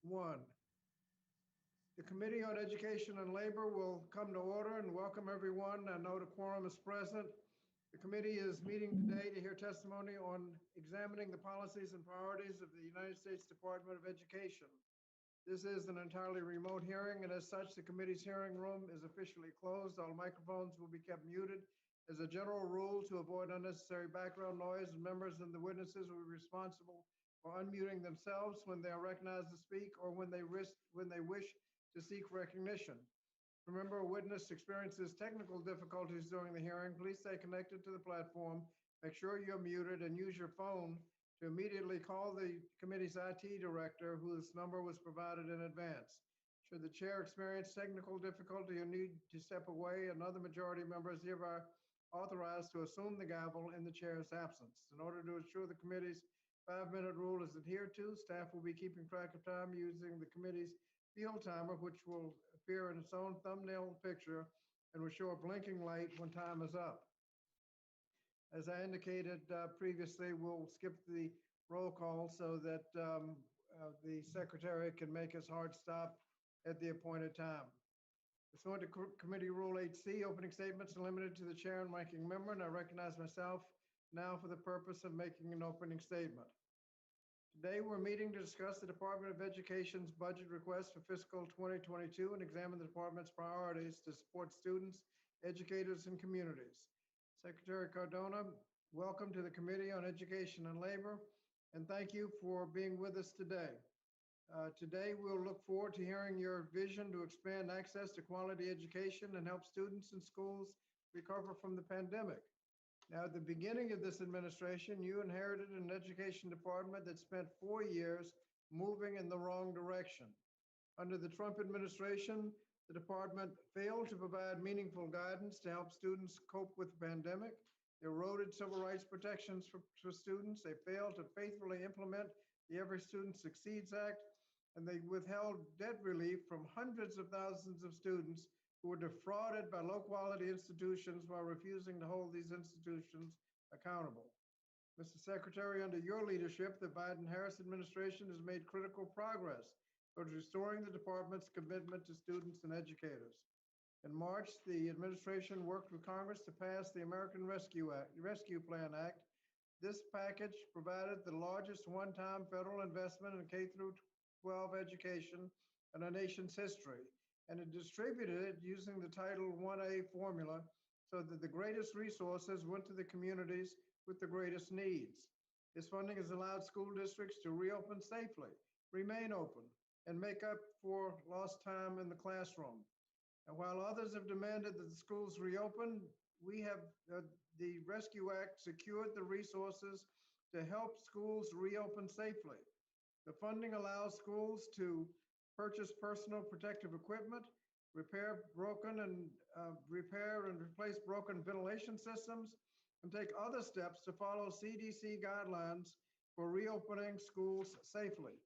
1. The Committee on Education and Labor will come to order and welcome everyone. I know the quorum is present. The committee is meeting today to hear testimony on examining the policies and priorities of the United States Department of Education. This is an entirely remote hearing, and as such, the committee's hearing room is officially closed. All microphones will be kept muted. As a general rule, to avoid unnecessary background noise, members and the witnesses will be responsible for unmuting themselves when they are recognized to speak or when they wish to seek recognition. Remember, a witness experiences technical difficulties during the hearing. Please stay connected to the platform. Make sure you're muted and use your phone to immediately call the committee's IT director, whose number was provided in advance. Should the chair experience technical difficulty or need to step away, another majority member is hereby authorized to assume the gavel in the chair's absence. In order to ensure the committee's 5-minute rule is adhered to, staff will be keeping track of time using the committee's field timer, which will appear in its own thumbnail picture and will show a blinking light when time is up. As I indicated previously, we'll skip the roll call so that the secretary can make his hard stop at the appointed time. Pursuant to Committee Rule 8C, opening statements are limited to the chair and ranking member, and I recognize myself now for the purpose of making an opening statement. Today, we're meeting to discuss the Department of Education's budget request for fiscal 2022 and examine the department's priorities to support students, educators, and communities. Secretary Cardona, welcome to the Committee on Education and Labor, and thank you for being with us today. Today, we'll look forward to hearing your vision to expand access to quality education and help students and schools recover from the pandemic. Now, at the beginning of this administration, you inherited an education department that spent 4 years moving in the wrong direction. Under the Trump administration, the department failed to provide meaningful guidance to help students cope with the pandemic. They eroded civil rights protections for students. They failed to faithfully implement the Every Student Succeeds Act, and they withheld debt relief from hundreds of thousands of students who were defrauded by low-quality institutions while refusing to hold these institutions accountable. Mr. Secretary, under your leadership, the Biden-Harris administration has made critical progress towards restoring the department's commitment to students and educators. In March, the administration worked with Congress to pass the American Rescue Plan Act. This package provided the largest one-time federal investment in K-12 education in our nation's history, and it distributed it using the Title I-A formula so that the greatest resources went to the communities with the greatest needs. This funding has allowed school districts to reopen safely, remain open, and make up for lost time in the classroom. And while others have demanded that the schools reopen, we have, the Rescue Act secured the resources to help schools reopen safely. The funding allows schools to purchase personal protective equipment, repair and replace broken ventilation systems, and take other steps to follow CDC guidelines for reopening schools safely.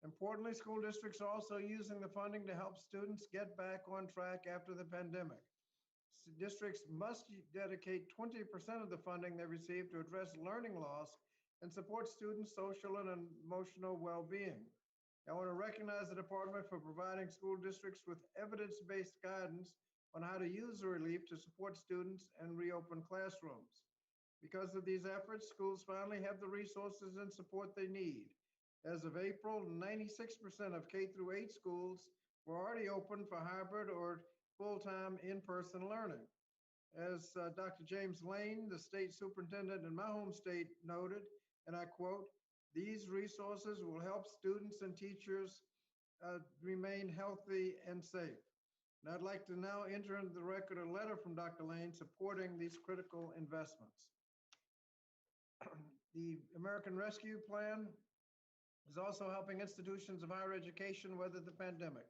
Importantly, school districts are also using the funding to help students get back on track after the pandemic. Districts must dedicate 20% of the funding they receive to address learning loss and support students' social and emotional well-being. I want to recognize the department for providing school districts with evidence-based guidance on how to use the relief to support students and reopen classrooms. Because of these efforts, schools finally have the resources and support they need. As of April, 96% of K-8 schools were already open for hybrid or full-time in-person learning. As Dr. James Lane, the state superintendent in my home state, noted, and I quote, "These resources will help students and teachers remain healthy and safe." And I'd like to now enter into the record a letter from Dr. Lane supporting these critical investments. The American Rescue Plan is also helping institutions of higher education weather the pandemic.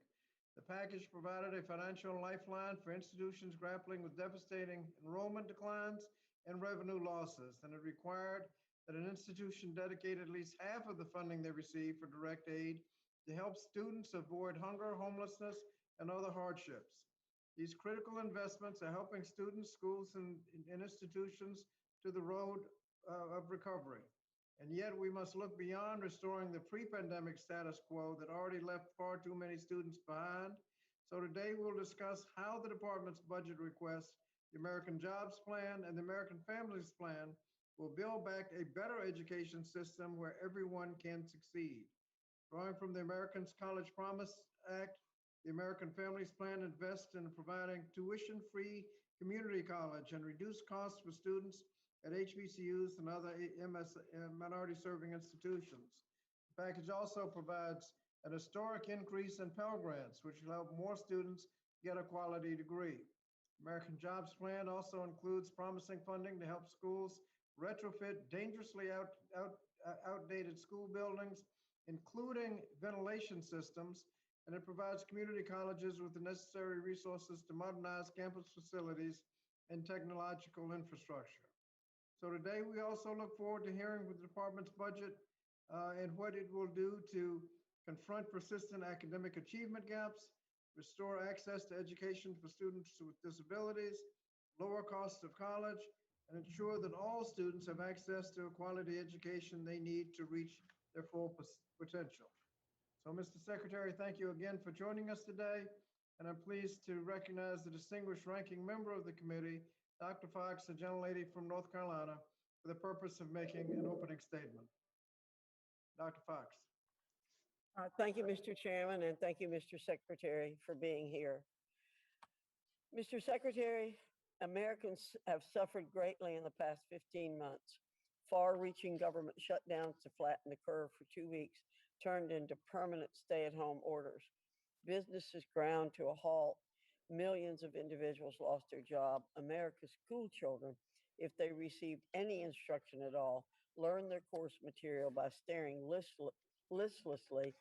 The package provided a financial lifeline for institutions grappling with devastating enrollment declines and revenue losses, and it required that an institution dedicate at least half of the funding they receive for direct aid to help students avoid hunger, homelessness, and other hardships. These critical investments are helping students, schools, and institutions to the road of recovery. And yet we must look beyond restoring the pre-pandemic status quo that already left far too many students behind. So today we'll discuss how the department's budget request, the American Jobs Plan, and the American Families Plan will build back a better education system where everyone can succeed. Drawing from the Americans College Promise Act, the American Families Plan invests in providing tuition-free community college and reduced costs for students at HBCUs and other minority-serving institutions. The package also provides an historic increase in Pell Grants, which will help more students get a quality degree. American Jobs Plan also includes promising funding to help schools retrofit dangerously outdated school buildings, including ventilation systems, and it provides community colleges with the necessary resources to modernize campus facilities and technological infrastructure. So today we also look forward to hearing with the department's budget and what it will do to confront persistent academic achievement gaps, restore access to education for students with disabilities, lower costs of college, and ensure that all students have access to a quality education they need to reach their full potential. So, Mr. Secretary, thank you again for joining us today, and I'm pleased to recognize the distinguished ranking member of the committee, Dr. Fox, a gentlelady from North Carolina, for the purpose of making an opening statement. Dr. Fox. Thank you, Mr. Chairman, and thank you, Mr. Secretary, for being here. Mr. Secretary, Americans have suffered greatly in the past 15 months. Far-reaching government shutdowns to flatten the curve for 2 weeks turned into permanent stay-at-home orders. Businesses ground to a halt. Millions of individuals lost their job. America's school children, if they received any instruction at all, learned their course material by staring listlessly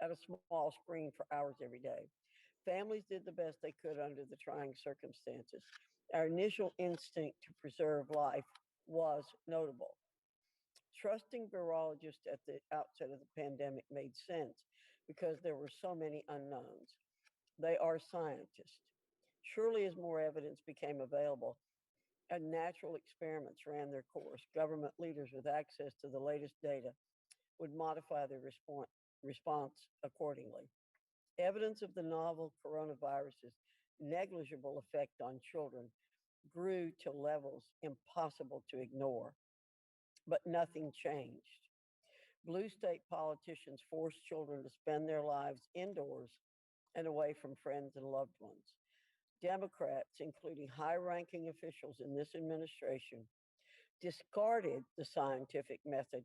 at a small screen for hours every day. Families did the best they could under the trying circumstances. Our initial instinct to preserve life was notable. Trusting virologists at the outset of the pandemic made sense because there were so many unknowns. They are scientists. Surely, as more evidence became available and natural experiments ran their course, government leaders with access to the latest data would modify their response accordingly. Evidence of the novel coronavirus's negligible effect on children grew to levels impossible to ignore, but nothing changed. Blue state politicians forced children to spend their lives indoors and away from friends and loved ones. Democrats, including high ranking officials in this administration, discarded the scientific method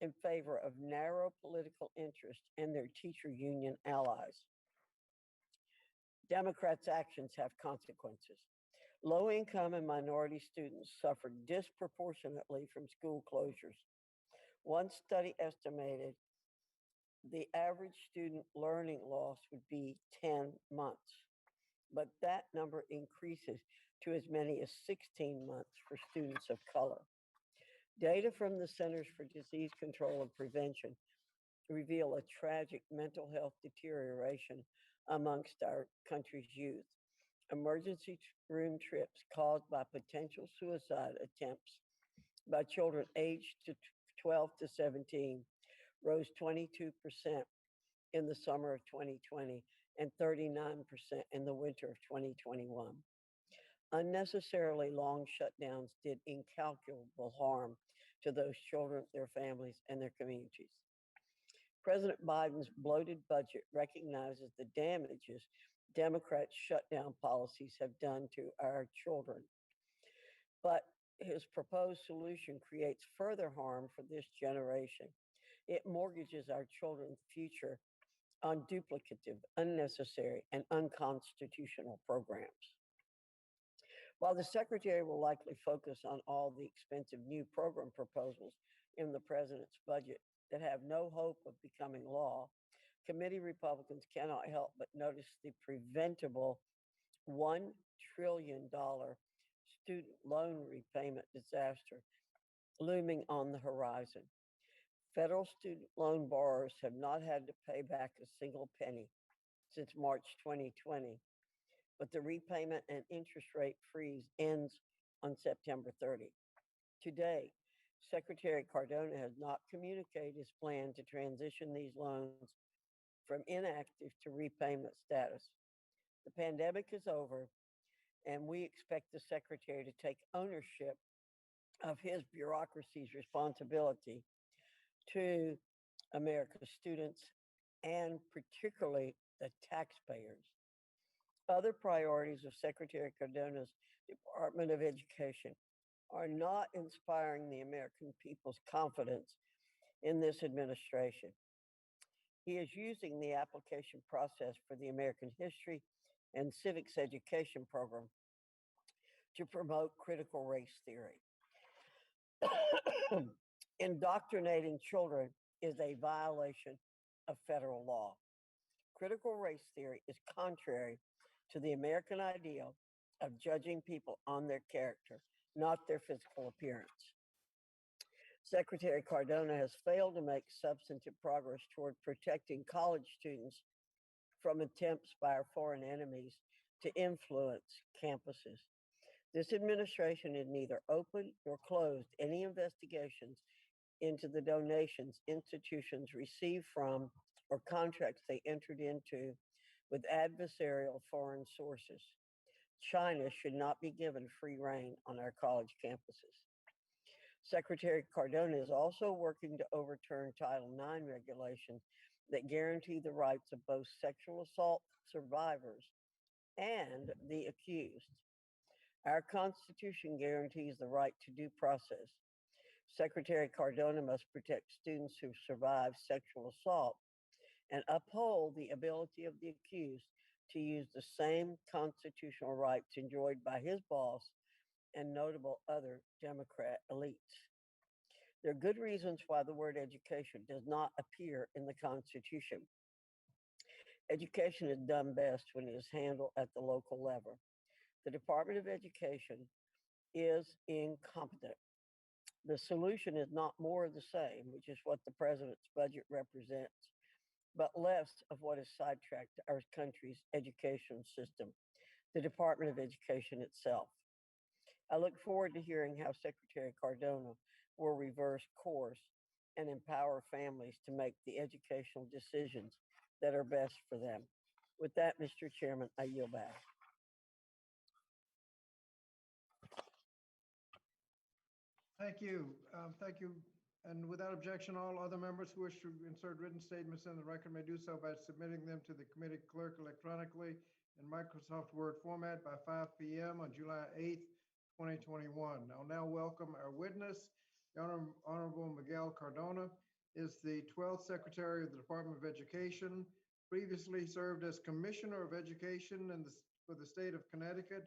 in favor of narrow political interest and their teacher union allies. Democrats' actions have consequences. Low income and minority students suffered disproportionately from school closures. One study estimated the average student learning loss would be 10 months, but that number increases to as many as 16 months for students of color. Data from the Centers for Disease Control and Prevention reveal a tragic mental health deterioration amongst our country's youth. Emergency room trips caused by potential suicide attempts by children aged to 12 to 17 rose 22% in the summer of 2020 and 39% in the winter of 2021. Unnecessarily long shutdowns did incalculable harm to those children, their families, and their communities. President Biden's bloated budget recognizes the damages Democrats' shutdown policies have done to our children. But his proposed solution creates further harm for this generation. It mortgages our children's future on duplicative, unnecessary, and unconstitutional programs. While the Secretary will likely focus on all the expensive new program proposals in the president's budget that have no hope of becoming law, committee Republicans cannot help but notice the preventable $1 trillion student loan repayment disaster looming on the horizon. Federal student loan borrowers have not had to pay back a single penny since March 2020, but the repayment and interest rate freeze ends on September 30. Today, Secretary Cardona has not communicated his plan to transition these loans from inactive to repayment status. The pandemic is over, and we expect the Secretary to take ownership of his bureaucracy's responsibility to America's students and particularly the taxpayers. Other priorities of Secretary Cardona's Department of Education are not inspiring the American people's confidence in this administration. He is using the application process for the American History and Civics Education program to promote critical race theory. Indoctrinating children is a violation of federal law. Critical race theory is contrary to the American ideal of judging people on their character, not their physical appearance. Secretary Cardona has failed to make substantive progress toward protecting college students from attempts by our foreign enemies to influence campuses. This administration has neither opened nor closed any investigations into the donations institutions receive from or contracts they entered into with adversarial foreign sources. China should not be given free rein on our college campuses. Secretary Cardona is also working to overturn Title IX regulations that guarantee the rights of both sexual assault survivors and the accused. Our Constitution guarantees the right to due process. Secretary Cardona must protect students who survive sexual assault and uphold the ability of the accused to use the same constitutional rights enjoyed by his boss and notable other Democrat elites. There are good reasons why the word education does not appear in the Constitution. Education is done best when it is handled at the local level. The Department of Education is incompetent. The solution is not more of the same, which is what the president's budget represents, but less of what has sidetracked our country's education system, the Department of Education itself. I look forward to hearing how Secretary Cardona will reverse course and empower families to make the educational decisions that are best for them. With that, Mr. Chairman, I yield back. Thank you. Thank you. And without objection, all other members who wish to insert written statements in the record may do so by submitting them to the committee clerk electronically in Microsoft Word format by 5 p.m. on July 8th, 2021. I'll now welcome our witness. The Honorable Miguel Cardona is the 12th Secretary of the Department of Education, previously served as Commissioner of Education for the state of Connecticut.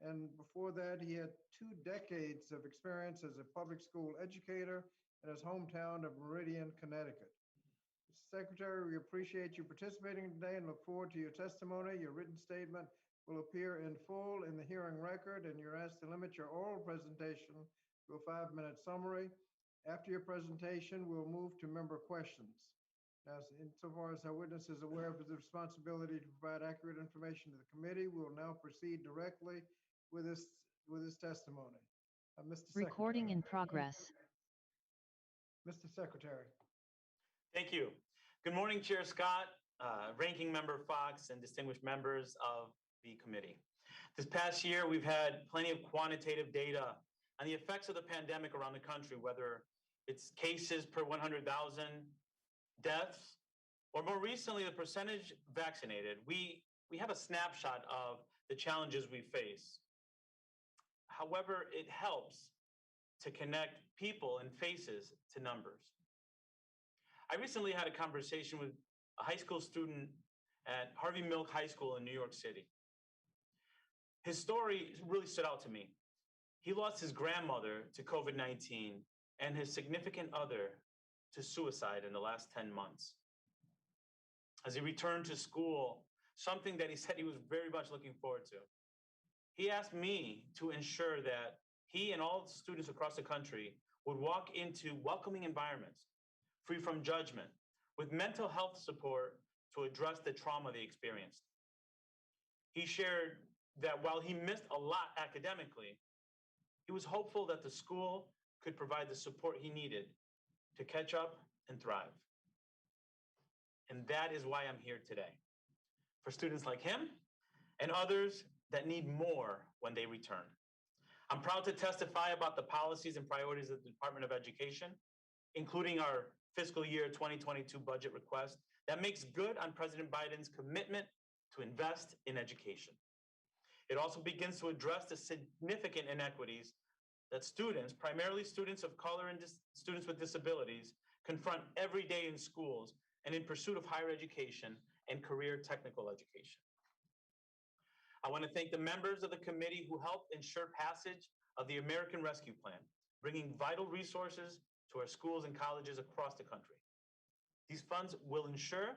And before that, he had 2 decades of experience as a public school educator in his hometown of Meridian, Connecticut. Mr. Secretary, we appreciate you participating today and look forward to your testimony. Your written statement will appear in full in the hearing record, and you're asked to limit your oral presentation to a 5-minute summary. After your presentation, we'll move to member questions. Now, insofar as our witness is aware of his responsibility to provide accurate information to the committee, we will now proceed directly with his testimony. Mr. Recording Secretary. in progress. Mr. Secretary. Thank you. Good morning, Chair Scott, Ranking Member Fox, and distinguished members of the committee. This past year, we've had plenty of quantitative data on the effects of the pandemic around the country, whether it's cases per 100,000 deaths, or more recently, the percentage vaccinated. We have a snapshot of the challenges we face. However, it helps to connect people and faces to numbers. I recently had a conversation with a high school student at Harvey Milk High School in New York City. His story really stood out to me. He lost his grandmother to COVID-19 and his significant other to suicide in the last 10 months. As he returned to school, something that he said he was very much looking forward to. He asked me to ensure that he and all students across the country would walk into welcoming environments, free from judgment, with mental health support to address the trauma they experienced. He shared that while he missed a lot academically, he was hopeful that the school could provide the support he needed to catch up and thrive. And that is why I'm here today, for students like him and others that need more when they return. I'm proud to testify about the policies and priorities of the Department of Education, including our fiscal year 2022 budget request that makes good on President Biden's commitment to invest in education. It also begins to address the significant inequities that students, primarily students of color and students with disabilities, confront every day in schools and in pursuit of higher education and career technical education. I want to thank the members of the committee who helped ensure passage of the American Rescue Plan, bringing vital resources to our schools and colleges across the country. These funds will ensure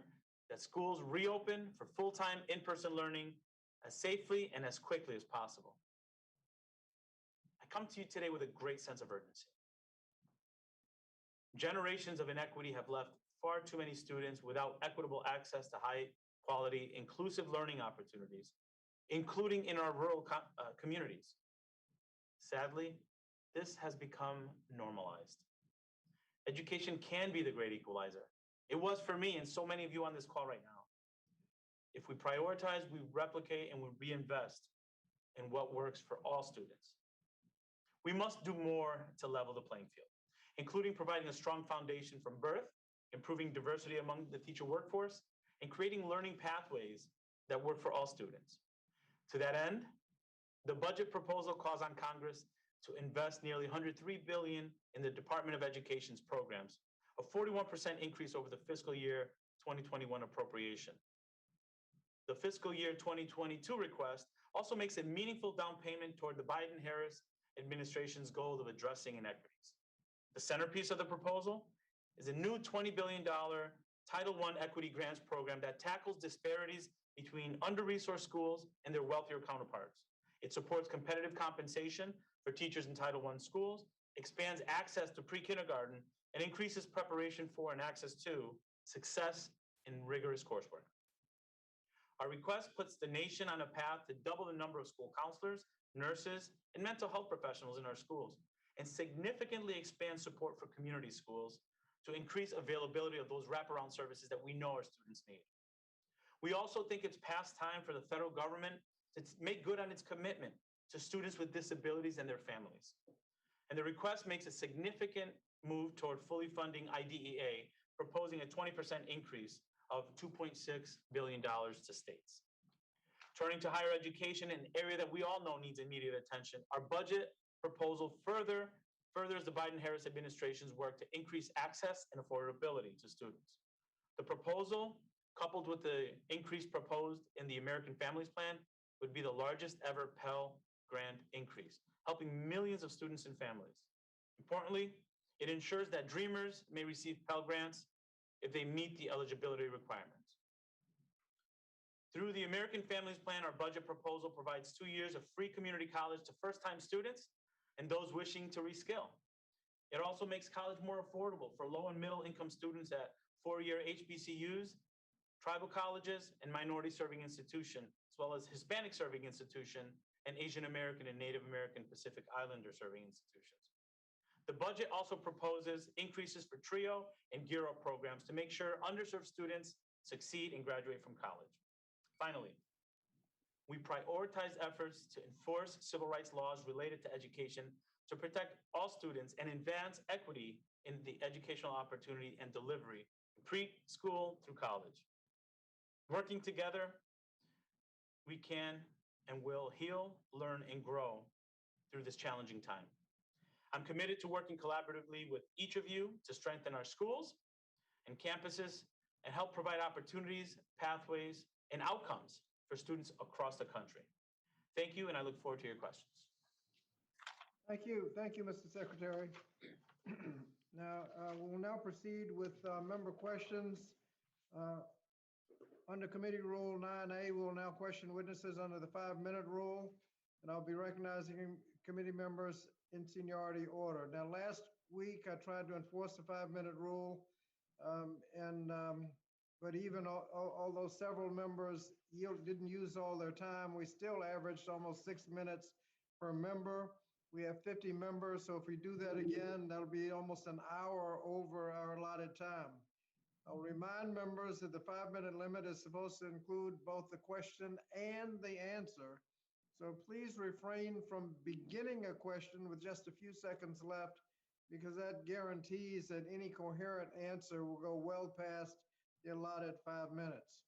that schools reopen for full-time in-person learning as safely and as quickly as possible. I come to you today with a great sense of urgency. Generations of inequity have left far too many students without equitable access to high-quality, inclusive learning opportunities, including in our rural communities. Sadly, this has become normalized. Education can be the great equalizer. It was for me and so many of you on this call right now. If we prioritize, we replicate, and we reinvest in what works for all students. We must do more to level the playing field, including providing a strong foundation from birth, improving diversity among the teacher workforce, and creating learning pathways that work for all students. To that end, the budget proposal calls on Congress to invest nearly $103 billion in the Department of Education's programs, a 41% increase over the fiscal year 2021 appropriation. The fiscal year 2022 request also makes a meaningful down payment toward the Biden-Harris administration's goal of addressing inequities. The centerpiece of the proposal is a new $20 billion Title I Equity Grants program that tackles disparities between under-resourced schools and their wealthier counterparts. It supports competitive compensation for teachers in Title I schools, expands access to pre-kindergarten, and increases preparation for and access to success in rigorous coursework. Our request puts the nation on a path to double the number of school counselors, nurses, and mental health professionals in our schools, and significantly expand support for community schools to increase availability of those wraparound services that we know our students need. We also think it's past time for the federal government to make good on its commitment to students with disabilities and their families. And the request makes a significant move toward fully funding IDEA, proposing a 20% increase of $2.6 billion to states. Turning to higher education, an area that we all know needs immediate attention, our budget proposal furthers the Biden-Harris administration's work to increase access and affordability to students. The proposal, coupled with the increase proposed in the American Families Plan, would be the largest ever Pell Grant increase, helping millions of students and families. Importantly, it ensures that Dreamers may receive Pell Grants if they meet the eligibility requirements. Through the American Families Plan, our budget proposal provides 2 years of free community college to first-time students and those wishing to reskill. It also makes college more affordable for low and middle-income students at four-year HBCUs, tribal colleges, and minority-serving institutions, as well as Hispanic-serving institutions and Asian American and Native American Pacific Islander-serving institutions. The budget also proposes increases for TRIO and Gear Up programs to make sure underserved students succeed and graduate from college. Finally, we prioritize efforts to enforce civil rights laws related to education to protect all students and advance equity in the educational opportunity and delivery, preschool through college. Working together, we can and will heal, learn, and grow through this challenging time. I'm committed to working collaboratively with each of you to strengthen our schools and campuses and help provide opportunities, pathways, and outcomes for students across the country. Thank you, and I look forward to your questions. Thank you, Mr. Secretary. Now, we'll now proceed with member questions. Under Committee Rule 9A, we'll now question witnesses under the 5-minute rule, and I'll be recognizing committee members in seniority order. Now, last week, I tried to enforce the 5-minute rule, but even although several members didn't use all their time, we still averaged almost 6 minutes per member. We have 50 members, so if we do that again, that'll be almost an hour over our allotted time. I'll remind members that the 5-minute limit is supposed to include both the question and the answer. So please refrain from beginning a question with just a few seconds left, because that guarantees that any coherent answer will go well past the allotted 5 minutes.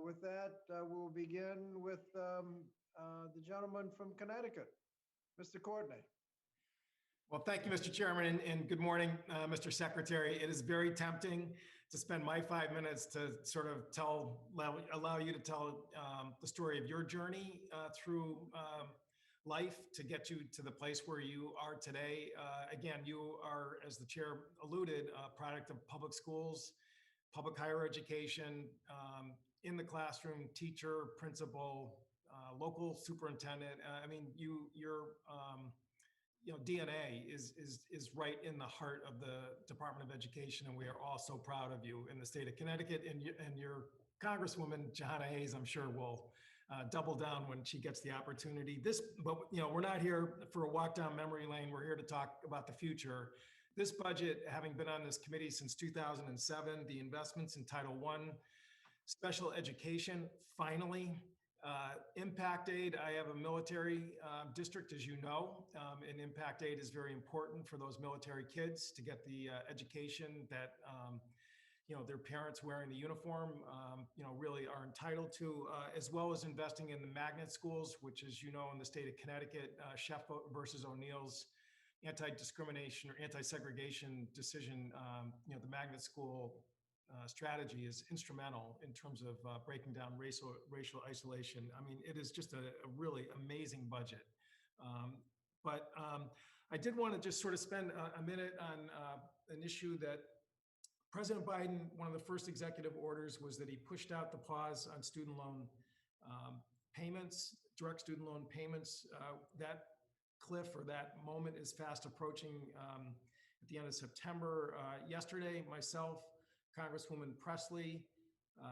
With that, we'll begin with the gentleman from Connecticut, Mr. Courtney. Well, thank you, Mr. Chairman, and good morning, Mr. Secretary. It is very tempting to spend my 5 minutes to sort of allow you to tell the story of your journey through life to get you to the place where you are today. Again, you are, as the chair alluded, a product of public schools, public higher education, in the classroom, teacher, principal, local superintendent. I mean, your DNA is right in the heart of the Department of Education, and we are all so proud of you in the state of Connecticut. And your Congresswoman Jahana Hayes, I'm sure, will double down when she gets the opportunity. But we're not here for a walk down memory lane. We're here to talk about the future. This budget, having been on this committee since 2007, the investments in Title I, special education, finally. Impact aid, I have a military district, as you know, and impact aid is very important for those military kids to get the education that their parents wearing the uniform really are entitled to, as well as investing in the magnet schools, which, as you know, in the state of Connecticut, Sheff versus O'Neill's anti-discrimination or anti-segregation decision, the magnet school strategy is instrumental in terms of breaking down racial isolation. I mean, it is just a really amazing budget. But I did want to just sort of spend a minute on an issue that President Biden, one of the first executive orders was that he pushed out the pause on student loan payments, direct student loan payments. That cliff or that moment is fast approaching at the end of September. Yesterday, myself, Congresswoman Presley,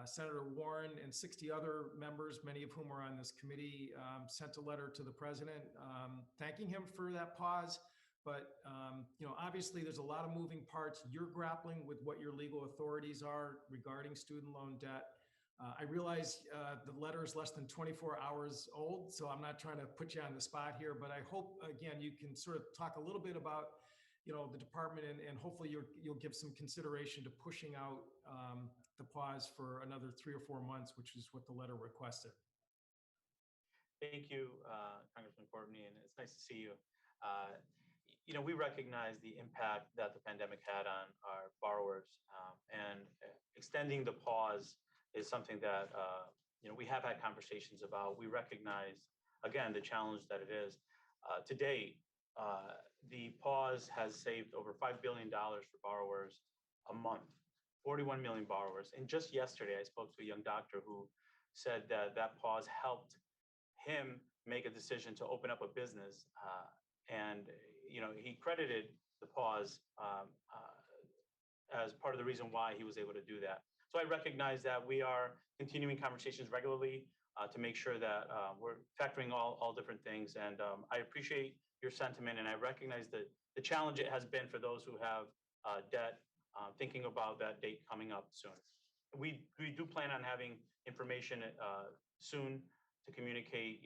Senator Warren, and 60 other members, many of whom are on this committee, sent a letter to the president thanking him for that pause. But obviously, there's a lot of moving parts. You're grappling with what your legal authorities are regarding student loan debt. I realize the letter is less than 24 hours old, so I'm not trying to put you on the spot here, but I hope, again, you can sort of talk a little bit about the department, and hopefully you'll give some consideration to pushing out the pause for another 3 or 4 months, which is what the letter requested. Thank you, Congressman Courtney, and it's nice to see you. We recognize the impact that the pandemic had on our borrowers, and extending the pause is something that we have had conversations about. We recognize, again, the challenge that it is. To date, the pause has saved over $5 billion for borrowers a month, 41 million borrowers. And just yesterday, I spoke to a young doctor who said that that pause helped him make a decision to open up a business. And he credited the pause as part of the reason why he was able to do that. So I recognize that we are continuing conversations regularly to make sure that we're factoring all different things. And I appreciate your sentiment, and I recognize the challenge it has been for those who have debt, thinking about that date coming up soon. We do plan on having information soon to communicate,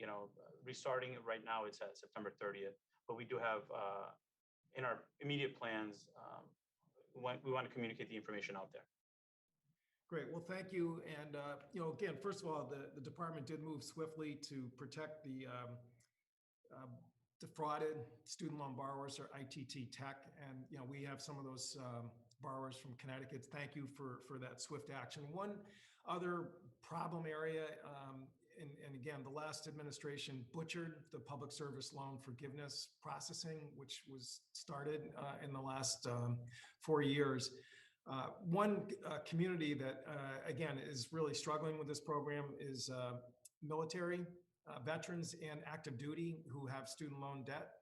restarting it. Right now it's at September 30th, but we do have in our immediate plans, we want to communicate the information out there. Great. Well, thank you. And, again, first of all, the department did move swiftly to protect the defrauded student loan borrowers, or ITT Tech. And, we have some of those borrowers from Connecticut. Thank you for that swift action. One other problem area, and again, the last administration butchered the public service loan forgiveness processing, which was started in the last 4 years. One community that, again, is really struggling with this program is military veterans and active duty who have student loan debt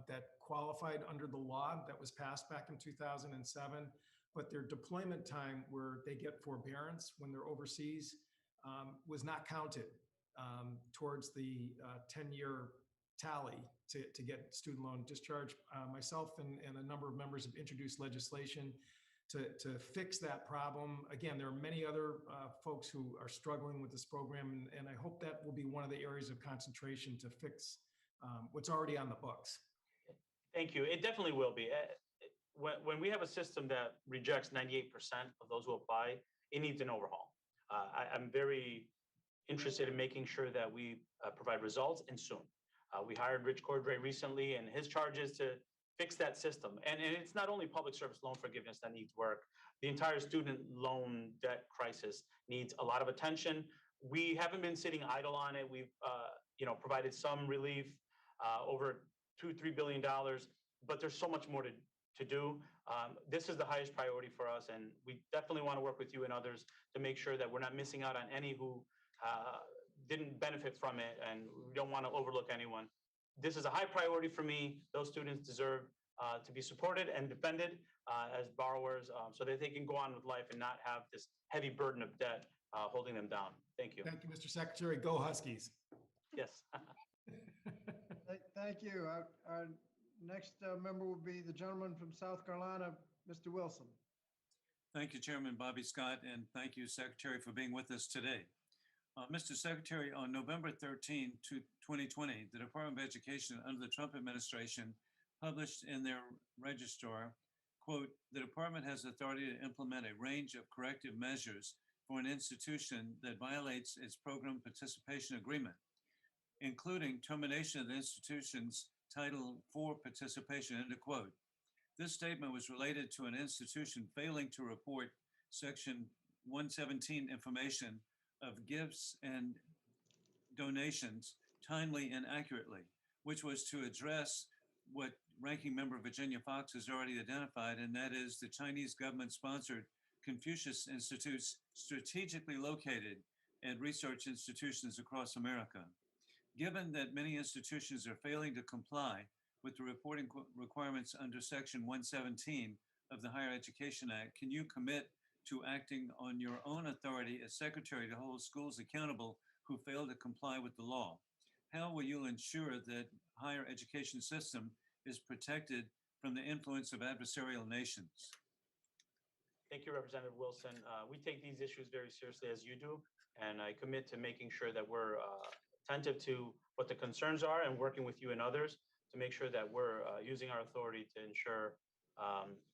that qualified under the law that was passed back in 2007, but their deployment time where they get forbearance when they're overseas was not counted towards the 10-year tally to get student loan discharge. Myself and a number of members have introduced legislation to fix that problem. Again, there are many other folks who are struggling with this program, and I hope that will be one of the areas of concentration to fix what's already on the books. Thank you. It definitely will be. When we have a system that rejects 98% of those who apply, it needs an overhaul. I'm very interested in making sure that we provide results, and soon. We hired Rich Cordray recently, and his charge is to fix that system. And it's not only public service loan forgiveness that needs work. The entire student loan debt crisis needs a lot of attention. We haven't been sitting idle on it. We've provided some relief, over $2-3 billion, but there's so much more to do. This is the highest priority for us, and we definitely want to work with you and others to make sure that we're not missing out on any who didn't benefit from it, and we don't want to overlook anyone. This is a high priority for me. Those students deserve to be supported and defended as borrowers, so that they can go on with life and not have this heavy burden of debt holding them down. Thank you. Thank you, Mr. Secretary. Go Huskies. Yes. Thank you. Our next member will be the gentleman from South Carolina, Mr. Wilson. Thank you, Chairman Bobby Scott, and thank you, Secretary, for being with us today. Mr. Secretary, on November 13, 2020, the Department of Education under the Trump administration published in their registrar, quote, "The department has authority to implement a range of corrective measures for an institution that violates its program participation agreement, including termination of the institution's Title IV participation," end of quote. This statement was related to an institution failing to report Section 117 information of gifts and donations timely and accurately, which was to address what Ranking Member Virginia Fox has already identified, and that is the Chinese government-sponsored Confucius Institutes strategically located at research institutions across America. Given that many institutions are failing to comply with the reporting requirements under Section 117 of the Higher Education Act, can you commit to acting on your own authority as Secretary to hold schools accountable who fail to comply with the law? How will you ensure that higher education system is protected from the influence of adversarial nations? Thank you, Representative Wilson. We take these issues very seriously, as you do, and I commit to making sure that we're attentive to what the concerns are and working with you and others to make sure that we're using our authority to ensure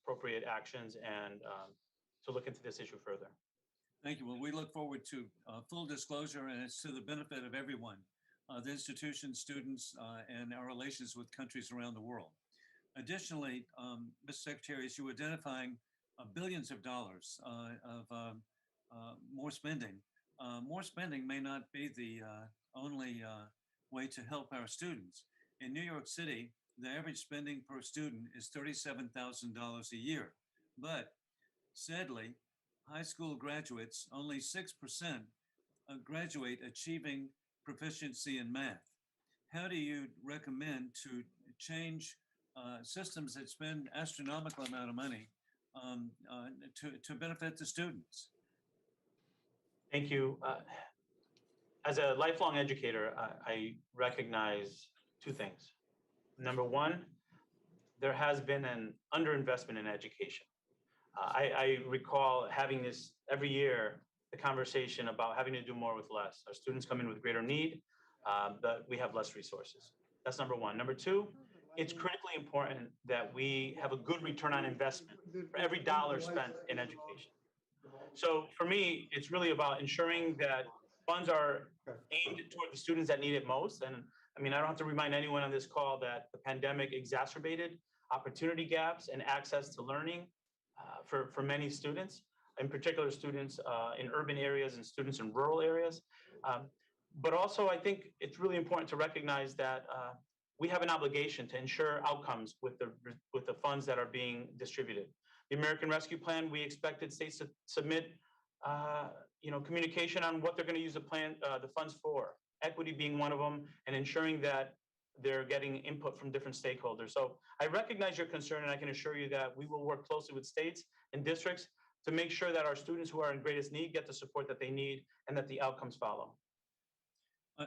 appropriate actions and to look into this issue further. Thank you. Well, we look forward to full disclosure, and it's to the benefit of everyone, the institutions, students, and our relations with countries around the world. Additionally, Mr. Secretary, as you were identifying billions of dollars of more spending may not be the only way to help our students. In New York City, the average spending per student is $37,000 a year, but sadly, high school graduates, only 6% graduate achieving proficiency in math. How do you recommend to change systems that spend astronomical amount of money to benefit the students? Thank you. As a lifelong educator, I recognize two things. Number one, there has been an underinvestment in education. I recall having this every year, the conversation about having to do more with less. Our students come in with greater need, but we have less resources. That's number one. Number two, it's critically important that we have a good return on investment for every dollar spent in education. So for me, it's really about ensuring that funds are aimed toward the students that need it most. And I mean, I don't have to remind anyone on this call that the pandemic exacerbated opportunity gaps and access to learning for many students, in particular students in urban areas and students in rural areas. But also, I think it's really important to recognize that we have an obligation to ensure outcomes with the funds that are being distributed. The American Rescue Plan, we expected states to submit communication on what they're going to use the funds for, equity being one of them, and ensuring that they're getting input from different stakeholders. So I recognize your concern, and I can assure you that we will work closely with states and districts to make sure that our students who are in greatest need get the support that they need and that the outcomes follow.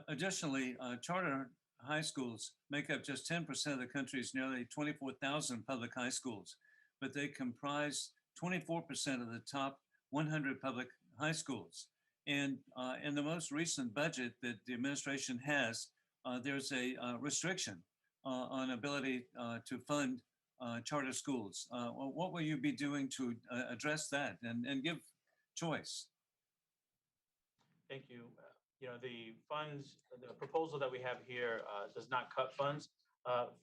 Additionally, charter high schools make up just 10% of the country's nearly 24,000 public high schools, but they comprise 24% of the top 100 public high schools. And in the most recent budget that the administration has, there's a restriction on ability to fund charter schools. What will you be doing to address that and give choice? Thank you. You know, the funds, the proposal that we have here does not cut funds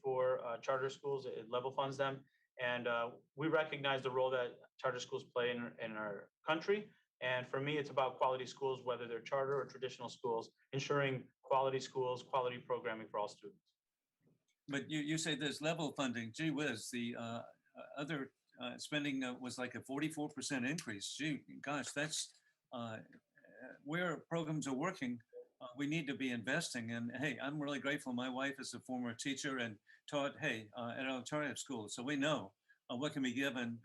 for charter schools. It level funds them. And we recognize the role that charter schools play in our country. And for me, it's about quality schools, whether they're charter or traditional schools, ensuring quality schools, quality programming for all students. But you say there's level funding. Gee whiz, the other spending was like a 44% increase. Gee, gosh, that's where programs are working. We need to be investing. And hey, I'm really grateful. My wife is a former teacher and taught, hey, at an alternative school. So we know what can be given,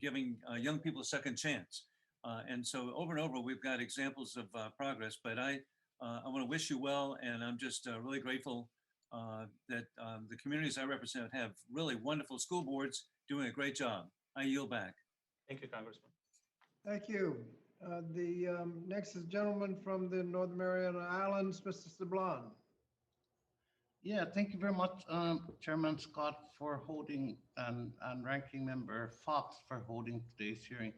giving young people a second chance. And so over and over, we've got examples of progress. But I want to wish you well. And I'm just really grateful that the communities I represent have really wonderful school boards doing a great job. I yield back. Thank you, Congressman. Thank you. The next is gentleman from the Northern Mariana Islands, Mr. Sablan. Yeah, thank you very much, Chairman Scott, for holding and Ranking Member Fox for holding today's hearing.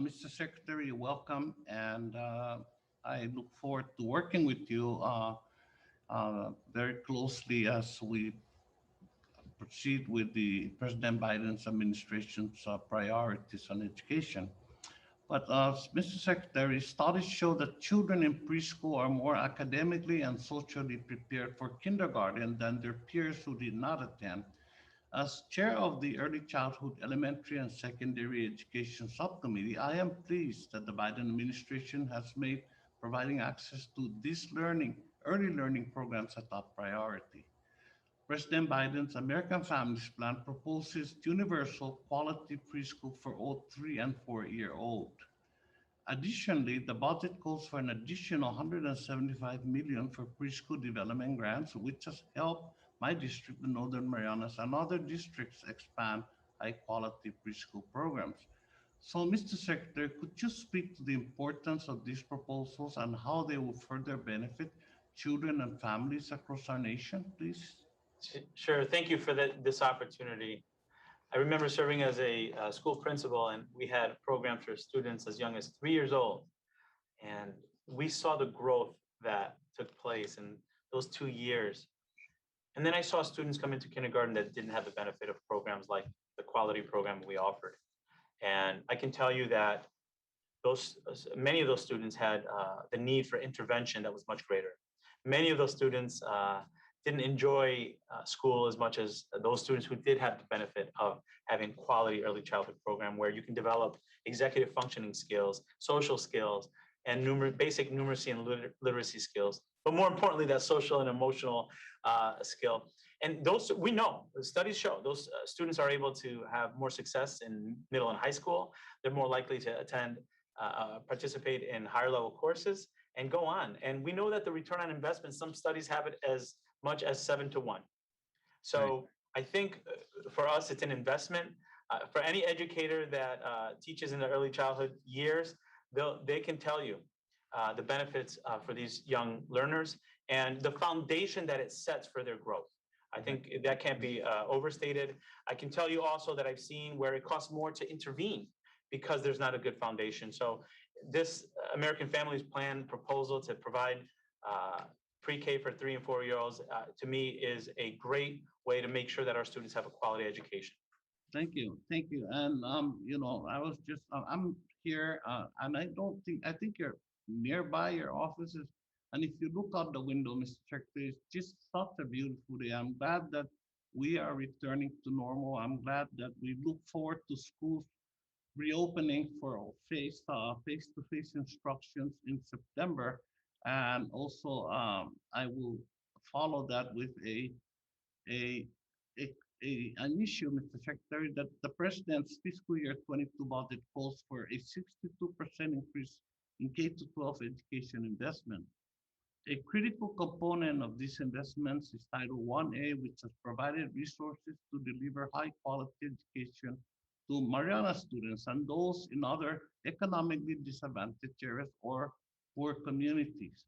Mr. Secretary, welcome, and I look forward to working with you very closely as we proceed with the President Biden's administration's priorities on education. But Mr. Secretary, studies show that children in preschool are more academically and socially prepared for kindergarten than their peers who did not attend. As chair of the Early Childhood Elementary and Secondary Education Subcommittee, I am pleased that the Biden administration has made providing access to these early learning programs a top priority. President Biden's American Families Plan proposes universal quality preschool for all 3 and 4-year-old. Additionally, the budget calls for an additional $175 million for preschool development grants, which has helped my district, the Northern Marianas, and other districts expand high-quality preschool programs. So, Mr. Secretary, could you speak to the importance of these proposals and how they will further benefit children and families across our nation, please? Sure. Thank you for this opportunity. I remember serving as a school principal, and we had programs for students as young as 3 years old. And we saw the growth that took place in those 2 years. And then I saw students come into kindergarten that didn't have the benefit of programs like the quality program we offered. And I can tell you that many of those students had the need for intervention that was much greater. Many of those students didn't enjoy school as much as those students who did have the benefit of having quality early childhood program where you can develop executive functioning skills, social skills, and basic numeracy and literacy skills. But more importantly, that social and emotional skill. And those, we know, the studies show, those students are able to have more success in middle and high school. They're more likely to attend, participate in higher level courses and go on. And we know that the return on investment, some studies have it as much as 7 to 1. So right. I think for us, it's an investment. For any educator that teaches in the early childhood years, they can tell you the benefits for these young learners and the foundation that it sets for their growth. I think that can't be overstated. I can tell you also that I've seen where it costs more to intervene because there's not a good foundation. So this American Families Plan proposal to provide pre-K for 3 and 4-year-olds, to me, is a great way to make sure that our students have a quality education. Thank you. And, you know, I'm here and I think you're nearby your offices. And if you look out the window, Mr. Secretary, it's just such a beautiful day. I'm glad that we are returning to normal. I'm glad that we look forward to schools reopening for face-to-face instructions in September. And also, I will follow that with an issue, Mr. Secretary, that the President's fiscal year 22 budget calls for a 62% increase in K-12 education investment. A critical component of these investments is Title 1A, which has provided resources to deliver high-quality education to Mariana students and those in other economically disadvantaged areas or poor communities.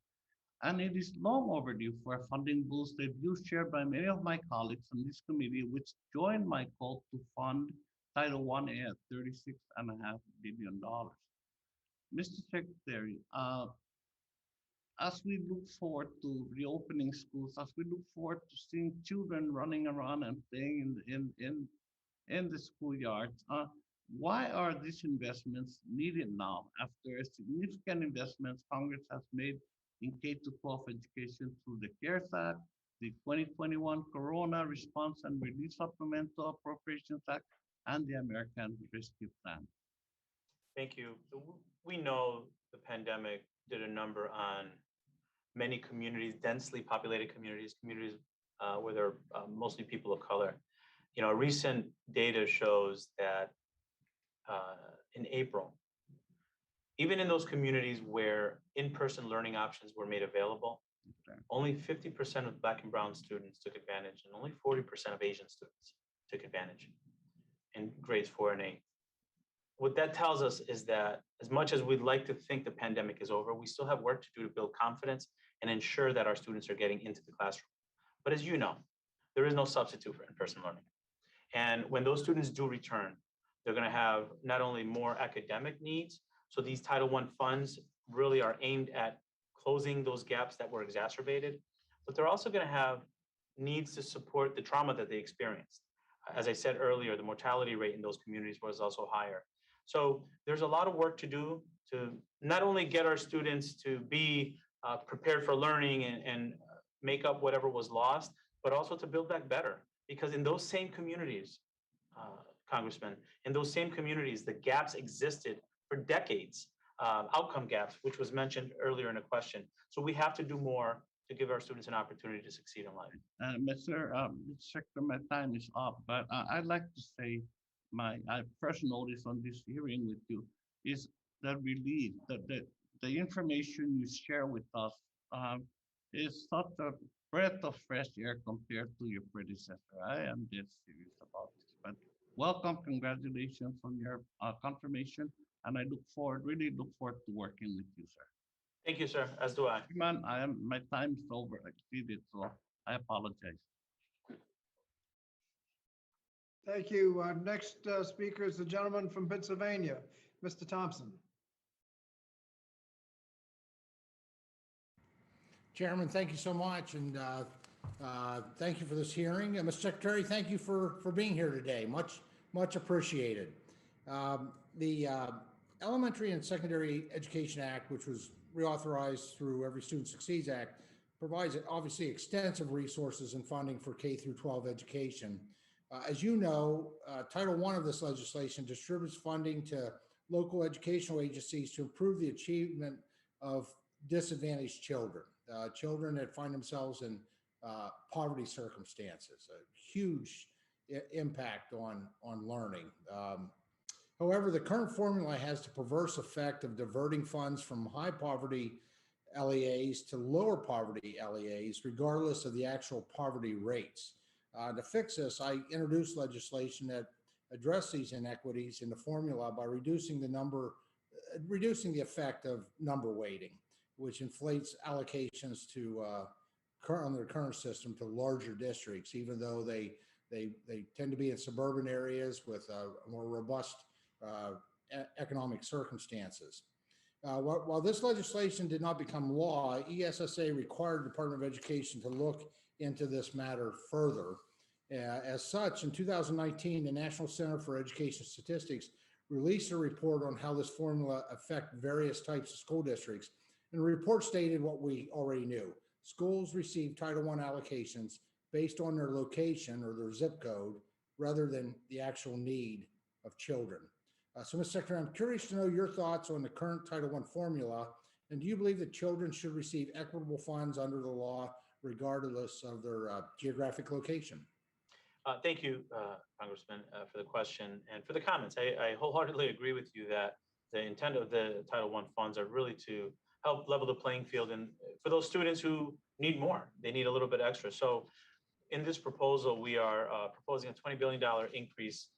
And it is long overdue for a funding boost, a view shared by many of my colleagues on this committee, which joined my call to fund Title 1A at $36.5 billion. Mr. Secretary, as we look forward to reopening schools, as we look forward to seeing children running around and playing in the schoolyards, why are these investments needed now after significant investments Congress has made in K-12 education through the CARES Act, the 2021 Corona Response and Relief Supplemental Appropriations Act, and the American Rescue Plan? Thank you. We know the pandemic did a number on many communities, densely populated communities, where there are mostly people of color. You know, recent data shows that in April, even in those communities where in-person learning options were made available, only 50% of Black and Brown students took advantage, and only 40% of Asian students took advantage in grades 4 and 8. What that tells us is that as much as we'd like to think the pandemic is over, we still have work to do to build confidence and ensure that our students are getting into the classroom. But as you know, there is no substitute for in-person learning. And when those students do return, they're going to have not only more academic needs, so these Title I funds really are aimed at closing those gaps that were exacerbated, but they're also going to have needs to support the trauma that they experienced. As I said earlier, the mortality rate in those communities was also higher. So there's a lot of work to do to not only get our students to be prepared for learning and make up whatever was lost, but also to build back better. Because in those same communities, Congressman, in those same communities, the gaps existed for decades, outcome gaps, which was mentioned earlier in a question. So we have to do more to give our students an opportunity to succeed in life. Mr. Secretary, my time is up, but I'd like to say my first notice on this hearing with you is the relief that the information you share with us is such a breath of fresh air compared to your predecessor. I am dead serious about this, but welcome, congratulations on your confirmation, and I really look forward to working with you, sir. Thank you, sir, as do I. Man, my time is over, I exceeded, so I apologize. Thank you. Next speaker is the gentleman from Pennsylvania, Mr. Thompson. Chairman, thank you so much, and thank you for this hearing. Mr. Secretary, thank you for being here today. Much appreciated. The Elementary and Secondary Education Act, which was reauthorized through Every Student Succeeds Act, provides obviously extensive resources and funding for K through 12 education. As you know, Title I of this legislation distributes funding to local educational agencies to improve the achievement of disadvantaged children, children that find themselves in poverty circumstances, a huge impact on learning. However, the current formula has the perverse effect of diverting funds from high poverty LEAs to lower poverty LEAs, regardless of the actual poverty rates. To fix this, I introduced legislation that address these inequities in the formula by reducing the effect of number weighting, which inflates allocations to under the current system to larger districts, even though they tend to be in suburban areas with more robust economic circumstances. While this legislation did not become law, ESSA required the Department of Education to look into this matter further. As such, in 2019, the National Center for Education Statistics released a report on how this formula affects various types of school districts. And the report stated what we already knew. Schools receive Title I allocations based on their location or their zip code rather than the actual need of children. So, Mr. Secretary, I'm curious to know your thoughts on the current Title I formula, and do you believe that children should receive equitable funds under the law regardless of their geographic location? Thank you, Congressman, for the question and for the comments. I wholeheartedly agree with you that the intent of the Title I funds are really to help level the playing field. And for those students who need more, they need a little bit extra. So in this proposal, we are proposing a $20 billion increase.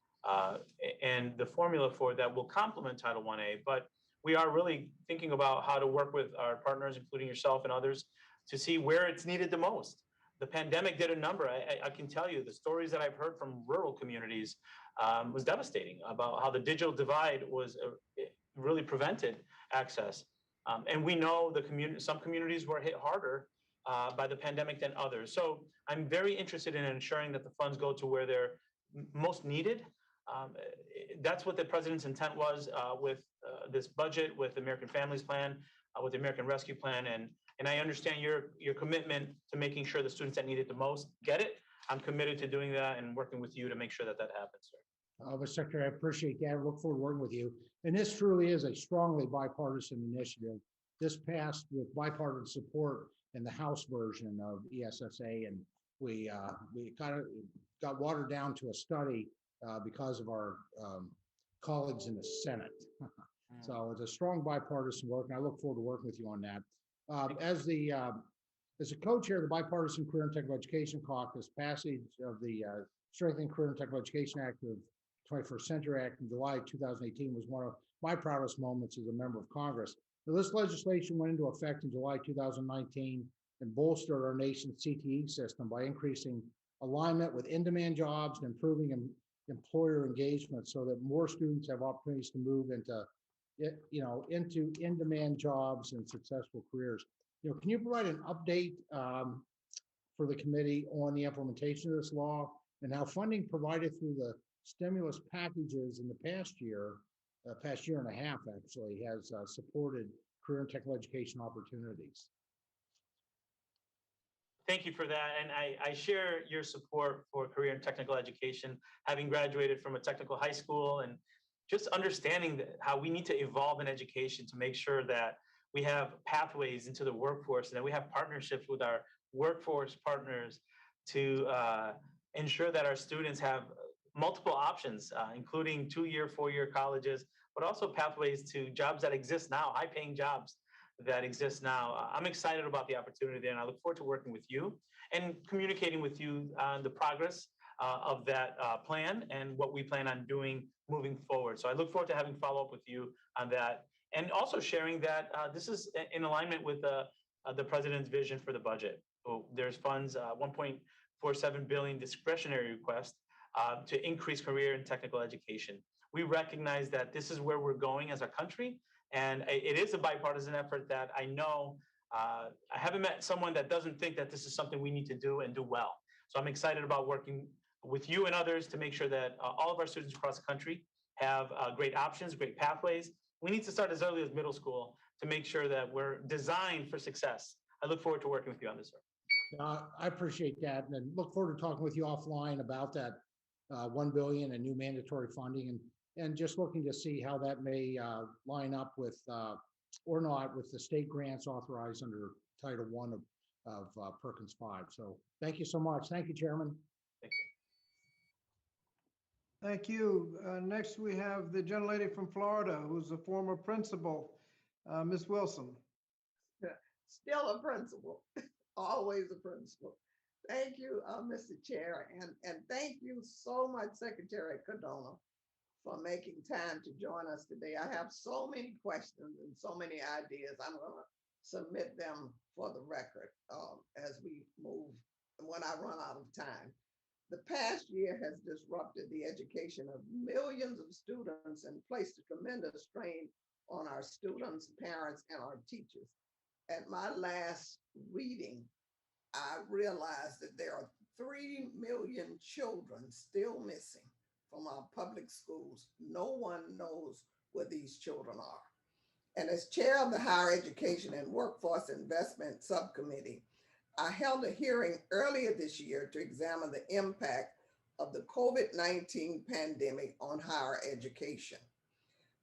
And the formula for that will complement Title 1A, but we are really thinking about how to work with our partners, including yourself and others, to see where it's needed the most. The pandemic did a number. I can tell you the stories that I've heard from rural communities was devastating about how the digital divide was really prevented access. And we know some communities were hit harder by the pandemic than others. So I'm very interested in ensuring that the funds go to where they're most needed. That's what the president's intent was with this budget, with the American Families Plan, with the American Rescue Plan, and I understand your commitment to making sure the students that need it the most get it. I'm committed to doing that and working with you to make sure that that happens, sir. Mr. Secretary, I appreciate that. I look forward to working with you. And this truly is a strongly bipartisan initiative. This passed with bipartisan support in the House version of ESSA, and we kind of got watered down to a study because of our colleagues in the Senate. So it's a strong bipartisan work, and I look forward to working with you on that. As a co-chair of the Bipartisan Career and Technical Education Caucus, passage of the Strengthening Career and Technical Education Act of 21st Century Act in July 2018 was one of my proudest moments as a member of Congress. Now, this legislation went into effect in July 2019 and bolstered our nation's CTE system by increasing alignment with in-demand jobs and improving employer engagement so that more students have opportunities to move into in-demand jobs and successful careers. Can you provide an update for the committee on the implementation of this law and how funding provided through the stimulus packages in the past year and a half actually has supported career and technical education opportunities? Thank you for that. And I share your support for career and technical education, having graduated from a technical high school and just understanding how we need to evolve in education to make sure that we have pathways into the workforce and that we have partnerships with our workforce partners to ensure that our students have multiple options, including 2-year, 4-year colleges, but also pathways to jobs that exist now, high-paying jobs that exist now. I'm excited about the opportunity there, and I look forward to working with you and communicating with you on the progress of that plan and what we plan on doing moving forward. So I look forward to having follow-up with you on that, and also sharing that this is in alignment with the president's vision for the budget. So there's funds, 1.47 billion discretionary request to increase career and technical education. We recognize that this is where we're going as a country, and it is a bipartisan effort that I know I haven't met someone that doesn't think that this is something we need to do and do well. So I'm excited about working with you and others to make sure that all of our students across the country have great options, great pathways. We need to start as early as middle school to make sure that we're designed for success. I look forward to working with you on this, sir. I appreciate that, and look forward to talking with you offline about that $1 billion in new mandatory funding, and just looking to see how that may line up with or not with the state grants authorized under Title I of Perkins 5. So thank you so much. Thank you, Chairman. Thank you. Thank you. Next, we have the gentlelady from Florida, who's a former principal, Ms. Wilson. Still a principal, always a principal. Thank you, Mr. Chair, and thank you so much, Secretary Cardona, for making time to join us today. I have so many questions and so many ideas. I'm going to submit them for the record as we move when I run out of time. The past year has disrupted the education of millions of students and placed a tremendous strain on our students, parents, and our teachers. At my last reading, I realized that there are 3 million children still missing from our public schools. No one knows where these children are. And as chair of the Higher Education and Workforce Investment Subcommittee, I held a hearing earlier this year to examine the impact of the COVID-19 pandemic on higher education.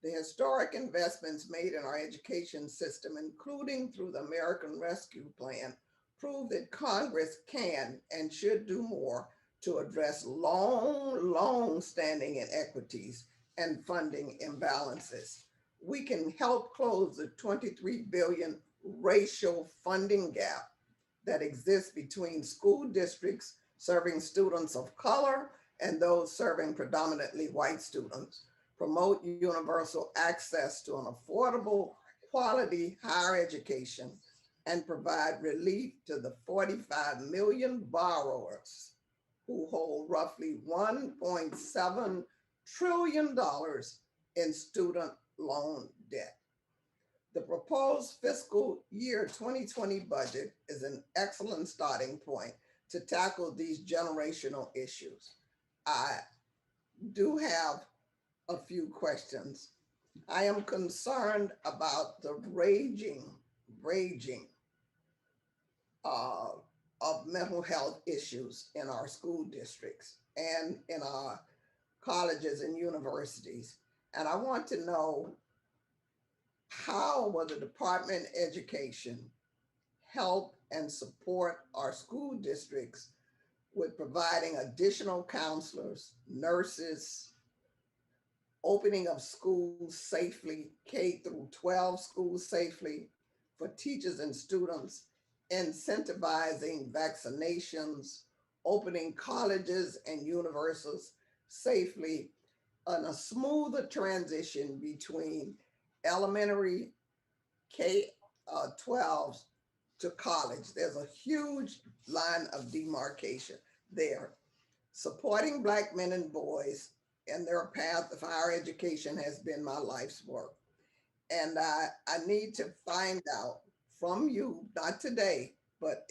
The historic investments made in our education system, including through the American Rescue Plan, prove that Congress can and should do more to address long-standing inequities and funding imbalances. We can help close the $23 billion racial funding gap that exists between school districts serving students of color and those serving predominantly white students, promote universal access to an affordable, quality higher education, and provide relief to the 45 million borrowers who hold roughly $1.7 trillion in student loan debt. The proposed fiscal year 2020 budget is an excellent starting point to tackle these generational issues. I do have a few questions. I am concerned about the raging uh, of mental health issues in our school districts and in our colleges and universities. And I want to know, how will the Department of Education help and support our school districts with providing additional counselors, nurses, opening of schools safely, K through 12 schools safely for teachers and students, incentivizing vaccinations, opening colleges and universities safely, and a smoother transition between elementary K-12 to college. There's a huge line of demarcation there. Supporting Black men and boys and their path of higher education has been my life's work. And I need to find out from you, not today, but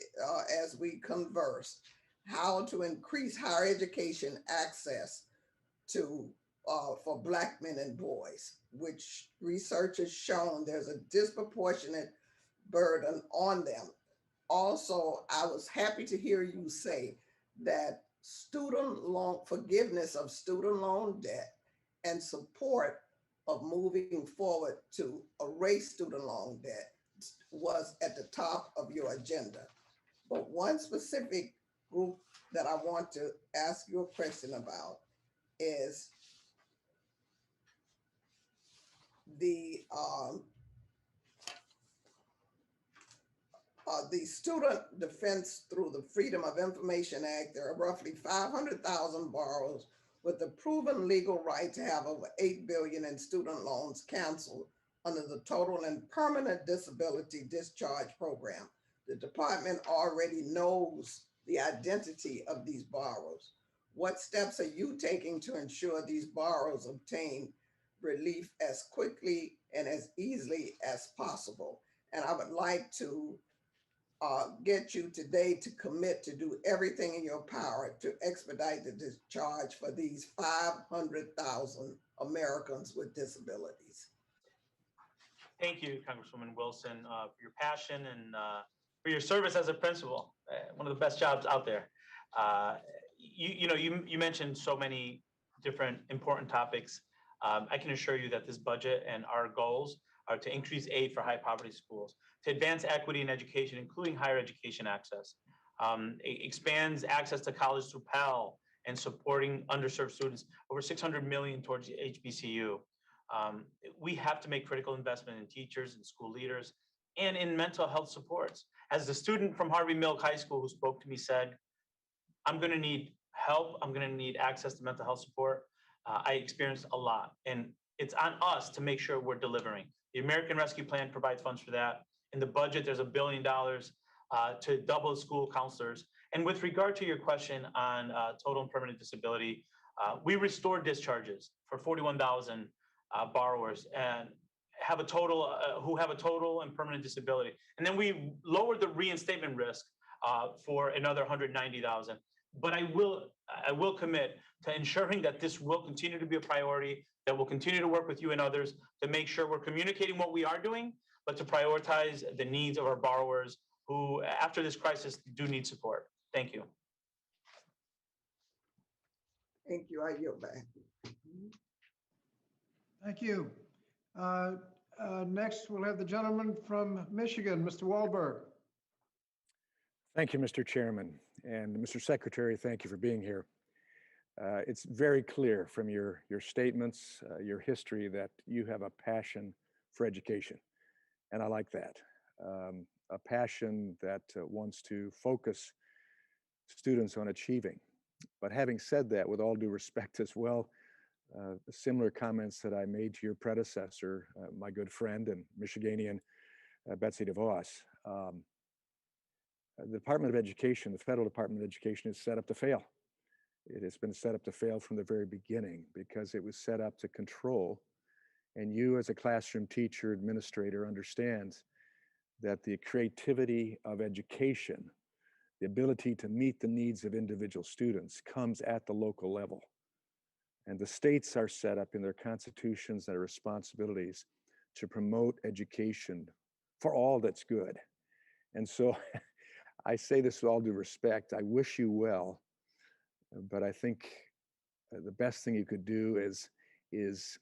as we converse, how to increase higher education access to for Black men and boys, which research has shown there's a disproportionate burden on them. Also, I was happy to hear you say that student loan forgiveness of student loan debt and support of moving forward to erase student loan debt was at the top of your agenda. But one specific group that I want to ask you a question about is the student defense through the Freedom of Information Act. There are roughly 500,000 borrowers with the proven legal right to have over $8 billion in student loans canceled under the Total and Permanent Disability Discharge Program. The department already knows the identity of these borrowers. What steps are you taking to ensure these borrowers obtain relief as quickly and as easily as possible? And I would like to get you today to commit to do everything in your power to expedite the discharge for these 500,000 Americans with disabilities. Thank you, Congresswoman Wilson, for your passion and for your service as a principal. One of the best jobs out there. You mentioned so many different important topics. I can assure you that this budget and our goals are to increase aid for high poverty schools, to advance equity in education, including higher education access, expands access to college through Pell and supporting underserved students, over 600 million towards HBCU. We have to make critical investment in teachers and school leaders and in mental health supports. As the student from Harvey Milk High School who spoke to me said, I'm gonna need help, I'm gonna need access to mental health support. I experienced a lot, and it's on us to make sure we're delivering. The American Rescue Plan provides funds for that. In the budget, there's $1 billion to double school counselors. And with regard to your question on total and permanent disability, we restored discharges for 41,000 borrowers and have a total who have a total and permanent disability. And then we lowered the reinstatement risk for another 190,000. But I will commit to ensuring that this will continue to be a priority, that we'll continue to work with you and others to make sure we're communicating what we are doing, but to prioritize the needs of our borrowers who, after this crisis, do need support. Thank you. Thank you. I yield back. Thank you. Next, we'll have the gentleman from Michigan, Mr. Wahlberg. Thank you, Mr. Chairman. And Mr. Secretary, thank you for being here. It's very clear from your statements, your history, that you have a passion for education. And I like that. a passion that wants to focus students on achieving. But having said that, with all due respect as well, similar comments that I made to your predecessor, my good friend and Michiganian Betsy DeVos. The Department of Education, the Federal Department of Education, is set up to fail. It has been set up to fail from the very beginning because it was set up to control. And you, as a classroom teacher, administrator, understands that the creativity of education, the ability to meet the needs of individual students, comes at the local level. And the states are set up in their constitutions and their responsibilities to promote education for all that's good. And so I say this with all due respect, I wish you well, but I think the best thing you could do is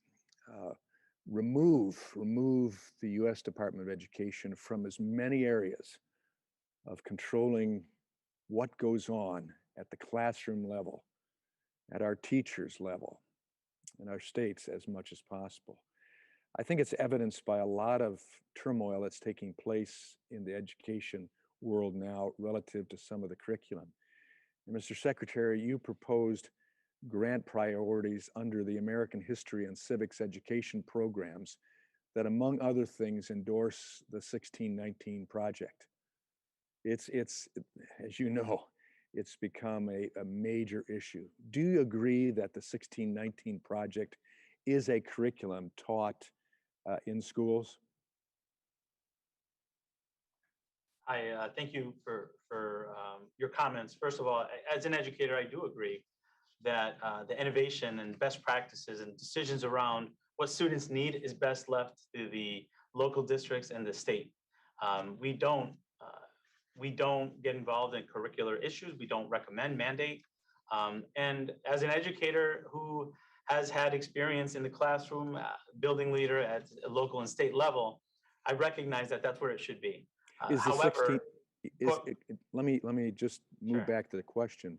remove the U.S. Department of Education from as many areas of controlling what goes on at the classroom level, at our teachers' level, in our states as much as possible. I think it's evidenced by a lot of turmoil that's taking place in the education world now relative to some of the curriculum. And Mr. Secretary, you proposed grant priorities under the American History and Civics education programs that, among other things, endorse the 1619 project. It's as you know, it's become a major issue. Do you agree that the 1619 project is a curriculum taught in schools? I thank you for your comments. First of all, as an educator, I do agree that the innovation and best practices and decisions around what students need is best left to the local districts and the state. We don't get involved in curricular issues. We don't recommend, mandate. And as an educator who has had experience in the classroom, building leader at a local and state level, I recognize that that's where it should be. Is the However, 16, let me just move Sure. back to the question.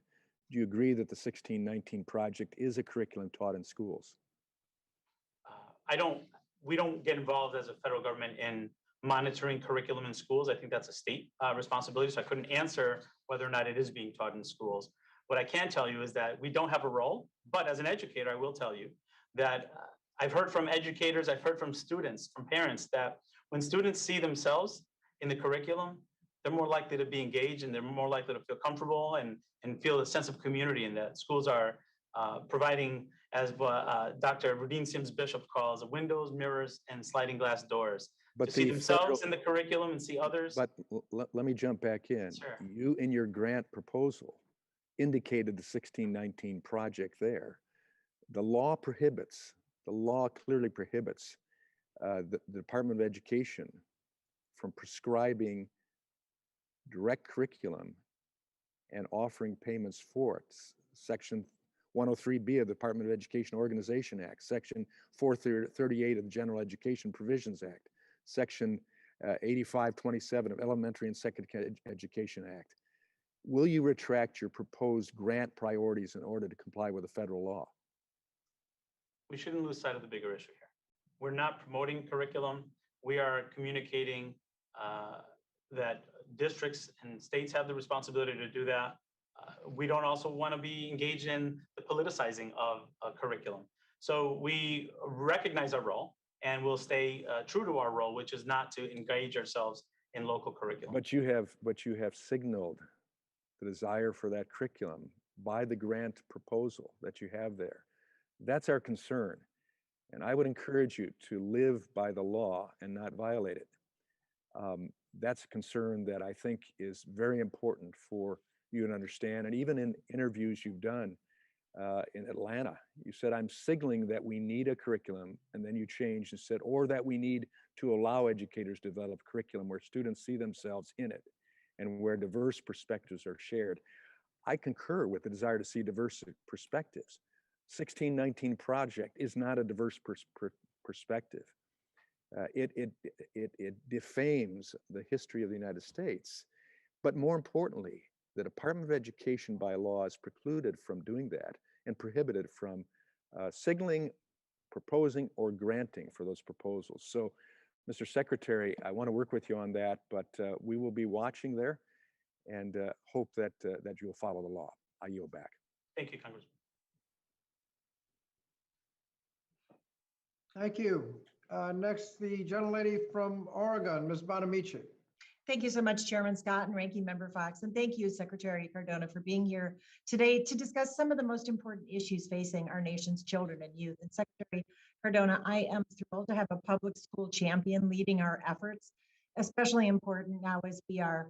Do you agree that the 1619 project is a curriculum taught in schools? we don't get involved as a federal government in monitoring curriculum in schools. I think that's a state responsibility. So I couldn't answer whether or not it is being taught in schools. What I can tell you is that we don't have a role, but as an educator, I will tell you that I've heard from educators, I've heard from students, from parents, that when students see themselves in the curriculum, they're more likely to be engaged and they're more likely to feel comfortable and feel a sense of community, and that schools are providing, as Dr. Rudine Sims Bishop calls, windows, mirrors, and sliding glass doors, But to see the themselves federal- in the curriculum and see others. But let me jump back in. Sure. You, in your grant proposal, indicated the 1619 project there. The law clearly prohibits the Department of Education from prescribing direct curriculum and offering payments for it. Section 103B of the Department of Education Organization Act, Section 438 of the General Education Provisions Act, Section 8527 of Elementary and Secondary Education Act. Will you retract your proposed grant priorities in order to comply with the federal law? We shouldn't lose sight of the bigger issue here. We're not promoting curriculum. We are communicating that districts and states have the responsibility to do that. We don't also want to be engaged in the politicizing of a curriculum. So we recognize our role and we'll stay true to our role, which is not to engage ourselves in local curriculum. But you have signaled the desire for that curriculum by the grant proposal that you have there. That's our concern. And I would encourage you to live by the law and not violate it. That's a concern that I think is very important for you to understand. And even in interviews you've done in Atlanta, you said, I'm signaling that we need a curriculum, and then you changed and said, or that we need to allow educators to develop curriculum where students see themselves in it and where diverse perspectives are shared. I concur with the desire to see diverse perspectives. 1619 project is not a diverse perspective. It defames the history of the United States. But more importantly, the Department of Education by law is precluded from doing that and prohibited from signaling, proposing, or granting for those proposals. So Mr. Secretary, I want to work with you on that, but we will be watching there and hope that that you'll follow the law. I yield back. Thank you, Congressman. Thank you. Next, the gentlelady from Oregon, Ms. Bonamici. Thank you so much, Chairman Scott and Ranking Member Fox. And thank you, Secretary Cardona, for being here today to discuss some of the most important issues facing our nation's children and youth. And Secretary Cardona, I am thrilled to have a public school champion leading our efforts, especially important now as we are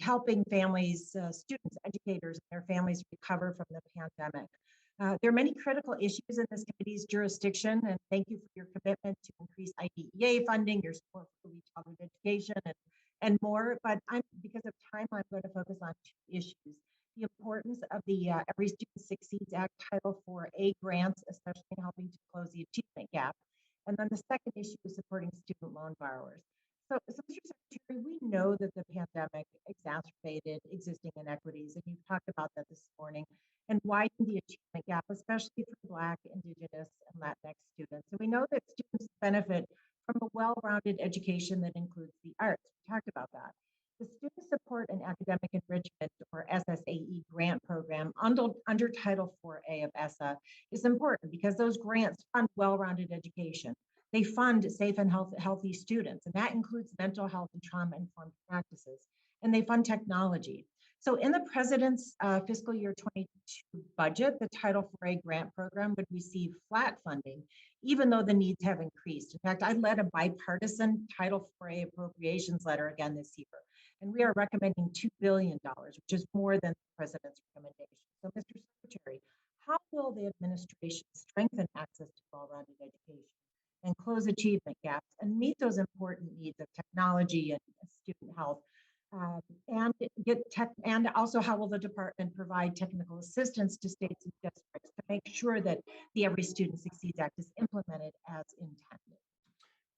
helping families, students, educators, and their families recover from the pandemic. There are many critical issues in this committee's jurisdiction, and thank you for your commitment to increase IDEA funding, your support for early childhood education, and more. But because of time, I'm going to focus on two issues. The importance of the Every Student Succeeds Act Title IV-A grants, especially in helping to close the achievement gap. And then the second issue is supporting student loan borrowers. So Mr. Secretary, we know that the pandemic exacerbated existing inequities, and you've talked about that this morning, and widened the achievement gap, especially for Black, Indigenous, and Latinx students. And we know that students benefit from a well-rounded education that includes the arts. We talked about that. The Student Support and Academic Enrichment, or SSAE grant program under Title IV-A of ESSA is important because those grants fund well-rounded education. They fund safe and healthy students, and that includes mental health and trauma-informed practices. And they fund technology. So in the President's fiscal year 22 budget, the Title IV-A grant program would receive flat funding, even though the needs have increased. In fact, I led a bipartisan Title IV-A appropriations letter again this year, and we are recommending $2 billion, which is more than the President's recommendation. So Mr. Secretary, how will the administration strengthen access to well-rounded education and close achievement gaps and meet those important needs of technology and student health? And also, how will the department provide technical assistance to states and districts to make sure that the Every Student Succeeds Act is implemented as intended?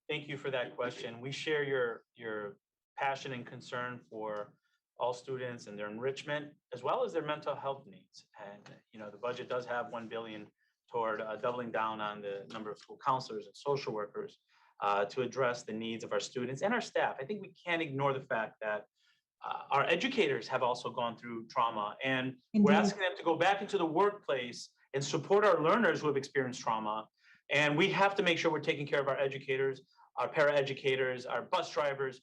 Thank you for that question. We share your passion and concern for all students and their enrichment, as well as their mental health needs. And the budget does have $1 billion toward doubling down on the number of school counselors and social workers to address the needs of our students and our staff. I think we can't ignore the fact that our educators have also gone through trauma, and Indeed. We're asking them to go back into the workplace and support our learners who have experienced trauma. And we have to make sure we're taking care of our educators, our paraeducators, our bus drivers.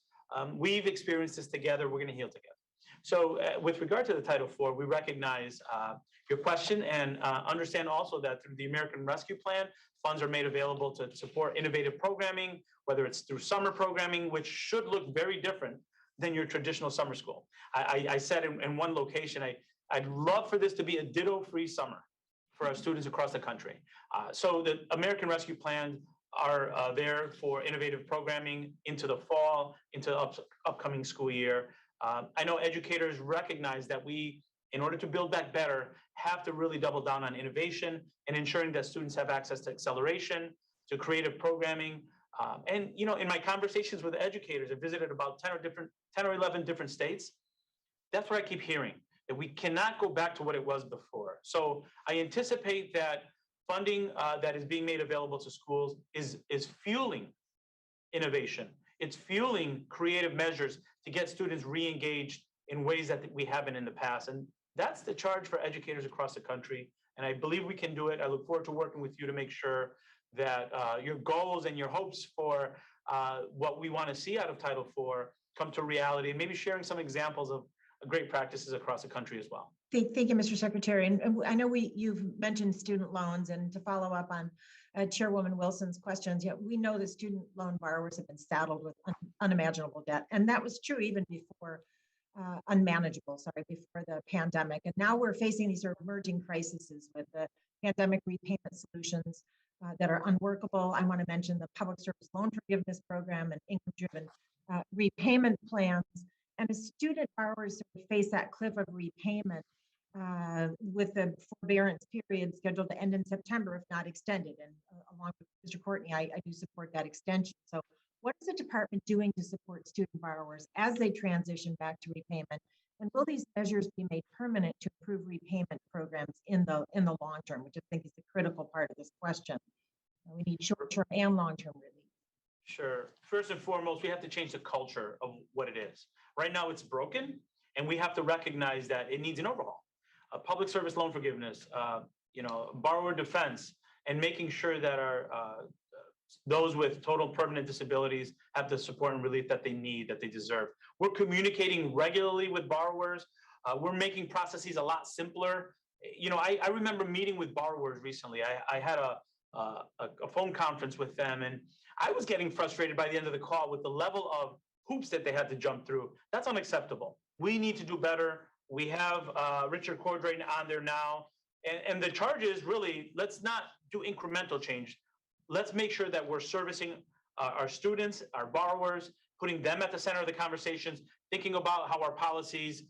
We've experienced this together. We're going to heal together. So with regard to the Title IV, we recognize your question and understand also that through the American Rescue Plan, funds are made available to support innovative programming, whether it's through summer programming, which should look very different than your traditional summer school. I said in one location, I'd love for this to be a ditto-free summer for our students across the country. So the American Rescue Plan are there for innovative programming into the fall, into the upcoming school year. I know educators recognize that we, in order to build back better, have to really double down on innovation and ensuring that students have access to acceleration, to creative programming. And in my conversations with educators, I visited about 10 or 11 different states. That's what I keep hearing, that we cannot go back to what it was before. So I anticipate that funding that is being made available to schools is fueling innovation. It's fueling creative measures to get students re-engaged in ways that we haven't in the past. And that's the charge for educators across the country. And I believe we can do it. I look forward to working with you to make sure that your goals and your hopes for what we want to see out of Title IV come to reality, and maybe sharing some examples of great practices across the country as well. Thank you, Mr. Secretary. And I know you've mentioned student loans, and to follow up on Chairwoman Wilson's questions, we know that student loan borrowers have been saddled with unimaginable debt, and that was true even before before the pandemic. And now we're facing these sort of emerging crises with the pandemic repayment solutions that are unworkable. I want to mention the Public Service Loan Forgiveness Program and income-driven repayment plans. And as student borrowers sort of face that cliff of repayment with the forbearance period scheduled to end in September, if not extended. And along with Mr. Courtney, I do support that extension. So what is the department doing to support student borrowers as they transition back to repayment? And will these measures be made permanent to improve repayment programs in the long term, which I think is the critical part of this question? We need short-term and long-term relief. Sure. First and foremost, we have to change the culture of what it is. Right now, it's broken, and we have to recognize that it needs an overhaul. Public service loan forgiveness, borrower defense, and making sure that our those with total permanent disabilities have the support and relief that they need, that they deserve. We're communicating regularly with borrowers. We're making processes a lot simpler. I remember meeting with borrowers recently. I had a phone conference with them, and I was getting frustrated by the end of the call with the level of hoops that they had to jump through. That's unacceptable. We need to do better. We have Richard Cordray on there now. And the charge is really, let's not do incremental change. Let's make sure that we're servicing our students, our borrowers, putting them at the center of the conversations, thinking about how our policies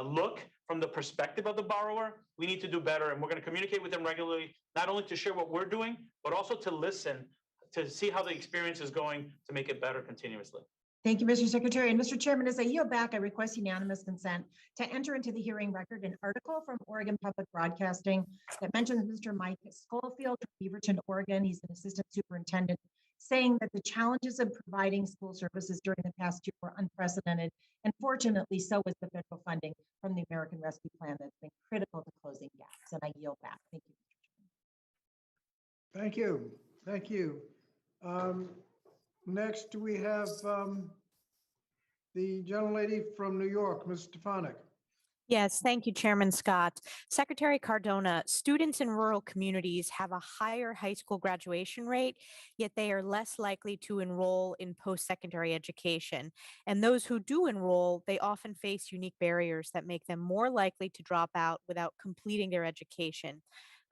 look from the perspective of the borrower. We need to do better, and we're going to communicate with them regularly, not only to share what we're doing, but also to listen, to see how the experience is going, to make it better continuously. Thank you, Mr. Secretary. And Mr. Chairman, as I yield back, I request unanimous consent to enter into the hearing record an article from Oregon Public Broadcasting that mentions Mr. Mike Schofield from Beaverton, Oregon. He's an assistant superintendent, saying that the challenges of providing school services during the past year were unprecedented. And fortunately, so was the federal funding from the American Rescue Plan that's been critical to closing gaps. And I yield back. Thank you, Mr. Chairman. Thank you. Thank you. Next, we have the gentlelady from New York, Ms. Stefanik. Yes, thank you, Chairman Scott. Secretary Cardona, students in rural communities have a higher high school graduation rate, yet they are less likely to enroll in post-secondary education. And those who do enroll, they often face unique barriers that make them more likely to drop out without completing their education.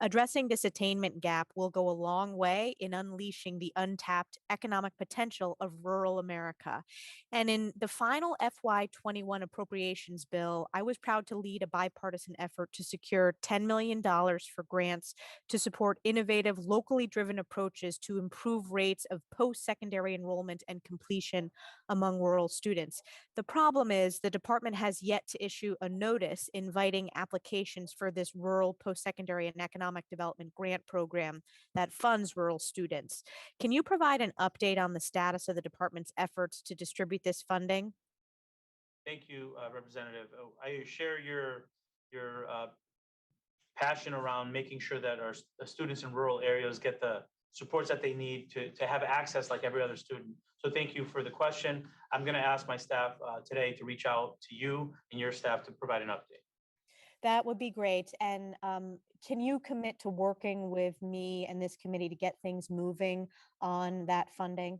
Addressing this attainment gap will go a long way in unleashing the untapped economic potential of rural America. And in the final FY21 appropriations bill, I was proud to lead a bipartisan effort to secure $10 million for grants to support innovative, locally driven approaches to improve rates of post-secondary enrollment and completion among rural students. The problem is the department has yet to issue a notice inviting applications for this rural post-secondary and economic development grant program that funds rural students. Can you provide an update on the status of the department's efforts to distribute this funding? Thank you, Representative. I share your passion around making sure that our students in rural areas get the supports that they need to have access like every other student. So thank you for the question. I'm going to ask my staff today to reach out to you and your staff to provide an update. That would be great. And can you commit to working with me and this committee to get things moving on that funding?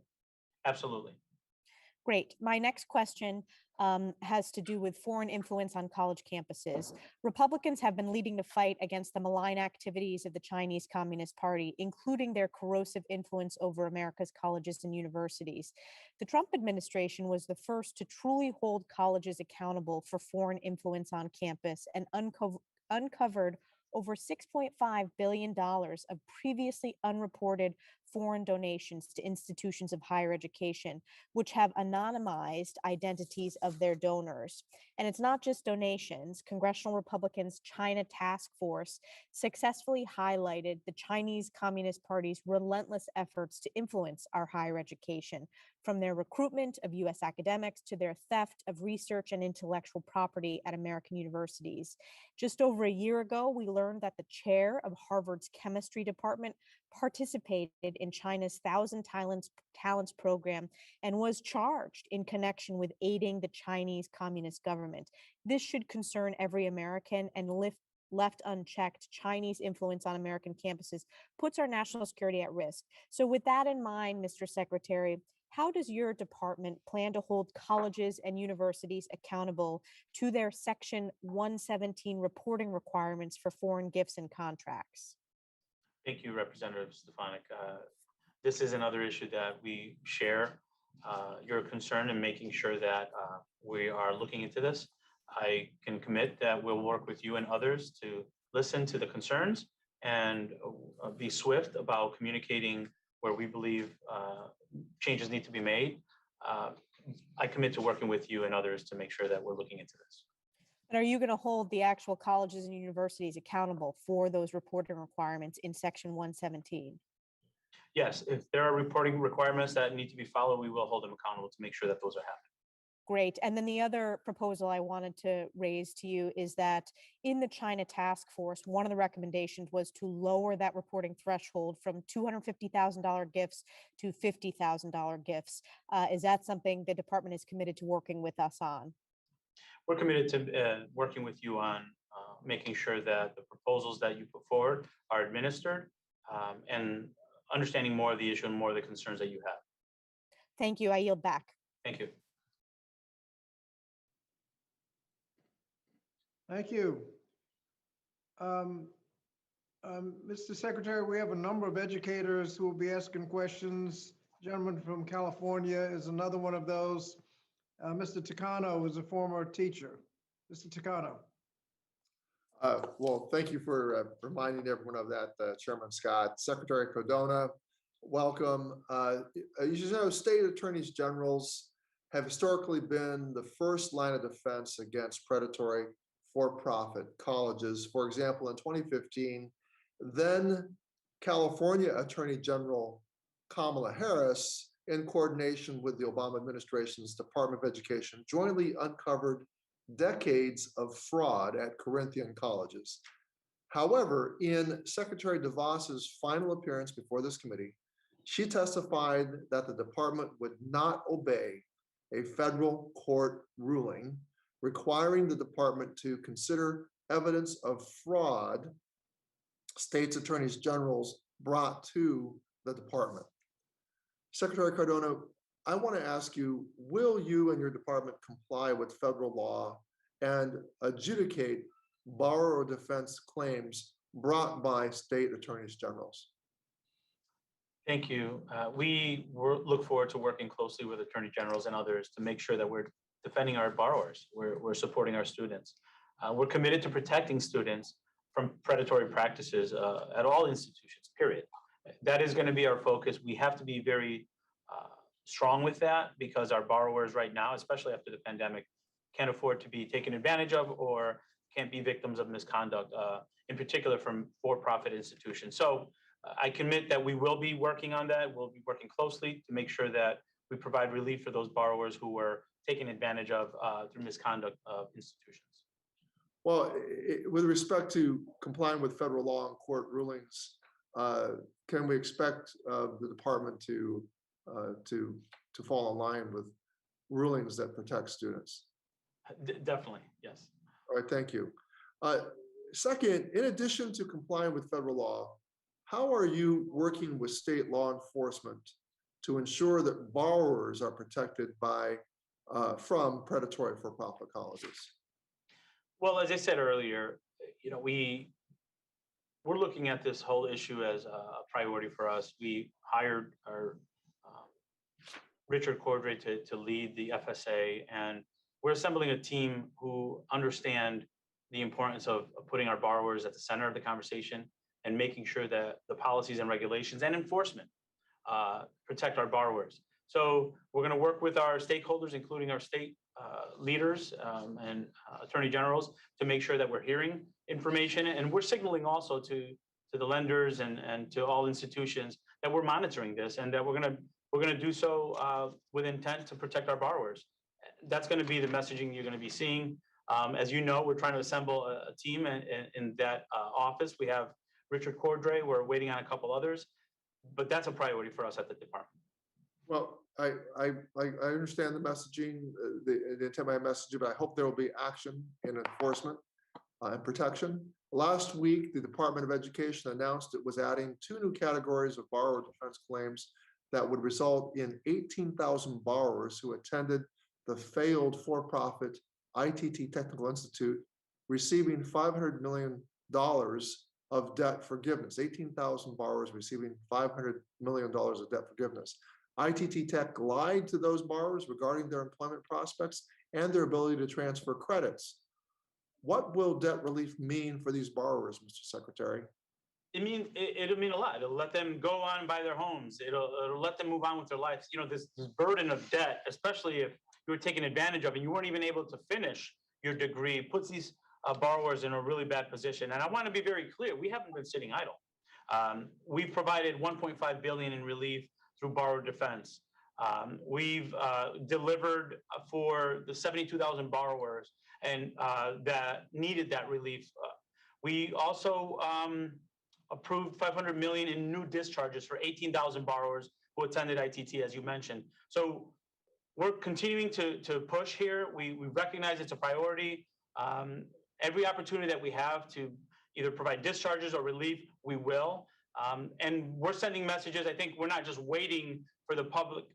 Absolutely. Great. My next question has to do with foreign influence on college campuses. Republicans have been leading the fight against the malign activities of the Chinese Communist Party, including their corrosive influence over America's colleges and universities. The Trump administration was the first to truly hold colleges accountable for foreign influence on campus and uncovered over $6.5 billion of previously unreported foreign donations to institutions of higher education, which have anonymized identities of their donors. And it's not just donations. Congressional Republicans' China Task Force successfully highlighted the Chinese Communist Party's relentless efforts to influence our higher education, from their recruitment of U.S. academics to their theft of research and intellectual property at American universities. Just over a year ago, we learned that the chair of Harvard's chemistry department participated in China's Thousand Talents program and was charged in connection with aiding the Chinese Communist government. This should concern every American, and left unchecked, Chinese influence on American campuses puts our national security at risk. So with that in mind, Mr. Secretary, how does your department plan to hold colleges and universities accountable to their Section 117 reporting requirements for foreign gifts and contracts? Thank you, Representative Stefanik. This is another issue that we share your concern in making sure that we are looking into this. I can commit that we'll work with you and others to listen to the concerns and be swift about communicating where we believe changes need to be made. I commit to working with you and others to make sure that we're looking into this. And are you going to hold the actual colleges and universities accountable for those reporting requirements in Section 117? yes, if there are reporting requirements that need to be followed, we will hold them accountable to make sure that those are happening. Great. And then the other proposal I wanted to raise to you is that in the China task force, one of the recommendations was to lower that reporting threshold from $250,000 gifts to $50,000 gifts. Is that something the department is committed to working with us on? We're committed to working with you on making sure that the proposals that you put forward are administered and understanding more of the issue and more of the concerns that you have. Thank you. I yield back. Thank you. Thank you. Mr. Secretary, we have a number of educators who will be asking questions. Gentleman from California is another one of those. Mr. Takano is a former teacher. Mr. Takano. Well, thank you for reminding everyone of that, Chairman Scott. Secretary Cardona, welcome. You should know state attorneys generals have historically been the first line of defense against predatory for-profit colleges. For example, in 2015, then California Attorney General Kamala Harris, in coordination with the Obama administration's Department of Education, jointly uncovered decades of fraud at Corinthian colleges. However, in Secretary DeVos's final appearance before this committee, she testified that the department would not obey a federal court ruling requiring the department to consider evidence of fraud states attorneys generals brought to the department. Secretary Cardona, I want to ask you, will you and your department comply with federal law and adjudicate borrower defense claims brought by state attorneys generals? Thank you. We look forward to working closely with attorney generals and others to make sure that we're defending our borrowers. We're supporting our students. We're committed to protecting students from predatory practices at all institutions, period. That is going to be our focus. We have to be very strong with that because our borrowers right now, especially after the pandemic, can't afford to be taken advantage of or can't be victims of misconduct, in particular from for-profit institutions. So I commit that we will be working on that. We'll be working closely to make sure that we provide relief for those borrowers who were taken advantage of through misconduct of institutions. Well, with respect to complying with federal law and court rulings, can we expect the department to fall in line with rulings that protect students? Definitely, yes. All right, thank you. Second, in addition to complying with federal law, how are you working with state law enforcement to ensure that borrowers are protected from predatory for-profit colleges? Well, as I said earlier, we're looking at this whole issue as a priority for us. We hired our Richard Cordray to lead the FSA, and we're assembling a team who understand the importance of putting our borrowers at the center of the conversation and making sure that the policies and regulations and enforcement protect our borrowers. So we're going to work with our stakeholders, including our state leaders and attorney generals, to make sure that we're hearing information, and we're signaling also to the lenders and to all institutions that we're monitoring this and that we're going to do so with intent to protect our borrowers. That's going to be the messaging you're going to be seeing. As you know, we're trying to assemble a team in that office. We have Richard Cordray. We're waiting on a couple others, but that's a priority for us at the department. Well, I understand the messaging, the intent of my message, but I hope there will be action in enforcement and protection. Last week, the Department of Education announced it was adding 2 new categories of borrower defense claims that would result in 18,000 borrowers who attended the failed for-profit ITT Technical Institute receiving $500 million of debt forgiveness. 18,000 borrowers receiving $500 million of debt forgiveness. ITT Tech lied to those borrowers regarding their employment prospects and their ability to transfer credits. What will debt relief mean for these borrowers, Mr. Secretary? It'll mean a lot. It'll let them go on and buy their homes. It'll let them move on with their lives. This burden of debt, especially if you were taken advantage of and you weren't even able to finish your degree, puts these borrowers in a really bad position. And I want to be very clear, we haven't been sitting idle. We've provided 1.5 billion in relief through borrower defense. We've delivered for the 72,000 borrowers and that needed that relief. We also approved 500 million in new discharges for 18,000 borrowers who attended ITT, as you mentioned. So we're continuing to push here. We recognize it's a priority. Every opportunity that we have to either provide discharges or relief, we will. And we're sending messages. I think we're not just waiting for the public,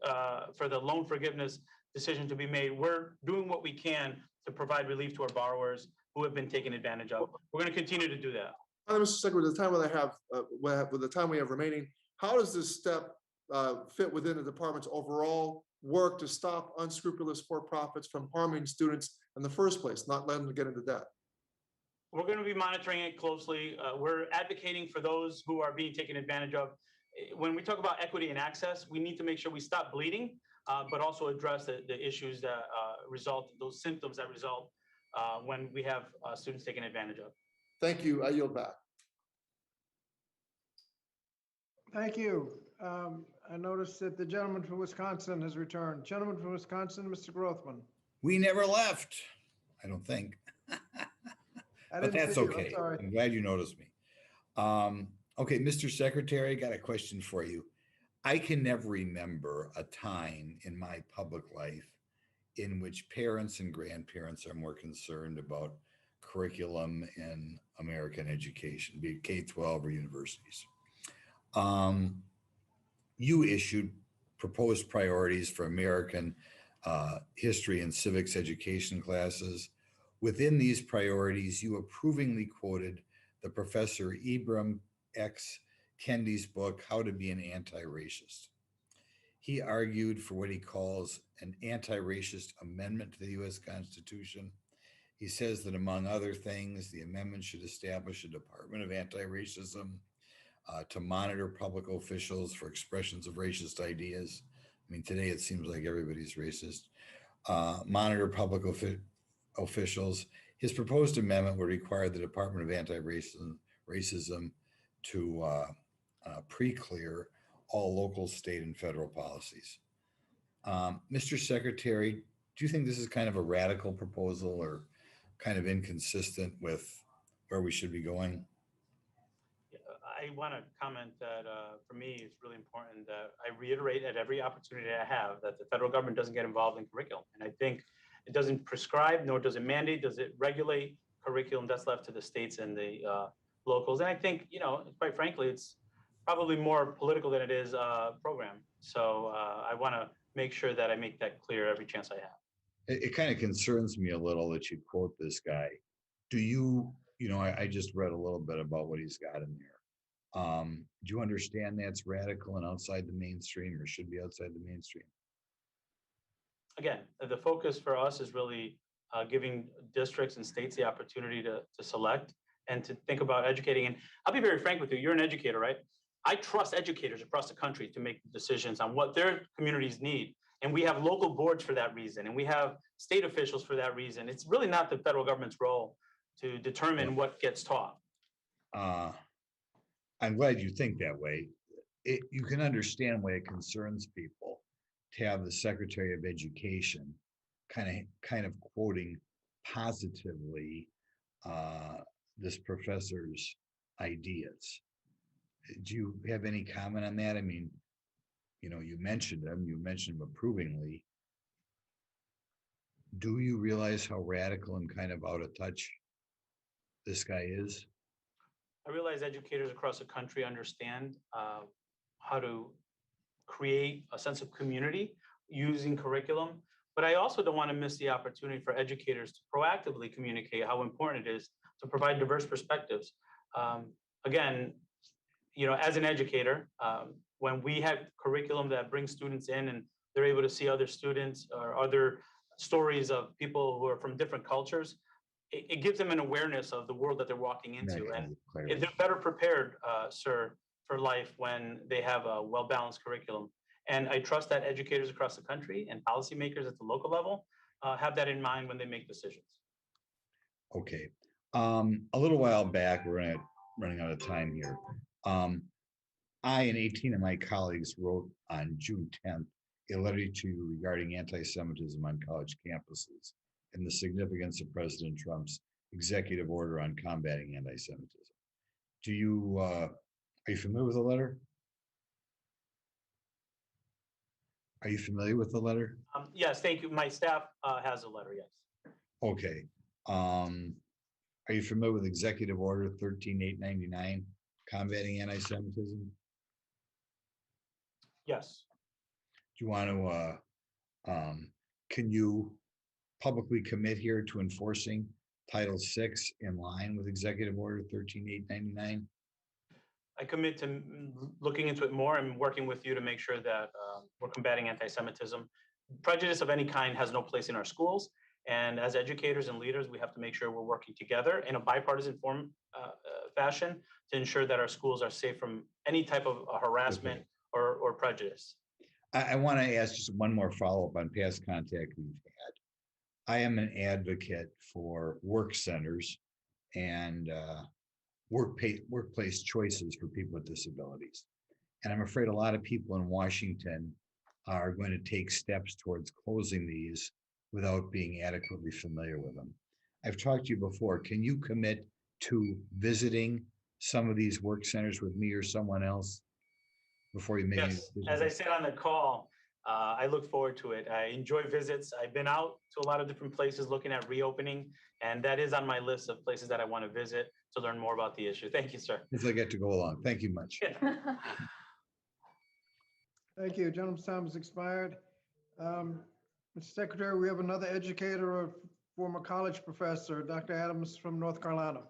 for the loan forgiveness decision to be made. We're doing what we can to provide relief to our borrowers who have been taken advantage of. We're going to continue to do that. Mr. Secretary, with the time that I have, with the time we have remaining, how does this step fit within the department's overall work to stop unscrupulous for-profits from harming students in the first place, not letting them get into debt? We're going to be monitoring it closely. We're advocating for those who are being taken advantage of. When we talk about equity and access, we need to make sure we stop bleeding, but also address the issues that result, those symptoms that result when we have students taken advantage of. Thank you. I yield back. Thank you. I noticed that the gentleman from Wisconsin has returned. Gentleman from Wisconsin, Mr. Grothman. We never left, I don't think. I But didn't that's see you. I'm okay. sorry. I'm glad you noticed me. Okay, Mr. Secretary, I got a question for you. I can never remember a time in my public life in which parents and grandparents are more concerned about curriculum in American education, be it K-12 or universities. You issued proposed priorities for American history and civics education classes. Within these priorities, you approvingly quoted the Professor Ibram X. Kendi's book, How to Be an Anti-Racist. He argued for what he calls an anti-racist amendment to the U.S. Constitution. He says that, among other things, the amendment should establish a Department of Anti-Racism to monitor public officials for expressions of racist ideas. I mean, today it seems like everybody's racist. Monitor public officials. His proposed amendment would require the Department of Anti-Racism to pre-clear all local, state, and federal policies. Mr. Secretary, do you think this is kind of a radical proposal or kind of inconsistent with where we should be going? I want to comment that for me, it's really important that I reiterate at every opportunity I have that the federal government doesn't get involved in curriculum. And I think it doesn't prescribe, nor does it mandate, does it regulate curriculum. That's left to the states and the locals. And I think, you know, quite frankly, it's probably more political than it is program. So I want to make sure that I make that clear every chance I have. It kind of concerns me a little that you quote this guy. Do you, I just read a little bit about what he's got in there. Do you understand that's radical and outside the mainstream, or should be outside the mainstream? Again, the focus for us is really giving districts and states the opportunity to select and to think about educating. And I'll be very frank with you, you're an educator, right? I trust educators across the country to make decisions on what their communities need. And we have local boards for that reason, and we have state officials for that reason. It's really not the federal government's role to determine what gets taught. I'm glad you think that way. You can understand why it concerns people to have the Secretary of Education kind of quoting positively this professor's ideas. Do you have any comment on that? I mean, you mentioned them approvingly. Do you realize how radical and kind of out of touch this guy is? I realize educators across the country understand how to create a sense of community using curriculum, but I also don't want to miss the opportunity for educators to proactively communicate how important it is to provide diverse perspectives. Again, as an educator, when we have curriculum that brings students in and they're able to see other students or other stories of people who are from different cultures, it gives them an awareness of the world that they're walking into. And they're better prepared, sir, for life when they have a well-balanced curriculum. And I trust that educators across the country and policymakers at the local level have that in mind when they make decisions. Okay. A little while back, we're running out of time here. I and 18 of my colleagues wrote on June 10th a letter to you regarding anti-Semitism on college campuses and the significance of President Trump's executive order on combating anti-Semitism. Are you familiar with the letter? Are you familiar with the letter? Yes, thank you. My staff has a letter, yes. Okay. Are you familiar with Executive Order 13899, combating anti-Semitism? Yes. Do you want to, can you publicly commit here to enforcing Title VI in line with Executive Order 13899? I commit to looking into it more and working with you to make sure that we're combating anti-Semitism. Prejudice of any kind has no place in our schools. And as educators and leaders, we have to make sure we're working together in a bipartisan fashion to ensure that our schools are safe from any type of harassment or prejudice. I want to ask just one more follow-up on past contact we've had. I am an advocate for work centers and workplace choices for people with disabilities. And I'm afraid a lot of people in Washington are going to take steps towards closing these without being adequately familiar with them. I've talked to you before. Can you commit to visiting some of these work centers with me or someone else before you make any Yes, decisions? as I said on the call, I look forward to it. I enjoy visits. I've been out to a lot of different places looking at reopening, and that is on my list of places that I want to visit to learn more about the issue. Thank you, sir. If I get to go along. Thank you much. Thank you. Gentleman's time has expired. Mr. Secretary, we have another educator, a former college professor, Dr. Adams from North Carolina.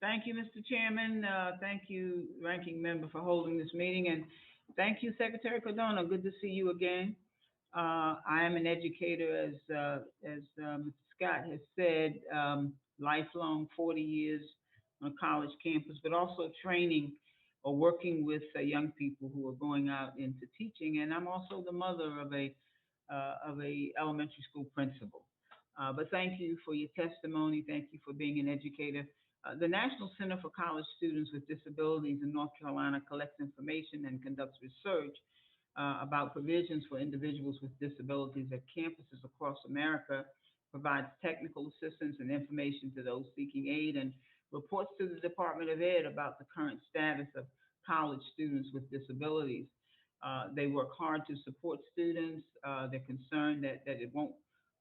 Thank you, Mr. Chairman. Thank you, Ranking Member, for holding this meeting. And thank you, Secretary Cardona. Good to see you again. I am an educator, as Mr. Scott has said, lifelong, 40 years on a college campus, but also training or working with young people who are going out into teaching. And I'm also the mother of a elementary school principal. But thank you for your testimony. Thank you for being an educator. The National Center for College Students with Disabilities in North Carolina collects information and conducts research about provisions for individuals with disabilities at campuses across America, provides technical assistance and information to those seeking aid, and reports to the Department of Ed about the current status of college students with disabilities. They work hard to support students. They're concerned that it won't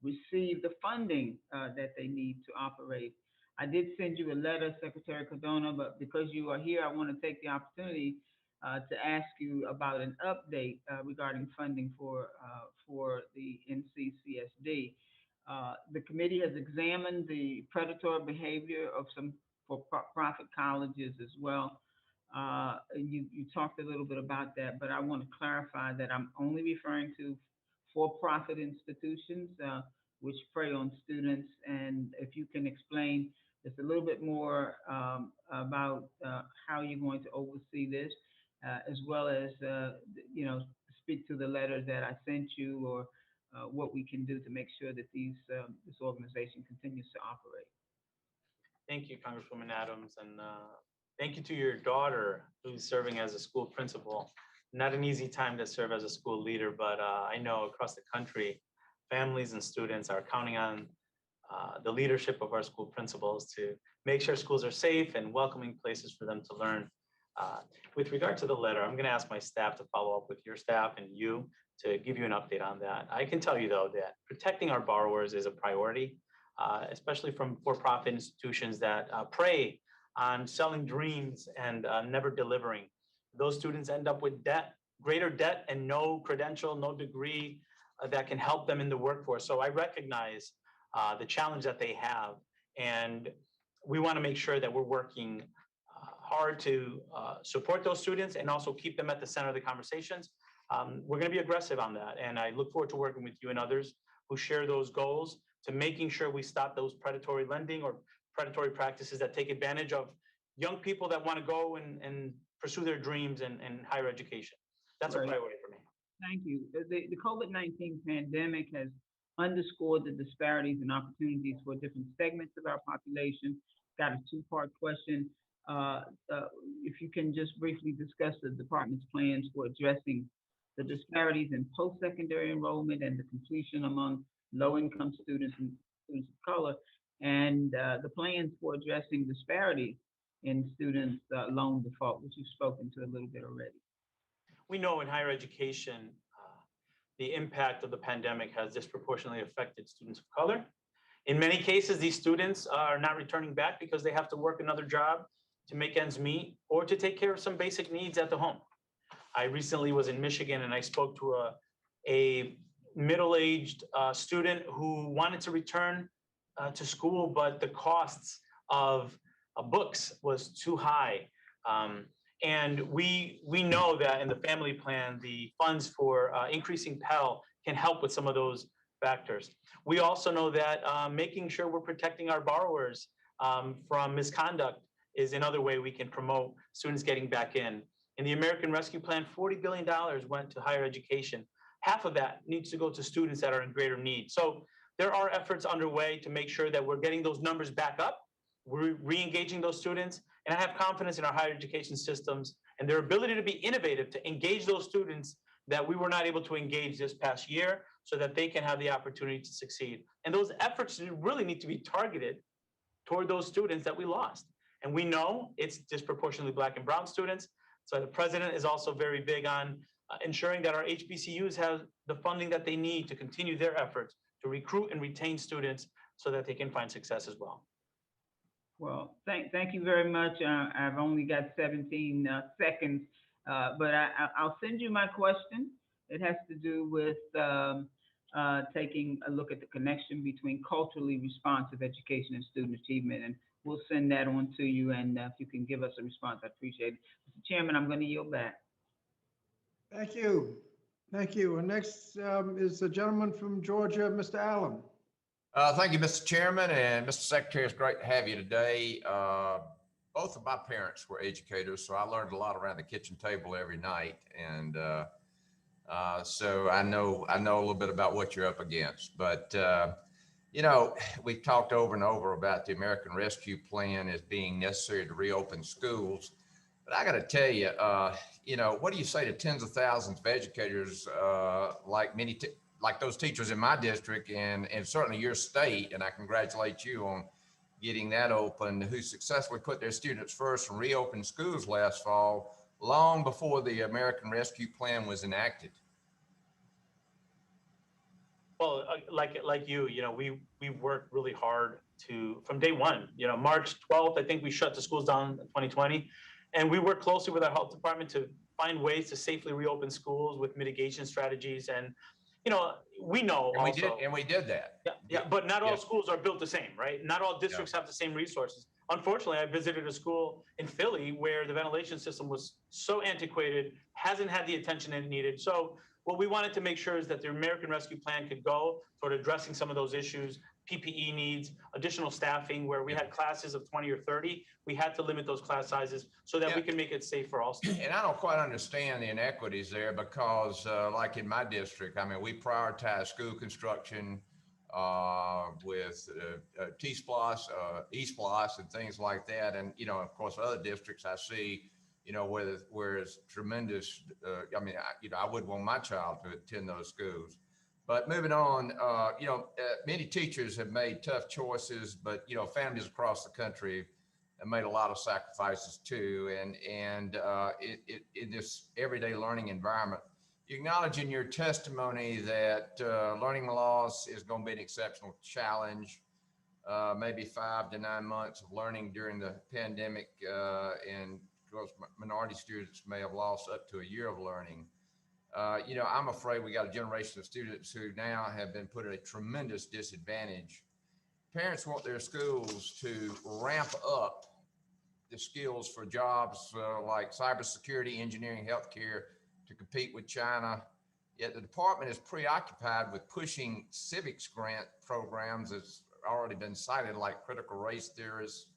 receive the funding that they need to operate. I did send you a letter, Secretary Cardona, but because you are here, I want to take the opportunity to ask you about an update regarding funding for the NCCSD. The committee has examined the predatory behavior of some for-profit colleges as well. You talked a little bit about that, but I want to clarify that I'm only referring to for-profit institutions which prey on students. And if you can explain just a little bit more about how you're going to oversee this, as well as speak to the letter that I sent you, or what we can do to make sure that this organization continues to operate. Thank you, Congresswoman Adams, and thank you to your daughter who's serving as a school principal. Not an easy time to serve as a school leader, but I know across the country, families and students are counting on the leadership of our school principals to make sure schools are safe and welcoming places for them to learn. With regard to the letter, I'm going to ask my staff to follow up with your staff and you to give you an update on that. I can tell you, though, that protecting our borrowers is a priority, especially from for-profit institutions that prey on selling dreams and never delivering. Those students end up with debt, greater debt, and no credential, no degree that can help them in the workforce. So I recognize the challenge that they have, and we want to make sure that we're working hard to support those students and also keep them at the center of the conversations. We're going to be aggressive on that, and I look forward to working with you and others who share those goals to making sure we stop those predatory lending or predatory practices that take advantage of young people that want to go and pursue their dreams in higher education. That's Right. a priority for me. Thank you. The COVID-19 pandemic has underscored the disparities and opportunities for different segments of our population. Got a two-part question. uh, if you can just briefly discuss the department's plans for addressing the disparities in post-secondary enrollment and the completion among low-income students and students of color, and the plans for addressing disparities in students' loan default, which you've spoken to a little bit already. We know in higher education, the impact of the pandemic has disproportionately affected students of color. In many cases, these students are not returning back because they have to work another job to make ends meet or to take care of some basic needs at the home. I recently was in Michigan and I spoke to a middle-aged student who wanted to return to school, but the costs of books was too high. And we know that in the family plan, the funds for increasing Pell can help with some of those factors. We also know that making sure we're protecting our borrowers from misconduct is another way we can promote students getting back in. In the American Rescue Plan, $40 billion went to higher education. Half of that needs to go to students that are in greater need. So there are efforts underway to make sure that we're getting those numbers back up. We're re-engaging those students. And I have confidence in our higher education systems and their ability to be innovative, to engage those students that we were not able to engage this past year so that they can have the opportunity to succeed. And those efforts really need to be targeted toward those students that we lost. And we know it's disproportionately Black and brown students. So the president is also very big on ensuring that our HBCUs have the funding that they need to continue their efforts to recruit and retain students so that they can find success as well. Well, thank you very much. I've only got 17 seconds, but I'll send you my question. It has to do with taking a look at the connection between culturally responsive education and student achievement. And we'll send that on to you. And if you can give us a response, I appreciate it. Mr. Chairman, I'm going to yield back. Thank you. Thank you. And next is the gentleman from Georgia, Mr. Allen. Thank you, Mr. Chairman, and Mr. Secretary. It's great to have you today. Both of my parents were educators, so I learned a lot around the kitchen table every night, and so I know a little bit about what you're up against. But you know, we've talked over and over about the American Rescue Plan as being necessary to reopen schools. But I got to tell you, you know, what do you say to tens of thousands of educators like those teachers in my district and certainly your state, and I congratulate you on getting that open, who successfully put their students first and reopened schools last fall, long before the American Rescue Plan was enacted? Well, like you know, we've worked really hard from day one. You know, March 12th, I think we shut the schools down in 2020, and we worked closely with our health department to find ways to safely reopen schools with mitigation strategies. And you know, we know and we did that. Yeah, but not all schools are built the same, right? Not all districts have the same resources. Unfortunately, I visited a school in Philly where the ventilation system was so antiquated, hasn't had the attention it needed. So what we wanted to make sure is that the American Rescue Plan could go toward addressing some of those issues, PPE needs, additional staffing, where we had classes of 20 or 30. We had to limit those class sizes so that we can make it safe for all students. And I don't quite understand the inequities there because like in my district, I mean, we prioritize school construction with T-SPLOS, E-SPLOS and things like that. And, you know, of course, other districts I see, you know, where it's tremendous, I mean, I would want my child to attend those schools. But moving on, you know, many teachers have made tough choices, but, you know, families across the country have made a lot of sacrifices too. And in this everyday learning environment, you acknowledge in your testimony that learning loss is going to be an exceptional challenge, maybe 5 to 9 months of learning during the pandemic, and of course, minority students may have lost up to a year of learning. You know, I'm afraid we got a generation of students who now have been put at a tremendous disadvantage. Parents want their schools to ramp up the skills for jobs like cybersecurity, engineering, healthcare to compete with China. Yet the department is preoccupied with pushing civics grant programs that's already been cited, like critical race theorists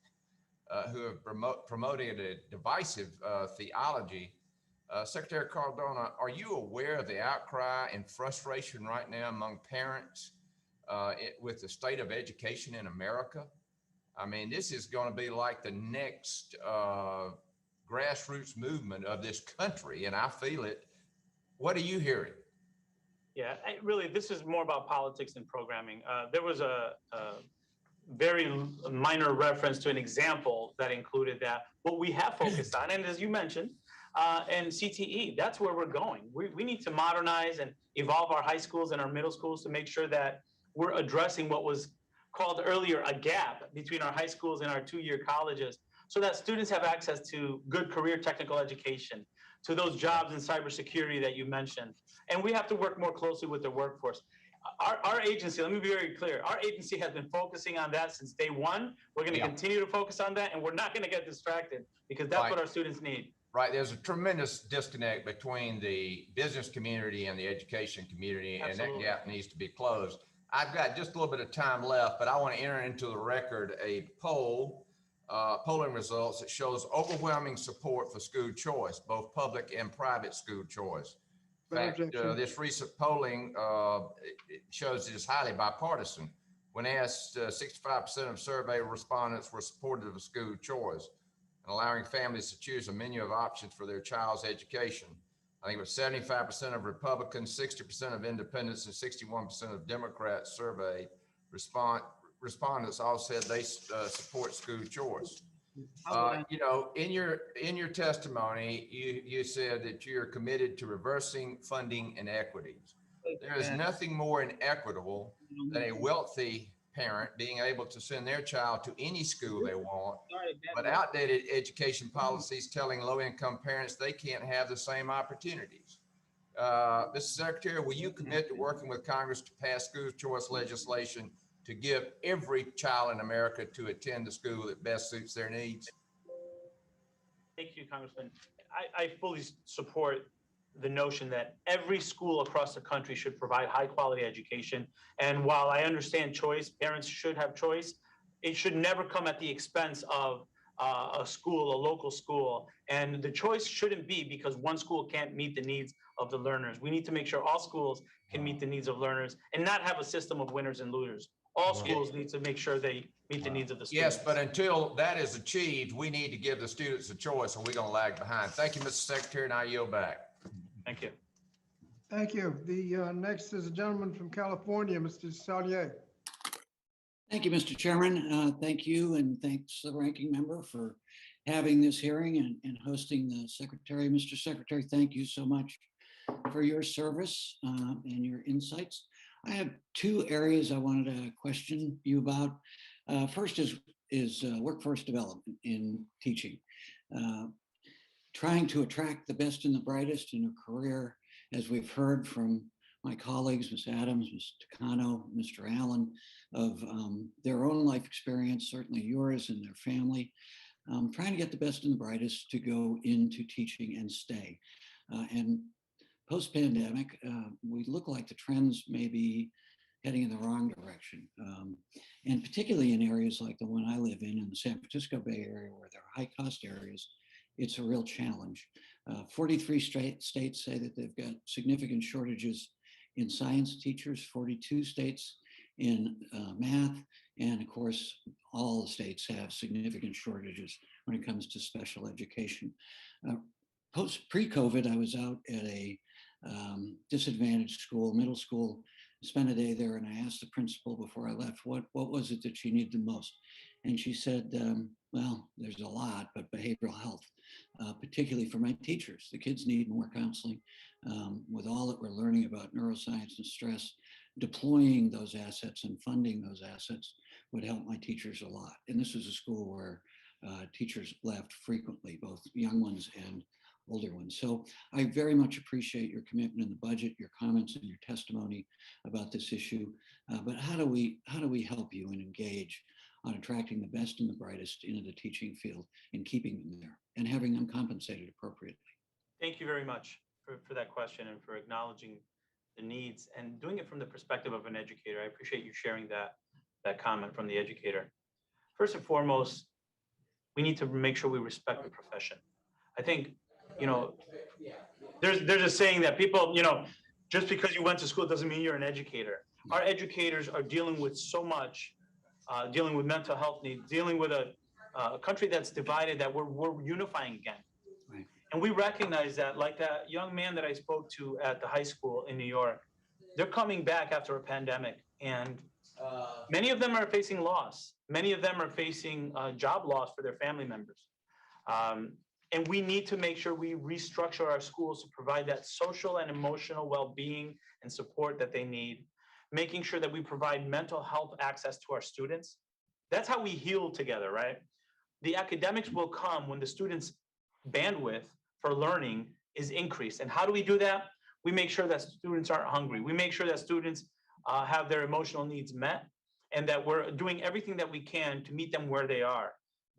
who have promoted a divisive theology. Secretary Cardona, are you aware of the outcry and frustration right now among parents with the state of education in America? I mean, this is going to be like the next grassroots movement of this country, and I feel it. What are you hearing? Yeah, really, this is more about politics than programming. There was a very minor reference to an example that included that. What we have focused on, and as you mentioned, and CTE, that's where we're going. We need to modernize and evolve our high schools and our middle schools to make sure that we're addressing what was called earlier a gap between our high schools and our two-year colleges, so that students have access to good career technical education, to those jobs in cybersecurity that you mentioned. And we have to work more closely with the workforce. Our agency, let me be very clear, our agency has been focusing on that since day one. We're going to continue to focus on that, and we're not going to get distracted, because that's what our students need. Right. There's a tremendous disconnect between the business community and the education community, and that gap needs to be closed. I've got just a little bit of time left, but I want to enter into the record a polling results that shows overwhelming support for school choice, both public and private school choice. In fact, this recent polling it shows it is highly bipartisan. When asked, 65% of survey respondents were supportive of school choice and allowing families to choose a menu of options for their child's education. I think it was 75% of Republicans, 60% of independents, and 61% of Democrats surveyed respondents all said they support school choice. You know, in your testimony, you said that you're committed to reversing funding inequities. There is nothing more inequitable than a wealthy parent being able to send their child to any school they want, but outdated education policies telling low-income parents they can't have the same opportunities. Mr. Secretary, will you commit to working with Congress to pass school choice legislation to give every child in America to attend the school that best suits their needs? Thank you, Congressman. I fully support the notion that every school across the country should provide high quality education. And while I understand choice, parents should have choice, it should never come at the expense of a school, a local school. And the choice shouldn't be because one school can't meet the needs of the learners. We need to make sure all schools can meet the needs of learners and not have a system of winners and losers. All schools need to make sure they meet the needs of the students. Yes, but until that is achieved, we need to give the students a choice, or we're going to lag behind. Thank you, Mr. Secretary, and I yield back. Thank you. Thank you. The next is a gentleman from California, Mr. Sallier. Thank you, Mr. Chairman. Thank you, and thanks the ranking member for having this hearing and hosting the secretary. Mr. Secretary, thank you so much for your service and your insights. I have two areas I wanted to question you about. First is workforce development in teaching. Trying to attract the best and the brightest in a career, as we've heard from my colleagues, Ms. Adams, Ms. Takano, Mr. Allen, of their own life experience, certainly yours and their family, trying to get the best and the brightest to go into teaching and stay. And post-pandemic, we look like the trends may be heading in the wrong direction. And particularly in areas like the one I live in the San Francisco Bay Area, where there are high-cost areas, it's a real challenge. 43 states say that they've got significant shortages in science teachers, 42 states in math, and of course, all the states have significant shortages when it comes to special education. Pre-COVID, I was out at a disadvantaged school, middle school, spent a day there, and I asked the principal before I left, what was it that she needed the most? And she said, well, there's a lot, but behavioral health, particularly for my teachers. The kids need more counseling. With all that we're learning about neuroscience and stress, deploying those assets and funding those assets would help my teachers a lot. And this was a school where teachers left frequently, both young ones and older ones. So I very much appreciate your commitment in the budget, your comments and your testimony about this issue. But how do we help you and engage on attracting the best and the brightest into the teaching field and keeping them there and having them compensated appropriately? Thank you very much for that question and for acknowledging the needs and doing it from the perspective of an educator. I appreciate you sharing that comment from the educator. First and foremost, we need to make sure we respect the profession. I think, there's a saying that people, just because you went to school doesn't mean you're an educator. Our educators are dealing with so much dealing with mental health needs, dealing with a country that's divided, that we're unifying again. Right. And we recognize that, like that young man that I spoke to at the high school in New York, they're coming back after a pandemic, and many of them are facing loss. Many of them are facing job loss for their family members. And we need to make sure we restructure our schools to provide that social and emotional well-being and support that they need, making sure that we provide mental health access to our students. That's how we heal together, right? The academics will come when the students' bandwidth for learning is increased. And how do we do that? We make sure that students aren't hungry. We make sure that students have their emotional needs met, and that we're doing everything that we can to meet them where they are.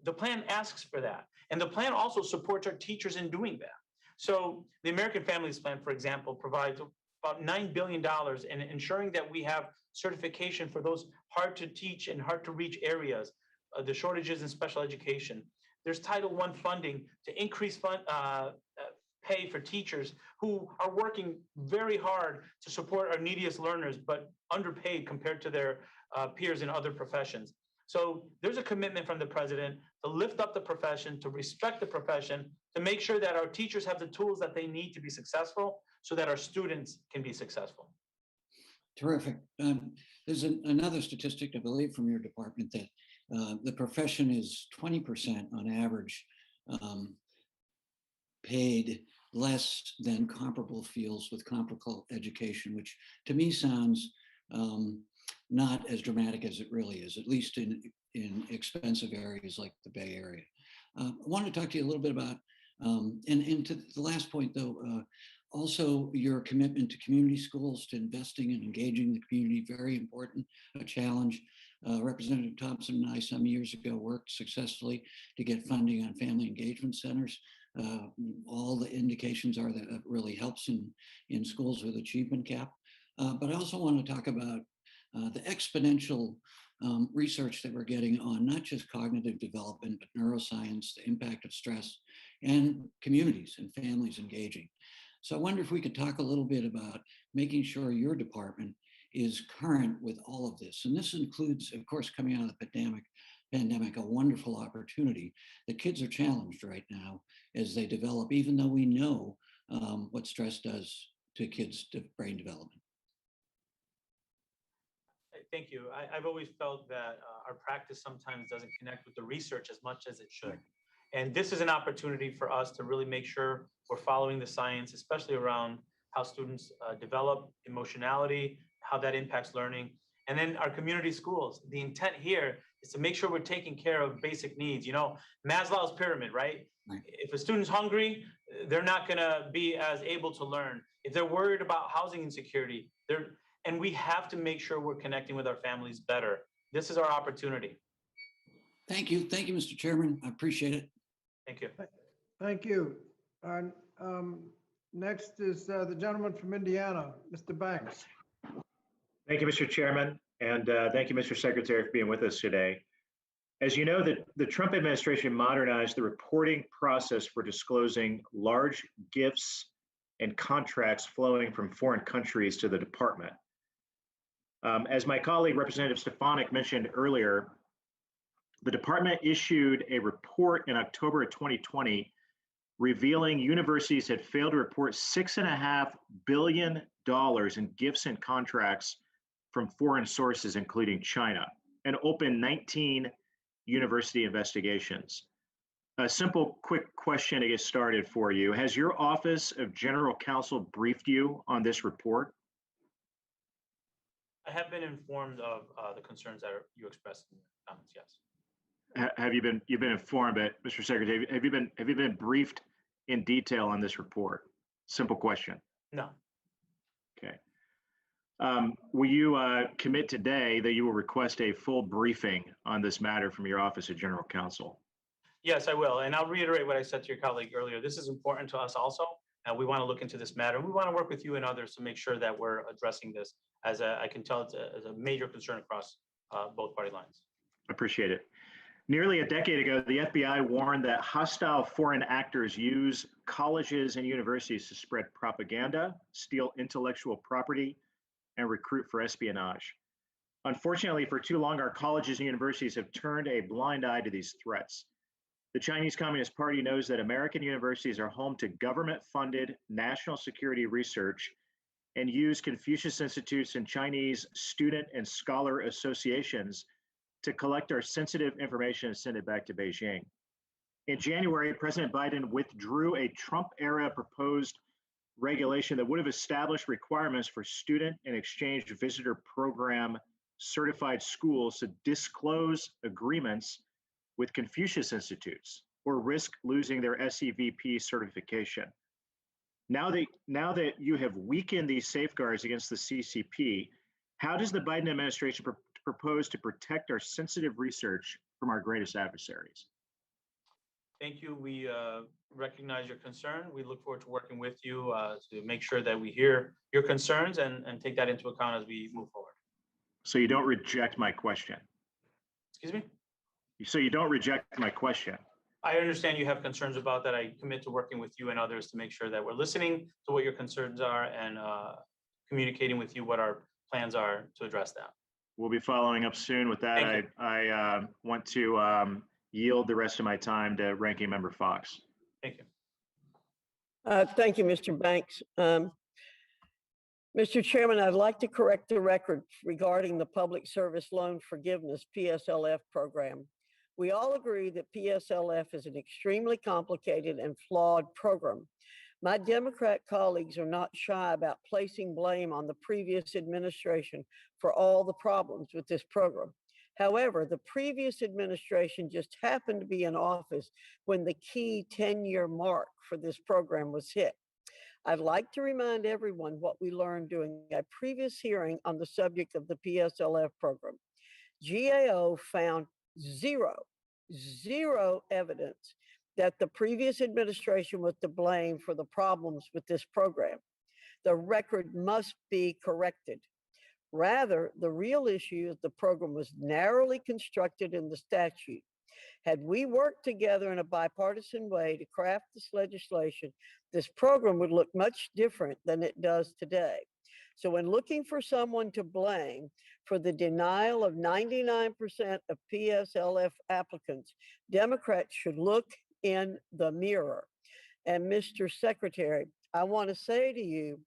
The plan asks for that. And the plan also supports our teachers in doing that. So the American Families Plan, for example, provides about $9 billion in ensuring that we have certification for those hard to teach and hard to reach areas, the shortages in special education. There's Title I funding to increase pay for teachers who are working very hard to support our neediest learners, but underpaid compared to their peers in other professions. So there's a commitment from the president to lift up the profession, to respect the profession, to make sure that our teachers have the tools that they need to be successful so that our students can be successful. Terrific. There's another statistic, I believe, from your department that the profession is 20% on average paid less than comparable fields with comparable education, which to me sounds not as dramatic as it really is, at least in expensive areas like the Bay Area. I want to talk to you a little bit about, and to the last point though, also your commitment to community schools, to investing and engaging the community, very important, a challenge. Representative Thompson and I some years ago worked successfully to get funding on family engagement centers. All the indications are that it really helps in schools with achievement gap. But I also want to talk about the exponential research that we're getting on not just cognitive development, but neuroscience, the impact of stress, and communities and families engaging. So I wonder if we could talk a little bit about making sure your department is current with all of this. And this includes, of course, coming out of the pandemic, a wonderful opportunity. The kids are challenged right now as they develop, even though we know what stress does to kids' brain development. Thank you. I've always felt that our practice sometimes doesn't connect with the research as much as it should. And this is an opportunity for us to really make sure we're following the science, especially around how students develop emotionality, how that impacts learning. And then our community schools, the intent here is to make sure we're taking care of basic needs. You know, Maslow's pyramid, right? If a student's hungry, they're not gonna be as able to learn. If they're worried about housing insecurity, and we have to make sure we're connecting with our families better. This is our opportunity. Thank you. Thank you, Mr. Chairman. I appreciate it. Thank you. Thank you. Next is the gentleman from Indiana, Mr. Banks. Thank you, Mr. Chairman, and thank you, Mr. Secretary, for being with us today. As you know, the Trump administration modernized the reporting process for disclosing large gifts and contracts flowing from foreign countries to the department. As my colleague, Representative Stefanik, mentioned earlier, the department issued a report in October of 2020 revealing universities had failed to report $6.5 billion in gifts and contracts from foreign sources, including China, and opened 19 university investigations. A simple, quick question to get started for you. Has your Office of General Counsel briefed you on this report? I have been informed of the concerns that you expressed in your comments, yes. Have you been, you've been informed, but Mr. Secretary, have you been briefed in detail on this report? Simple question. No. Okay. Will you commit today that you will request a full briefing on this matter from your Office of General Counsel? Yes, I will. And I'll reiterate what I said to your colleague earlier. This is important to us also. And we want to look into this matter. We want to work with you and others to make sure that we're addressing this as I can tell it's a major concern across both party lines. Appreciate it. Nearly a decade ago, the FBI warned that hostile foreign actors use colleges and universities to spread propaganda, steal intellectual property, and recruit for espionage. Unfortunately, for too long, our colleges and universities have turned a blind eye to these threats. The Chinese Communist Party knows that American universities are home to government-funded national security research and use Confucius Institutes and Chinese student and scholar associations to collect our sensitive information and send it back to Beijing. In January, President Biden withdrew a Trump-era proposed regulation that would have established requirements for student and exchange visitor program certified schools to disclose agreements with Confucius Institutes or risk losing their SEVP certification. Now that you have weakened these safeguards against the CCP, how does the Biden administration propose to protect our sensitive research from our greatest adversaries? Thank you. We recognize your concern. We look forward to working with you to make sure that we hear your concerns and take that into account as we move forward. So you don't reject my question? Excuse me? So you don't reject my question? I understand you have concerns about that. I commit to working with you and others to make sure that we're listening to what your concerns are and communicating with you what our plans are to address that. We'll be following up soon with that. I want to yield the rest of my time to Ranking Member Fox. Thank you. Thank you, Mr. Banks. Mr. Chairman, I'd like to correct the record regarding the Public Service Loan Forgiveness PSLF program. We all agree that PSLF is an extremely complicated and flawed program. My Democrat colleagues are not shy about placing blame on the previous administration for all the problems with this program. However, the previous administration just happened to be in office when the key 10-year mark for this program was hit. I'd like to remind everyone what we learned during a previous hearing on the subject of the PSLF program. GAO found zero evidence that the previous administration was to blame for the problems with this program. The record must be corrected. Rather, the real issue is the program was narrowly constructed in the statute. Had we worked together in a bipartisan way to craft this legislation, this program would look much different than it does today. So when looking for someone to blame for the denial of 99% of PSLF applicants, Democrats should look in the mirror. And Mr. Secretary, I want to say to you,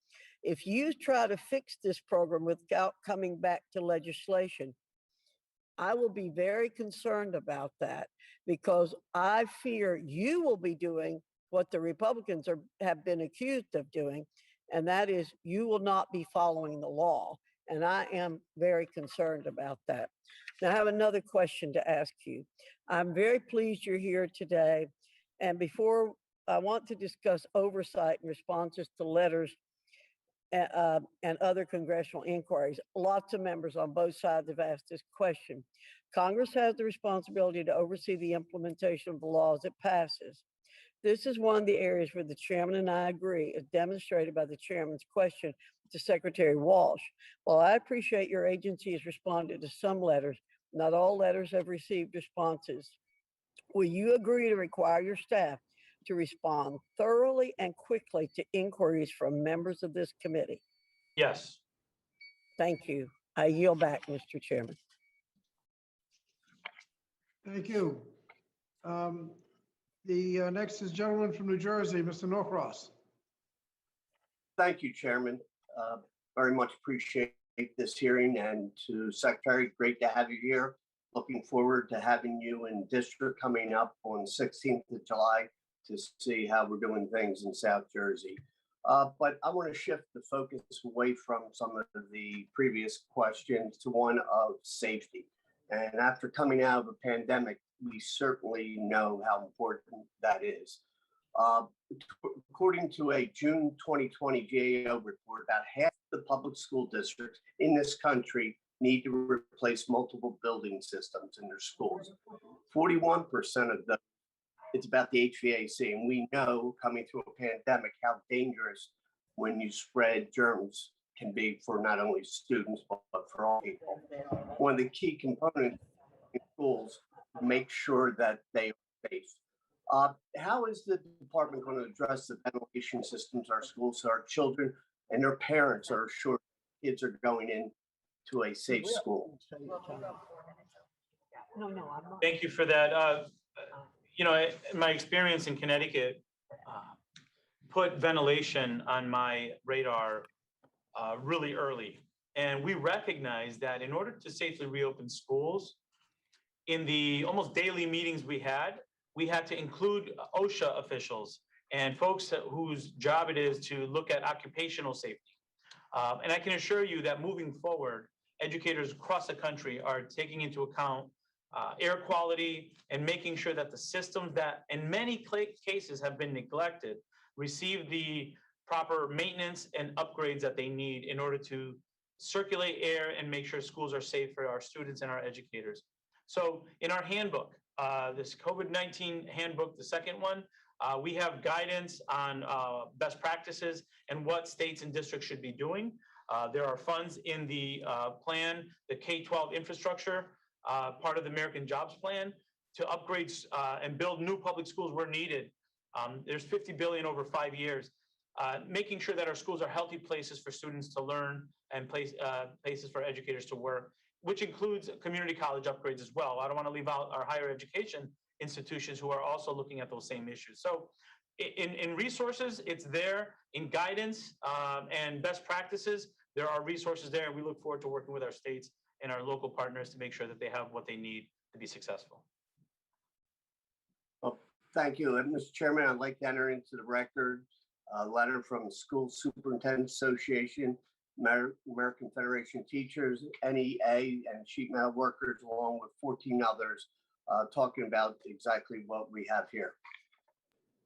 if you try to fix this program without coming back to legislation, I will be very concerned about that because I fear you will be doing what the Republicans have been accused of doing, and that is you will not be following the law. And I am very concerned about that. Now, I have another question to ask you. I'm very pleased you're here today. And before I want to discuss oversight and responses to letters and other congressional inquiries, lots of members on both sides have asked this question. Congress has the responsibility to oversee the implementation of the laws it passes. This is one of the areas where the chairman and I agree, as demonstrated by the chairman's question to Secretary Walsh. While I appreciate your agency has responded to some letters, not all letters have received responses. Will you agree to require your staff to respond thoroughly and quickly to inquiries from members of this committee? Yes. Thank you. I yield back, Mr. Chairman. Thank you. The next is gentleman from New Jersey, Mr. Norcross. Thank you, Chairman. Very much appreciate this hearing, and to Secretary, great to have you here. Looking forward to having you in district coming up on 16th of July to see how we're doing things in South Jersey. But I want to shift the focus away from some of the previous questions to one of safety. And after coming out of a pandemic, we certainly know how important that is. According to a June 2020 GAO report, about half the public school districts in this country need to replace multiple building systems in their schools. 41% of them, it's about the HVAC. And we know coming through a pandemic how dangerous when you spread germs can be for not only students, but for all people. One of the key components in schools to make sure that they are safe. How is the department going to address the ventilation systems in our schools so our children and their parents are sure kids are going in to a safe school. No, no, I'm not. Thank you for that. You know, in my experience in Connecticut, put ventilation on my radar really early. And we recognize that in order to safely reopen schools, in the almost daily meetings we had to include OSHA officials and folks whose job it is to look at occupational safety. And I can assure you that moving forward, educators across the country are taking into account air quality and making sure that the systems that in many cases have been neglected receive the proper maintenance and upgrades that they need in order to circulate air and make sure schools are safe for our students and our educators. So in our handbook, this COVID-19 handbook, the second one, we have guidance on best practices and what states and districts should be doing. There are funds in the plan, the K-12 infrastructure, part of the American Jobs Plan, to upgrade and build new public schools where needed. There's $50 billion over 5 years, making sure that our schools are healthy places for students to learn and places for educators to work, which includes community college upgrades as well. I don't want to leave out our higher education institutions who are also looking at those same issues. So in resources, it's there. In guidance and best practices, there are resources there. And we look forward to working with our states and our local partners to make sure that they have what they need to be successful. Well, thank you. And Mr. Chairman, I'd like to enter into the record a letter from the School Superintendents Association, American Federation of Teachers, NEA, and sheet metal workers, along with 14 others, talking about exactly what we have here.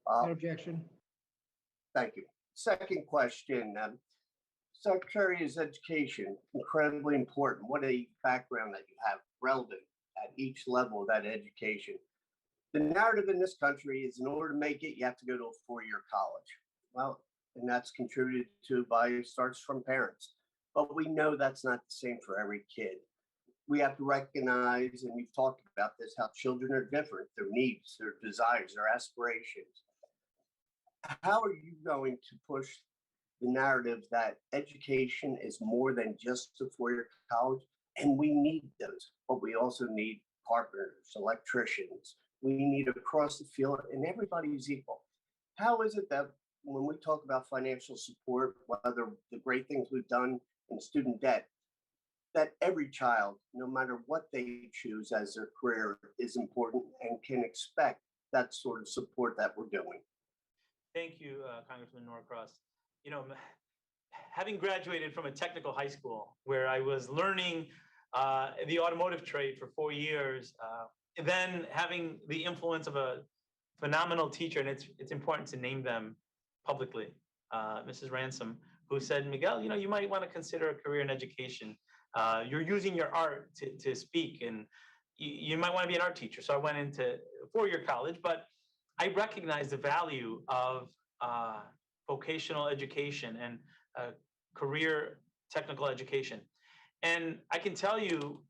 No objection. Thank you. Second question. Secretary of Education, incredibly important. What a background that you have relevant at each level of that education. The narrative in this country is in order to make it, you have to go to a four-year college. Well, and that's contributed to by starts from parents. But we know that's not the same for every kid. We have to recognize, and we've talked about this, how children are different, their needs, their desires, their aspirations. How are you going to push the narrative that education is more than just a four-year college? And we need those, but we also need carpenters, electricians. We need across the field, and everybody's equal. How is it that when we talk about financial support, whether the great things we've done in student debt, that every child, no matter what they choose as their career, is important and can expect that sort of support that we're doing? Thank you, Congressman Norcross. You know, having graduated from a technical high school where I was learning the automotive trade for 4 years, then having the influence of a phenomenal teacher, and it's important to name them publicly, Mrs. Ransom, who said, Miguel, you know, you might want to consider a career in education. You're using your art to speak, and you might want to be an art teacher. So I went into four-year college, but I recognize the value of vocational education and career technical education. And I can tell you,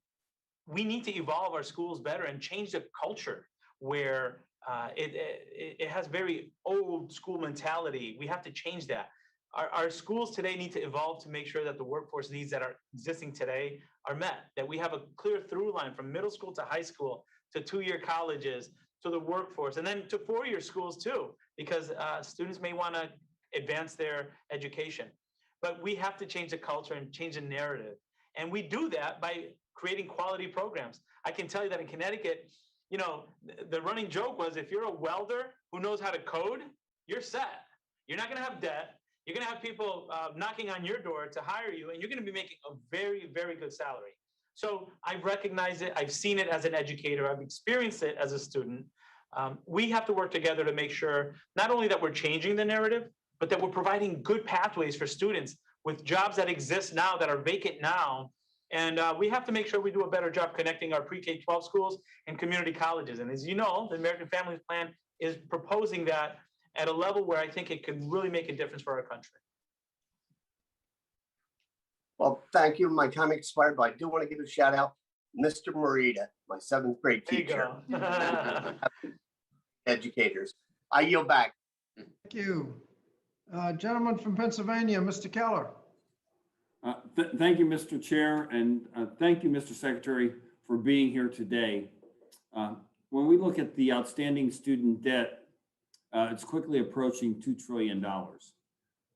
we need to evolve our schools better and change the culture where it has very old school mentality. We have to change that. Our schools today need to evolve to make sure that the workforce needs that are existing today are met, that we have a clear through line from middle school to high school to two-year colleges to the workforce, and then to four-year schools too, because students may want to advance their education. But we have to change the culture and change the narrative. And we do that by creating quality programs. I can tell you that in Connecticut, you know, the running joke was if you're a welder who knows how to code, you're set. You're not going to have debt. You're going to have people knocking on your door to hire you, and you're going to be making a very, very good salary. So I recognize it. I've seen it as an educator. I've experienced it as a student. We have to work together to make sure not only that we're changing the narrative, but that we're providing good pathways for students with jobs that exist now, that are vacant now. And we have to make sure we do a better job connecting our pre-K-12 schools and community colleges. And as you know, the American Families Plan is proposing that at a level where I think it could really make a difference for our country. Well, thank you. My time expired, but I do want to give a shout out, Mr. Morita, my seventh grade teacher. Educators. I yield back. Thank you. Gentleman from Pennsylvania, Mr. Keller. Thank you, Mr. Chair, and thank you, Mr. Secretary, for being here today. When we look at the outstanding student debt, it's quickly approaching $2 trillion.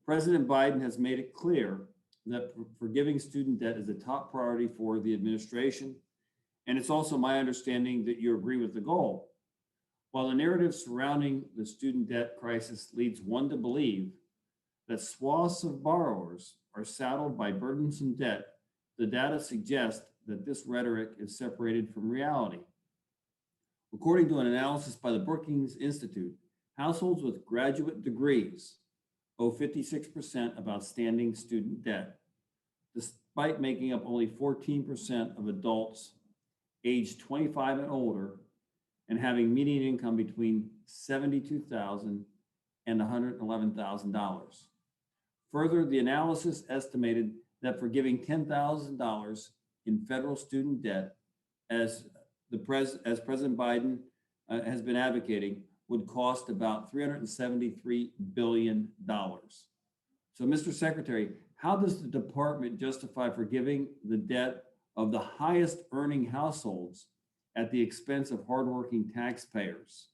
President Biden has made it clear that forgiving student debt is a top priority for the administration. And it's also my understanding that you agree with the goal. While the narrative surrounding the student debt crisis leads one to believe that swaths of borrowers are saddled by burdensome debt, the data suggests that this rhetoric is separated from reality. According to an analysis by the Brookings Institute, households with graduate degrees owe 56% of outstanding student debt, despite making up only 14% of adults aged 25 and older and having median income between $72,000 and $111,000. Further, the analysis estimated that forgiving $10,000 in federal student debt, as President Biden has been advocating, would cost about $373 billion. So, Mr. Secretary, how does the department justify forgiving the debt of the highest earning households at the expense of hardworking taxpayers,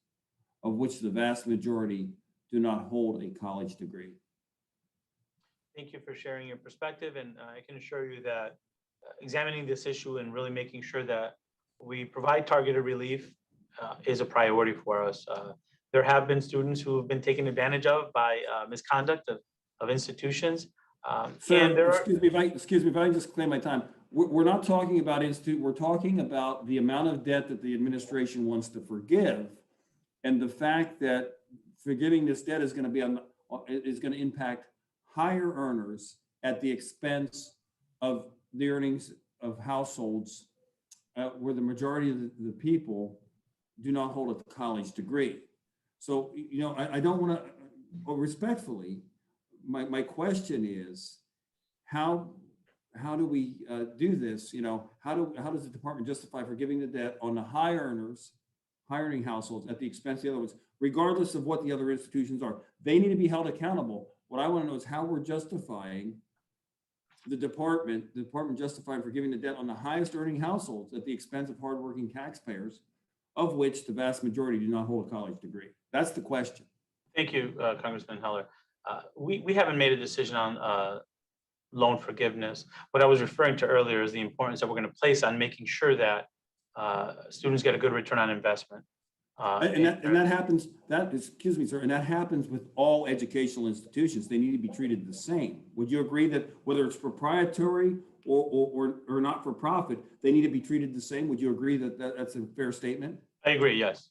of which the vast majority do not hold a college degree? Thank you for sharing your perspective, and I can assure you that examining this issue and really making sure that we provide targeted relief is a priority for us. There have been students who have been taken advantage of by misconduct of institutions. Sir, excuse me if I can just claim my time. We're not talking about institute. We're talking about the amount of debt that the administration wants to forgive, and the fact that forgiving this debt is going to impact higher earners at the expense of the earnings of households where the majority of the people do not hold a college degree. So, you know, I don't want to, respectfully, my question is, how do we do this? You know, how does the department justify forgiving the debt on the high earners, high earning households at the expense of the other ones, regardless of what the other institutions are? They need to be held accountable. What I want to know is how we're justifying the department justifying forgiving the debt on the highest earning households at the expense of hardworking taxpayers, of which the vast majority do not hold a college degree. That's the question. Thank you, Congressman Heller. We haven't made a decision on loan forgiveness. What I was referring to earlier is the importance that we're going to place on making sure that students get a good return on investment. And that happens, excuse me, sir, and that happens with all educational institutions. They need to be treated the same. Would you agree that whether it's proprietary or not for profit, they need to be treated the same? Would you agree that that's a fair statement? I agree, yes.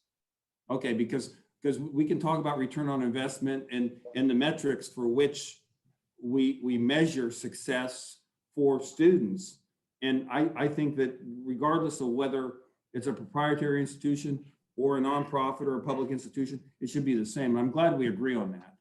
Okay, because we can talk about return on investment and the metrics for which we measure success for students. And I think that regardless of whether it's a proprietary institution or a nonprofit or a public institution, it should be the same. And I'm glad we agree on that.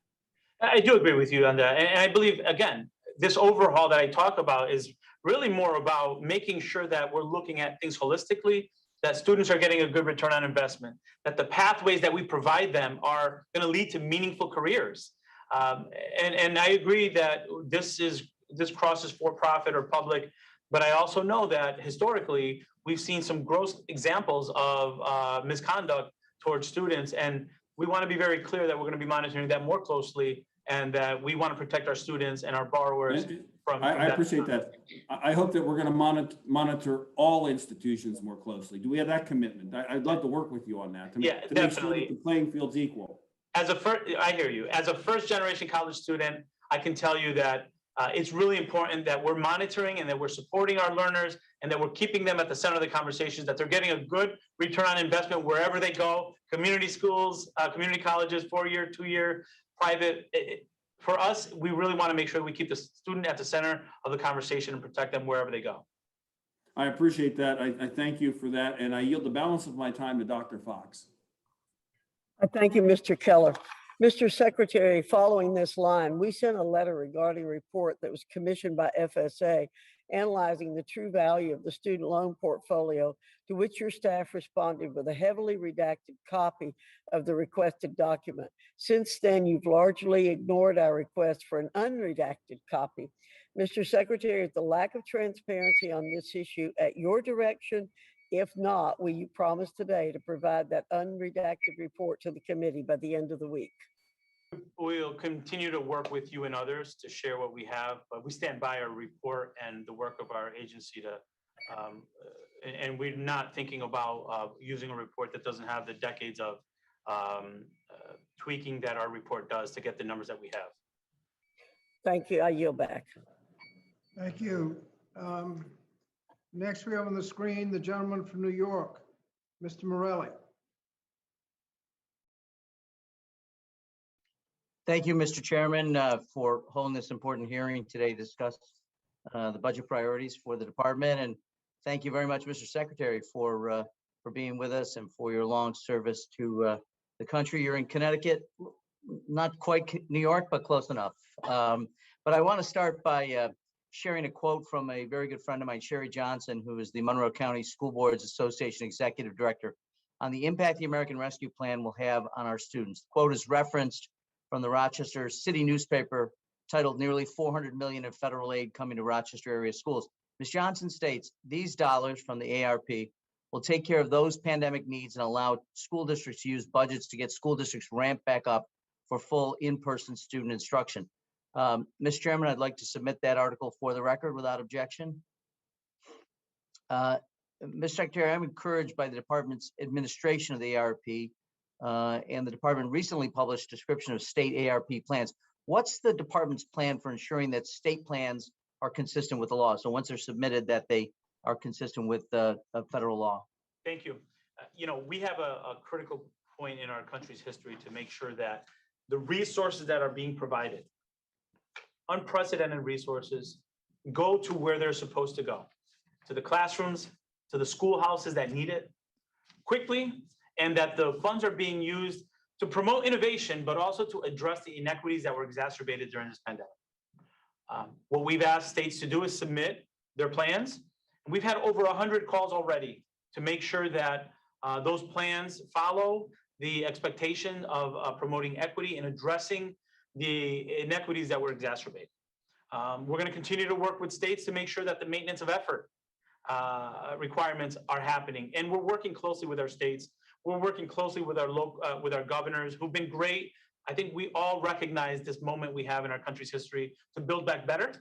I do agree with you on that. And I believe, again, this overhaul that I talk about is really more about making sure that we're looking at things holistically, that students are getting a good return on investment, that the pathways that we provide them are going to lead to meaningful careers. And I agree that this crosses for-profit or public, but I also know that historically, we've seen some gross examples of misconduct towards students, and we want to be very clear that we're going to be monitoring that more closely, and that we want to protect our students and our borrowers from I appreciate that. I hope that we're going to monitor all institutions more closely. Do we have that commitment? I'd love to work with you on that to make sure that the playing field's equal. I hear you. As a first-generation college student, I can tell you that it's really important that we're monitoring and that we're supporting our learners and that we're keeping them at the center of the conversations, that they're getting a good return on investment wherever they go, community schools, community colleges, 4-year, 2-year, private. For us, we really want to make sure we keep the student at the center of the conversation and protect them wherever they go. I appreciate that. I thank you for that. And I yield the balance of my time to Dr. Fox. I thank you, Mr. Keller. Mr. Secretary, following this line, we sent a letter regarding a report that was commissioned by FSA analyzing the true value of the student loan portfolio, to which your staff responded with a heavily redacted copy of the requested document. Since then, you've largely ignored our request for an unredacted copy. Mr. Secretary, is the lack of transparency on this issue at your direction? If not, will you promise today to provide that unredacted report to the committee by the end of the week? We'll continue to work with you and others to share what we have, but we stand by our report and the work of our agency to, and we're not thinking about using a report that doesn't have the decades of tweaking that our report does to get the numbers that we have. Thank you. I yield back. Thank you. Next, we have on the screen the gentleman from New York, Mr. Morelli. Thank you, Mr. Chairman, for holding this important hearing today to discuss the budget priorities for the department. And thank you very much, Mr. Secretary, for being with us and for your long service to the country. You're in Connecticut, not quite New York, but close enough. But I want to start by sharing a quote from a very good friend of mine, Sherry Johnson, who is the Monroe County School Boards Association Executive Director, on the impact the American Rescue Plan will have on our students. The quote is referenced from the Rochester City newspaper titled "Nearly $400 million in federal aid coming to Rochester area schools." Ms. Johnson states, "These dollars from the ARP will take care of those pandemic needs and allow school districts to use budgets to get school districts ramped back up for full in-person student instruction." Mr. Chairman, I'd like to submit that article for the record without objection. Mr. Secretary, I'm encouraged by the department's administration of the ARP, and the department recently published a description of state ARP plans. What's the department's plan for ensuring that state plans are consistent with the law? So once they're submitted, that they are consistent with the federal law. Thank you. You know, we have a critical point in our country's history to make sure that the resources that are being provided, unprecedented resources, go to where they're supposed to go, to the classrooms, to the schoolhouses that need it quickly, and that the funds are being used to promote innovation, but also to address the inequities that were exacerbated during this pandemic. What we've asked states to do is submit their plans. We've had over 100 calls already to make sure that those plans follow the expectation of promoting equity and addressing the inequities that were exacerbated. We're going to continue to work with states to make sure that the maintenance of effort requirements are happening. And we're working closely with our states. We're working closely with our governors who've been great. I think we all recognize this moment we have in our country's history to build back better.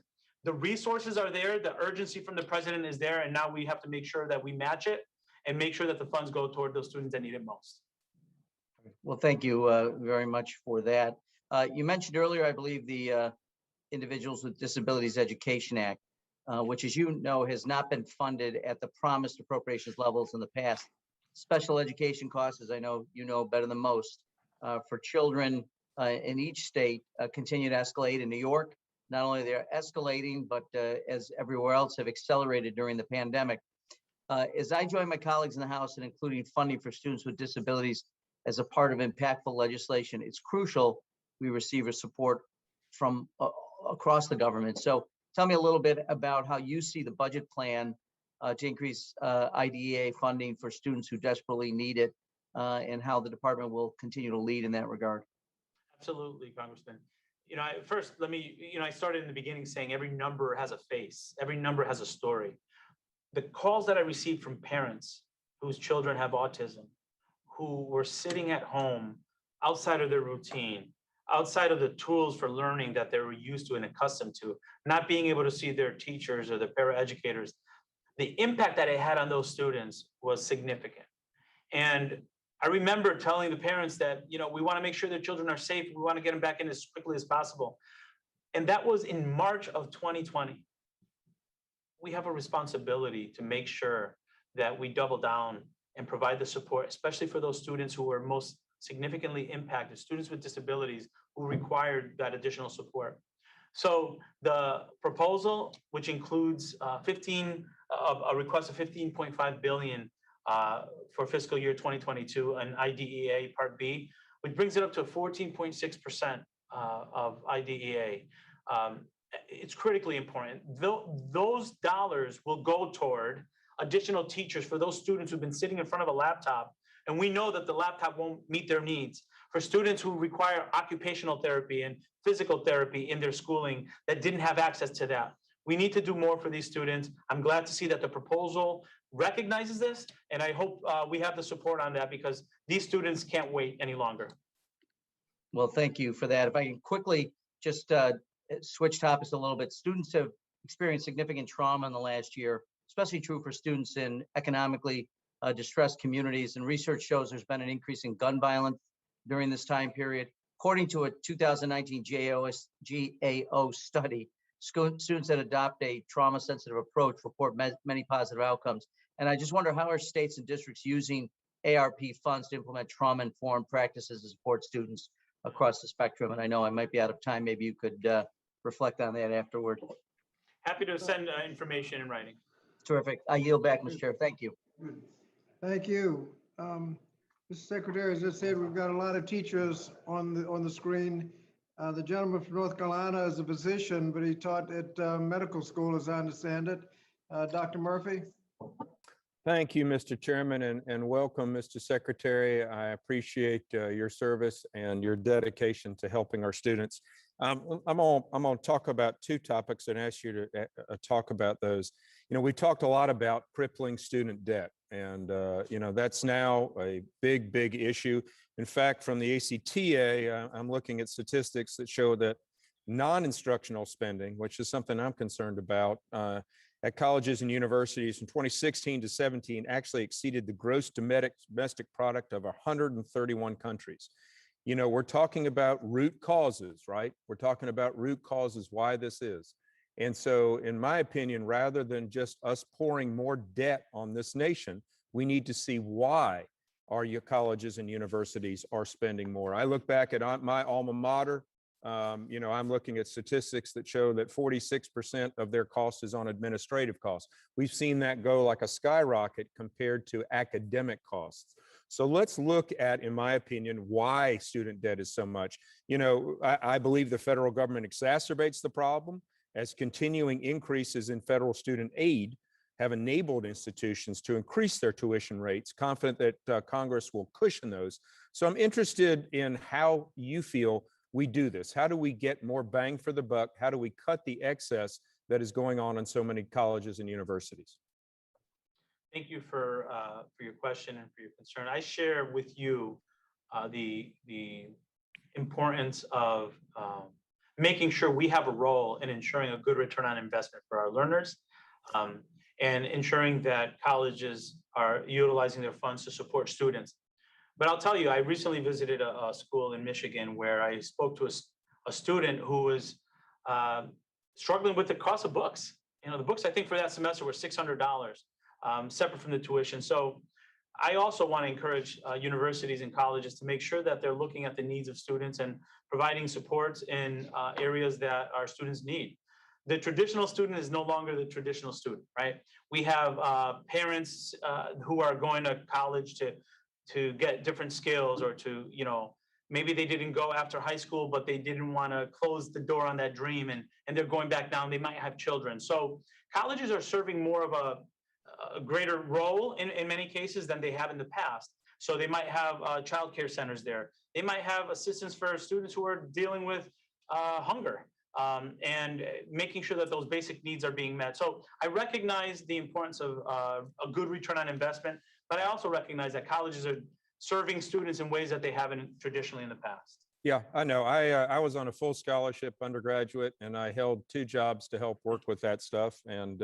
The resources are there, the urgency from the president is there, and now we have to make sure that we match it and make sure that the funds go toward those students that need it most. Well, thank you very much for that. You mentioned earlier, I believe, the Individuals with Disabilities Education Act, which, as you know, has not been funded at the promised appropriations levels in the past. Special education costs, as I know you know better than most, for children in each state continue to escalate. In New York, not only they're escalating, but as everywhere else have accelerated during the pandemic. As I join my colleagues in the House in including funding for students with disabilities as a part of impactful legislation, it's crucial we receive a support from across the government. So tell me a little bit about how you see the budget plan to increase IDEA funding for students who desperately need it, and how the department will continue to lead in that regard. Absolutely, Congressman. You know, first, let me, I started in the beginning saying every number has a face, every number has a story. The calls that I received from parents whose children have autism, who were sitting at home outside of their routine, outside of the tools for learning that they were used to and accustomed to, not being able to see their teachers or their paraeducators, the impact that it had on those students was significant. And I remember telling the parents that, we want to make sure their children are safe. We want to get them back in as quickly as possible. And that was in March of 2020. We have a responsibility to make sure that we double down and provide the support, especially for those students who were most significantly impacted, students with disabilities who required that additional support. So the proposal, which includes a request of $15.5 billion for fiscal year 2022 and IDEA Part B, which brings it up to 14.6% of IDEA. It's critically important. Those dollars will go toward additional teachers for those students who've been sitting in front of a laptop, and we know that the laptop won't meet their needs. For students who require occupational therapy and physical therapy in their schooling that didn't have access to that. We need to do more for these students. I'm glad to see that the proposal recognizes this, and I hope we have the support on that because these students can't wait any longer. Well, thank you for that. If I can quickly just switch topics a little bit. Students have experienced significant trauma in the last year, especially true for students in economically distressed communities. And research shows there's been an increase in gun violence during this time period. According to a 2019 GAO study, students that adopt a trauma-sensitive approach report many positive outcomes. And I just wonder, how are states and districts using ARP funds to implement trauma-informed practices to support students across the spectrum? And I know I might be out of time. Maybe you could reflect on that afterward. Happy to send information in writing. Terrific. I yield back, Mr. Chair. Thank you. Thank you. Mr. Secretary, as I said, we've got a lot of teachers on the screen. The gentleman from North Carolina is a physician, but he taught at medical school, as I understand it. Dr. Murphy? Thank you, Mr. Chairman, and welcome, Mr. Secretary. I appreciate your service and your dedication to helping our students. I'm going to talk about two topics and ask you to talk about those. You know, we talked a lot about crippling student debt, and you know, that's now a big issue. In fact, from the ACTA, I'm looking at statistics that show that non-instructional spending, which is something I'm concerned about, at colleges and universities from 2016 to 17 actually exceeded the gross domestic product of 131 countries. You know, we're talking about root causes, right? We're talking about root causes, why this is. And so, in my opinion, rather than just us pouring more debt on this nation, we need to see why our colleges and universities are spending more. I look back at my alma mater. You know, I'm looking at statistics that show that 46% of their cost is on administrative costs. We've seen that go like a skyrocket compared to academic costs. So let's look at, in my opinion, why student debt is so much. You know, I believe the federal government exacerbates the problem as continuing increases in federal student aid have enabled institutions to increase their tuition rates, confident that Congress will cushion those. So I'm interested in how you feel we do this. How do we get more bang for the buck? How do we cut the excess that is going on in so many colleges and universities? Thank you for your question and for your concern. I share with you the importance of making sure we have a role in ensuring a good return on investment for our learners, and ensuring that colleges are utilizing their funds to support students. But I'll tell you, I recently visited a school in Michigan where I spoke to a student who was struggling with the cost of books. You know, the books I think for that semester were $600, separate from the tuition. So I also want to encourage universities and colleges to make sure that they're looking at the needs of students and providing supports in areas that our students need. The traditional student is no longer the traditional student, right? We have parents who are going to college to get different skills, or to, you know, maybe they didn't go after high school, but they didn't want to close the door on that dream, and they're going back down. They might have children. So colleges are serving more of a greater role in many cases than they have in the past. So they might have childcare centers there. They might have assistance for students who are dealing with hunger, and making sure that those basic needs are being met. So I recognize the importance of a good return on investment, but I also recognize that colleges are serving students in ways that they haven't traditionally in the past. Yeah, I know. I was on a full scholarship undergraduate, and I held 2 jobs to help work with that stuff. And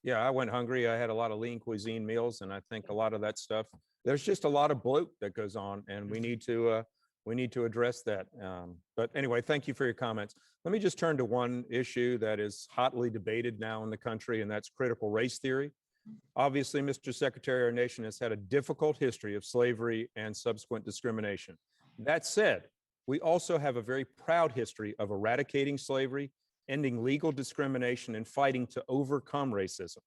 yeah, I went hungry. I had a lot of lean cuisine meals, and I think a lot of that stuff, there's just a lot of bloat that goes on, and we need to address that. But anyway, thank you for your comments. Let me just turn to one issue that is hotly debated now in the country, and that's critical race theory. Obviously, Mr. Secretary, our nation has had a difficult history of slavery and subsequent discrimination. That said, we also have a very proud history of eradicating slavery, ending legal discrimination, and fighting to overcome racism.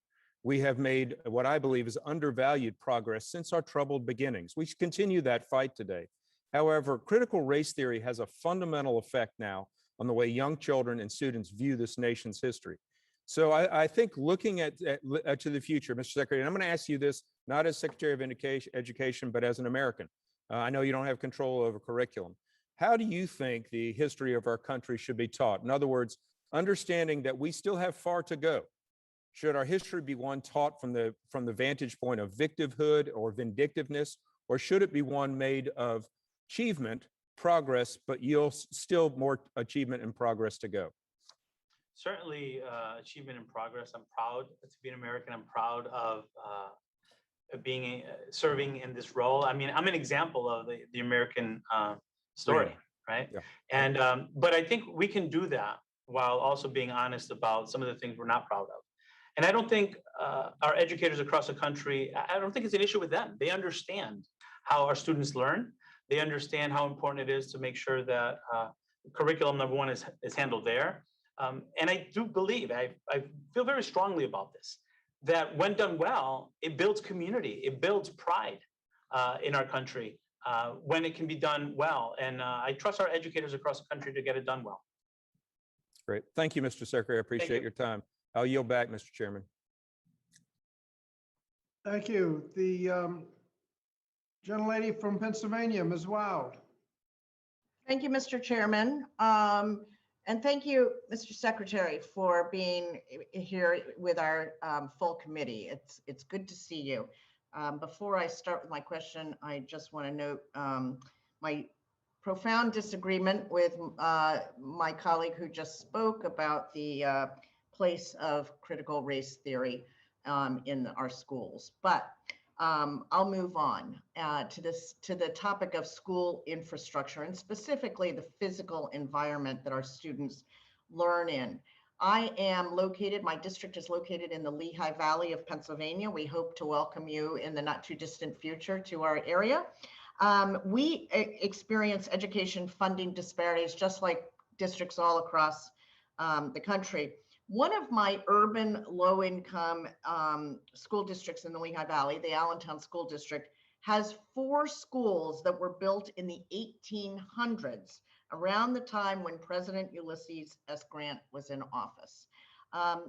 We have made what I believe is undervalued progress since our troubled beginnings. We should continue that fight today. However, critical race theory has a fundamental effect now on the way young children and students view this nation's history. So I think looking to the future, Mr. Secretary, and I'm going to ask you this not as Secretary of Education, but as an American. I know you don't have control over curriculum. How do you think the history of our country should be taught? In other words, understanding that we still have far to go. Should our history be one taught from the vantage point of victimhood or vindictiveness, or should it be one made of achievement, progress, but still more achievement and progress to go? Certainly achievement and progress. I'm proud to be an American. I'm proud of being serving in this role. I mean, I'm an example of the American story, right? Yeah. And but I think we can do that while also being honest about some of the things we're not proud of. And I don't think our educators across the country, I don't think it's an issue with them. They understand how our students learn. They understand how important it is to make sure that curriculum number one is handled there. And I do believe, I feel very strongly about this, that when done well, it builds community, it builds pride in our country when it can be done well. And I trust our educators across the country to get it done well. Great. Thank you, Mr. Secretary. I appreciate your time. I'll yield back, Mr. Chairman. Thank you. The gentlelady from Pennsylvania, Ms. Wild. Thank you, Mr. Chairman. And thank you, Mr. Secretary, for being here with our full committee. It's good to see you. Before I start with my question, I just want to note my profound disagreement with my colleague who just spoke about the place of critical race theory in our schools. But I'll move on to the topic of school infrastructure, and specifically the physical environment that our students learn in. My district is located in the Lehigh Valley of Pennsylvania. We hope to welcome you in the not too distant future to our area. We experience education funding disparities just like districts all across the country. One of my urban low-income school districts in the Lehigh Valley, the Allentown School District, has 4 schools that were built in the 1800s, around the time when President Ulysses S. Grant was in office.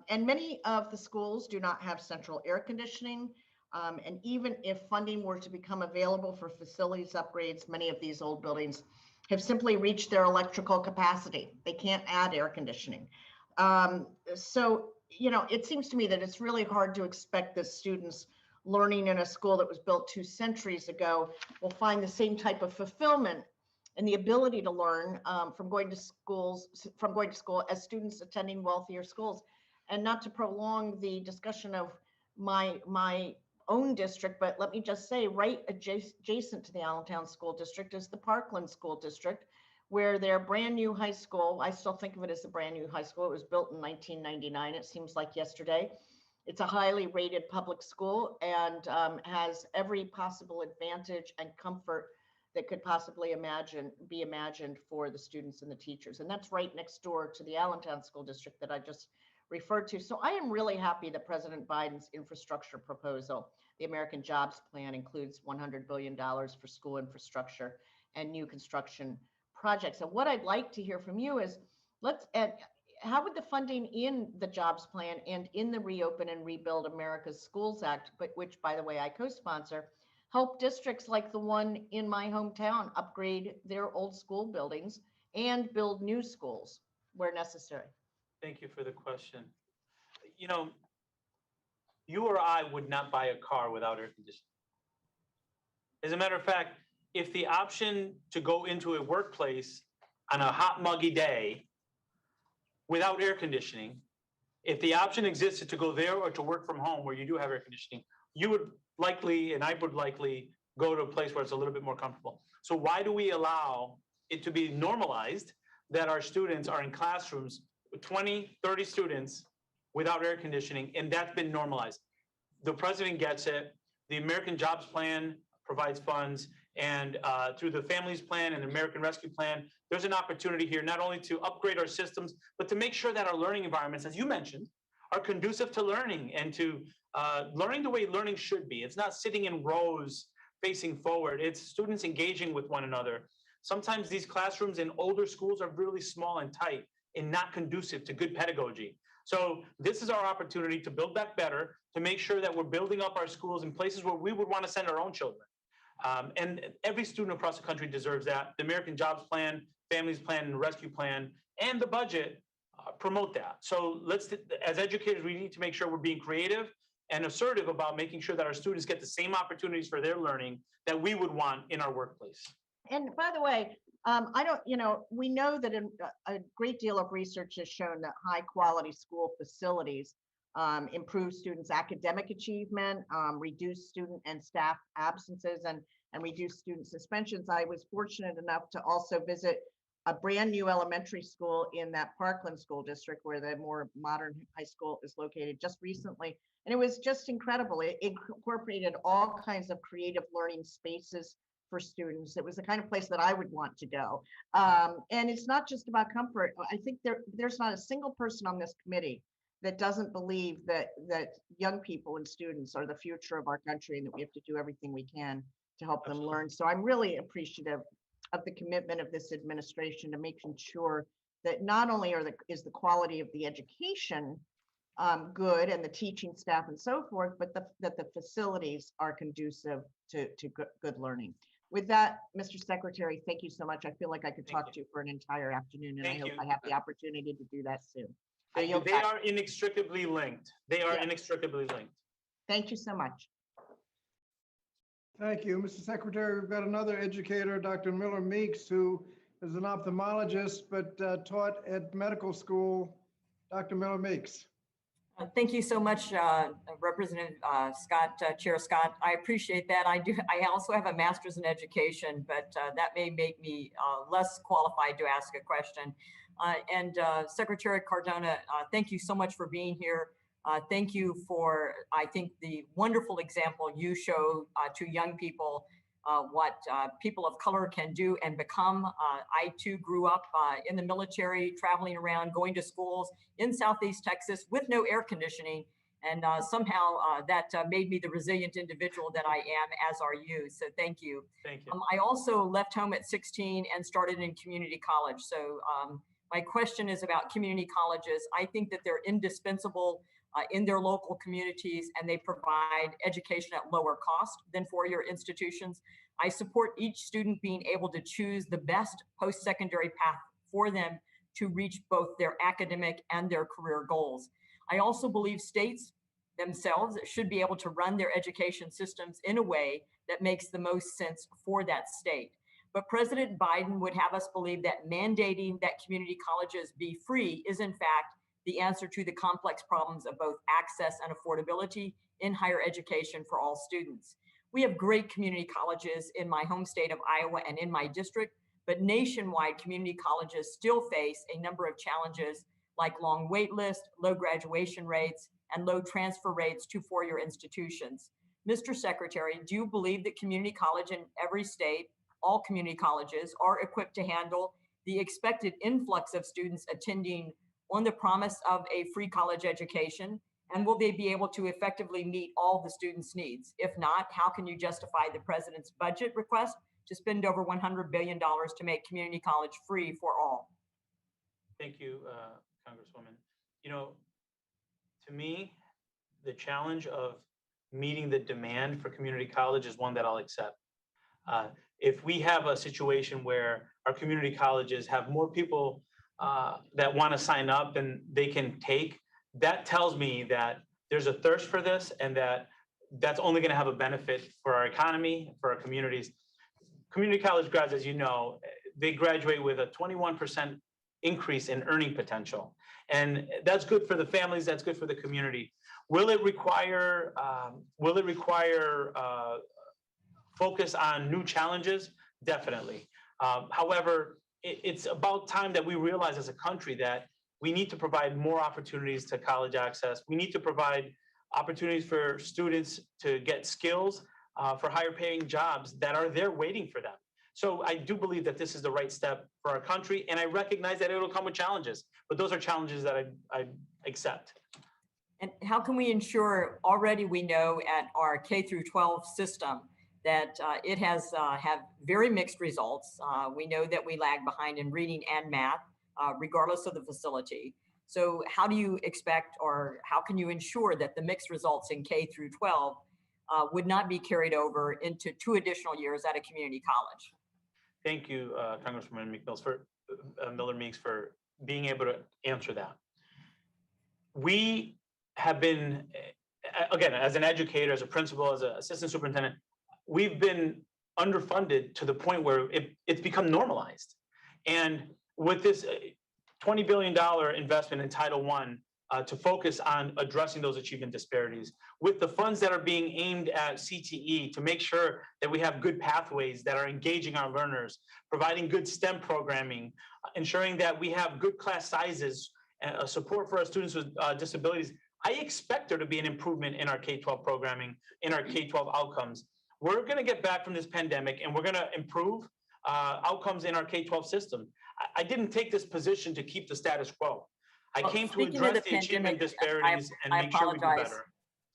And many of the schools do not have central air conditioning. And even if funding were to become available for facilities upgrades, many of these old buildings have simply reached their electrical capacity. They can't add air conditioning. So, you know, it seems to me that it's really hard to expect that students learning in a school that was built 2 centuries ago will find the same type of fulfillment and the ability to learn from going to school as students attending wealthier schools. And not to prolong the discussion of my own district, but let me just say, right adjacent to the Allentown School District is the Parkland School District, where their brand new high school, I still think of it as a brand new high school. It was built in 1999. It seems like yesterday. It's a highly rated public school and has every possible advantage and comfort that could possibly be imagined for the students and the teachers. And that's right next door to the Allentown School District that I just referred to. So I am really happy that President Biden's infrastructure proposal, the American Jobs Plan, includes $100 billion for school infrastructure and new construction projects. And what I'd like to hear from you is, how would the funding in the Jobs Plan and in the Reopen and Rebuild America's Schools Act, but which, by the way, I co-sponsor, help districts like the one in my hometown upgrade their old school buildings and build new schools where necessary? Thank you for the question. You know, you or I would not buy a car without air conditioning. As a matter of fact, if the option to go into a workplace on a hot, muggy day without air conditioning, if the option existed to go there or to work from home where you do have air conditioning, you would likely, and I would likely, go to a place where it's a little bit more comfortable. So why do we allow it to be normalized that our students are in classrooms with 20, 30 students without air conditioning, and that's been normalized? The president gets it. The American Jobs Plan provides funds, and through the Families Plan and the American Rescue Plan, there's an opportunity here not only to upgrade our systems, but to make sure that our learning environments, as you mentioned, are conducive to learning and to learning the way learning should be. It's not sitting in rows facing forward. It's students engaging with one another. Sometimes these classrooms in older schools are really small and tight and not conducive to good pedagogy. So this is our opportunity to build back better, to make sure that we're building up our schools in places where we would want to send our own children. And every student across the country deserves that. The American Jobs Plan, Families Plan, and Rescue Plan, and the budget promote that. So let's, as educators, we need to make sure we're being creative and assertive about making sure that our students get the same opportunities for their learning that we would want in our workplace. And by the way, I don't, we know that a great deal of research has shown that high quality school facilities improve students' academic achievement, reduce student and staff absences, and reduce student suspensions. I was fortunate enough to also visit a brand new elementary school in that Parkland School District where the more modern high school is located just recently. And it was just incredible. It incorporated all kinds of creative learning spaces for students. It was the kind of place that I would want to go. And it's not just about comfort. I think there's not a single person on this committee that doesn't believe that young people and students are the future of our country and that we have to do everything we can to help them learn. So I'm really appreciative of the commitment of this administration to making sure that not only is the quality of the education good and the teaching staff and so forth, but that the facilities are conducive to good learning. With that, Mr. Secretary, thank you so much. I feel like I could talk to you for an entire afternoon, and I hope I have the opportunity to do that soon. They are inextricably linked. They are inextricably linked. Thank you so much. Thank you, Mr. Secretary. We've got another educator, Dr. Miller Meeks, who is an ophthalmologist but taught at medical school. Dr. Miller Meeks. Thank you so much, Representative Scott, Chair Scott. I appreciate that. I also have a master's in education, but that may make me less qualified to ask a question. Secretary Cardona, thank you so much for being here. Thank you for, I think, the wonderful example you show to young people what people of color can do and become. I too grew up in the military, traveling around, going to schools in Southeast Texas with no air conditioning. And somehow that made me the resilient individual that I am, as are you. So thank you. Thank you. I also left home at 16 and started in community college. So my question is about community colleges. I think that they're indispensable in their local communities, and they provide education at lower cost than four-year institutions. I support each student being able to choose the best post-secondary path for them to reach both their academic and their career goals. I also believe states themselves should be able to run their education systems in a way that makes the most sense for that state. But President Biden would have us believe that mandating that community colleges be free is in fact the answer to the complex problems of both access and affordability in higher education for all students. We have great community colleges in my home state of Iowa and in my district, but nationwide community colleges still face a number of challenges like long wait lists, low graduation rates, and low transfer rates to four-year institutions. Mr. Secretary, do you believe that community college in every state, all community colleges, are equipped to handle the expected influx of students attending on the promise of a free college education? And will they be able to effectively meet all the students' needs? If not, how can you justify the president's budget request to spend over $100 billion to make community college free for all? Thank you, Congresswoman. You know, to me, the challenge of meeting the demand for community college is one that I'll accept. If we have a situation where our community colleges have more people that want to sign up than they can take, that tells me that there's a thirst for this and that's only going to have a benefit for our economy, for our communities. Community college grads, as you know, they graduate with a 21% increase in earning potential. And that's good for the families, that's good for the community. Will it require focus on new challenges? Definitely. However, it's about time that we realize as a country that we need to provide more opportunities to college access. We need to provide opportunities for students to get skills for higher paying jobs that are there waiting for them. So I do believe that this is the right step for our country, and I recognize that it'll come with challenges, but those are challenges that I accept. And how can we ensure, already we know at our K through 12 system that it has have very mixed results. We know that we lag behind in reading and math, regardless of the facility. So how do you expect, or how can you ensure that the mixed results in K through 12 would not be carried over into 2 additional years at a community college? Thank you, Congresswoman Miller Meeks, for being able to answer that. We have been, again, as an educator, as a principal, as an assistant superintendent, we've been underfunded to the point where it's become normalized. And with this $20 billion investment in Title I to focus on addressing those achievement disparities, with the funds that are being aimed at CTE to make sure that we have good pathways that are engaging our learners, providing good STEM programming, ensuring that we have good class sizes, support for our students with disabilities, I expect there to be an improvement in our K-12 programming, in our K-12 outcomes. We're going to get back from this pandemic and we're going to improve outcomes in our K-12 system. I didn't take this position to keep the status quo. I came to address the achievement disparities and make sure we do better.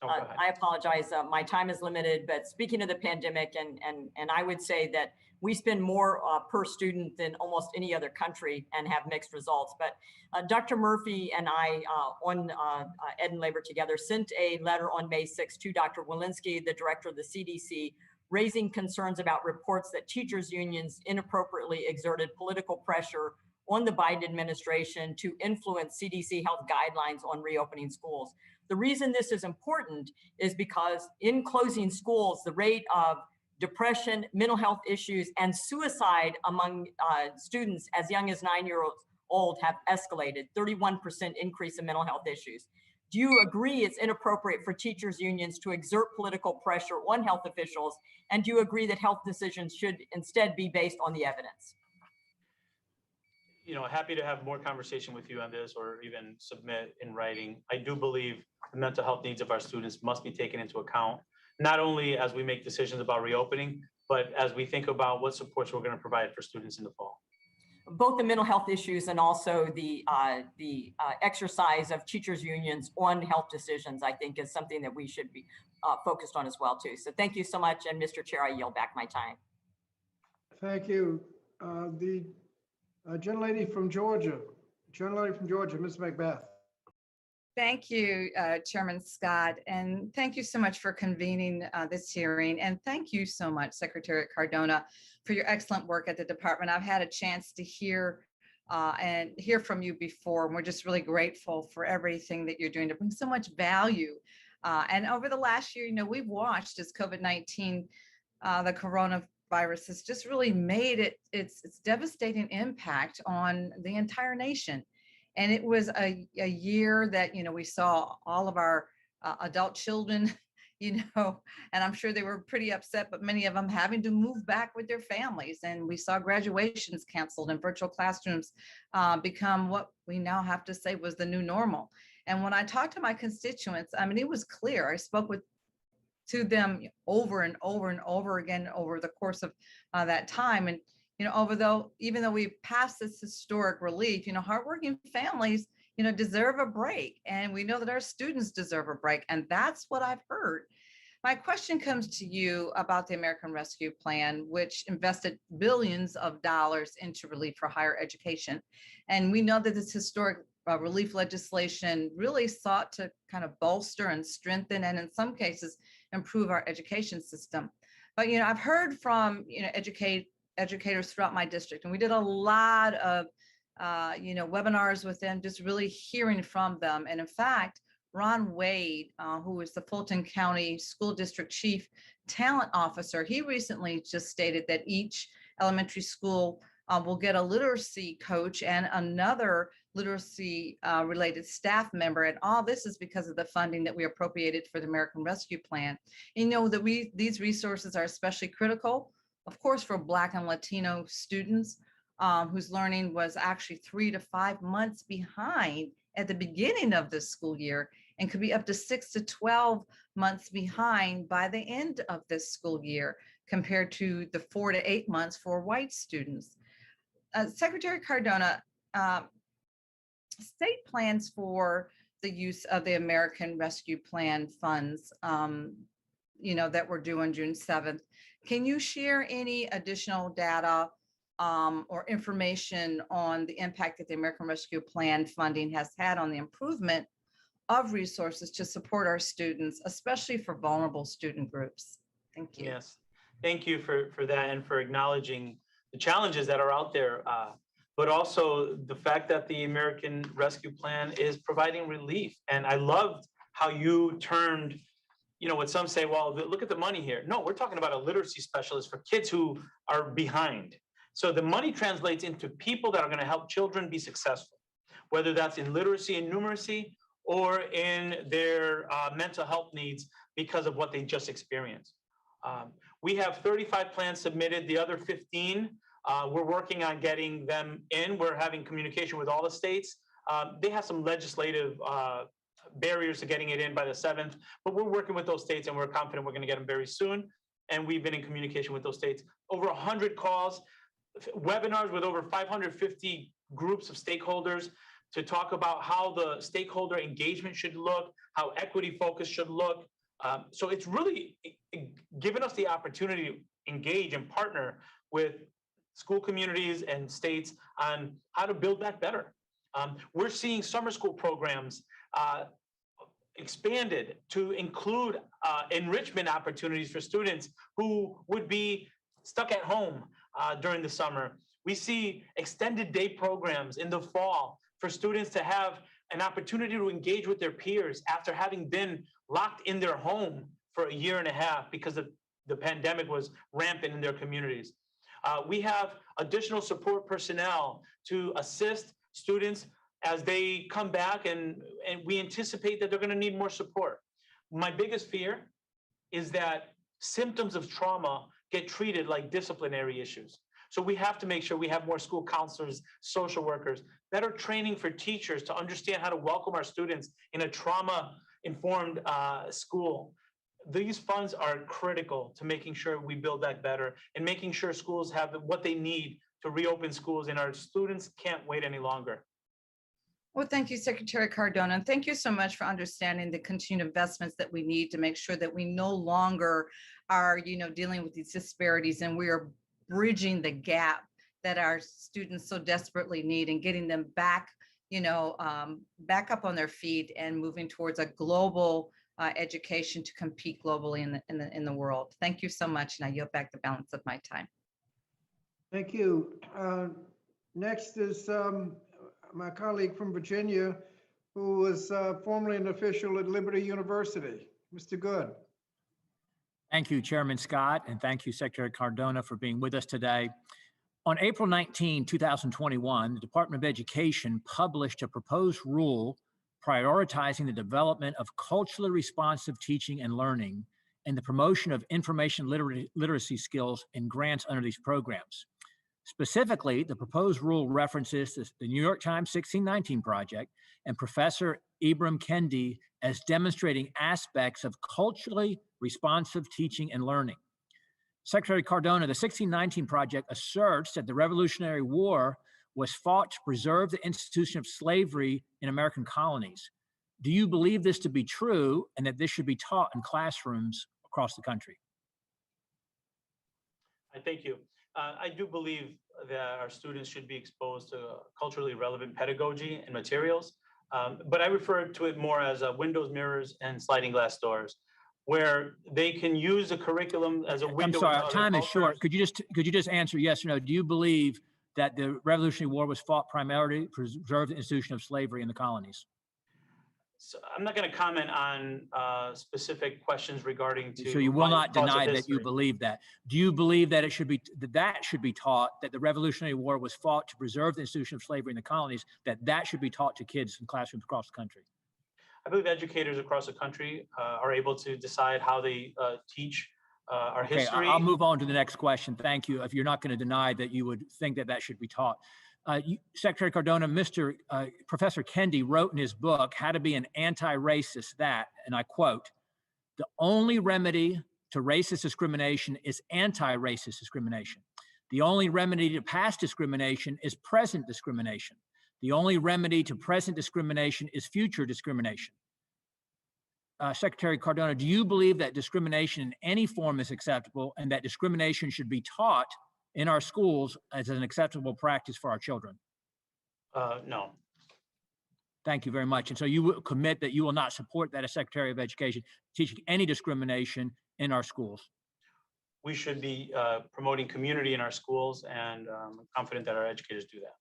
Oh, go ahead. I apologize. My time is limited, but speaking of the pandemic, and I would say that we spend more per student than almost any other country and have mixed results. But Dr. Murphy and I on Ed and Labor Together sent a letter on May 6th to Dr. Walensky, the director of the CDC, raising concerns about reports that teachers unions inappropriately exerted political pressure on the Biden administration to influence CDC health guidelines on reopening schools. The reason this is important is because in closing schools, the rate of depression, mental health issues, and suicide among students as young as 9 years old have escalated, 31% increase in mental health issues. Do you agree it's inappropriate for teachers unions to exert political pressure on health officials? And do you agree that health decisions should instead be based on the evidence? You know, happy to have more conversation with you on this, or even submit in writing. I do believe the mental health needs of our students must be taken into account, not only as we make decisions about reopening, but as we think about what supports we're going to provide for students in the fall. Both the mental health issues and also the exercise of teachers unions on health decisions, I think, is something that we should be focused on as well too. So thank you so much. And Mr. Chair, I yield back my time. Thank you. The gentlelady from Georgia, Ms. Macbeth. Thank you, Chairman Scott, and thank you so much for convening this hearing. And thank you so much, Secretary Cardona, for your excellent work at the department. I've had a chance to hear from you before, and we're just really grateful for everything that you're doing to bring so much value. And over the last year, you know, we've watched as COVID-19, the coronavirus has just really made its devastating impact on the entire nation. And it was a year that, you know, we saw all of our adult children, you know, and I'm sure they were pretty upset, but many of them having to move back with their families. And we saw graduations canceled and virtual classrooms become what we now have to say was the new normal. And when I talked to my constituents, I mean, it was clear. I spoke to them over and over and over again over the course of that time. And you know, even though we passed this historic relief, you know, hardworking families, you know, deserve a break. And we know that our students deserve a break. And that's what I've heard. My question comes to you about the American Rescue Plan, which invested billions of dollars into relief for higher education. And we know that this historic relief legislation really sought to kind of bolster and strengthen, and in some cases, improve our education system. But, you know, I've heard from, you know, educators throughout my district, and we did a lot of you know, webinars with them, just really hearing from them. And in fact, Ron Wade, who is the Fulton County School District Chief Talent Officer, he recently just stated that each elementary school will get a literacy coach and another literacy related staff member. And all this is because of the funding that we appropriated for the American Rescue Plan. You know that these resources are especially critical, of course, for Black and Latino students whose learning was actually 3 to 5 months behind at the beginning of the school year, and could be up to 6 to 12 months behind by the end of this school year, compared to the 4 to 8 months for white students. Secretary Cardona, state plans for the use of the American Rescue Plan funds that were due on June 7th. Can you share any additional data or information on the impact that the American Rescue Plan funding has had on the improvement of resources to support our students, especially for vulnerable student groups? Thank you. Yes, thank you for that and for acknowledging the challenges that are out there, but also the fact that the American Rescue Plan is providing relief. And I loved how you turned, what some say, well, look at the money here. No, we're talking about a literacy specialist for kids who are behind. So the money translates into people that are going to help children be successful, whether that's in literacy and numeracy or in their mental health needs because of what they just experienced. We have 35 plans submitted. The other 15, we're working on getting them in. We're having communication with all the states. They have some legislative barriers to getting it in by the 7th, but we're working with those states and we're confident we're going to get them very soon. And we've been in communication with those states. Over 100 calls, webinars with over 550 groups of stakeholders to talk about how the stakeholder engagement should look, how equity focus should look. So it's really given us the opportunity to engage and partner with school communities and states on how to build that better. We're seeing summer school programs expanded to include enrichment opportunities for students who would be stuck at home during the summer. We see extended day programs in the fall for students to have an opportunity to engage with their peers after having been locked in their home for a year and a half because the pandemic was rampant in their communities. We have additional support personnel to assist students as they come back, and we anticipate that they're going to need more support. My biggest fear is that symptoms of trauma get treated like disciplinary issues. So we have to make sure we have more school counselors, social workers, better training for teachers to understand how to welcome our students in a trauma-informed school. These funds are critical to making sure we build that better and making sure schools have what they need to reopen schools, and our students can't wait any longer. Well, thank you, Secretary Cardona, and thank you so much for understanding the continued investments that we need to make sure that we no longer are, dealing with these disparities, and we are bridging the gap that our students so desperately need and getting them back, back up on their feet and moving towards a global education to compete globally in the world. Thank you so much, and I yield back the balance of my time. Thank you. Next is my colleague from Virginia, who was formerly an official at Liberty University, Mr. Good. Thank you, Chairman Scott, and thank you, Secretary Cardona, for being with us today. On April 19, 2021, the Department of Education published a proposed rule prioritizing the development of culturally responsive teaching and learning and the promotion of information literacy skills and grants under these programs. Specifically, the proposed rule references the New York Times 1619 Project and Professor Ibram Kendi as demonstrating aspects of culturally responsive teaching and learning. Secretary Cardona, the 1619 Project asserts that the Revolutionary War was fought to preserve the institution of slavery in American colonies. Do you believe this to be true and that this should be taught in classrooms across the country? Thank you. I do believe that our students should be exposed to culturally relevant pedagogy and materials, but I refer to it more as windows, mirrors, and sliding glass doors, where they can use the curriculum as a window. I'm sorry, time is short. Could you just answer yes or no? Do you believe that the Revolutionary War was fought primarily to preserve the institution of slavery in the colonies? So I'm not going to comment on specific questions regarding to. So you will not deny that you believe that. Do you believe that it should be that should be taught, that the Revolutionary War was fought to preserve the institution of slavery in the colonies, that should be taught to kids in classrooms across the country? I believe educators across the country are able to decide how they teach our history. I'll move on to the next question. Thank you. If you're not going to deny that you would think that that should be taught. Secretary Cardona, Professor Kendi wrote in his book, How to Be an Anti-Racist, that, and I quote, "The only remedy to racist discrimination is anti-racist discrimination. The only remedy to past discrimination is present discrimination. The only remedy to present discrimination is future discrimination." Secretary Cardona, do you believe that discrimination in any form is acceptable and that discrimination should be taught in our schools as an acceptable practice for our children? No. Thank you very much. And so you will commit that you will not support that as Secretary of Education teaching any discrimination in our schools? We should be promoting community in our schools, and I'm confident that our educators do that.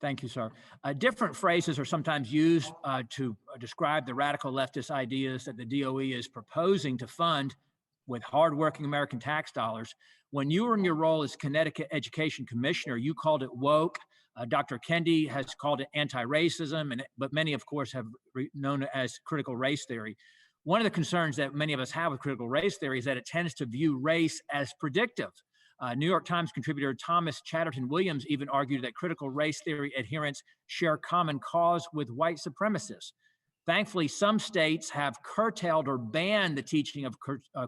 Thank you, sir. Different phrases are sometimes used to describe the radical leftist ideas that the DOE is proposing to fund with hardworking American tax dollars. When you were in your role as Connecticut Education Commissioner, you called it woke. Dr. Kendi has called it anti-racism, but many, of course, have known it as critical race theory. One of the concerns that many of us have with critical race theory is that it tends to view race as predictive. New York Times contributor Thomas Chatterton Williams even argued that critical race theory adherents share common cause with white supremacists. Thankfully, some states have curtailed or banned the teaching of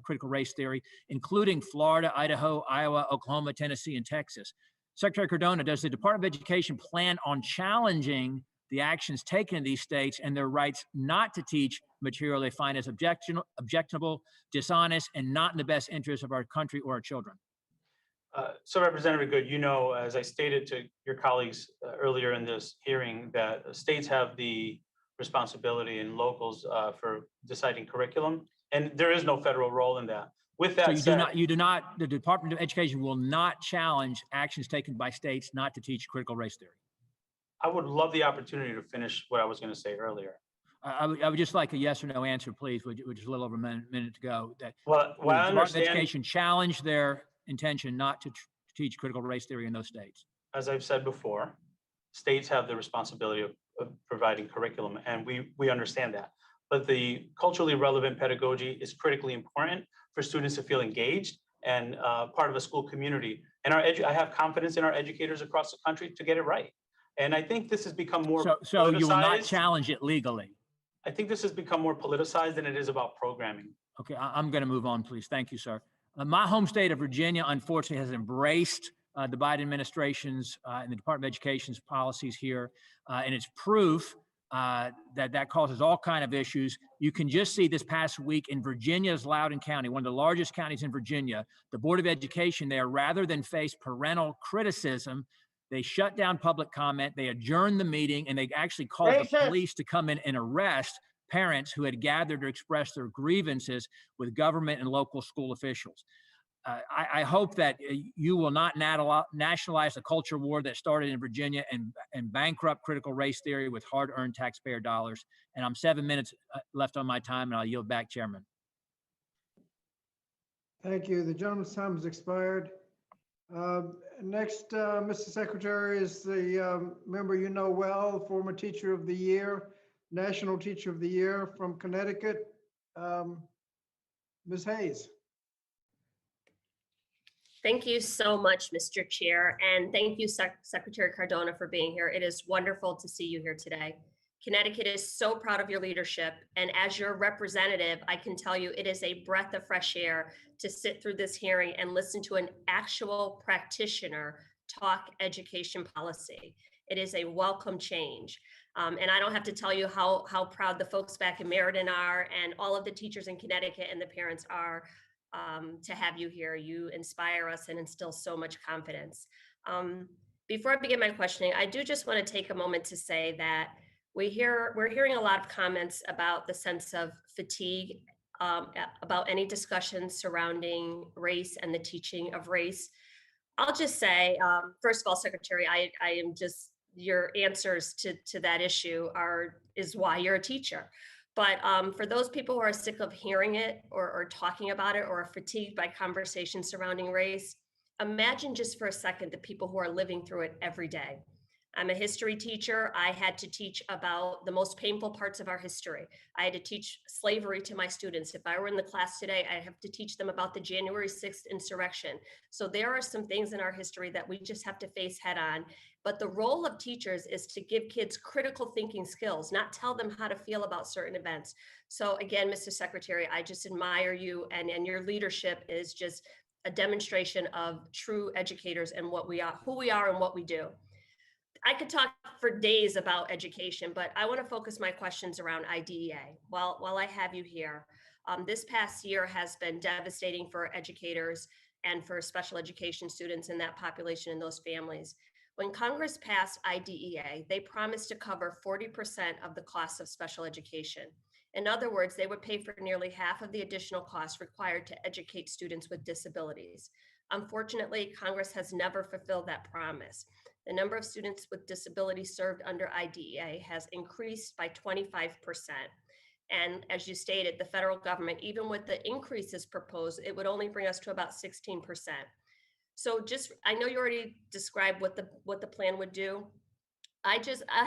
critical race theory, including Florida, Idaho, Iowa, Oklahoma, Tennessee, and Texas. Secretary Cardona, does the Department of Education plan on challenging the actions taken in these states and their rights not to teach material they find as objectionable, dishonest, and not in the best interest of our country or our children? So Representative Good, you know, as I stated to your colleagues earlier in this hearing, that states have the responsibility and locals for deciding curriculum, and there is no federal role in that. With that So said, the Department of Education will not challenge actions taken by states not to teach critical race theory. I would love the opportunity to finish what I was going to say earlier. I would just like a yes or no answer, please, which is a little over a minute to go. That Well, will the I Department of understand, Education challenge their intention not to teach critical race theory in those states? as I've said before, states have the responsibility of providing curriculum, and we understand that. But the culturally relevant pedagogy is critically important for students to feel engaged and part of a school community. And I have confidence in our educators across the country to get it right. And I think this has become more So you will not politicized. challenge it legally? I think this has become more politicized than it is about programming. Okay, I'm going to move on, please. Thank you, sir. My home state of Virginia, unfortunately, has embraced the Biden administration's and the Department of Education's policies here, and it's proof that causes all kinds of issues. You can just see this past week in Virginia's Loudoun County, one of the largest counties in Virginia, the Board of Education there, rather than face parental criticism, they shut down public comment, they adjourned the meeting, and they actually called the police to come in and arrest parents who had gathered to express their grievances with government and local school officials. I hope that you will not nationalize the culture war that started in Virginia and bankrupt critical race theory with hard-earned taxpayer dollars. And I'm 7 minutes left on my time, and I'll yield back, Chairman. Thank you. The gentleman's time has expired. Next, Mr. Secretary, is the member you know well, former Teacher of the Year, National Teacher of the Year from Connecticut, Ms. Hayes. Thank you so much, Mr. Chair, and thank you, Secretary Cardona, for being here. It is wonderful to see you here today. Connecticut is so proud of your leadership, and as your representative, I can tell you it is a breath of fresh air to sit through this hearing and listen to an actual practitioner talk education policy. It is a welcome change. And I don't have to tell you how proud the folks back in Meriden are, and all of the teachers in Connecticut and the parents are to have you here. You inspire us and instill so much confidence. Before I begin my questioning, I do just want to take a moment to say that we're hearing a lot of comments about the sense of fatigue, about any discussion surrounding race and the teaching of race. I'll just say, first of all, Secretary, I am just, your answers to that issue is why you're a teacher. But for those people who are sick of hearing it or talking about it or are fatigued by conversations surrounding race, imagine just for a second the people who are living through it every day. I'm a history teacher. I had to teach about the most painful parts of our history. I had to teach slavery to my students. If I were in the class today, I'd have to teach them about the January 6th insurrection. So there are some things in our history that we just have to face head on. But the role of teachers is to give kids critical thinking skills, not tell them how to feel about certain events. So again, Mr. Secretary, I just admire you, and your leadership is just a demonstration of true educators and who we are and what we do. I could talk for days about education, but I want to focus my questions around IDEA. While I have you here, this past year has been devastating for educators and for special education students in that population and those families. When Congress passed IDEA, they promised to cover 40% of the costs of special education. In other words, they would pay for nearly half of the additional costs required to educate students with disabilities. Unfortunately, Congress has never fulfilled that promise. The number of students with disabilities served under IDEA has increased by 25%. And as you stated, the federal government, even with the increases proposed, it would only bring us to about 16%. So I know you already described what the plan would do. I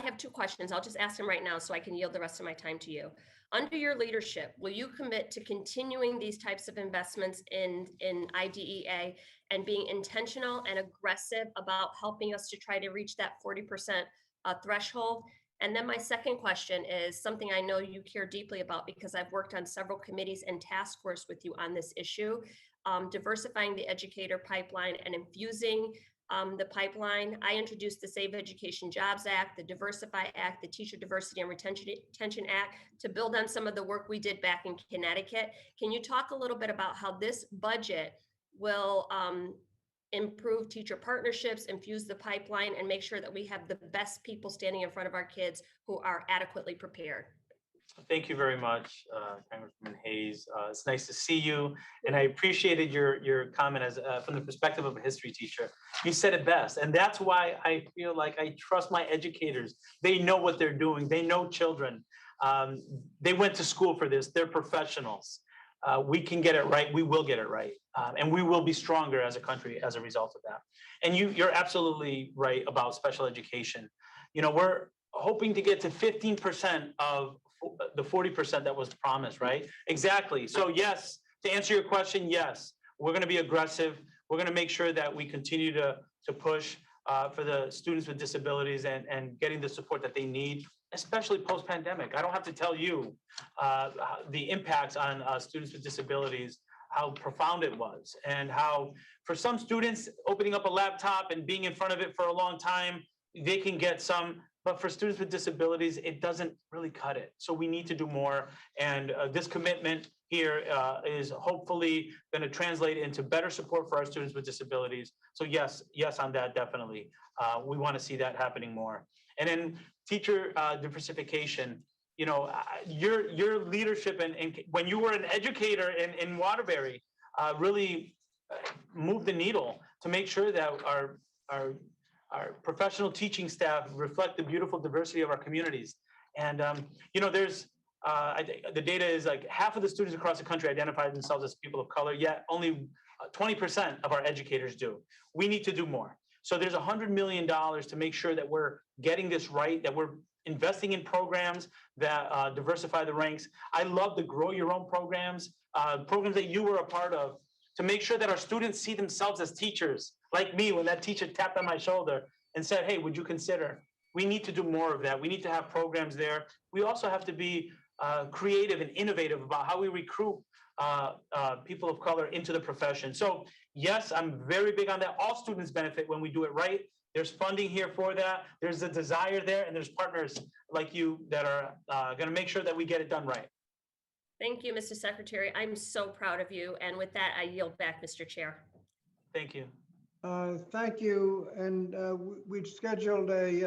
have two questions. I'll just ask them right now so I can yield the rest of my time to you. Under your leadership, will you commit to continuing these types of investments in IDEA and being intentional and aggressive about helping us to try to reach that 40% threshold? And then my second question is something I know you care deeply about because I've worked on several committees and task force with you on this issue, diversifying the educator pipeline and infusing the pipeline. I introduced the Save Education Jobs Act, the Diversify Act, the Teacher Diversity and Retention Act to build on some of the work we did back in Connecticut. Can you talk a little bit about how this budget will improve teacher partnerships, infuse the pipeline, and make sure that we have the best people standing in front of our kids who are adequately prepared? Thank you very much, Congresswoman Hayes. It's nice to see you, and I appreciated your comment as from the perspective of a history teacher. You said it best, and that's why I feel like I trust my educators. They know what they're doing. They know children. They went to school for this. They're professionals. We can get it right. We will get it right, and we will be stronger as a country as a result of that. And you're absolutely right about special education. You know, we're hoping to get to 15% of the 40% that was promised, right? Exactly. So yes, to answer your question, yes, we're going to be aggressive. We're going to make sure that we continue to push for the students with disabilities and getting the support that they need, especially post-pandemic. I don't have to tell you the impacts on students with disabilities, how profound it was, and how for some students, opening up a laptop and being in front of it for a long time, they can get some. But for students with disabilities, it doesn't really cut it. So we need to do more. And this commitment here is hopefully going to translate into better support for our students with disabilities. So yes on that, definitely. We want to see that happening more. And then teacher diversification, you know, your leadership and when you were an educator in Waterbury really moved the needle to make sure that our professional teaching staff reflect the beautiful diversity of our communities. And, you know, there's, I think the data is like half of the students across the country identify themselves as people of color, yet only 20% of our educators do. We need to do more. So there's $100 million to make sure that we're getting this right, that we're investing in programs that diversify the ranks. I love the Grow Your Own programs, programs that you were a part of, to make sure that our students see themselves as teachers, like me when that teacher tapped on my shoulder and said, hey, would you consider? We need to do more of that. We need to have programs there. We also have to be creative and innovative about how we recruit people of color into the profession. So yes, I'm very big on that. All students benefit when we do it right. There's funding here for that. There's a desire there, and there's partners like you that are gonna make sure that we get it done right. Thank you, Mr. Secretary. I'm so proud of you. And with that, I yield back, Mr. Chair. Thank you. Thank you. And we've scheduled a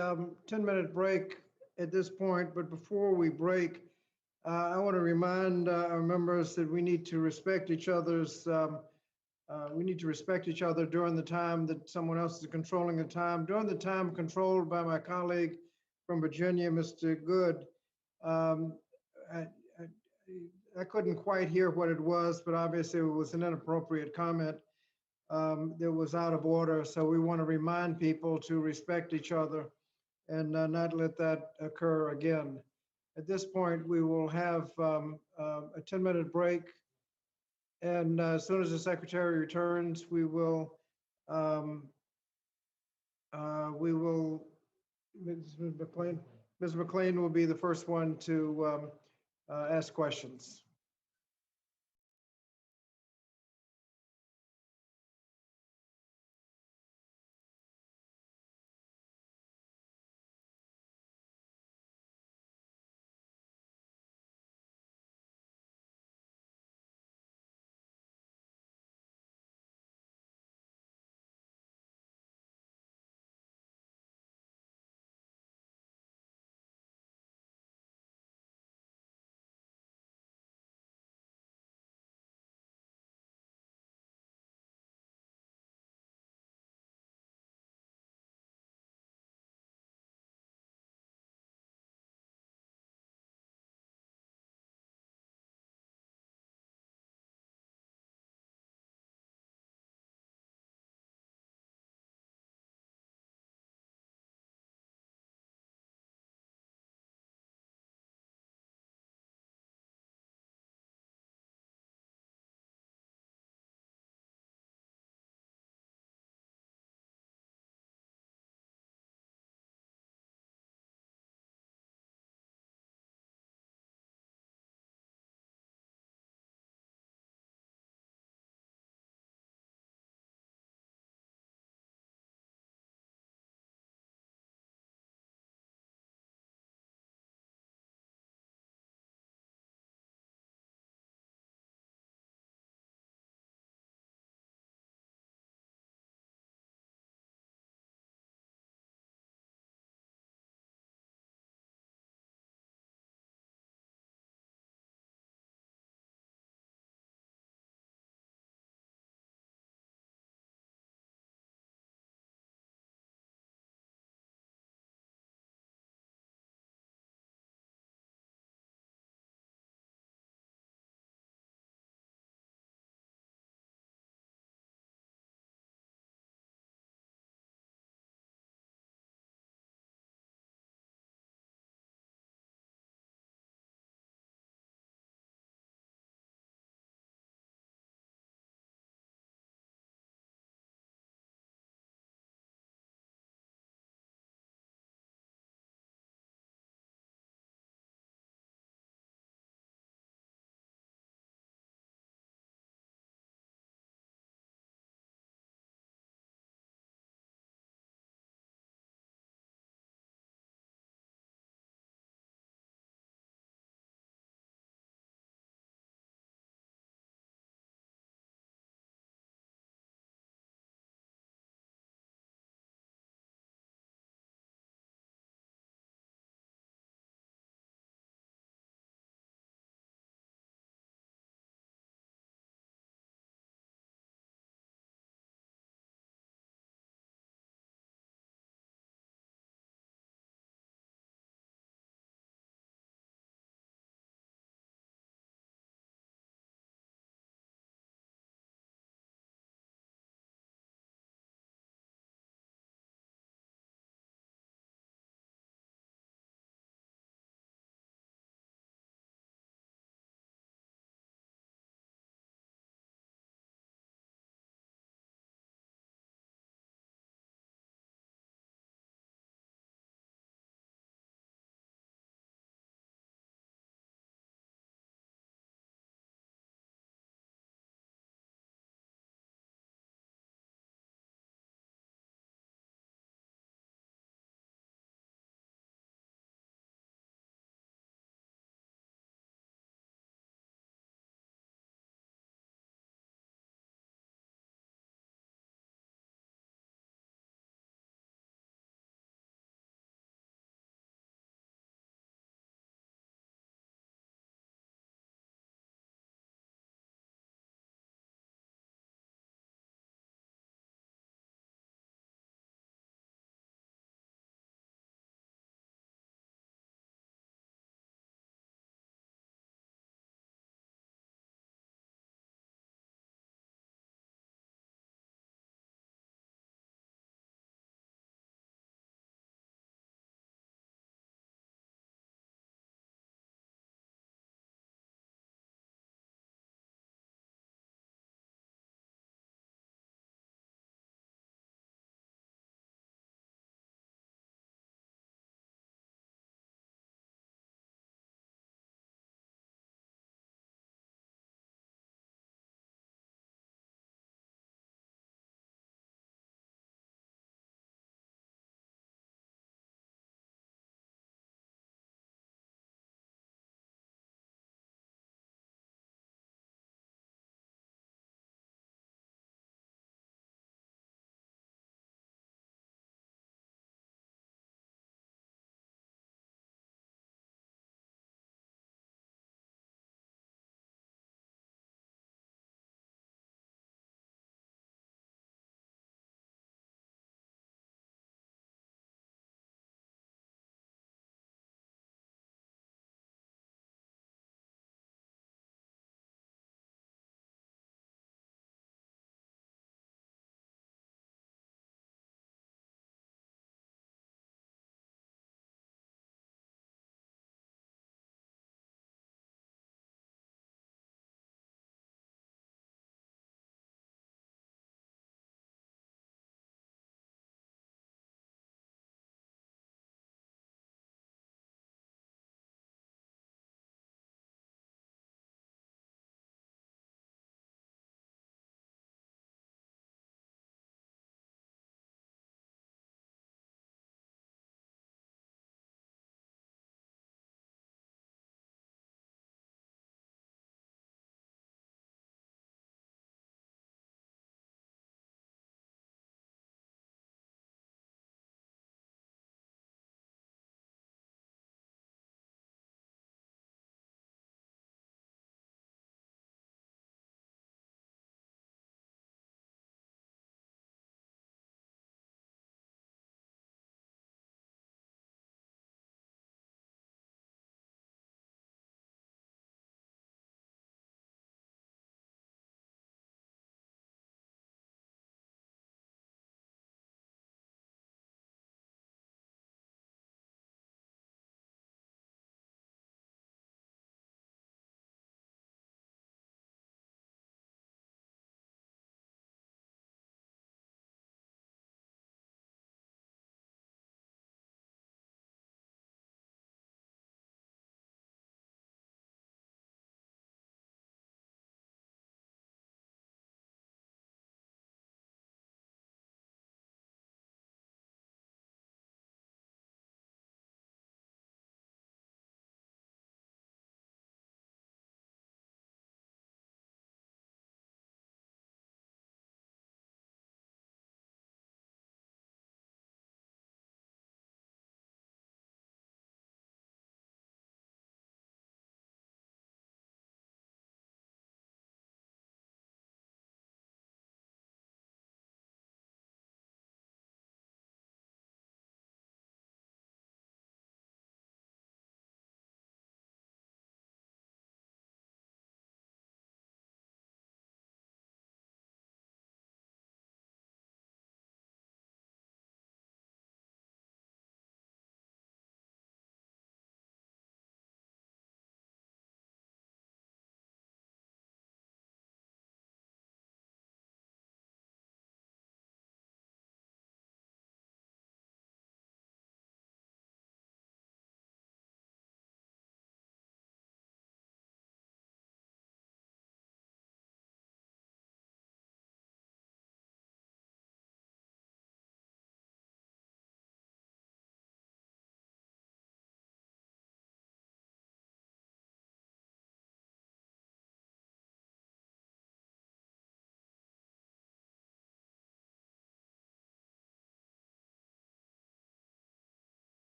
10-minute break at this point, but before we break, I want to remind our members that we need to respect each other's, during the time that someone else is controlling the time. During the time controlled by my colleague from Virginia, Mr. Good, I couldn't quite hear what it was, but obviously it was an inappropriate comment that was out of order. So we want to remind people to respect each other and not let that occur again. At this point, we will have a 10-minute break. And as soon as the secretary returns, Ms. McLean will be the first one to ask questions.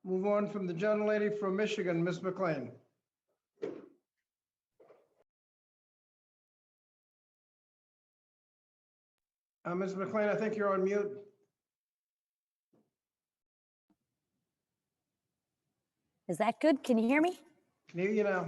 Move on from the gentlelady from Michigan, Ms. McLean. Ms. McLean, I think you're on mute. Is that good? Can you hear me? Can hear you now.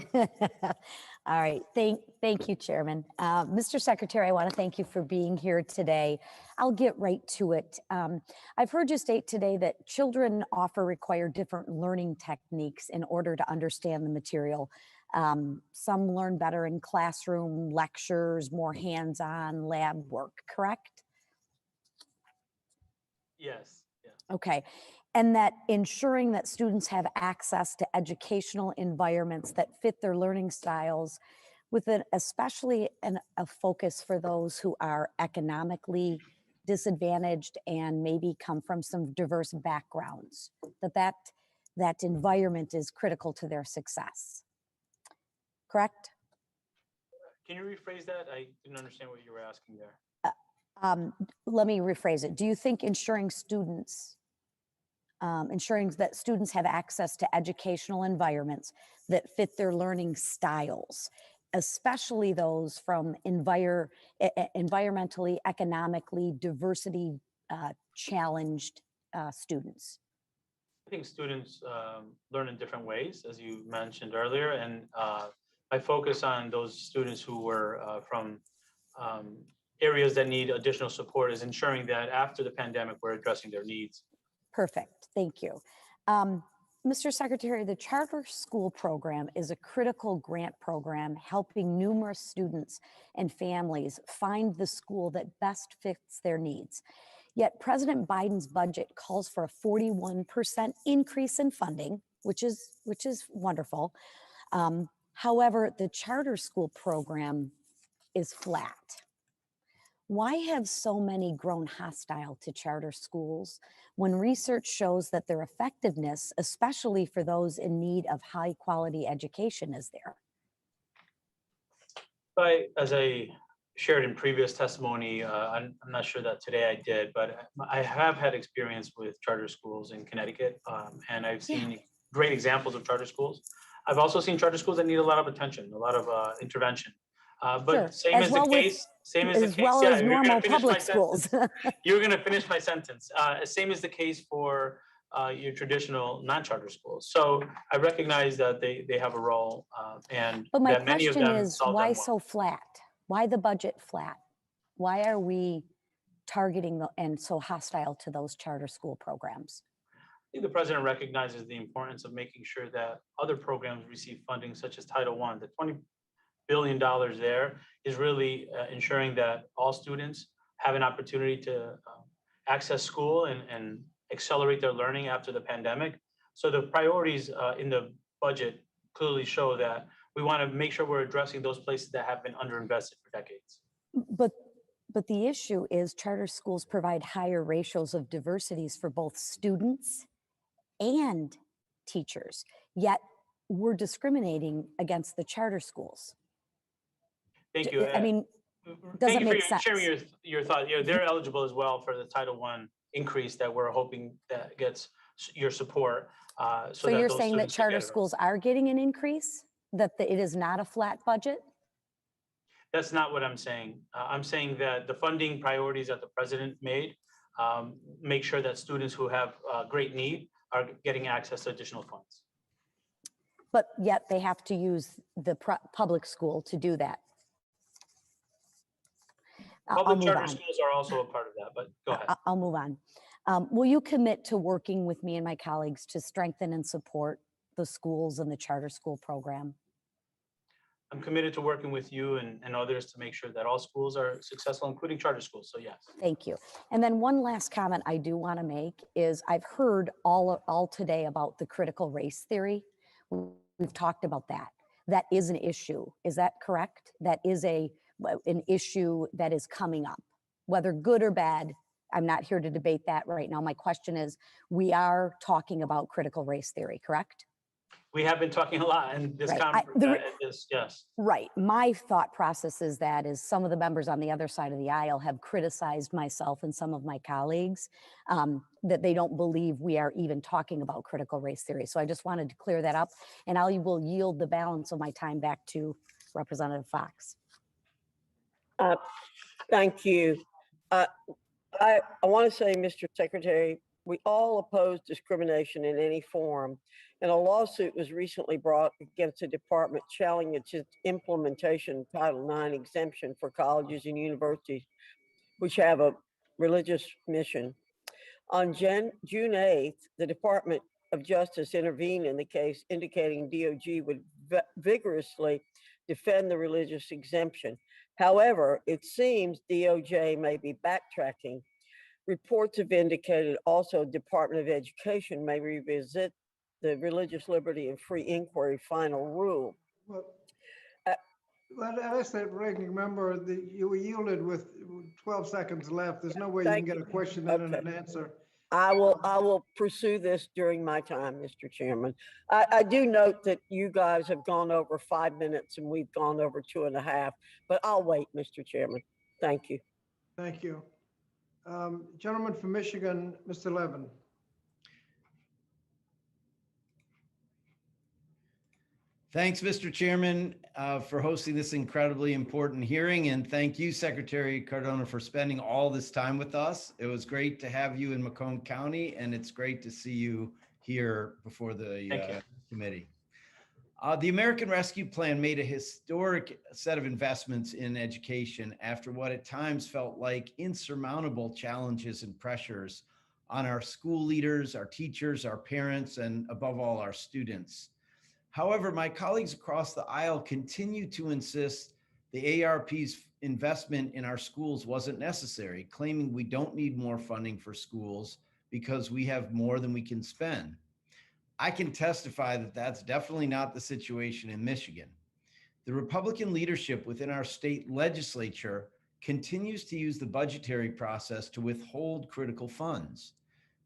All right. Thank you, Chairman. Mr. Secretary, I want to thank you for being here today. I'll get right to it. I've heard you state today that children often require different learning techniques in order to understand the material. Some learn better in classroom lectures, more hands-on lab work, correct? Yes. Yeah. Okay. And that ensuring that students have access to educational environments that fit their learning styles with especially a focus for those who are economically disadvantaged and maybe come from some diverse backgrounds, that environment is critical to their success. Correct? Can you rephrase that? I didn't understand what you were asking there. Let me rephrase it. Do you think ensuring that students have access to educational environments that fit their learning styles, especially those from environmentally, economically, diversity challenged students? I think students learn in different ways, as you mentioned earlier, and I focus on those students who were from areas that need additional support is ensuring that after the pandemic, we're addressing their needs. Perfect. Thank you. Mr. Secretary, the Charter School Program is a critical grant program helping numerous students and families find the school that best fits their needs. Yet President Biden's budget calls for a 41% increase in funding, which is wonderful. However, the Charter School Program is flat. Why have so many grown hostile to charter schools when research shows that their effectiveness, especially for those in need of high quality education, is there? As I shared in previous testimony, I'm not sure that today I did, but I have had experience with charter schools in Connecticut, and I've seen great examples of charter schools. I've also seen charter schools that need a lot of attention, a lot of intervention. But same as the case, yeah, normal public schools. You're going to finish my sentence. Same as the case for your traditional non-charter schools. So I recognize that they have a role, and but my that many of question them is, solve why them well. so flat? Why the budget flat? Why are we targeting and so hostile to those charter school programs? I think the president recognizes the importance of making sure that other programs receive funding, such as Title I. The $20 billion there is really ensuring that all students have an opportunity to access school and accelerate their learning after the pandemic. So the priorities in the budget clearly show that we want to make sure we're addressing those places that have been underinvested for decades. But the issue is charter schools provide higher ratios of diversities for both students and teachers, yet we're discriminating against the charter schools. Thank you. I mean, thank you make for sense. sharing your thought. They're eligible as well for the Title I increase that we're hoping that gets your support. So you're saying that charter schools are getting an increase, that it is not a flat budget? That's not what I'm saying. I'm saying that the funding priorities that the president made make sure that students who have great need are getting access to additional funds. But yet they have to use the public school to do that. Public charter schools are also a part of that, but go ahead. I'll move on. Will you commit to working with me and my colleagues to strengthen and support the schools and the charter school program? I'm committed to working with you and others to make sure that all schools are successful, including charter schools. So yes. Thank you. And then one last comment I do want to make is I've heard all today about the critical race theory. We've talked about that. That is an issue. Is that correct? That is an issue that is coming up, whether good or bad. I'm not here to debate that right now. My question is, we are talking about critical race theory, correct? We have been talking a lot and this Right. conference, yes. Right. My thought process is that is some of the members on the other side of the aisle have criticized myself and some of my colleagues that they don't believe we are even talking about critical race theory. So I just wanted to clear that up, and I will yield the balance of my time back to Representative Fox. Thank you. I want to say, Mr. Secretary, we all oppose discrimination in any form, and a lawsuit was recently brought against the department challenging its implementation of Title IX exemption for colleges and universities which have a religious mission. On June 8th, the Department of Justice intervened in the case, indicating DOJ would vigorously defend the religious exemption. However, it seems DOJ may be backtracking. Reports have indicated also Department of Education may revisit the Religious Liberty and Free Inquiry final rule. Well, let us say, ranking member, you were yielded with 12 seconds left. There's no way you can get a question in and an answer. I will pursue this during my time, Mr. Chairman. I do note that you guys have gone over 5 minutes and we've gone over 2.5, but I'll wait, Mr. Chairman. Thank you. Thank you. Gentleman from Michigan, Mr. Levin. Thanks, Mr. Chairman, for hosting this incredibly important hearing. And thank you, Secretary Cardona, for spending all this time with us. It was great to have you in Macomb County, and it's great to see you here before the committee. The American Rescue Plan made a historic set of investments in education after what at times felt like insurmountable challenges and pressures on our school leaders, our teachers, our parents, and above all, our students. However, my colleagues across the aisle continue to insist the ARP's investment in our schools wasn't necessary, claiming we don't need more funding for schools because we have more than we can spend. I can testify that that's definitely not the situation in Michigan. The Republican leadership within our state legislature continues to use the budgetary process to withhold critical funds.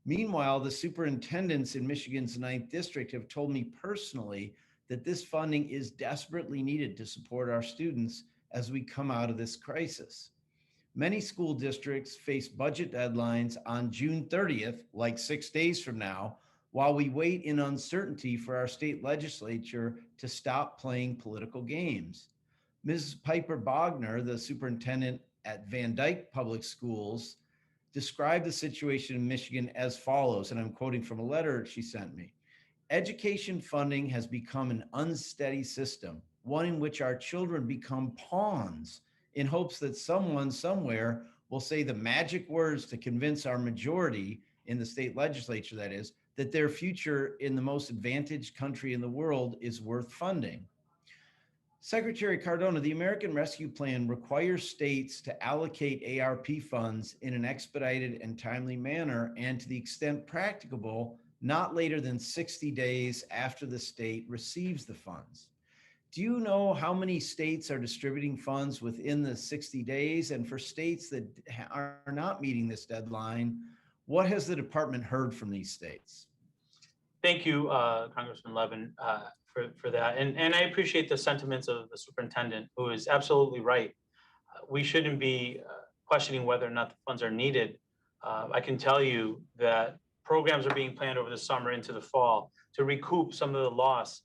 Meanwhile, the superintendents in Michigan's 9th district have told me personally that this funding is desperately needed to support our students as we come out of this crisis. Many school districts face budget deadlines on June 30th, like 6 days from now, while we wait in uncertainty for our state legislature to stop playing political games. Mrs. Piper Bogner, the superintendent at Van Dyke Public Schools, described the situation in Michigan as follows, and I'm quoting from a letter she sent me. Education funding has become an unsteady system, one in which our children become pawns in hopes that someone somewhere will say the magic words to convince our majority in the state legislature, that is, that their future in the most advantaged country in the world is worth funding. Secretary Cardona, the American Rescue Plan requires states to allocate ARP funds in an expedited and timely manner, and to the extent practicable, not later than 60 days after the state receives the funds. Do you know how many states are distributing funds within the 60 days? And for states that are not meeting this deadline, what has the department heard from these states? Thank you, Congressman Levin, for that. And I appreciate the sentiments of the superintendent, who is absolutely right. We shouldn't be questioning whether or not the funds are needed. I can tell you that programs are being planned over the summer into the fall to recoup some of the loss.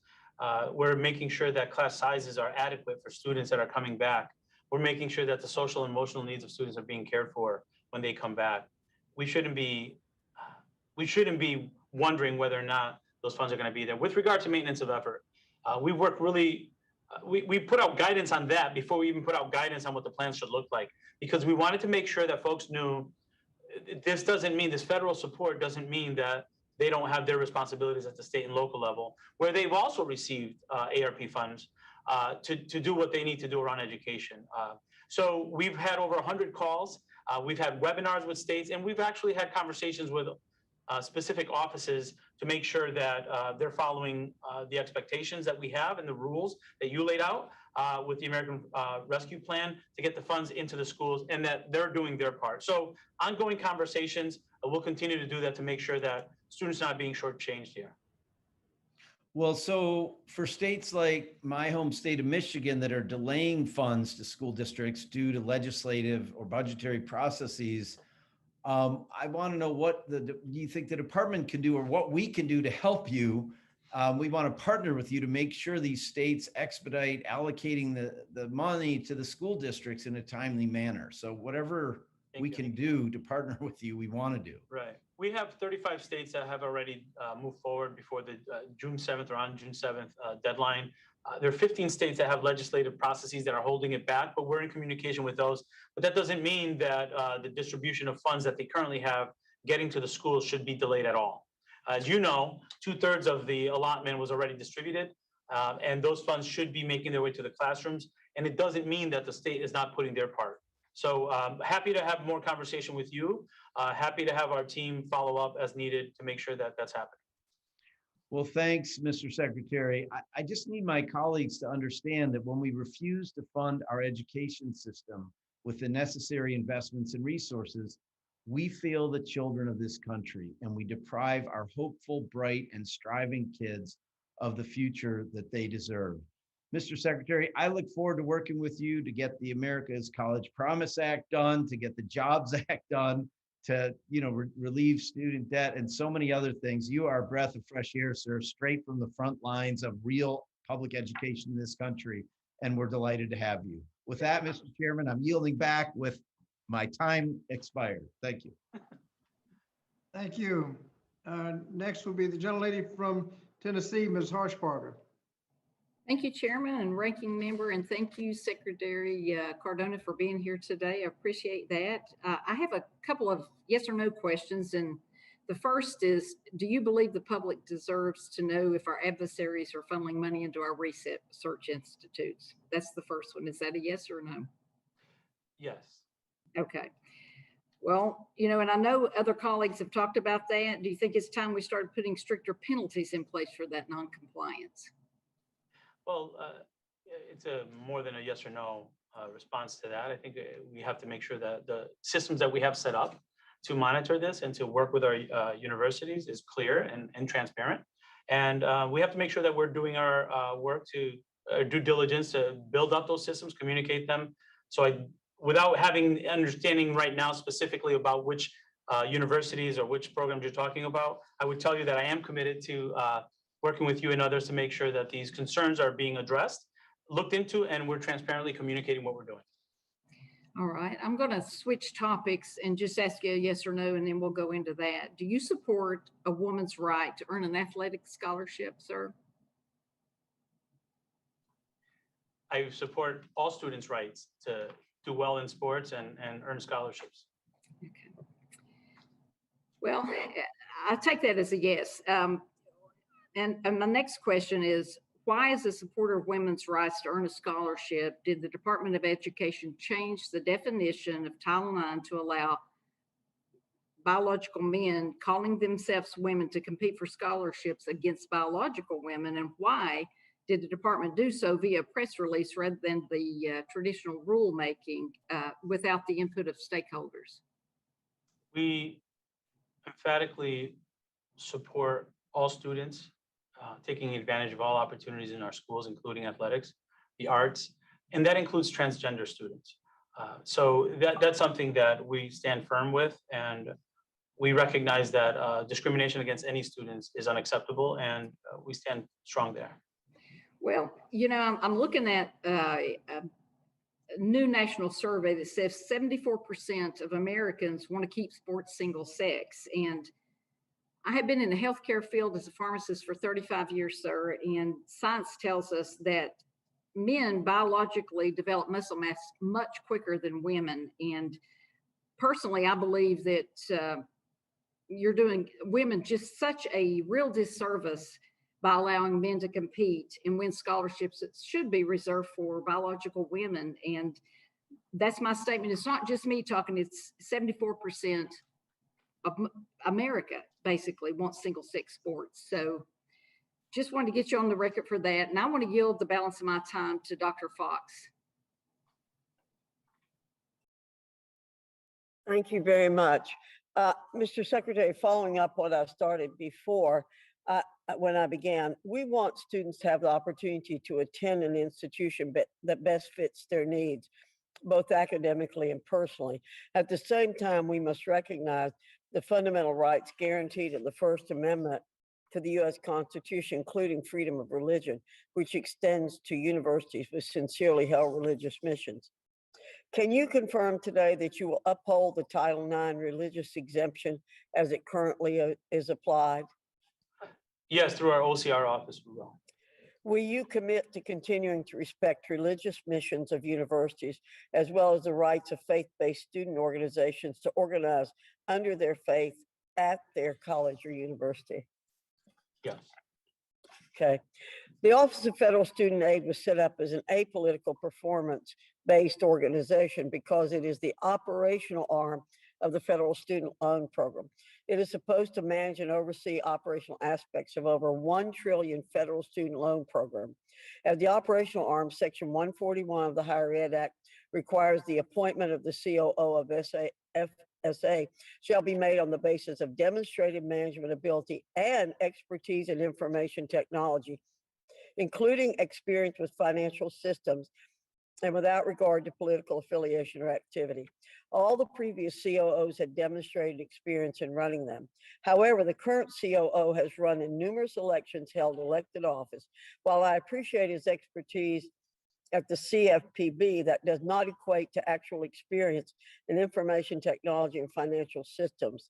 We're making sure that class sizes are adequate for students that are coming back. We're making sure that the social and emotional needs of students are being cared for when they come back. We shouldn't be wondering whether or not those funds are going to be there. With regard to maintenance of effort, we work really, we put out guidance on that before we even put out guidance on what the plan should look like, because we wanted to make sure that folks knew this doesn't mean, this federal support doesn't mean that they don't have their responsibilities at the state and local level, where they've also received ARP funds to do what they need to do around education. So we've had over 100 calls. We've had webinars with states, and we've actually had conversations with specific offices to make sure that they're following the expectations that we have and the rules that you laid out with the American Rescue Plan to get the funds into the schools, and that they're doing their part. So ongoing conversations, we'll continue to do that to make sure that students are not being shortchanged here. Well, so for states like my home state of Michigan that are delaying funds to school districts due to legislative or budgetary processes, I want to know what do you think the department can do or what we can do to help you? We want to partner with you to make sure these states expedite allocating the money to the school districts in a timely manner. So whatever we can do to partner with you, we want to do. Right. We have 35 states that have already moved forward before the June 7th or on June 7th deadline. There are 15 states that have legislative processes that are holding it back, but we're in communication with those. But that doesn't mean that the distribution of funds that they currently have getting to the schools should be delayed at all. As you know, 2/3 of the allotment was already distributed, and those funds should be making their way to the classrooms. And it doesn't mean that the state is not putting their part. So happy to have more conversation with you. Happy to have our team follow up as needed to make sure that that's happening. Well, thanks, Mr. Secretary. I just need my colleagues to understand that when we refuse to fund our education system with the necessary investments and resources, we fail the children of this country and we deprive our hopeful, bright, and striving kids of the future that they deserve. Mr. Secretary, I look forward to working with you to get the America's College Promise Act done, to get the Jobs Act done, to relieve student debt and so many other things. You are a breath of fresh air, sir, straight from the front lines of real public education in this country, and we're delighted to have you. With that, Mr. Chairman, I'm yielding back with my time expired. Thank you. Thank you. Next will be the gentlelady from Tennessee, Ms. Harshbarger. Thank you, Chairman and Ranking Member, and thank you, Secretary Cardona, for being here today. I appreciate that. I have a couple of yes or no questions, and the first is, do you believe the public deserves to know if our adversaries are funneling money into our research institutes? That's the first one. Is that a yes or no? Yes. Okay. Well, and I know other colleagues have talked about that. Do you think it's time we started putting stricter penalties in place for that non-compliance? Well, it's a more than a yes or no response to that. I think we have to make sure that the systems that we have set up to monitor this and to work with our universities is clear and transparent. And we have to make sure that we're doing our work to due diligence to build up those systems, communicate them. So without having understanding right now specifically about which universities or which programs you're talking about, I would tell you that I am committed to working with you and others to make sure that these concerns are being addressed, looked into, and we're transparently communicating what we're doing. All right, I'm going to switch topics and just ask you a yes or no, and then we'll go into that. Do you support a woman's right to earn an athletic scholarship, sir? I support all students' rights to do well in sports and earn scholarships. Okay. Well, I take that as a yes. And my next question is, why, as a supporter of women's rights to earn a scholarship, did the Department of Education change the definition of Title IX to allow biological men calling themselves women to compete for scholarships against biological women? And why did the department do so via press release rather than the traditional rulemaking without the input of stakeholders? We emphatically support all students taking advantage of all opportunities in our schools, including athletics, the arts, and that includes transgender students. So that's something that we stand firm with, and we recognize that discrimination against any students is unacceptable, and we stand strong there. Well, I'm looking at a new national survey that says 74% of Americans want to keep sports single sex. And I have been in the healthcare field as a pharmacist for 35 years, sir, and science tells us that men biologically develop muscle mass much quicker than women. And personally, I believe that you're doing women just such a real disservice by allowing men to compete and win scholarships that should be reserved for biological women. And that's my statement. It's not just me talking, it's 74% of America basically wants single sex sports. So just wanted to get you on the record for that. And I want to yield the balance of my time to Dr. Fox. Thank you very much. Mr. Secretary, following up what I started before, when I began, we want students to have the opportunity to attend an institution that best fits their needs, both academically and personally. At the same time, we must recognize the fundamental rights guaranteed in the First Amendment to the U.S. Constitution, including freedom of religion, which extends to universities with sincerely held religious missions. Can you confirm today that you will uphold the Title IX religious exemption as it currently is applied? Yes, through our OCR office, we will. Will you commit to continuing to respect religious missions of universities, as well as the rights of faith-based student organizations to organize under their faith at their college or university? Yes. Okay. The Office of Federal Student Aid was set up as an apolitical performance-based organization because it is the operational arm of the Federal Student Loan Program. It is supposed to manage and oversee operational aspects of over $1 trillion federal student loan program. As the operational arm, Section 141 of the Higher Ed Act requires the appointment of the COO of FSA shall be made on the basis of demonstrated management ability and expertise in information technology, including experience with financial systems, and without regard to political affiliation or activity. All the previous COOs had demonstrated experience in running them. However, the current COO has run in numerous elections, held elected office. While I appreciate his expertise at the CFPB, that does not equate to actual experience in information technology and financial systems.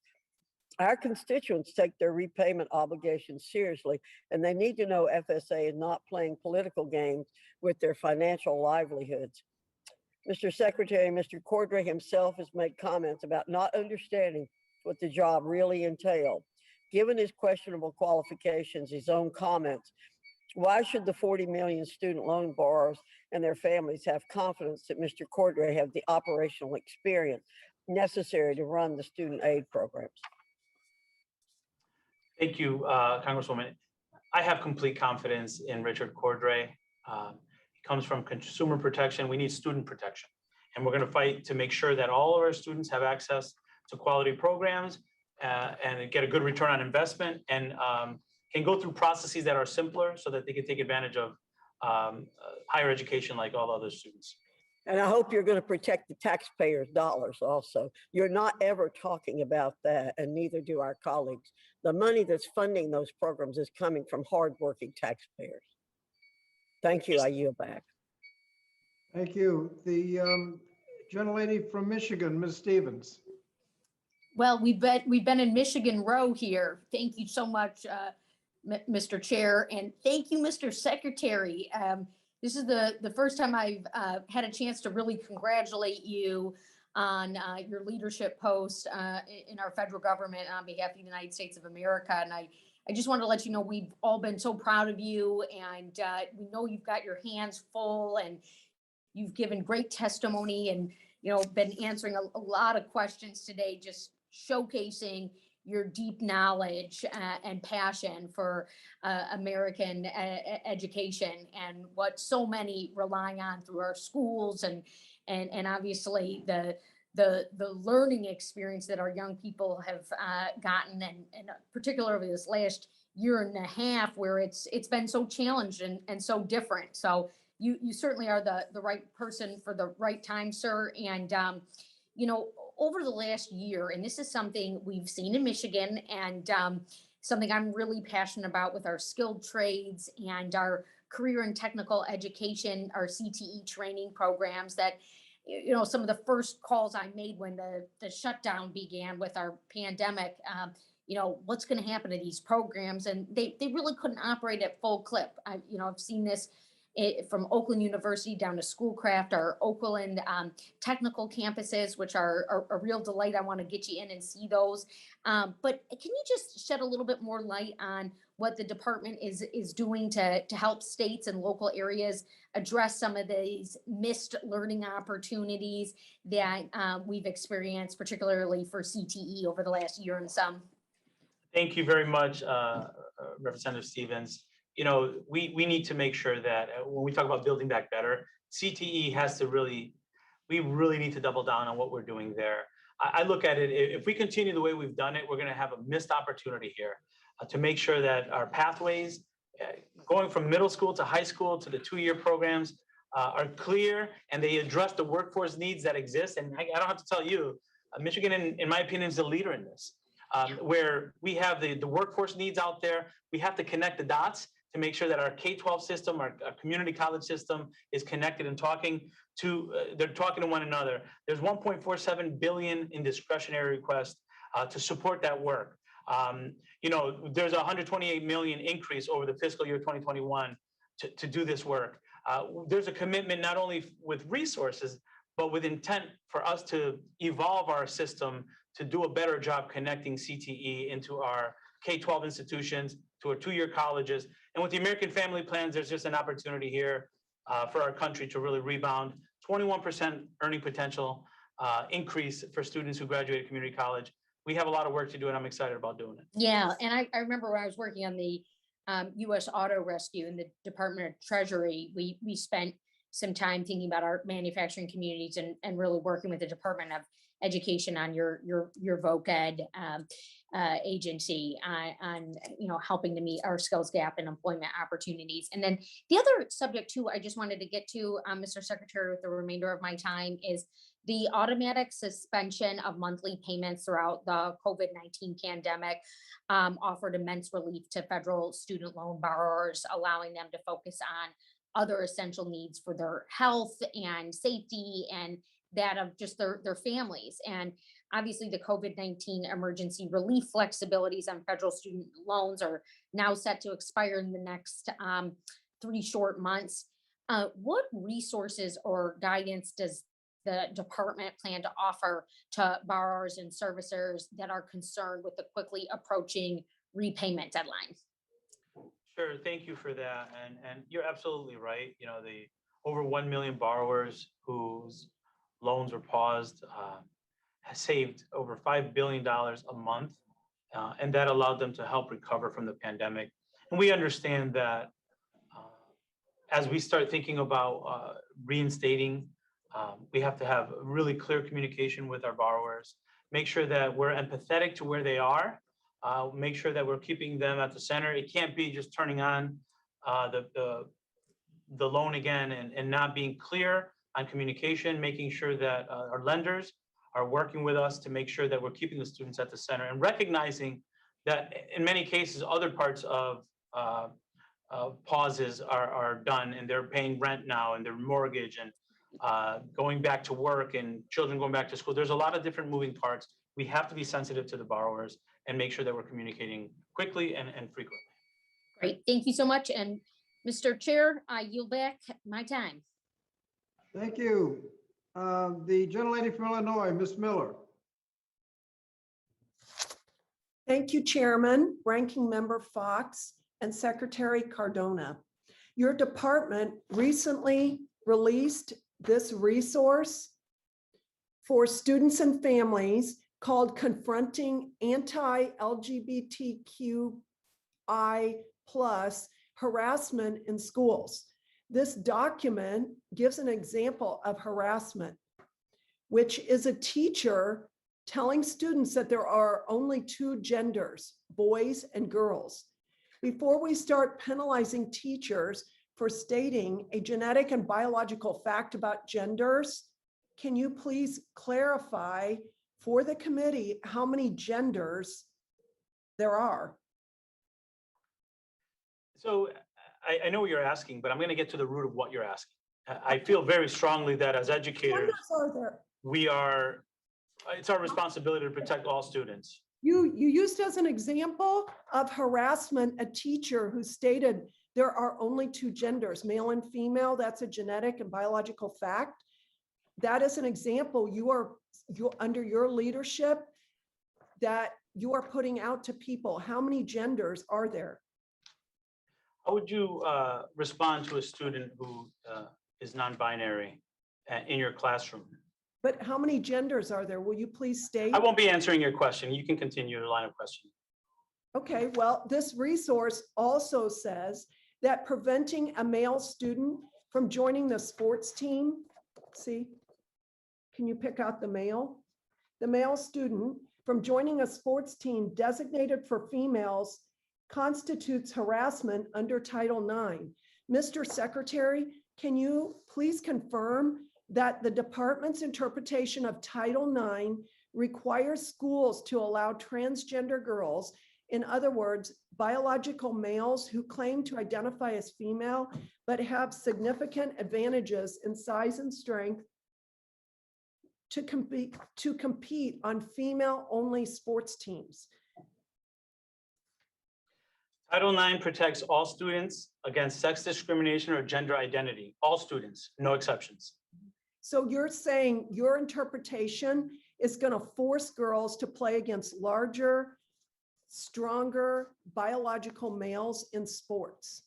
Our constituents take their repayment obligations seriously, and they need to know FSA is not playing political games with their financial livelihoods. Mr. Secretary, Mr. Cordray himself has made comments about not understanding what the job really entailed. Given his questionable qualifications, his own comments, why should the 40 million student loan borrowers and their families have confidence that Mr. Cordray have the operational experience necessary to run the student aid programs? Thank you, Congresswoman. I have complete confidence in Richard Cordray. He comes from consumer protection. We need student protection. And we're going to fight to make sure that all of our students have access to quality programs and get a good return on investment, and can go through processes that are simpler so that they can take advantage of higher education like all other students. And I hope you're going to protect the taxpayers' dollars also. You're not ever talking about that, and neither do our colleagues. The money that's funding those programs is coming from hardworking taxpayers. Thank you. I yield back. Thank you. The gentlelady from Michigan, Ms. Stevens. Well, we've been in Michigan row here. Thank you so much, Mr. Chair, and thank you, Mr. Secretary. This is the first time I've had a chance to really congratulate you on your leadership post in our federal government on behalf of the United States of America. And I just wanted to let you know we've all been so proud of you, and we know you've got your hands full, and you've given great testimony, and been answering a lot of questions today, just showcasing your deep knowledge and passion for American education and what so many rely on through our schools, and obviously the learning experience that our young people have gotten, and particularly this last year and a half where it's been so challenged and so different. So you certainly are the right person for the right time, sir. And over the last year, and this is something we've seen in Michigan, and something I'm really passionate about with our skilled trades and our career and technical education, our CTE training programs, that some of the first calls I made when the shutdown began with our pandemic, what's going to happen to these programs? And they really couldn't operate at full clip. I've seen this from Oakland University down to Schoolcraft, our Oakland technical campuses, which are a real delight. I want to get you in and see those. But can you just shed a little bit more light on what the department is doing to help states and local areas address some of these missed learning opportunities that we've experienced, particularly for CTE over the last year and some? Thank you very much, Representative Stevens. We need to make sure that when we talk about building back better, CTE has to we really need to double down on what we're doing there. I look at it, if we continue the way we've done it, we're going to have a missed opportunity here. to make sure that our pathways, going from middle school to high school to the 2-year programs, are clear and they address the workforce needs that exist. And I don't have to tell you, Michigan, in my opinion, is a leader in this, where we have the workforce needs out there. We have to connect the dots to make sure that our K-12 system, our community college system is connected and they're talking to one another. There's 1.47 billion in discretionary requests to support that work. There's a 128 million increase over the fiscal year 2021 to do this work. There's a commitment not only with resources, but with intent for us to evolve our system to do a better job connecting CTE into our K-12 institutions, to our 2-year colleges. And with the American Family Plans, there's just an opportunity here for our country to really rebound. 21% earning potential increase for students who graduate community college. We have a lot of work to do, and I'm excited about doing it. Yeah, and I remember when I was working on the U.S. Auto Rescue in the Department of Treasury, we spent some time thinking about our manufacturing communities and really working with the Department of Education on your VOCED agency on helping to meet our skills gap and employment opportunities. And then the other subject too, I just wanted to get to, Mr. Secretary, with the remainder of my time, is the automatic suspension of monthly payments throughout the COVID-19 pandemic offered immense relief to federal student loan borrowers, allowing them to focus on other essential needs for their health and safety and that of just their families. And obviously the COVID-19 emergency relief flexibilities on federal student loans are now set to expire in the next 3 short months. What resources or guidance does the department plan to offer to borrowers and servicers that are concerned with the quickly approaching repayment deadline? Sure, thank you for that. And you're absolutely right. The over 1 million borrowers whose loans were paused has saved over $5 billion a month. And that allowed them to help recover from the pandemic. And we understand that as we start thinking about reinstating, we have to have really clear communication with our borrowers, make sure that we're empathetic to where they are, make sure that we're keeping them at the center. It can't be just turning on the loan again and not being clear on communication, making sure that our lenders are working with us to make sure that we're keeping the students at the center and recognizing that in many cases, other parts of pauses are done and they're paying rent now and their mortgage and going back to work and children going back to school. There's a lot of different moving parts. We have to be sensitive to the borrowers and make sure that we're communicating quickly and frequently. Great, thank you so much. And Mr. Chair, I yield back my time. Thank you. The gentlelady from Illinois, Ms. Miller. Thank you, Chairman, Ranking Member Fox, and Secretary Cardona. Your department recently released this resource for students and families called Confronting Anti-LGBTQI+ Harassment in Schools. This document gives an example of harassment, which is a teacher telling students that there are only 2 genders, boys and girls. Before we start penalizing teachers for stating a genetic and biological fact about genders, can you please clarify for the committee how many genders there are? So I know what you're asking, but I'm going to get to the root of what you're asking. I feel very strongly that as educators, it's our responsibility to protect all students. You used as an example of harassment a teacher who stated there are only 2 genders, male and female. That's a genetic and biological fact. That is an example under your leadership that you are putting out to people. How many genders are there? How would you respond to a student who is non-binary in your classroom? But how many genders are there? Will you please state? I won't be answering your question. You can continue your line of questioning. Okay, well, this resource also says that preventing a male student from joining the sports team, see, can you pick out the male? The male student from joining a sports team designated for females constitutes harassment under Title IX. Mr. Secretary, can you please confirm that the department's interpretation of Title IX requires schools to allow transgender girls, in other words, biological males who claim to identify as female but have significant advantages in size and strength, to compete on female-only sports teams? Title IX protects all students against sex discrimination or gender identity. All students, no exceptions. So you're saying your interpretation is going to force girls to play against larger, stronger biological males in sports?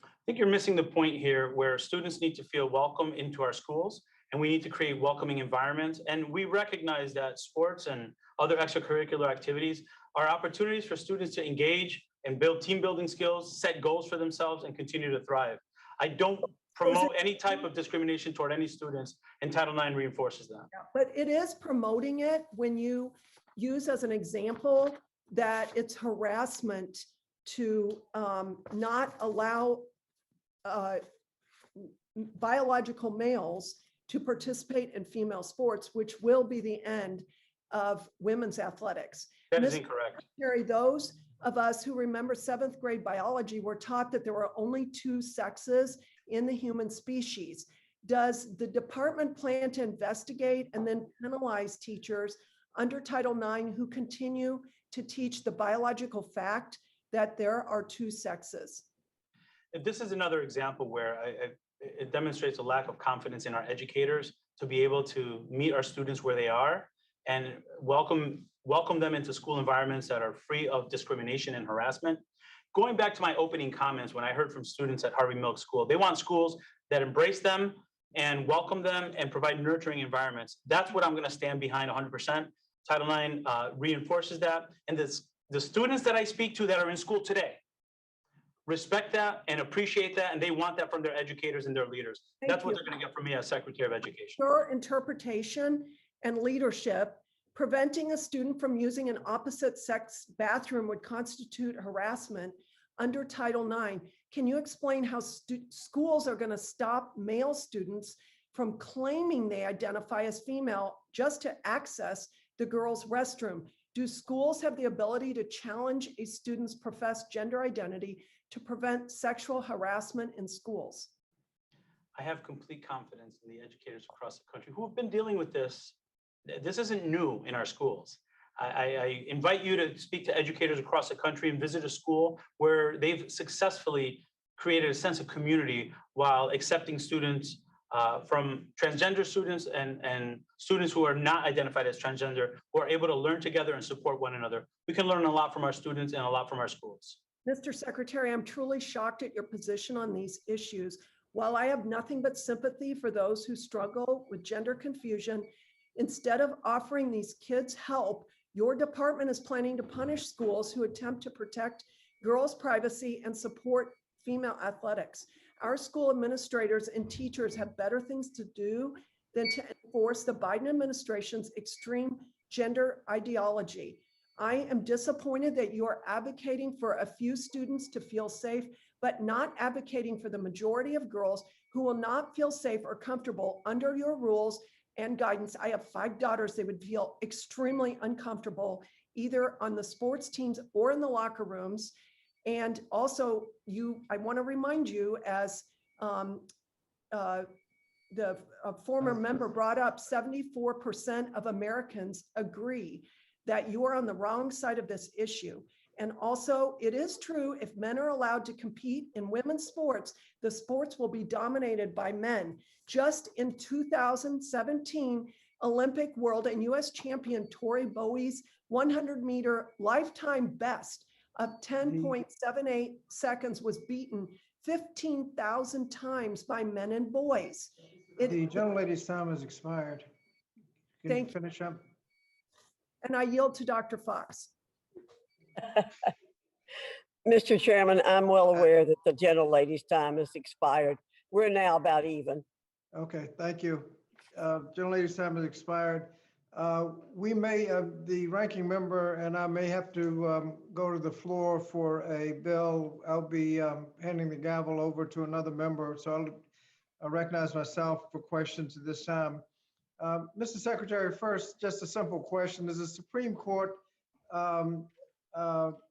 I think you're missing the point here, where students need to feel welcome into our schools, and we need to create welcoming environments. And we recognize that sports and other extracurricular activities are opportunities for students to engage and build team building skills, set goals for themselves, and continue to thrive. I don't promote any type of discrimination toward any students, and Title IX reinforces that. But it is promoting it when you use as an example that it's harassment to not allow biological males to participate in female sports, which will be the end of women's athletics. That is incorrect. Secretary, those of us who remember 7th grade biology were taught that there were only 2 sexes in the human species. Does the department plan to investigate and then penalize teachers under Title IX who continue to teach the biological fact that there are 2 sexes? This is another example where it demonstrates a lack of confidence in our educators to be able to meet our students where they are and welcome them into school environments that are free of discrimination and harassment. Going back to my opening comments, when I heard from students at Harvey Milk School, they want schools that embrace them and welcome them and provide nurturing environments. That's what I'm going to stand behind 100%. Title IX reinforces that. And the students that I speak to that are in school today respect that and appreciate that, and they want that from their educators and their leaders. That's what they're going to get from me as Secretary of Education. Your interpretation and leadership, preventing a student from using an opposite sex bathroom would constitute harassment under Title IX. Can you explain how schools are going to stop male students from claiming they identify as female just to access the girls' restroom? Do schools have the ability to challenge a student's professed gender identity to prevent sexual harassment in schools? I have complete confidence in the educators across the country who have been dealing with this. This isn't new in our schools. I invite you to speak to educators across the country and visit a school where they've successfully created a sense of community while accepting students from transgender students and students who are not identified as transgender, who are able to learn together and support one another. We can learn a lot from our students and a lot from our schools. Mr. Secretary, I'm truly shocked at your position on these issues. While I have nothing but sympathy for those who struggle with gender confusion, instead of offering these kids help, your department is planning to punish schools who attempt to protect girls' privacy and support female athletics. Our school administrators and teachers have better things to do than to enforce the Biden administration's extreme gender ideology. I am disappointed that you are advocating for a few students to feel safe, but not advocating for the majority of girls who will not feel safe or comfortable under your rules and guidance. I have 5 daughters. They would feel extremely uncomfortable either on the sports teams or in the locker rooms. And also, I want to remind you, as the former member brought up, 74% of Americans agree that you are on the wrong side of this issue. And also, it is true, if men are allowed to compete in women's sports, the sports will be dominated by men. Just in 2017, Olympic world and US champion Tori Bowie's 100-meter lifetime best of 10.78 seconds was beaten 15,000 times by men and boys. The gentlelady's time has expired. Can you finish up? And I yield to Dr. Fox. Mr. Chairman, I'm well aware that the gentlelady's time has expired. We're now about even. Okay, thank you. Gentlelady's time has expired. We may, the ranking member and I may have to go to the floor for a bill. I'll be handing the gavel over to another member, so I'll recognize myself for questions at this time. Mr. Secretary, first, just a simple question. Does the Supreme Court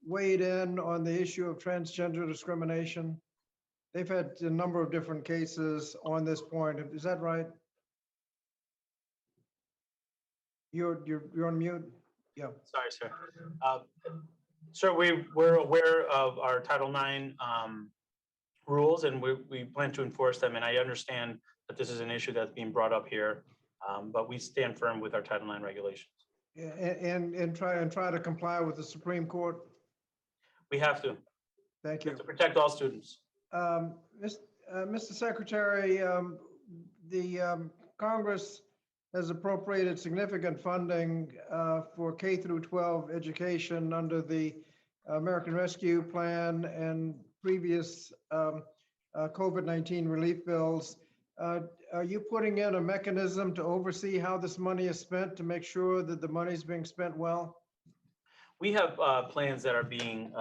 weighed in on the issue of transgender discrimination? They've had a number of different cases on this point. Is that right? You're on mute. Yeah. Sorry, sir. Sir, we're aware of our Title IX rules, and we plan to enforce them. And I understand that this is an issue that's being brought up here, but we stand firm with our Title IX regulations. Yeah, and try to comply with the Supreme Court. We have to. Thank We you. have to protect all students. Mr. Secretary, the Congress has appropriated significant funding for K through 12 education under the American Rescue Plan and previous COVID-19 relief bills. Are you putting in a mechanism to oversee how this money is spent to make sure that the money is being spent well? We have plans that are being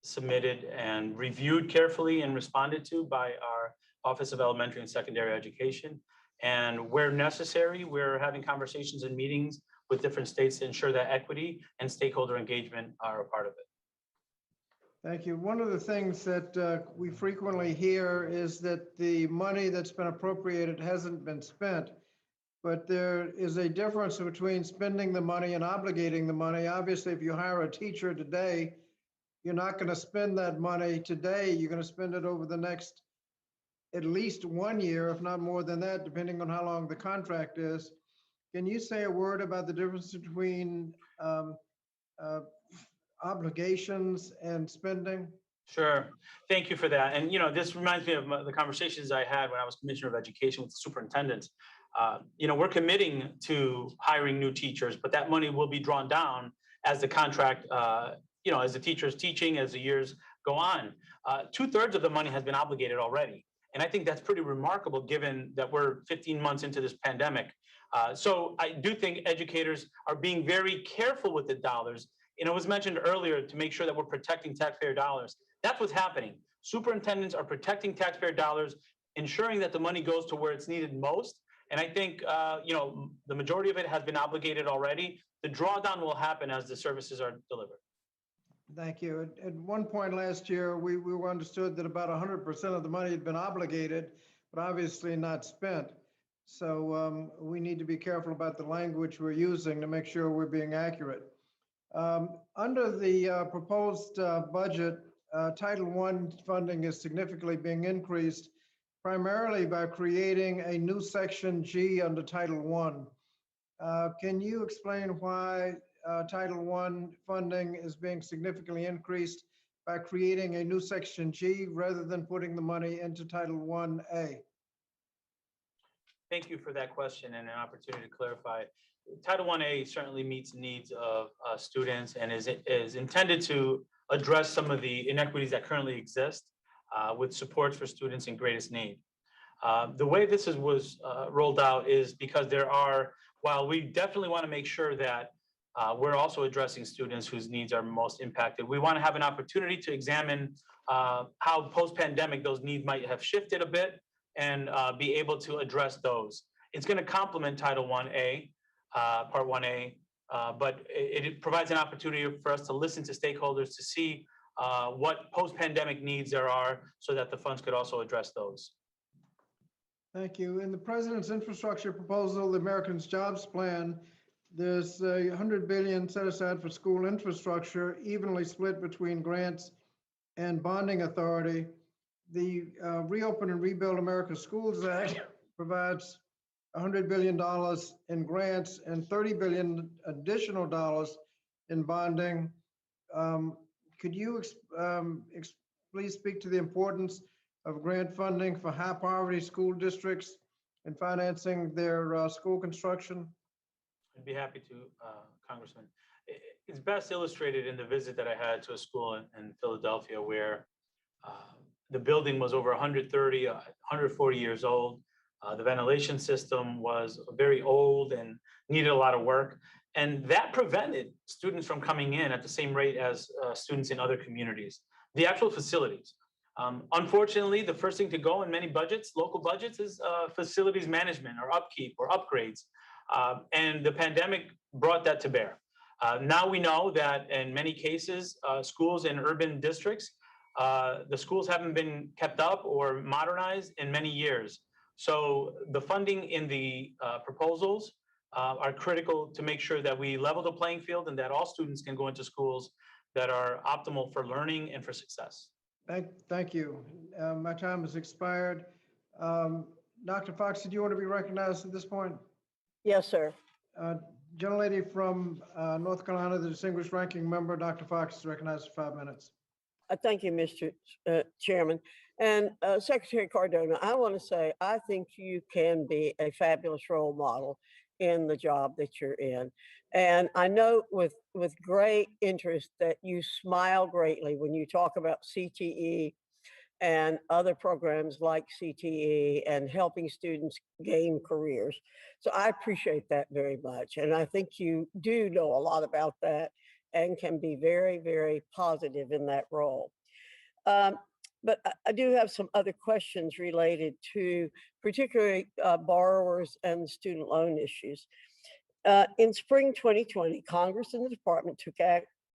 submitted and reviewed carefully and responded to by our Office of Elementary and Secondary Education. And where necessary, we're having conversations and meetings with different states to ensure that equity and stakeholder engagement are a part of it. Thank you. One of the things that we frequently hear is that the money that's been appropriated hasn't been spent, but there is a difference between spending the money and obligating the money. Obviously, if you hire a teacher today, you're not going to spend that money today. You're going to spend it over the next at least 1 year, if not more than that, depending on how long the contract is. Can you say a word about the difference between obligations and spending? Sure. Thank you for that. And, this reminds me of the conversations I had when I was Commissioner of Education with the superintendents. We're committing to hiring new teachers, but that money will be drawn down as the contract, as the teacher is teaching, as the years go on. 2/3 of the money has been obligated already. And I think that's pretty remarkable given that we're 15 months into this pandemic. So I do think educators are being very careful with the dollars. And it was mentioned earlier to make sure that we're protecting taxpayer dollars. That's what's happening. Superintendents are protecting taxpayer dollars, ensuring that the money goes to where it's needed most. And I think, the majority of it has been obligated already. The drawdown will happen as the services are delivered. Thank you. At one point last year, we were understood that about 100% of the money had been obligated, but obviously not spent. So we need to be careful about the language we're using to make sure we're being accurate. Under the proposed budget, Title I funding is significantly being increased, primarily by creating a new Section G under Title I. Can you explain why Title I funding is being significantly increased by creating a new Section G rather than putting the money into Title I-A? Thank you for that question and an opportunity to clarify. Title I-A certainly meets the needs of students and is intended to address some of the inequities that currently exist with supports for students in greatest need. The way this was rolled out is because while we definitely want to make sure that we're also addressing students whose needs are most impacted, we want to have an opportunity to examine how post-pandemic those needs might have shifted a bit and be able to address those. It's going to complement Title I-A, Part 1A, but it provides an opportunity for us to listen to stakeholders to see what post-pandemic needs there are so that the funds could also address those. Thank you. In the President's infrastructure proposal, the Americans Jobs Plan, there's $100 billion set aside for school infrastructure, evenly split between grants and bonding authority. The Reopen and Rebuild America Schools Act provides $100 billion in grants and $30 billion additional dollars in bonding. Could you please speak to the importance of grant funding for high poverty school districts and financing their school construction? I'd be happy to, Congressman. It's best illustrated in the visit that I had to a school in Philadelphia where the building was over 130, 140 years old. The ventilation system was very old and needed a lot of work. And that prevented students from coming in at the same rate as students in other communities. The actual facilities. Unfortunately, the first thing to go in many budgets, local budgets, is facilities management or upkeep or upgrades. And the pandemic brought that to bear. Now we know that in many cases, schools in urban districts, the schools haven't been kept up or modernized in many years. So the funding in the proposals are critical to make sure that we level the playing field and that all students can go into schools that are optimal for learning and for success. Thank you. My time has expired. Dr. Fox, did you want to be recognized at this point? Yes, sir. Gentlelady from North Carolina, the distinguished ranking member, Dr. Fox, is recognized for 5 minutes. Thank you, Mr. Chairman. And Secretary Cardona, I want to say, I think you can be a fabulous role model in the job that you're in. And I know with great interest that you smile greatly when you talk about CTE and other programs like CTE and helping students gain careers. So I appreciate that very much. And I think you do know a lot about that and can be very, very positive in that role. But I do have some other questions related to particularly borrowers and student loan issues. In spring 2020, Congress and the department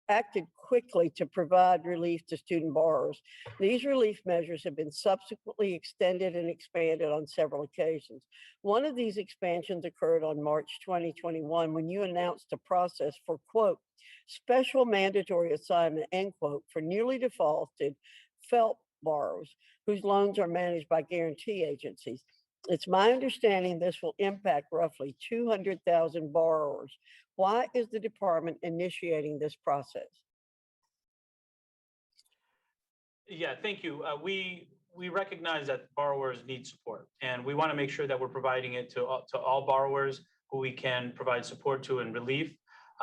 acted quickly to provide relief to student borrowers. These relief measures have been subsequently extended and expanded on several occasions. One of these expansions occurred on March 2021 when you announced a process for, quote, special mandatory assignment, end quote, for newly defaulted FFELP borrowers whose loans are managed by guarantee agencies. It's my understanding this will impact roughly 200,000 borrowers. Why is the department initiating this process? Yeah, thank you. We recognize that borrowers need support, and we want to make sure that we're providing it to all borrowers who we can provide support to and relief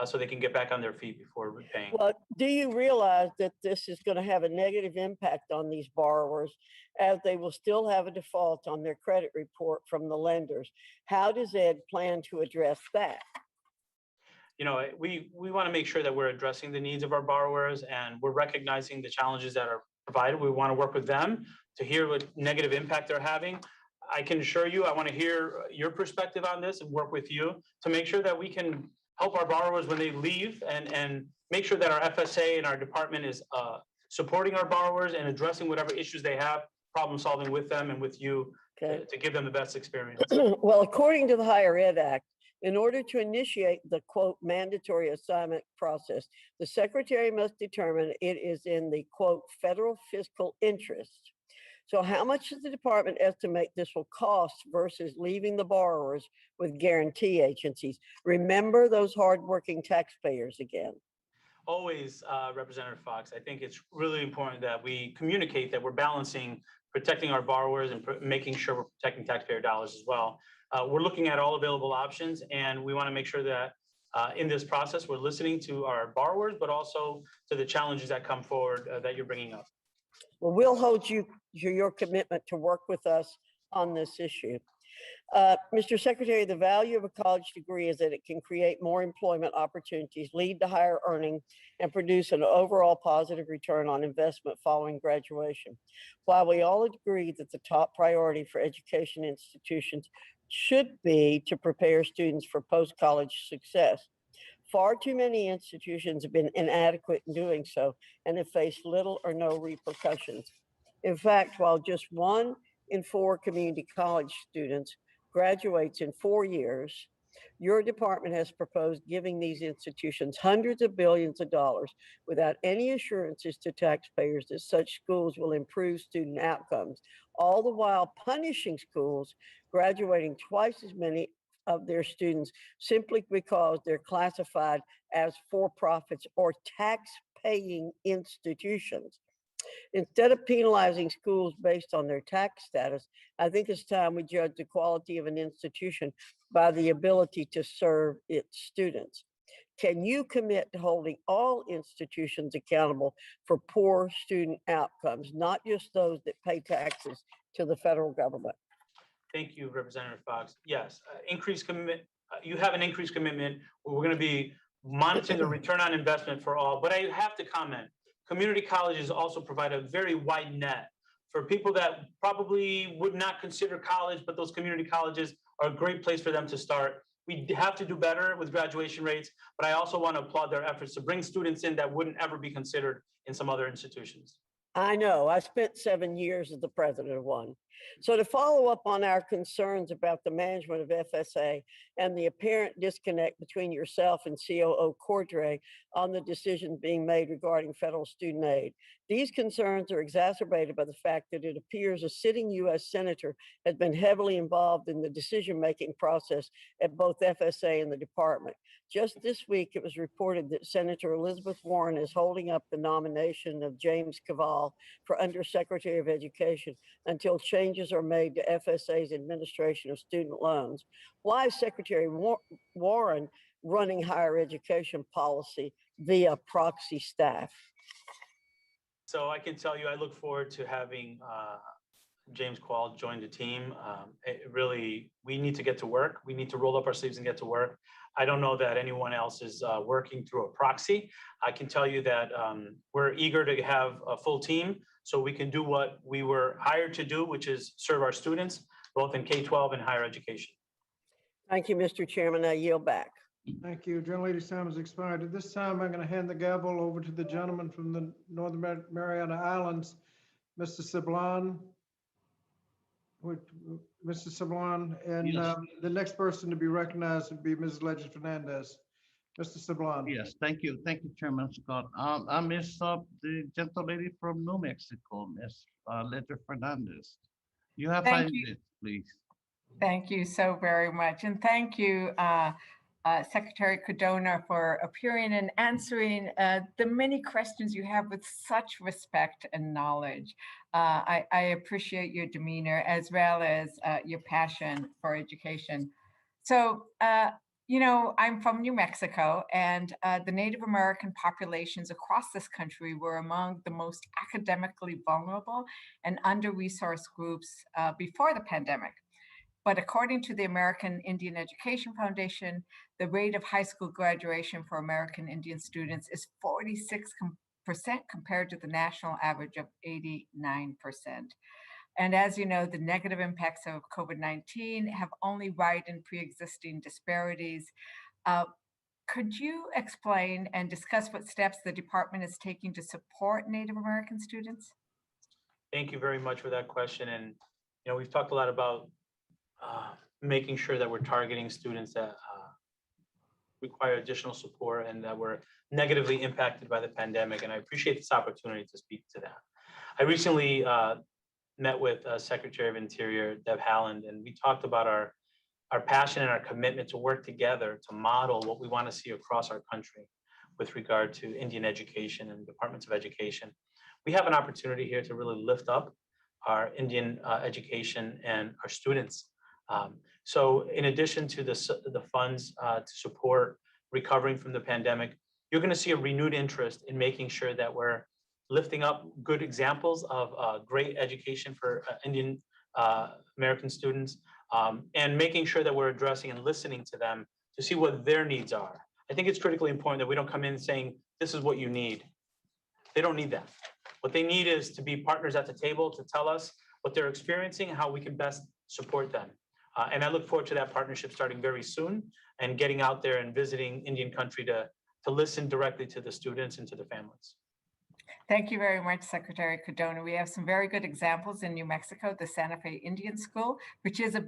so they can get back on their feet before repaying. Well, do you realize that this is going to have a negative impact on these borrowers as they will still have a default on their credit report from the lenders? How does Ed plan to address that? You know, we want to make sure that we're addressing the needs of our borrowers and we're recognizing the challenges that are provided. We want to work with them to hear what negative impact they're having. I can assure you, I want to hear your perspective on this and work with you to make sure that we can help our borrowers when they leave and make sure that our FSA and our department is supporting our borrowers and addressing whatever issues they have, problem solving with them and with you to give them the best experience. Well, according to the Higher Ed Act, in order to initiate the quote mandatory assignment process, the secretary must determine it is in the quote federal fiscal interest. So how much does the department estimate this will cost versus leaving the borrowers with guarantee agencies? Remember those hardworking taxpayers again. Always, Representative Fox, I think it's really important that we communicate that we're balancing protecting our borrowers and making sure we're protecting taxpayer dollars as well. We're looking at all available options, and we want to make sure that in this process, we're listening to our borrowers, but also to the challenges that come forward that you're bringing up. Well, we'll hold you to your commitment to work with us on this issue. Mr. Secretary, the value of a college degree is that it can create more employment opportunities, lead to higher earning, and produce an overall positive return on investment following graduation. While we all agree that the top priority for education institutions should be to prepare students for post-college success, far too many institutions have been inadequate in doing so and have faced little or no repercussions. In fact, while just 1 in 4 community college students graduates in 4 years, your department has proposed giving these institutions hundreds of billions of dollars without any assurances to taxpayers that such schools will improve student outcomes, all the while punishing schools graduating twice as many of their students simply because they're classified as for-profits or tax-paying institutions. Instead of penalizing schools based on their tax status, I think it's time we judge the quality of an institution by the ability to serve its students. Can you commit to holding all institutions accountable for poor student outcomes, not just those that pay taxes to the federal government? Thank you, Representative Fox. Yes, increased commitment. You have an increased commitment. We're going to be monitoring the return on investment for all. But I have to comment, community colleges also provide a very wide net for people that probably would not consider college, but those community colleges are a great place for them to start. We have to do better with graduation rates, but I also want to applaud their efforts to bring students in that wouldn't ever be considered in some other institutions. I know, I spent 7 years as the president of one. So to follow up on our concerns about the management of FSA and the apparent disconnect between yourself and COO Cordray on the decisions being made regarding federal student aid, these concerns are exacerbated by the fact that it appears a sitting U.S. senator has been heavily involved in the decision-making process at both FSA and the department. Just this week, it was reported that Senator Elizabeth Warren is holding up the nomination of James Cavall for Undersecretary of Education until changes are made to FSA's administration of student loans. Why is Secretary Warren running higher education policy via proxy staff? So I can tell you, I look forward to having James Quall join the team. We need to get to work. We need to roll up our sleeves and get to work. I don't know that anyone else is working through a proxy. I can tell you that we're eager to have a full team so we can do what we were hired to do, which is serve our students, both in K-12 and higher education. Thank you, Mr. Chairman. I yield back. Thank you. Gentlelady's time has expired. At this time, I'm going to hand the gavel over to the gentleman from the Northern Mariana Islands, Mr. Sablan. Mr. Sablan, and Yes. The next person to be recognized would be Mrs. Legend Fernandez. Mr. Sablan. Yes, thank you, Chairman Scott. I miss the gentlelady from New Mexico, Miss Ledger Fernandez. You have Thank 5 you. minutes, please. Thank you so very much. And thank you, Secretary Cardona, for appearing and answering the many questions you have with such respect and knowledge. I appreciate your demeanor as well as your passion for education. So, you know, I'm from New Mexico, and the Native American populations across this country were among the most academically vulnerable and under-resourced groups before the pandemic. But according to the American Indian Education Foundation, the rate of high school graduation for American Indian students is 46% compared to the national average of 89%. And as you know, the negative impacts of COVID-19 have only widened pre-existing disparities. Could you explain and discuss what steps the department is taking to support Native American students? Thank you very much for that question. And, you know, we've talked a lot about making sure that we're targeting students that require additional support and that were negatively impacted by the pandemic. And I appreciate this opportunity to speak to that. I recently met with Secretary of Interior, Deb Haaland, and we talked about our passion and our commitment to work together to model what we want to see across our country with regard to Indian education and departments of education. We have an opportunity here to really lift up our Indian education and our students. So in addition to the funds to support recovering from the pandemic, you're going to see a renewed interest in making sure that we're lifting up good examples of great education for Indian American students and making sure that we're addressing and listening to them to see what their needs are. I think it's critically important that we don't come in saying, this is what you need. They don't need that. What they need is to be partners at the table to tell us what they're experiencing and how we can best support them. And I look forward to that partnership starting very soon and getting out there and visiting Indian country to listen directly to the students and to the families. Thank you very much, Secretary Cardona. We have some very good examples in New Mexico, the Santa Fe Indian School, which is a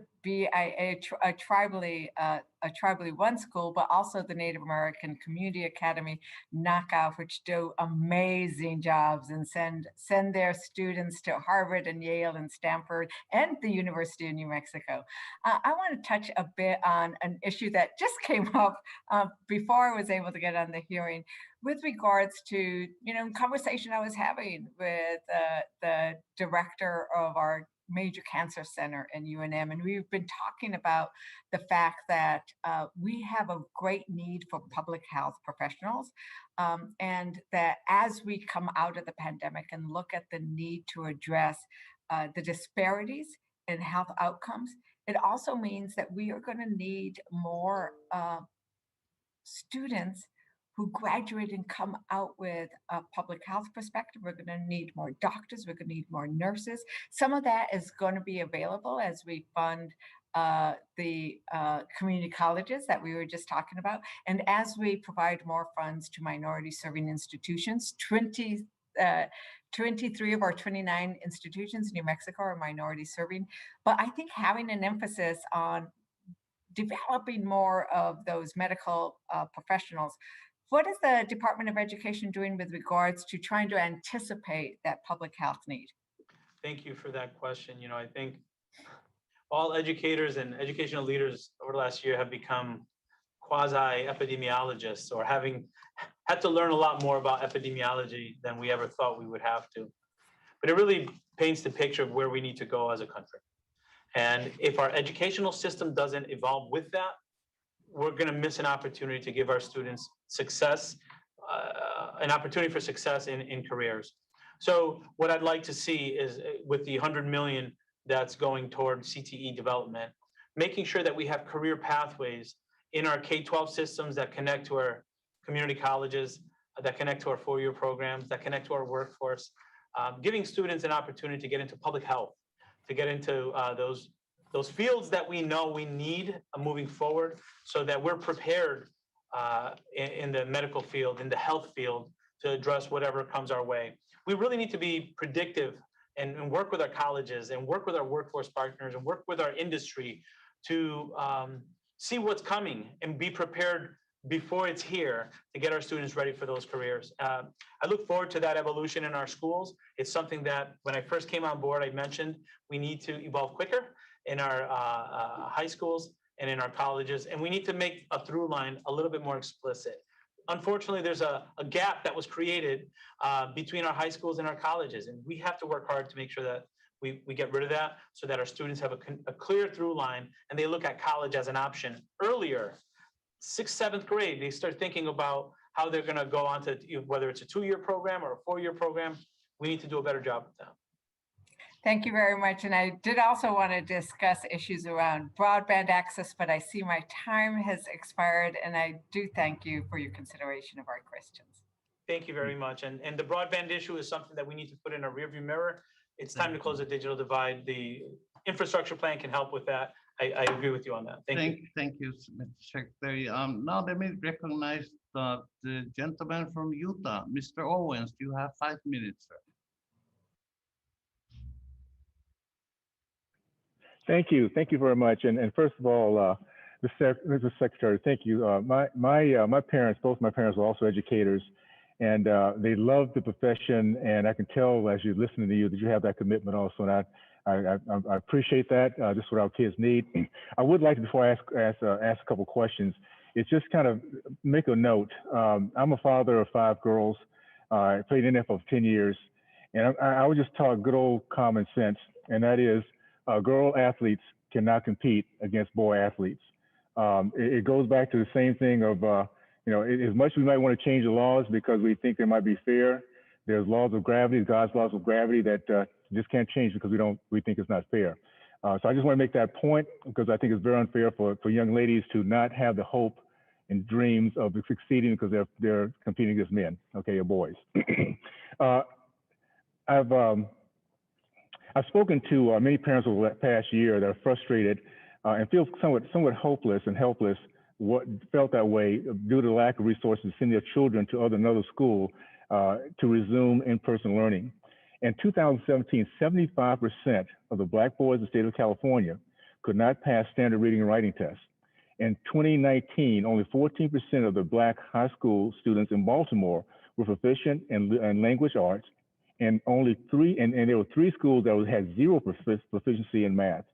tribally run school, but also the Native American Community Academy Knockout, which do amazing jobs and send their students to Harvard and Yale and Stanford and the University of New Mexico. I want to touch a bit on an issue that just came up before I was able to get on the hearing with regards to, you know, conversation I was having with the director of our major cancer center in UNM. And we've been talking about the fact that we have a great need for public health professionals. And that as we come out of the pandemic and look at the need to address the disparities and health outcomes, it also means that we are going to need more students who graduate and come out with a public health perspective. We're going to need more doctors. We're going to need more nurses. Some of that is going to be available as we fund the community colleges that we were just talking about. And as we provide more funds to minority serving institutions, 23 of our 29 institutions in New Mexico are minority serving. But I think having an emphasis on developing more of those medical professionals. What is the Department of Education doing with regards to trying to anticipate that public health need? Thank you for that question. You know, I think all educators and educational leaders over the last year have become quasi-epidemiologists, or having had to learn a lot more about epidemiology than we ever thought we would have to. But it really paints the picture of where we need to go as a country. And if our educational system doesn't evolve with that, we're going to miss an opportunity to give our students success, an opportunity for success in careers. So what I'd like to see is, with the 100 million that's going toward CTE development, making sure that we have career pathways in our K-12 systems that connect to our community colleges, that connect to our four-year programs, that connect to our workforce, giving students an opportunity to get into public health, to get into those fields that we know we need moving forward, so that we're prepared in the medical field, in the health field, to address whatever comes our way. We really need to be predictive and work with our colleges and work with our workforce partners and work with our industry to see what's coming and be prepared before it's here to get our students ready for those careers. I look forward to that evolution in our schools. It's something that when I first came on board, I mentioned we need to evolve quicker in our high schools and in our colleges, and we need to make a through line a little bit more explicit. Unfortunately, there's a gap that was created between our high schools and our colleges, and we have to work hard to make sure that we get rid of that, so that our students have a clear through line and they look at college as an option earlier. 6th, 7th grade, they start thinking about how they're going to go on to, whether it's a 2-year program or a 4-year program. We need to do a better job with that. Thank you very much. And I did also want to discuss issues around broadband access, but I see my time has expired, and I do thank you for your consideration of our questions. Thank you very much. And the broadband issue is something that we need to put in a rearview mirror. It's time to close the digital divide. The infrastructure plan can help with that. I agree with you on that. Thank you. Thank you, Mr. Secretary. Now let me recognize the gentleman from Utah, Mr. Owens. You have 5 minutes, sir. Thank you. Thank you very much. And first of all, Mr. Secretary, thank you. My parents, both my parents were also educators, and they loved the profession. And I can tell as you're listening to you that you have that commitment also. And I appreciate that. Just what our kids need. I would like to, before I ask a couple questions, it's just kind of make a note. I'm a father of 5 girls. I played NFL for 10 years, and I would just talk good old common sense, and that is, girl athletes cannot compete against boy athletes. It goes back to the same thing of, as much as we might want to change the laws because we think they might be fair, there's laws of gravity, God's laws of gravity that just can't change because we think it's not fair. So I just want to make that point because I think it's very unfair for young ladies to not have the hope and dreams of succeeding because they're competing against men, okay, or boys. I've spoken to many parents over the past year that are frustrated and feel somewhat hopeless and helpless. What felt that way due to the lack of resources to send their children to another school to resume in-person learning. In 2017, 75% of the Black boys in the state of California could not pass standard reading and writing tests. In 2019, only 14% of the Black high school students in Baltimore were proficient in language arts, and only there were 3 schools that had 0 proficiency in math.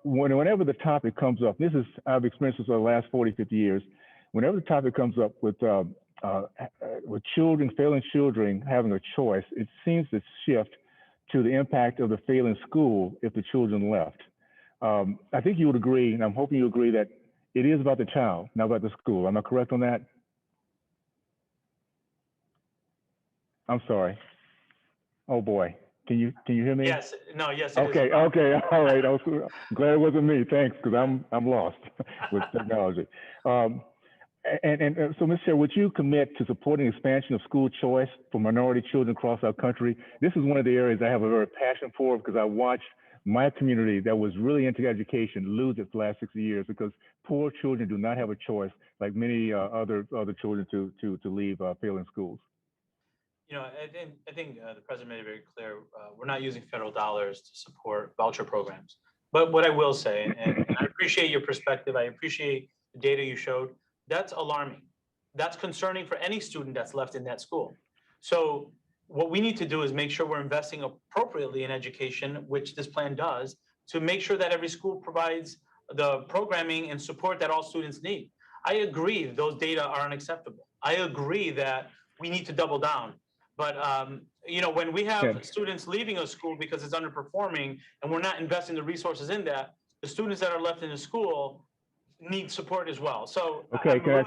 Whenever the topic comes up, I've experienced this over the last 40, 50 years, whenever the topic comes up with children, failing children having a choice, it seems to shift to the impact of the failing school if the children left. I think you would agree, and I'm hoping you agree, that it is about the child, not about the school. Am I correct on that? I'm sorry. Oh boy. Can you hear me? Yes, no, yes. it is. Okay, okay, all right. I'm glad it wasn't me. Thanks, because I'm lost with technology. So, Mr. Chair, would you commit to supporting expansion of school choice for minority children across our country? This is one of the areas I have a very passion for because I watched my community that was really into education lose its last 60 years because poor children do not have a choice like many other children to leave failing schools. You know, I think the president made it very clear, we're not using federal dollars to support voucher programs. But what I will say, and I appreciate your perspective, I appreciate the data you showed, that's alarming. That's concerning for any student that's left in that school. So what we need to do is make sure we're investing appropriately in education, which this plan does, to make sure that every school provides the programming and support that all students need. I agree those data are unacceptable. I agree that we need to double down. But you know, when we have students leaving a school because it's underperforming and we're not investing the resources in that, the students that are left in the school need support as well. So okay, can I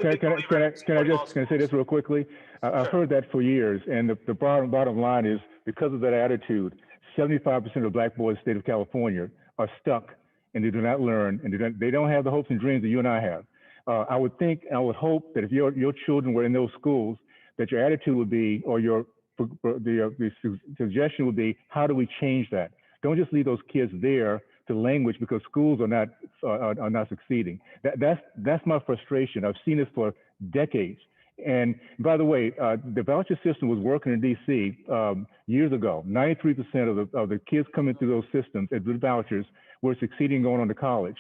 say this real quickly? I've heard that for years, and the bottom line is because of that attitude, 75% of Black boys in the state of California are stuck and they do not learn, and they don't have the hopes and dreams that you and I have. I would hope that if your children were in those schools, that your attitude would be, or the suggestion would be, how do we change that? Don't just leave those kids there to language because schools are not succeeding. That's my frustration. I've seen this for decades. And by the way, the voucher system was working in DC years ago. 93% of the kids coming through those systems with vouchers were succeeding going on to college.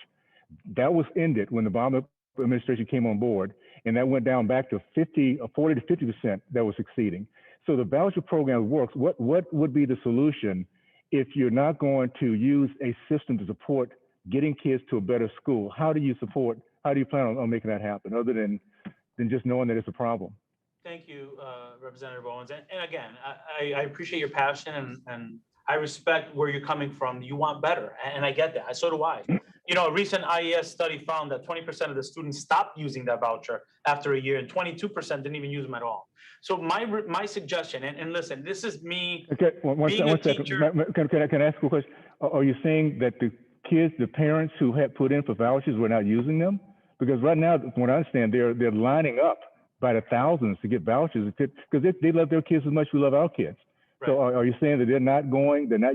That was ended when the Obama administration came on board, and that went down back to 40 to 50% that was succeeding. So the voucher program works. What would be the solution if you're not going to use a system to support getting kids to a better school? How do you plan on making that happen other than just knowing that it's a problem? Thank you, Representative Owens. And again, I appreciate your passion and I respect where you're coming from. You want better, and I get that. So do I. You know, a recent IES study found that 20% of the students stopped using that voucher after a year, and 22% didn't even use them at all. So my suggestion, and listen, this is me. Okay, one second. Can I ask a question? Are you saying that the kids, the parents who had put in for vouchers were not using them? Because right now, from what I understand, they're lining up by the thousands to get vouchers because they love their kids as much as we love our kids. Right. So are you saying that they're not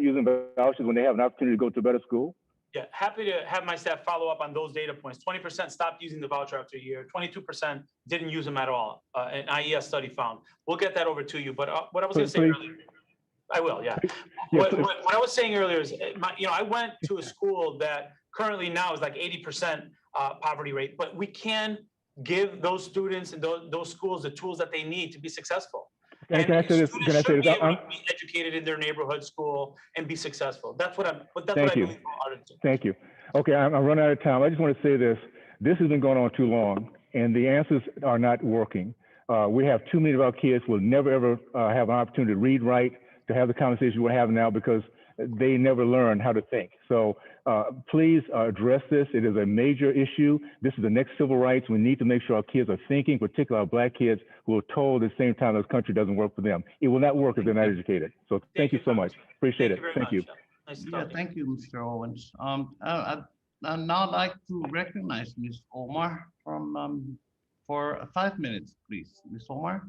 using vouchers when they have an opportunity to go to a better school? Yeah, happy to have my staff follow up on those data points. 20% stopped using the voucher after a year. 22% didn't use them at all. An IES study found. We'll get that over to you. But what I was going to say earlier, I will, yeah. What I was saying earlier is, I went to a school that currently now is like 80% poverty rate, but we can give those students and those schools the tools that they need to be successful. And can I say this? Be educated in their neighborhood school and be successful. That's what I'm. That's Thank what you. I believe wholeheartedly. Thank you. Okay, I'm running out of time. I just want to say this. This has been going on too long, and the answers are not working. We have too many of our kids will never ever have an opportunity to read, write, to have the conversation we're having now because they never learn how to think. So please address this. It is a major issue. This is the next civil rights. We need to make sure our kids are thinking, particularly our Black kids who are told at the same time this country doesn't work for them. It will not work if they're not educated. So thank you so much. Appreciate it. Thank you. Nice Yeah, thank you, Mr. Owens. I'd now like to recognize Ms. Omar for 5 minutes, please. Ms. Omar.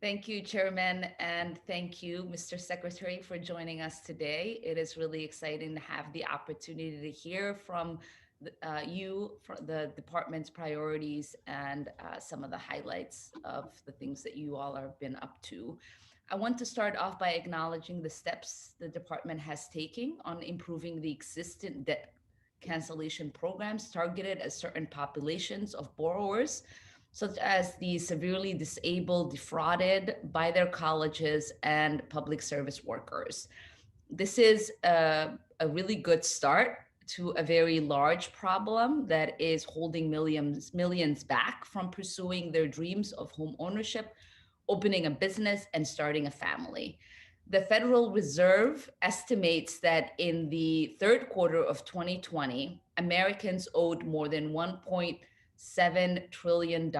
Thank you, Chairman, and thank you, Mr. Secretary, for joining us today. It is really exciting to have the opportunity to hear from you, for the department's priorities and some of the highlights of the things that you all have been up to. I want to start off by acknowledging the steps the department has taken on improving the existing debt cancellation programs targeted at certain populations of borrowers, such as the severely disabled, defrauded by their colleges and public service workers. This is a really good start to a very large problem that is holding millions back from pursuing their dreams of home ownership, opening a business, and starting a family. The Federal Reserve estimates that in the third quarter of 2020, Americans owed more than $1.7 trillion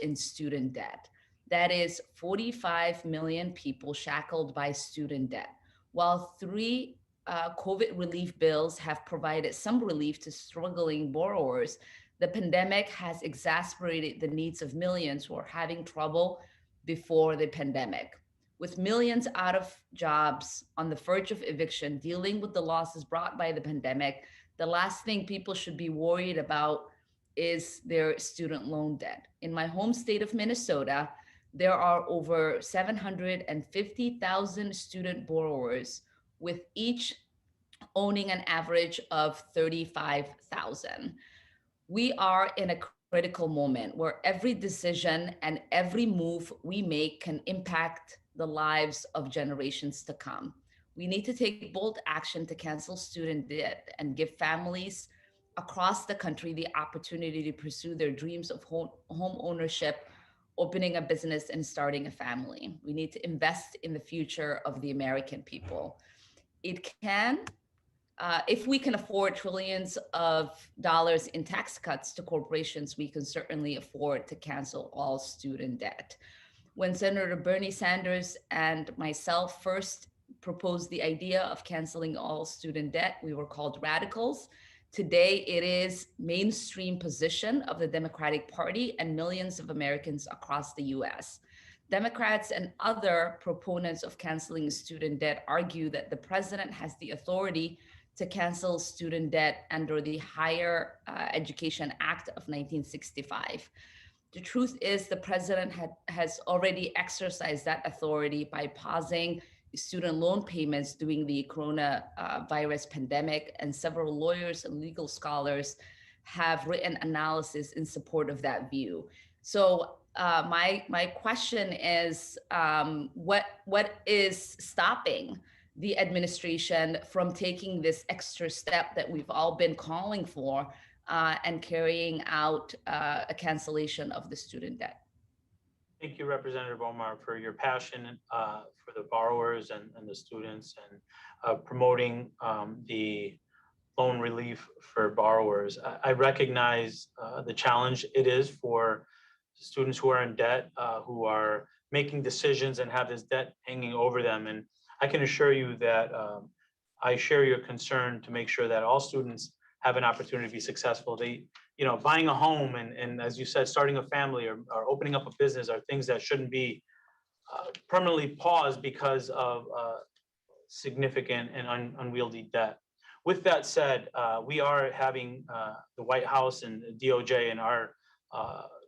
in student debt. That is 45 million people shackled by student debt. While three COVID relief bills have provided some relief to struggling borrowers, the pandemic has exacerbated the needs of millions who are having trouble before the pandemic. With millions out of jobs, on the verge of eviction, dealing with the losses brought by the pandemic, the last thing people should be worried about is their student loan debt. In my home state of Minnesota, there are over 750,000 student borrowers, with each owning an average of $35,000. We are in a critical moment where every decision and every move we make can impact the lives of generations to come. We need to take bold action to cancel student debt and give families across the country the opportunity to pursue their dreams of home ownership, opening a business, and starting a family. We need to invest in the future of the American people. It can, if we can afford trillions of dollars in tax cuts to corporations, we can certainly afford to cancel all student debt. When Senator Bernie Sanders and myself first proposed the idea of canceling all student debt, we were called radicals. Today, it is mainstream position of the Democratic Party and millions of Americans across the US. Democrats and other proponents of canceling student debt argue that the president has the authority to cancel student debt under the Higher Education Act of 1965. The truth is the president has already exercised that authority by pausing student loan payments during the coronavirus pandemic, and several lawyers and legal scholars have written analysis in support of that view. So my question is, what is stopping the administration from taking this extra step that we've all been calling for and carrying out a cancellation of the student debt? Thank you, Representative Omar, for your passion for the borrowers and the students, and promoting the loan relief for borrowers. I recognize the challenge it is for students who are in debt, who are making decisions and have this debt hanging over them. And I can assure you that I share your concern to make sure that all students have an opportunity to be successful. Buying a home and as you said, starting a family or opening up a business are things that shouldn't be permanently paused because of significant and unwieldy debt. With that said, we are having the White House and the DOJ and our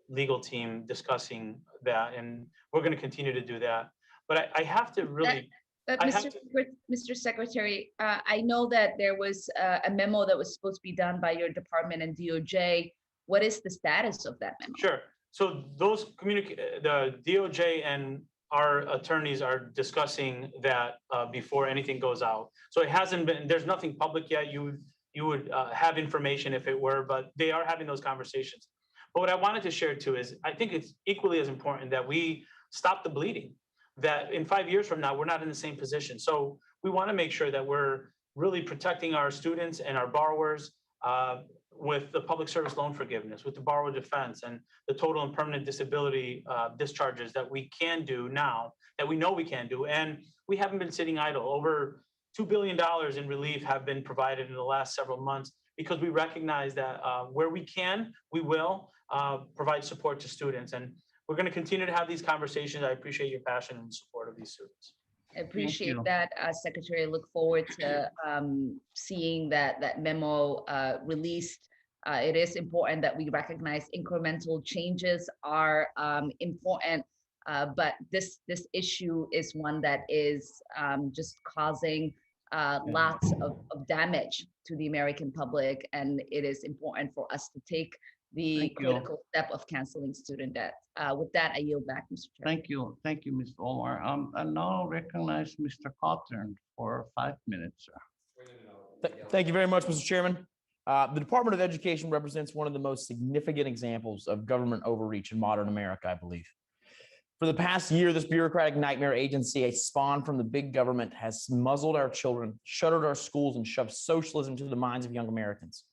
legal team discussing that, and we're going to continue to do that. But I have to really... Mr. Secretary, I know that there was a memo that was supposed to be done by your department and DOJ. What is the status of that memo? Sure. So those the DOJ and our attorneys are discussing that before anything goes out. So it hasn't been, there's nothing public yet. You would have information if it were, but they are having those conversations. But what I wanted to share too is I think it's equally as important that we stop the bleeding, that in 5 years from now, we're not in the same position. So we want to make sure that we're really protecting our students and our borrowers with the public service loan forgiveness, with the borrower defense and the total and permanent disability discharges that we can do now, that we know we can do. And we haven't been sitting idle. Over $2 billion in relief have been provided in the last several months because we recognize that where we can, we will provide support to students. And we're going to continue to have these conversations. I appreciate your passion and support of these students. I appreciate that, Secretary. I look forward to seeing that memo released. It is important that we recognize incremental changes are important, but this issue is one that is just causing lots of damage to the American public, and it is important for us to take the critical step of canceling student debt. With that, I yield back, Mr. Chair. Thank you, Ms. Omar. I now recognize Mr. Cawthorn for 5 minutes, sir. Thank you very much, Mr. Chairman. The Department of Education represents one of the most significant examples of government overreach in modern America, I believe. For the past year, this bureaucratic nightmare agency, a spawn from the big government, has muzzled our children, shuttered our schools, and shoved socialism into the minds of young Americans.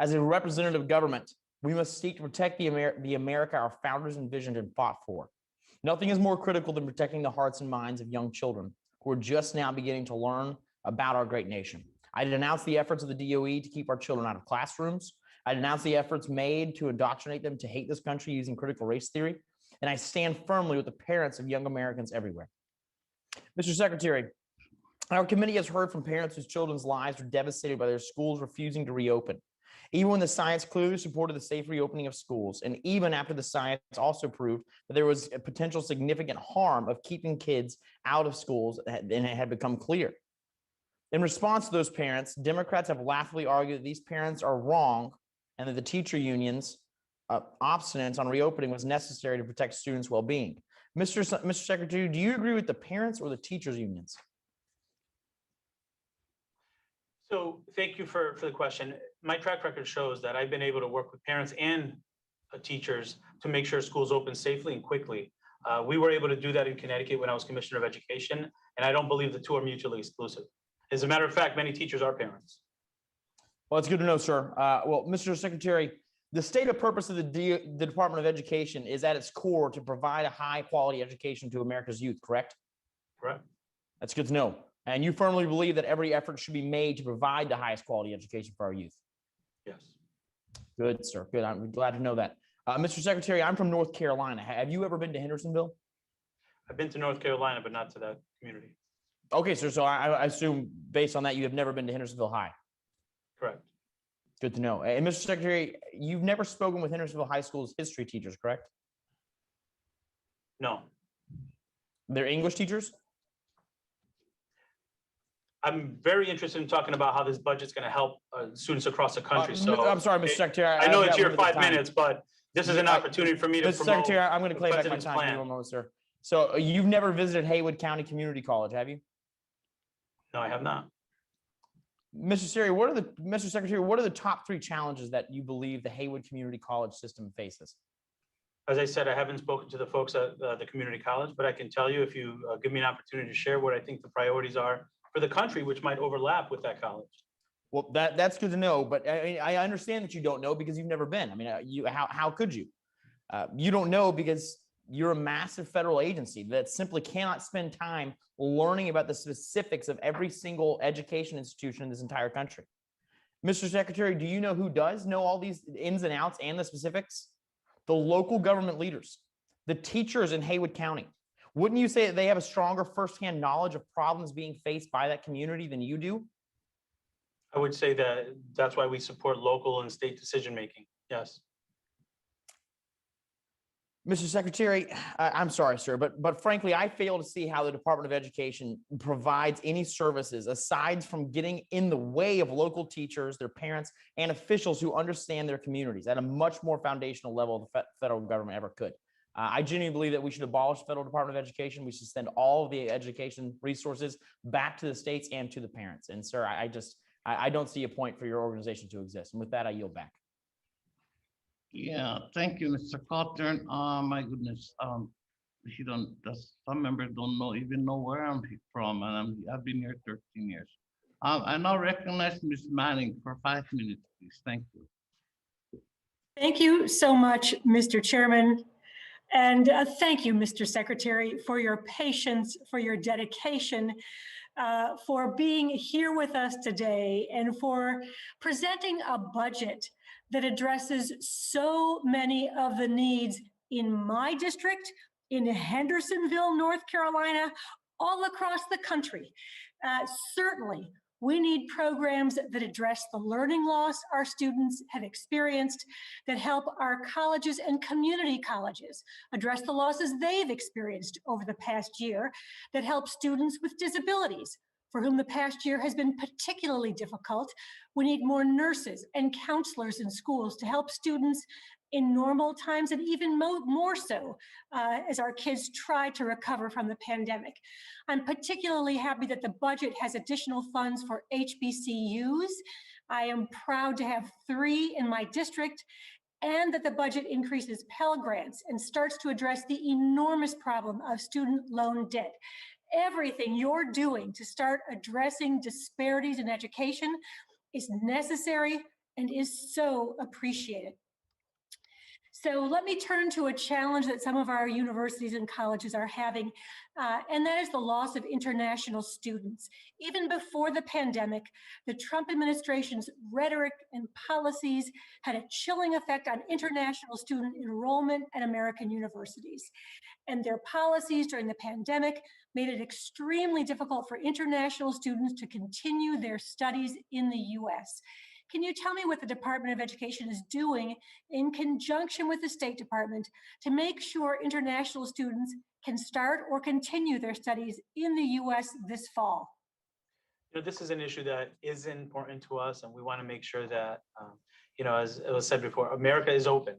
As a representative government, we must seek to protect the America our founders envisioned and fought for. Nothing is more critical than protecting the hearts and minds of young children. who are just now beginning to learn about our great nation. I denounced the efforts of the DOE to keep our children out of classrooms. I denounced the efforts made to indoctrinate them to hate this country using critical race theory. And I stand firmly with the parents of young Americans everywhere. Mr. Secretary, our committee has heard from parents whose children's lives are devastated by their schools refusing to reopen. Even when the science clearly supported the safe reopening of schools, and even after the science also proved that there was a potential significant harm of keeping kids out of schools, and it had become clear. In response to those parents, Democrats have laughably argued that these parents are wrong and that the teacher unions' obstinance on reopening was necessary to protect students' well-being. Mr. Secretary, do you agree with the parents or the teachers' unions? So thank you for the question. My track record shows that I've been able to work with parents and teachers to make sure schools open safely and quickly. We were able to do that in Connecticut when I was Commissioner of Education, and I don't believe the two are mutually exclusive. As a matter of fact, many teachers are parents. Well, it's good to know, sir. Well, Mr. Secretary, the stated purpose of the Department of Education is at its core to provide a high-quality education to America's youth, correct? Correct. That's good to know. And you firmly believe that every effort should be made to provide the highest quality education for our youth? Yes. Good, sir. Good. I'm glad to know that. Mr. Secretary, I'm from North Carolina. Have you ever been to Hendersonville? I've been to North Carolina, but not to that community. Okay, sir. So I assume based on that, you have never been to Hendersonville High. Correct. Good to know. And Mr. Secretary, you've never spoken with Hendersonville High School's history teachers, correct? No. They're English teachers? I'm very interested in talking about how this budget's going to help students across the country. So I'm sorry, Mr. Secretary. I know I've it's got your limited 5 time. minutes, but this is an opportunity for me to Mr. promote Secretary, I'm going to the claim back my president's time. Give me plan. one moment, sir. So you've never visited Haywood County Community College, have you? No, I have not. Mr. Secretary, what are the top 3 challenges that you believe the Haywood Community College system faces? As I said, I haven't spoken to the folks at the community college, but I can tell you if you give me an opportunity to share what I think the priorities are for the country, which might overlap with that college. Well, that's good to know, but I understand that you don't know because you've never been. I mean, how could you? You don't know because you're a massive federal agency that simply cannot spend time learning about the specifics of every single education institution in this entire country. Mr. Secretary, do you know who does know all these ins and outs and the specifics? The local government leaders, the teachers in Haywood County. Wouldn't you say that they have a stronger firsthand knowledge of problems being faced by that community than you do? I would say that that's why we support local and state decision-making. Yes. Mr. Secretary, I'm sorry, sir, but frankly, I fail to see how the Department of Education provides any services aside from getting in the way of local teachers, their parents, and officials who understand their communities at a much more foundational level than the federal government ever could. I genuinely believe that we should abolish the Federal Department of Education. We should send all of the education resources back to the states and to the parents. And sir, I don't see a point for your organization to exist. And with that, I yield back. Yeah, thank you, Mr. Cawthorn. My goodness, some members don't even know where I'm from, and I've been here 13 years. I now recognize Ms. Manning for 5 minutes, please. Thank you. Thank you so much, Mr. Chairman. And thank you, Mr. Secretary, for your patience, for your dedication, for being here with us today, and for presenting a budget that addresses so many of the needs in my district, in Hendersonville, North Carolina, all across the country. Certainly, we need programs that address the learning loss our students have experienced, that help our colleges and community colleges address the losses they've experienced over the past year, that help students with disabilities, for whom the past year has been particularly difficult. We need more nurses and counselors in schools to help students in normal times, and even more so as our kids try to recover from the pandemic. I'm particularly happy that the budget has additional funds for HBCUs. I am proud to have 3 in my district, and that the budget increases Pell Grants and starts to address the enormous problem of student loan debt. Everything you're doing to start addressing disparities in education is necessary and is so appreciated. So let me turn to a challenge that some of our universities and colleges are having, and that is the loss of international students. Even before the pandemic, the Trump administration's rhetoric and policies had a chilling effect on international student enrollment at American universities. And their policies during the pandemic made it extremely difficult for international students to continue their studies in the US. Can you tell me what the Department of Education is doing in conjunction with the State Department to make sure international students can start or continue their studies in the US this fall? You know, this is an issue that is important to us, and we want to make sure that, as it was said before, America is open.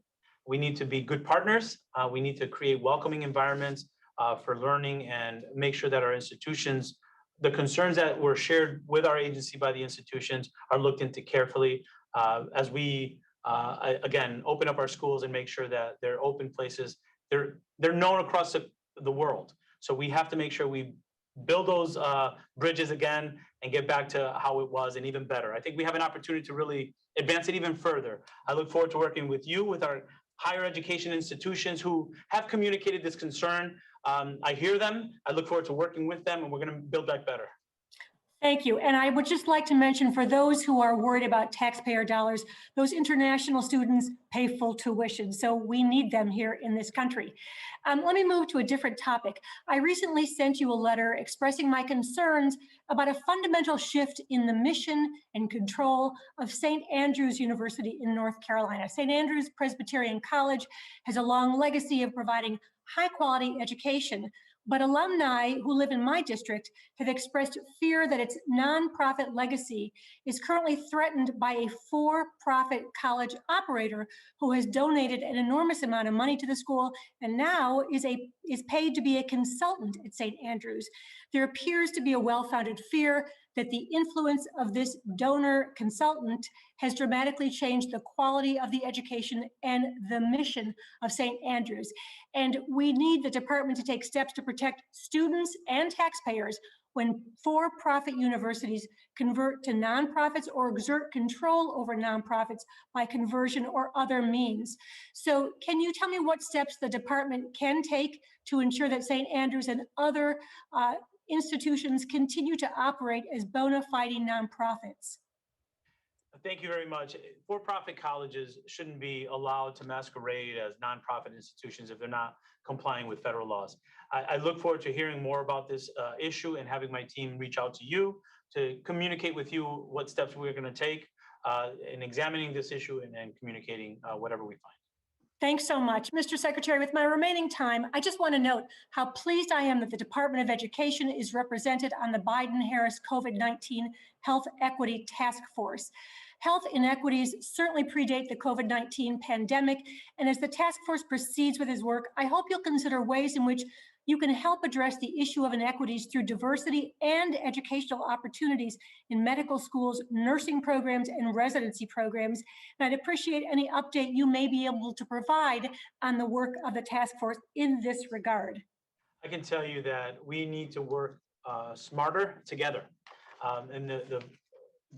We need to be good partners. We need to create welcoming environments for learning and make sure that our institutions, the concerns that were shared with our agency by the institutions, are looked into carefully as we, again, open up our schools and make sure that they're open places. They're known across the world. So we have to make sure we build those bridges again and get back to how it was and even better. I think we have an opportunity to really advance it even further. I look forward to working with you, with our higher education institutions who have communicated this concern. I hear them. I look forward to working with them, and we're going to build back better. Thank you. And I would just like to mention, for those who are worried about taxpayer dollars, those international students pay full tuition. So we need them here in this country. Let me move to a different topic. I recently sent you a letter expressing my concerns about a fundamental shift in the mission and control of St. Andrews University in North Carolina. St. Andrews Presbyterian College has a long legacy of providing high quality education, but alumni who live in my district have expressed fear that its nonprofit legacy is currently threatened by a for-profit college operator who has donated an enormous amount of money to the school and now is paid to be a consultant at St. Andrews. There appears to be a well-founded fear that the influence of this donor consultant has dramatically changed the quality of the education and the mission of St. Andrews. And we need the department to take steps to protect students and taxpayers when for-profit universities convert to nonprofits or exert control over nonprofits by conversion or other means. So can you tell me what steps the department can take to ensure that St. Andrews and other institutions continue to operate as bona fide nonprofits? Thank you very much. For-profit colleges shouldn't be allowed to masquerade as nonprofit institutions if they're not complying with federal laws. I look forward to hearing more about this issue and having my team reach out to you to communicate with you what steps we're going to take in examining this issue and communicating whatever we find. Thanks so much. Mr. Secretary, with my remaining time, I just want to note how pleased I am that the Department of Education is represented on the Biden-Harris COVID-19 Health Equity Task Force. Health inequities certainly predate the COVID-19 pandemic, and as the task force proceeds with its work, I hope you'll consider ways in which you can help address the issue of inequities through diversity and educational opportunities in medical schools, nursing programs, and residency programs. And I'd appreciate any update you may be able to provide on the work of the task force in this regard. I can tell you that we need to work smarter together. And the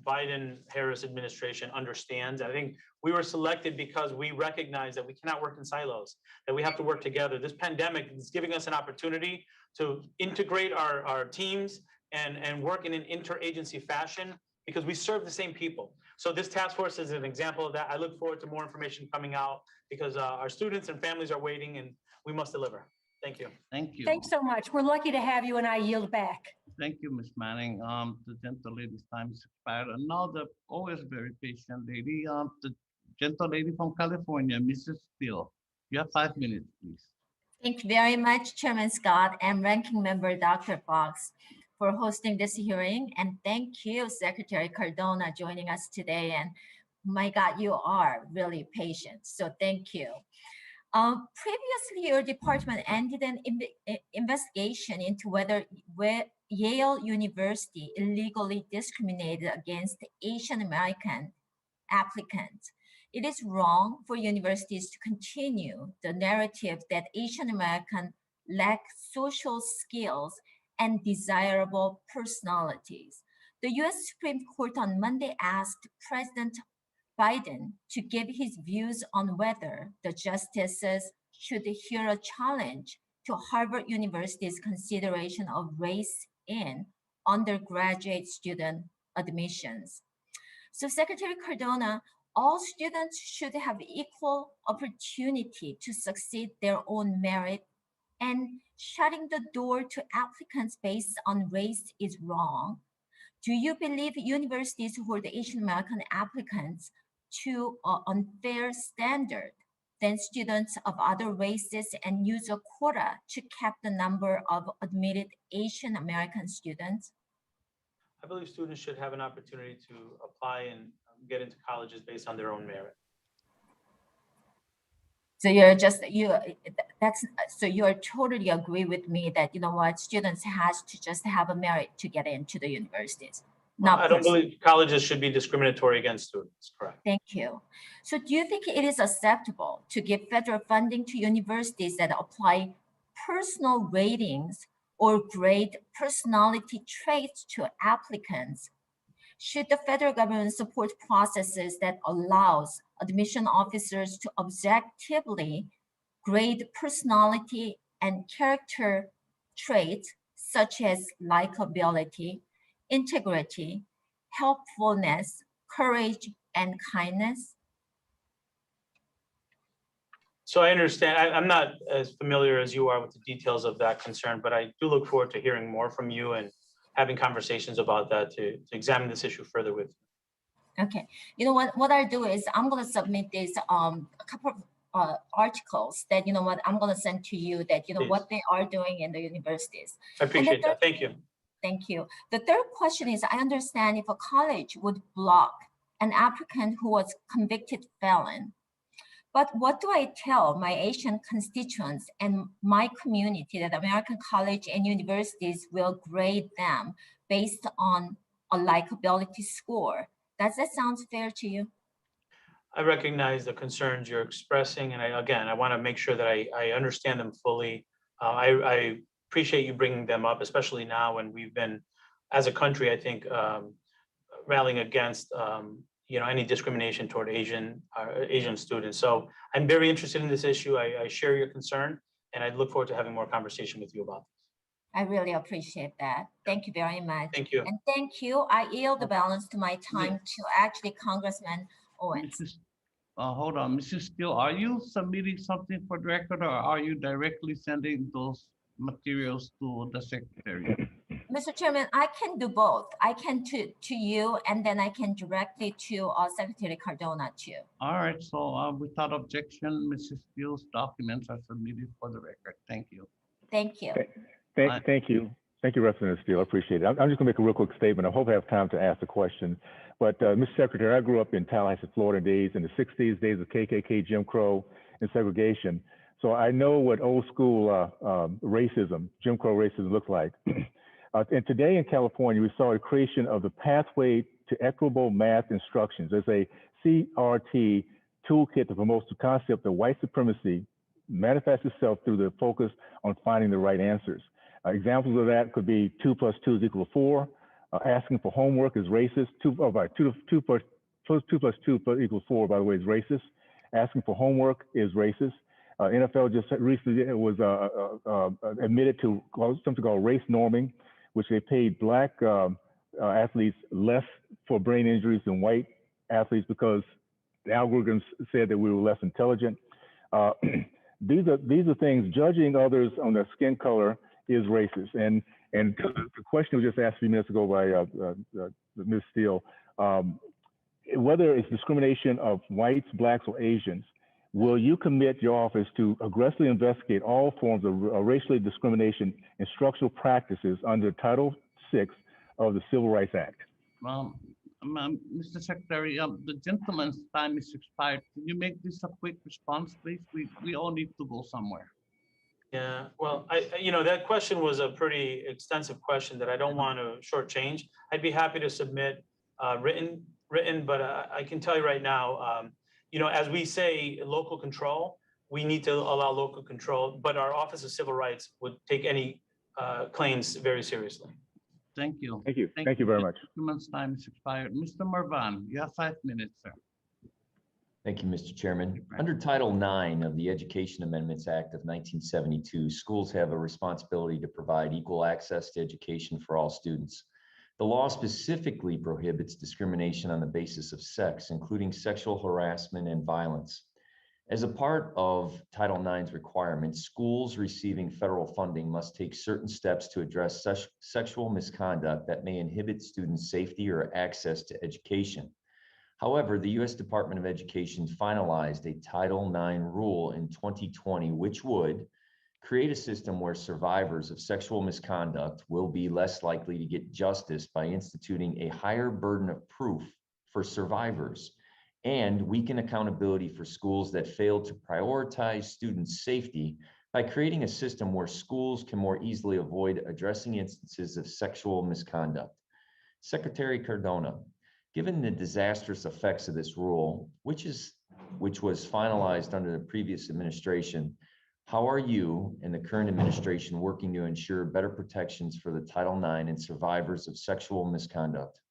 Biden-Harris administration understands. I think we were selected because we recognize that we cannot work in silos, that we have to work together. This pandemic is giving us an opportunity to integrate our teams and work in an interagency fashion because we serve the same people. So this task force is an example of that. I look forward to more information coming out because our students and families are waiting and we must deliver. Thank you. Thank you. Thanks so much. We're lucky to have you, and I yield back. Thank you, Ms. Manning. The gentle lady's time is expired. And now the always very patient lady, the gentle lady from California, Mrs. Steele. You have 5 minutes, please. Thank you very much, Chairman Scott and Ranking Member Dr. Fox, for hosting this hearing. And thank you, Secretary Cardona, joining us today. And my God, you are really patient. So thank you. Previously, your department ended an investigation into whether Yale University illegally discriminated against Asian American applicants. It is wrong for universities to continue the narrative that Asian Americans lack social skills and desirable personalities. The US Supreme Court on Monday asked President Biden to give his views on whether the justices should hear a challenge to Harvard University's consideration of race in undergraduate student admissions. So Secretary Cardona, all students should have equal opportunity to succeed their own merit, and shutting the door to applicants based on race is wrong. Do you believe universities hold Asian American applicants to an unfair standard than students of other races and use a quota to cap the number of admitted Asian American students? I believe students should have an opportunity to apply and get into colleges based on their own merit. So you totally agree with me that, you know what, students has to just have a merit to get into the universities. I don't believe colleges should be discriminatory against students, correct? Thank you. So do you think it is acceptable to give federal funding to universities that apply personal ratings or grade personality traits to applicants? Should the federal government support processes that allows admission officers to objectively grade personality and character traits such as likability, integrity, helpfulness, courage, and kindness? So I understand, I'm not as familiar as you are with the details of that concern, but I do look forward to hearing more from you and having conversations about that to examine this issue further with you. Okay, you know what I'll do is I'm gonna submit this a couple of articles that, you know what, I'm gonna send to you that, you know, Please. what they are doing in the universities. I appreciate that, thank you. Thank you. The third question is, I understand if a college would block an applicant who was convicted felon, but what do I tell my Asian constituents and my community that American college and universities will grade them based on a likability score? Does that sound fair to you? I recognize the concerns you're expressing, and I want to make sure that I understand them fully. I appreciate you bringing them up, especially now when we've been, as a country, I think, rallying against any discrimination toward Asian students. So I'm very interested in this issue. I share your concern, and I look forward to having more conversation with you about this. I really appreciate that. Thank you very much. Thank you. And thank you. I yield the balance to my time to actually Congressman Owens. Hold on, Mrs. Steele, are you submitting something for the record, or are you directly sending those materials to the secretary? Mr. Chairman, I can do both. I can to you, and then I can directly to Secretary Cardona too. All right, so without objection, Mrs. Steele's documents are submitted for the record. Thank you. Thank you. Thank you. Thank you, Representative Steele. I appreciate it. I'm just gonna make a real quick statement. I hope I have time to ask the question. But Mr. Secretary, I grew up in Tallahassee, Florida days in the 60s, days of KKK, Jim Crow, and segregation. So I know what old school racism, Jim Crow racism looks like. And today in California, we saw a creation of the Pathway to Equitable Math Instructions. There's a CRT toolkit that promotes the concept that white supremacy manifests itself through the focus on finding the right answers. Examples of that could be 2 + 2 = 4. Asking for homework is racist. 2 + 2 = 4, by the way, is racist. Asking for homework is racist. NFL just recently was admitted to something called race norming, which they paid Black athletes less for brain injuries than white athletes because the algorithms said that we were less intelligent. These are things. Judging others on their skin color is racist. And the question was just asked a few minutes ago by Ms. Steele, whether it's discrimination of whites, blacks, or Asians, will you commit your office to aggressively investigate all forms of racial discrimination and structural practices under Title VI of the Civil Rights Act? Mr. Secretary, the gentleman's time is expired. Can you make this a quick response, please? We all need to go somewhere. Yeah, well, that question was a pretty extensive question that I don't want to shortchange. I'd be happy to submit written, but I can tell you right now, as we say, local control, we need to allow local control, but our Office of Civil Rights would take any claims very seriously. Thank you. Thank you. Thank you very much. The gentleman's time is expired. Mr. Marvan, you have 5 minutes, sir. Thank you, Mr. Chairman. Under Title IX of the Education Amendments Act of 1972, schools have a responsibility to provide equal access to education for all students. The law specifically prohibits discrimination on the basis of sex, including sexual harassment and violence. As a part of Title IX's requirements, schools receiving federal funding must take certain steps to address sexual misconduct that may inhibit students' safety or access to education. However, the U.S. Department of Education finalized a Title IX rule in 2020, which would create a system where survivors of sexual misconduct will be less likely to get justice by instituting a higher burden of proof for survivors and weaken accountability for schools that fail to prioritize students' safety by creating a system where schools can more easily avoid addressing instances of sexual misconduct. Secretary Cardona, given the disastrous effects of this rule, which was finalized under the previous administration, how are you and the current administration working to ensure better protections for the Title IX and survivors of sexual misconduct?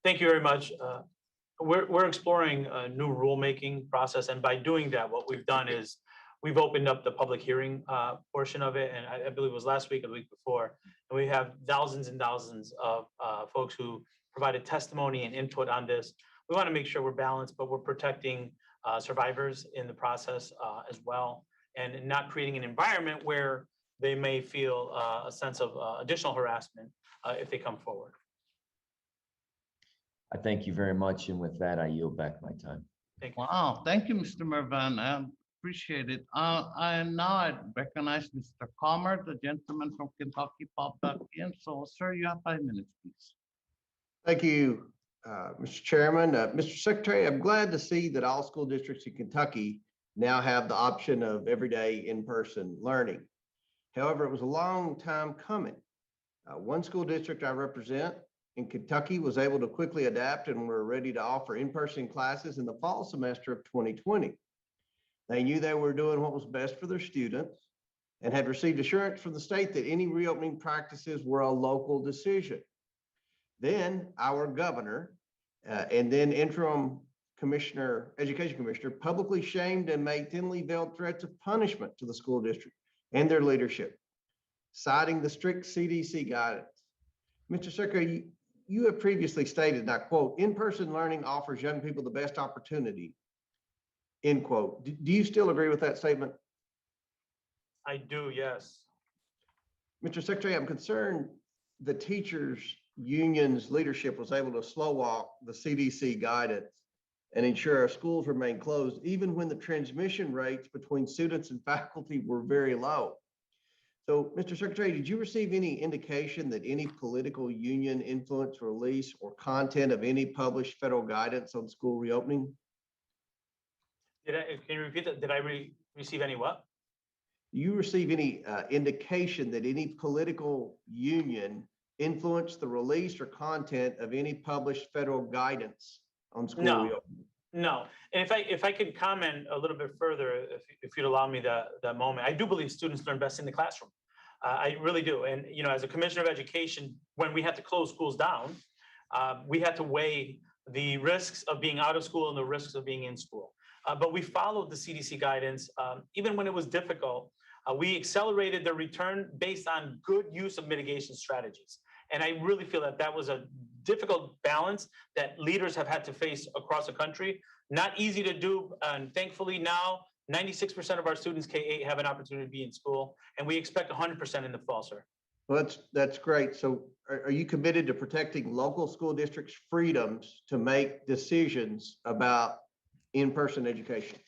Thank you very much. We're exploring a new rulemaking process, and by doing that, what we've done is we've opened up the public hearing portion of it, and I believe it was last week or the week before, and we have thousands and thousands of folks who provided testimony and input on this. We want to make sure we're balanced, but we're protecting survivors in the process as well, and not creating an environment where they may feel a sense of additional harassment if they come forward. I thank you very much, and with that, I yield back my time. Thank you. Wow, thank you, Mr. Mervan. I appreciate it. And now I recognize Mr. Palmer, the gentleman from Kentucky, popped up in. So, sir, you have 5 minutes, please. Thank you, Mr. Chairman. Mr. Secretary, I'm glad to see that all school districts in Kentucky now have the option of everyday in-person learning. However, it was a long time coming. One school district I represent in Kentucky was able to quickly adapt and were ready to offer in-person classes in the fall semester of 2020. They knew they were doing what was best for their students and had received assurance from the state that any reopening practices were a local decision. Then our governor and then interim education commissioner publicly shamed and made thinly veiled threats of punishment to the school district and their leadership, citing the strict CDC guidance. Mr. Secretary, you have previously stated, and I quote, "In-person learning offers young people the best opportunity," end quote. Do you still agree with that statement? I do, yes. Mr. Secretary, I'm concerned the teachers union's leadership was able to slow walk the CDC guidance and ensure our schools remain closed, even when the transmission rates between students and faculty were very low. So, Mr. Secretary, did you receive any indication that any political union influenced release or content of any published federal guidance on school reopening? Can you repeat that? Did I receive any what? Do you receive any indication that any political union influenced the release or content of any published federal guidance on school reopening? No. And if I could comment a little bit further, if you'd allow me that moment, I do believe students learn best in the classroom. I really do. And, you know, as a commissioner of education, when we had to close schools down, we had to weigh the risks of being out of school and the risks of being in school. But we followed the CDC guidance, even when it was difficult. We accelerated the return based on good use of mitigation strategies. And I really feel that that was a difficult balance that leaders have had to face across the country. Not easy to do. And thankfully now, 96% of our students K-8 have an opportunity to be in school. And we expect 100% in the fall, sir. Well, that's great. So are you committed to protecting local school districts' freedoms to make decisions about in-person education?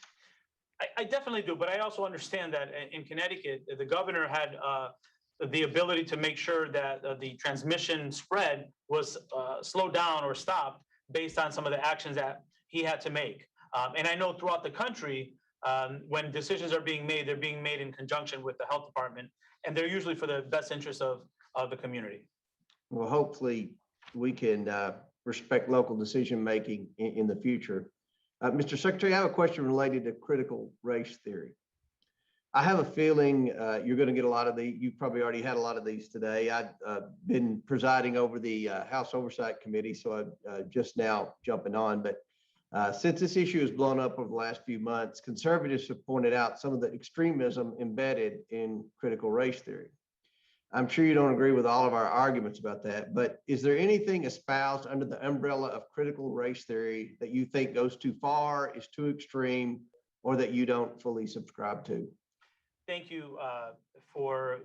I definitely do, but I also understand that in Connecticut, the governor had the ability to make sure that the transmission spread was slowed down or stopped based on some of the actions that he had to make. And I know throughout the country, when decisions are being made, they're being made in conjunction with the health department, and they're usually for the best interest of the community. Well, hopefully we can respect local decision-making in the future. Mr. Secretary, I have a question related to critical race theory. I have a feeling you're going to get a lot of these. You've probably already had a lot of these today. I've been presiding over the House Oversight Committee, so I'm just now jumping on. But Since this issue has blown up over the last few months, conservatives have pointed out some of the extremism embedded in critical race theory. I'm sure you don't agree with all of our arguments about that, but is there anything espoused under the umbrella of critical race theory that you think goes too far, is too extreme, or that you don't fully subscribe to? Thank you for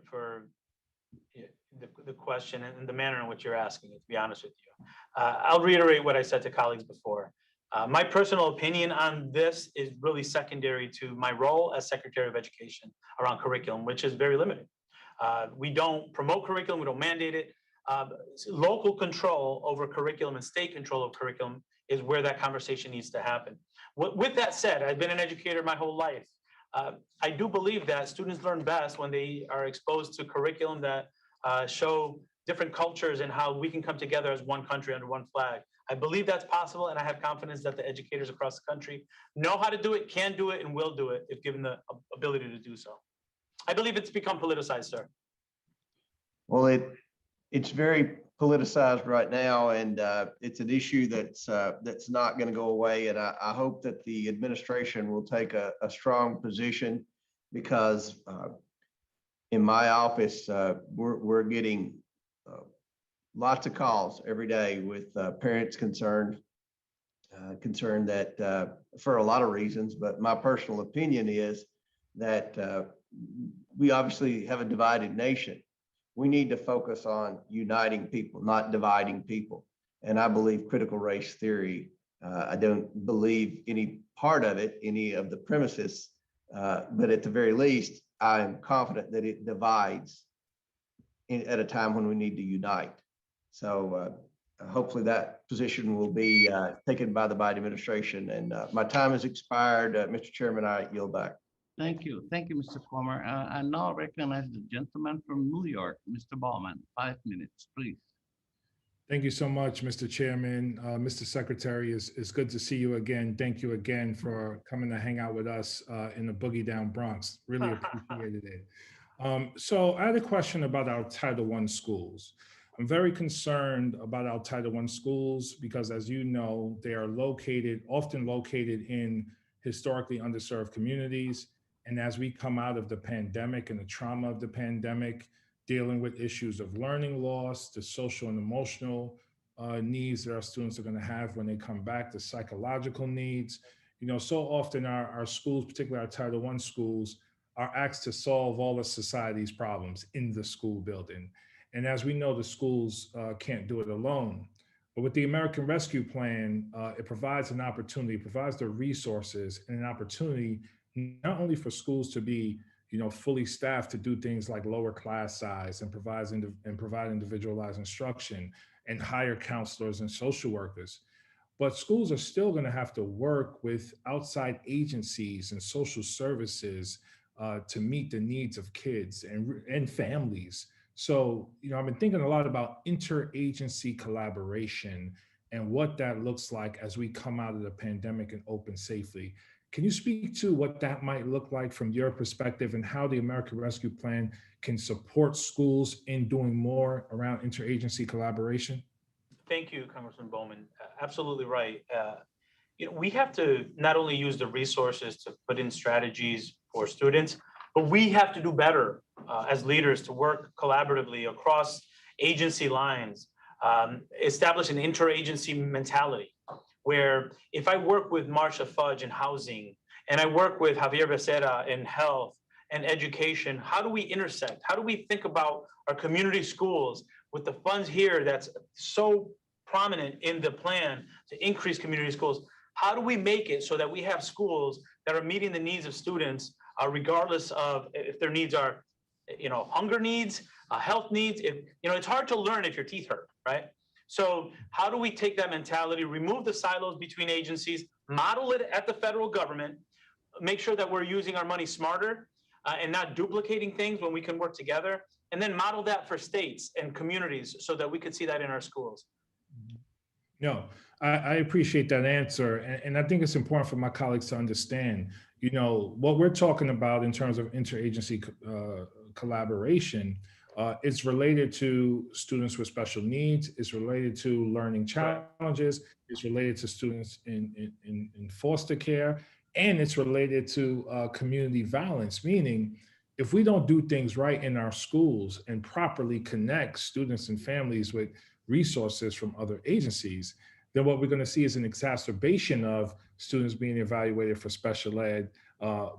the question and the manner in which you're asking it, to be honest with you. I'll reiterate what I said to colleagues before. My personal opinion on this is really secondary to my role as Secretary of Education around curriculum, which is very limited. We don't promote curriculum, we don't mandate it. Local control over curriculum and state control of curriculum is where that conversation needs to happen. With that said, I've been an educator my whole life. I do believe that students learn best when they are exposed to curriculum that show different cultures and how we can come together as one country under one flag. I believe that's possible, and I have confidence that the educators across the country know how to do it, can do it, and will do it if given the ability to do so. I believe it's become politicized, sir. Well, it's very politicized right now, and it's an issue that's not going to go away. And I hope that the administration will take a strong position, because in my office, we're getting lots of calls every day with parents concerned that for a lot of reasons, but my personal opinion is that we obviously have a divided nation. We need to focus on uniting people, not dividing people. And I believe critical race theory, I don't believe any part of it, any of the premises, but at the very least, I'm confident that it divides at a time when we need to unite. So hopefully that position will be taken by the Biden administration. And my time has expired. Mr. Chairman, I yield back. Thank you. Thank you, Mr. Comer. I now recognize the gentleman from New York, Mr. Ballman. 5 minutes, please. Thank you so much, Mr. Chairman. Mr. Secretary, it's good to see you again. Thank you again for coming to hang out with us in the Boogie Down Bronx. Really appreciated it. So I had a question about our Title I schools. I'm very concerned about our Title I schools because, as you know, they are often located in historically underserved communities. And as we come out of the pandemic and the trauma of the pandemic, dealing with issues of learning loss, the social and emotional needs that our students are going to have when they come back, the psychological needs, so often our schools, particularly our Title I schools, are asked to solve all of society's problems in the school building. And as we know, the schools can't do it alone. But with the American Rescue Plan, it provides an opportunity, provides the resources and an opportunity not only for schools to be, fully staffed to do things like lower class size and provide individualized instruction and hire counselors and social workers, but schools are still going to have to work with outside agencies and social services to meet the needs of kids and families. So, I've been thinking a lot about interagency collaboration and what that looks like as we come out of the pandemic and open safely. Can you speak to what that might look like from your perspective and how the American Rescue Plan can support schools in doing more around interagency collaboration? Thank you, Congressman Bowman. Absolutely right. We have to not only use the resources to put in strategies for students, but we have to do better as leaders to work collaboratively across agency lines, establish an interagency mentality, where if I work with Marsha Fudge in housing, and I work with Javier Becerra in health and education, how do we intersect? How do we think about our community schools with the funds here that's so prominent in the plan to increase community schools? How do we make it so that we have schools that are meeting the needs of students, regardless of if their needs are, hunger needs, health needs? It's hard to learn if your teeth hurt, right? So how do we take that mentality, remove the silos between agencies, model it at the federal government, make sure that we're using our money smarter and not duplicating things when we can work together, and then model that for states and communities so that we could see that in our schools? No, I appreciate that answer. And I think it's important for my colleagues to understand, what we're talking about in terms of interagency collaboration It's related to students with special needs. It's related to learning challenges. It's related to students in foster care. And it's related to community violence, meaning if we don't do things right in our schools and properly connect students and families with resources from other agencies, then what we're going to see is an exacerbation of students being evaluated for special ed,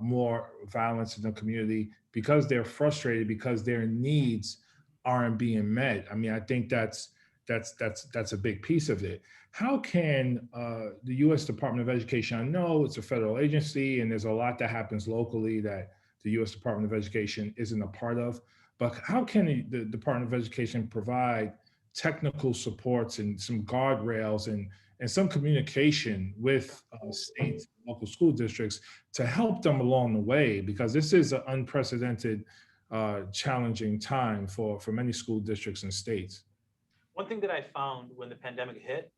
more violence in the community because they're frustrated because their needs aren't being met. I mean, I think that's a big piece of it. How can the U.S. Department of Education, I know it's a federal agency and there's a lot that happens locally that the U.S. Department of Education isn't a part of, but how can the Department of Education provide technical supports and some guardrails and some communication with states and local school districts to help them along the way? Because this is an unprecedented, challenging time for many school districts and states. One thing that I found when the pandemic hit,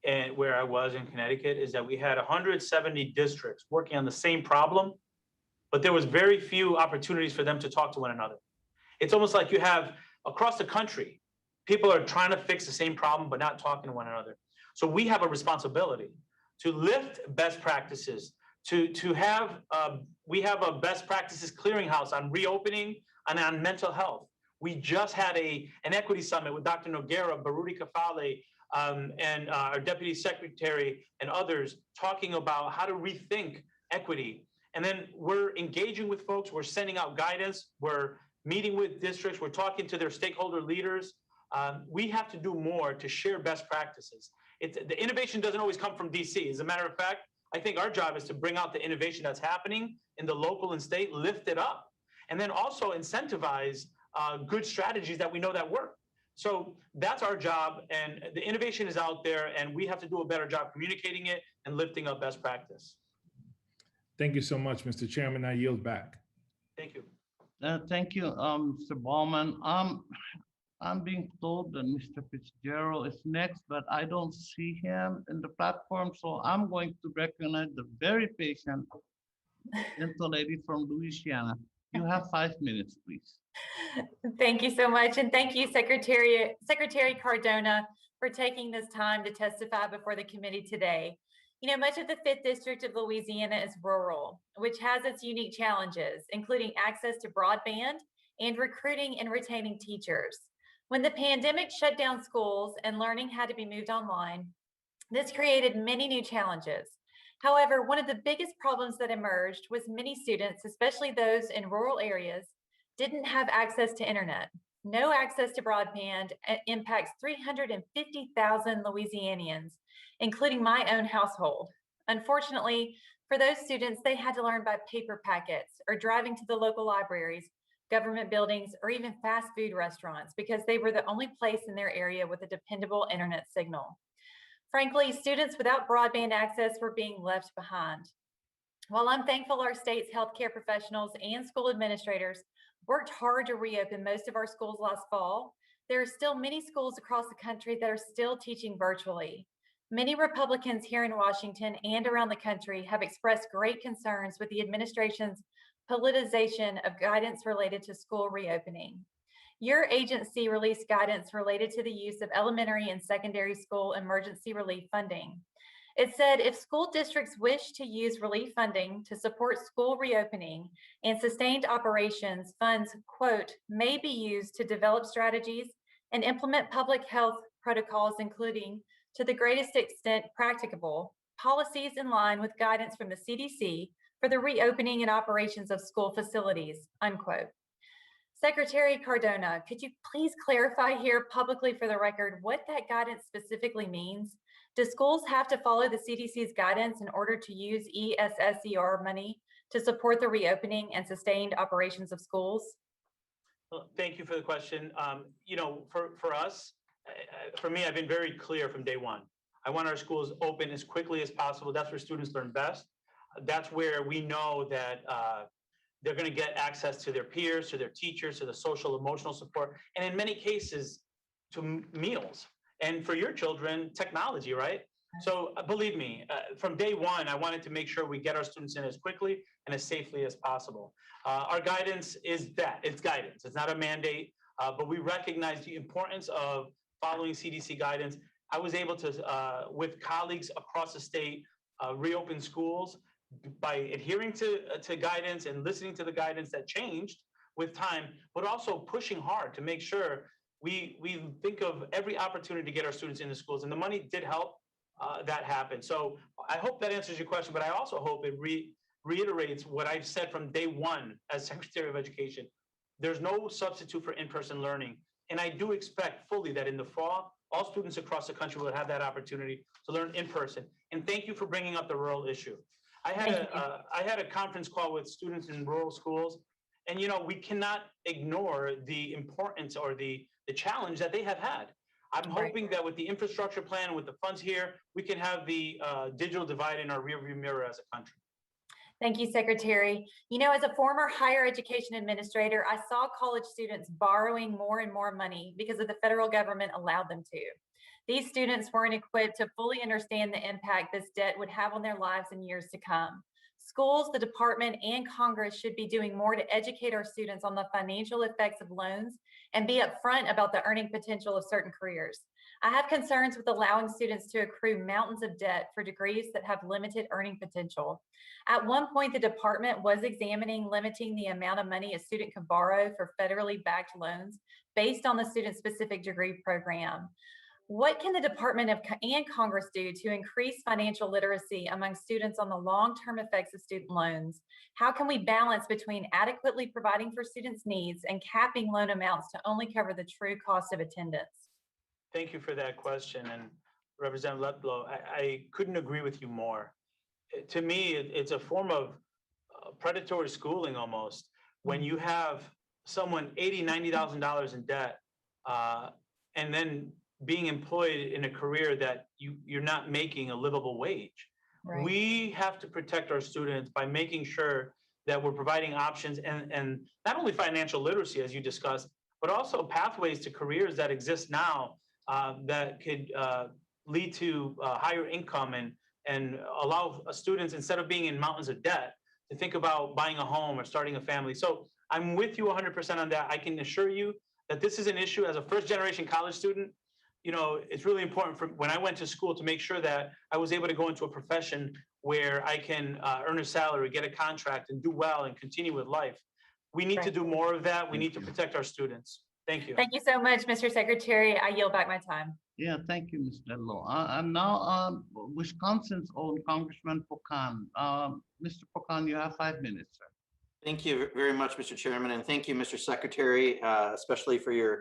and where I was in Connecticut, is that we had 170 districts working on the same problem, but there was very few opportunities for them to talk to one another. It's almost like you have across the country, people are trying to fix the same problem, but not talking to one another. So we have a responsibility to lift best practices, to have, we have a best practices clearinghouse on reopening and on mental health. We just had an equity summit with Dr. Noguera, Baruti Kafale, and our deputy secretary and others talking about how to rethink equity. And then we're engaging with folks, we're sending out guidance, we're meeting with districts, we're talking to their stakeholder leaders. We have to do more to share best practices. The innovation doesn't always come from DC. As a matter of fact, I think our job is to bring out the innovation that's happening in the local and state, lift it up, and then also incentivize good strategies that we know that work. So that's our job, and the innovation is out there, and we have to do a better job communicating it and lifting up best practice. Thank you so much, Mr. Chairman. I yield back. Thank you. Thank you, Mr. Ballman. I'm being told that Mr. Fitzgerald is next, but I don't see him in the platform, so I'm going to recognize the very patient gentle lady from Louisiana. You have 5 minutes, please. Thank you so much. And thank you, Secretary Cardona, for taking this time to testify before the committee today. You know, much of the 5th District of Louisiana is rural, which has its unique challenges, including access to broadband and recruiting and retaining teachers. When the pandemic shut down schools and learning had to be moved online, this created many new challenges. However, one of the biggest problems that emerged was many students, especially those in rural areas, didn't have access to internet. No access to broadband impacts 350,000 Louisianians, including my own household. Unfortunately, for those students, they had to learn by paper packets or driving to the local libraries, government buildings, or even fast food restaurants because they were the only place in their area with a dependable internet signal. Frankly, students without broadband access were being left behind. While I'm thankful our state's healthcare professionals and school administrators worked hard to reopen most of our schools last fall, there are still many schools across the country that are still teaching virtually. Many Republicans here in Washington and around the country have expressed great concerns with the administration's politicization of guidance related to school reopening. Your agency released guidance related to the use of elementary and secondary school emergency relief funding. It said if school districts wish to use relief funding to support school reopening and sustained operations, funds, quote, may be used to develop strategies and implement public health protocols, including, to the greatest extent practicable, policies in line with guidance from the CDC for the reopening and operations of school facilities, unquote. Secretary Cardona, could you please clarify here publicly for the record what that guidance specifically means? Do schools have to follow the CDC's guidance in order to use ESSER money to support the reopening and sustained operations of schools? Well, thank you for the question. You know, for us, for me, I've been very clear from day one. I want our schools open as quickly as possible. That's where students learn best. That's where we know that they're going to get access to their peers, to their teachers, to the social, emotional support, and in many cases, to meals. And for your children, technology, right? So believe me, from day one, I wanted to make sure we get our students in as quickly and as safely as possible. Our guidance is that, it's guidance. It's not a mandate. but we recognize the importance of following CDC guidance. I was able to, with colleagues across the state, reopen schools by adhering to guidance and listening to the guidance that changed with time, but also pushing hard to make sure we think of every opportunity to get our students into schools, and the money did help that happen. So I hope that answers your question, but I also hope it reiterates what I've said from day one as Secretary of Education. There's no substitute for in-person learning, and I do expect fully that in the fall, all students across the country will have that opportunity to learn in person. And thank you for bringing up the rural issue. I had a conference call with students in rural schools, and we cannot ignore the importance or the challenge that they have had. I'm hoping that with the infrastructure plan, with the funds here, we can have the digital divide in our rearview mirror as a country. Thank you, Secretary. As a former higher education administrator, I saw college students borrowing more and more money because the federal government allowed them to. These students weren't equipped to fully understand the impact this debt would have on their lives in years to come. Schools, the department, and Congress should be doing more to educate our students on the financial effects of loans and be upfront about the earning potential of certain careers. I have concerns with allowing students to accrue mountains of debt for degrees that have limited earning potential. At one point, the department was examining limiting the amount of money a student could borrow for federally backed loans based on the student-specific degree program. What can the department and Congress do to increase financial literacy among students on the long-term effects of student loans? How can we balance between adequately providing for students' needs and capping loan amounts to only cover the true cost of attendance? Thank you for that question. And Representative Letlow, I couldn't agree with you more. To me, it's a form of predatory schooling almost. When you have someone $80,000, $90,000 in debt, and then being employed in a career that you're not making a livable wage. Right. We have to protect our students by making sure that we're providing options and not only financial literacy, as you discussed, but also pathways to careers that exist now that could lead to higher income and allow students, instead of being in mountains of debt, to think about buying a home or starting a family. So I'm with you 100% on that. I can assure you that this is an issue. As a first-generation college student, it's really important for when I went to school to make sure that I was able to go into a profession where I can earn a salary, get a contract, and do well and continue with life. We need to do more of that. We need to protect our students. Thank you. Thank you so much, Mr. Secretary. I yield back my time. Yeah, thank you, Ms. Letlow. And now Wisconsin's own Congressman Pocan. Mr. Pocan, you have 5 minutes, sir. Thank you very much, Mr. Chairman, and thank you, Mr. Secretary, especially for your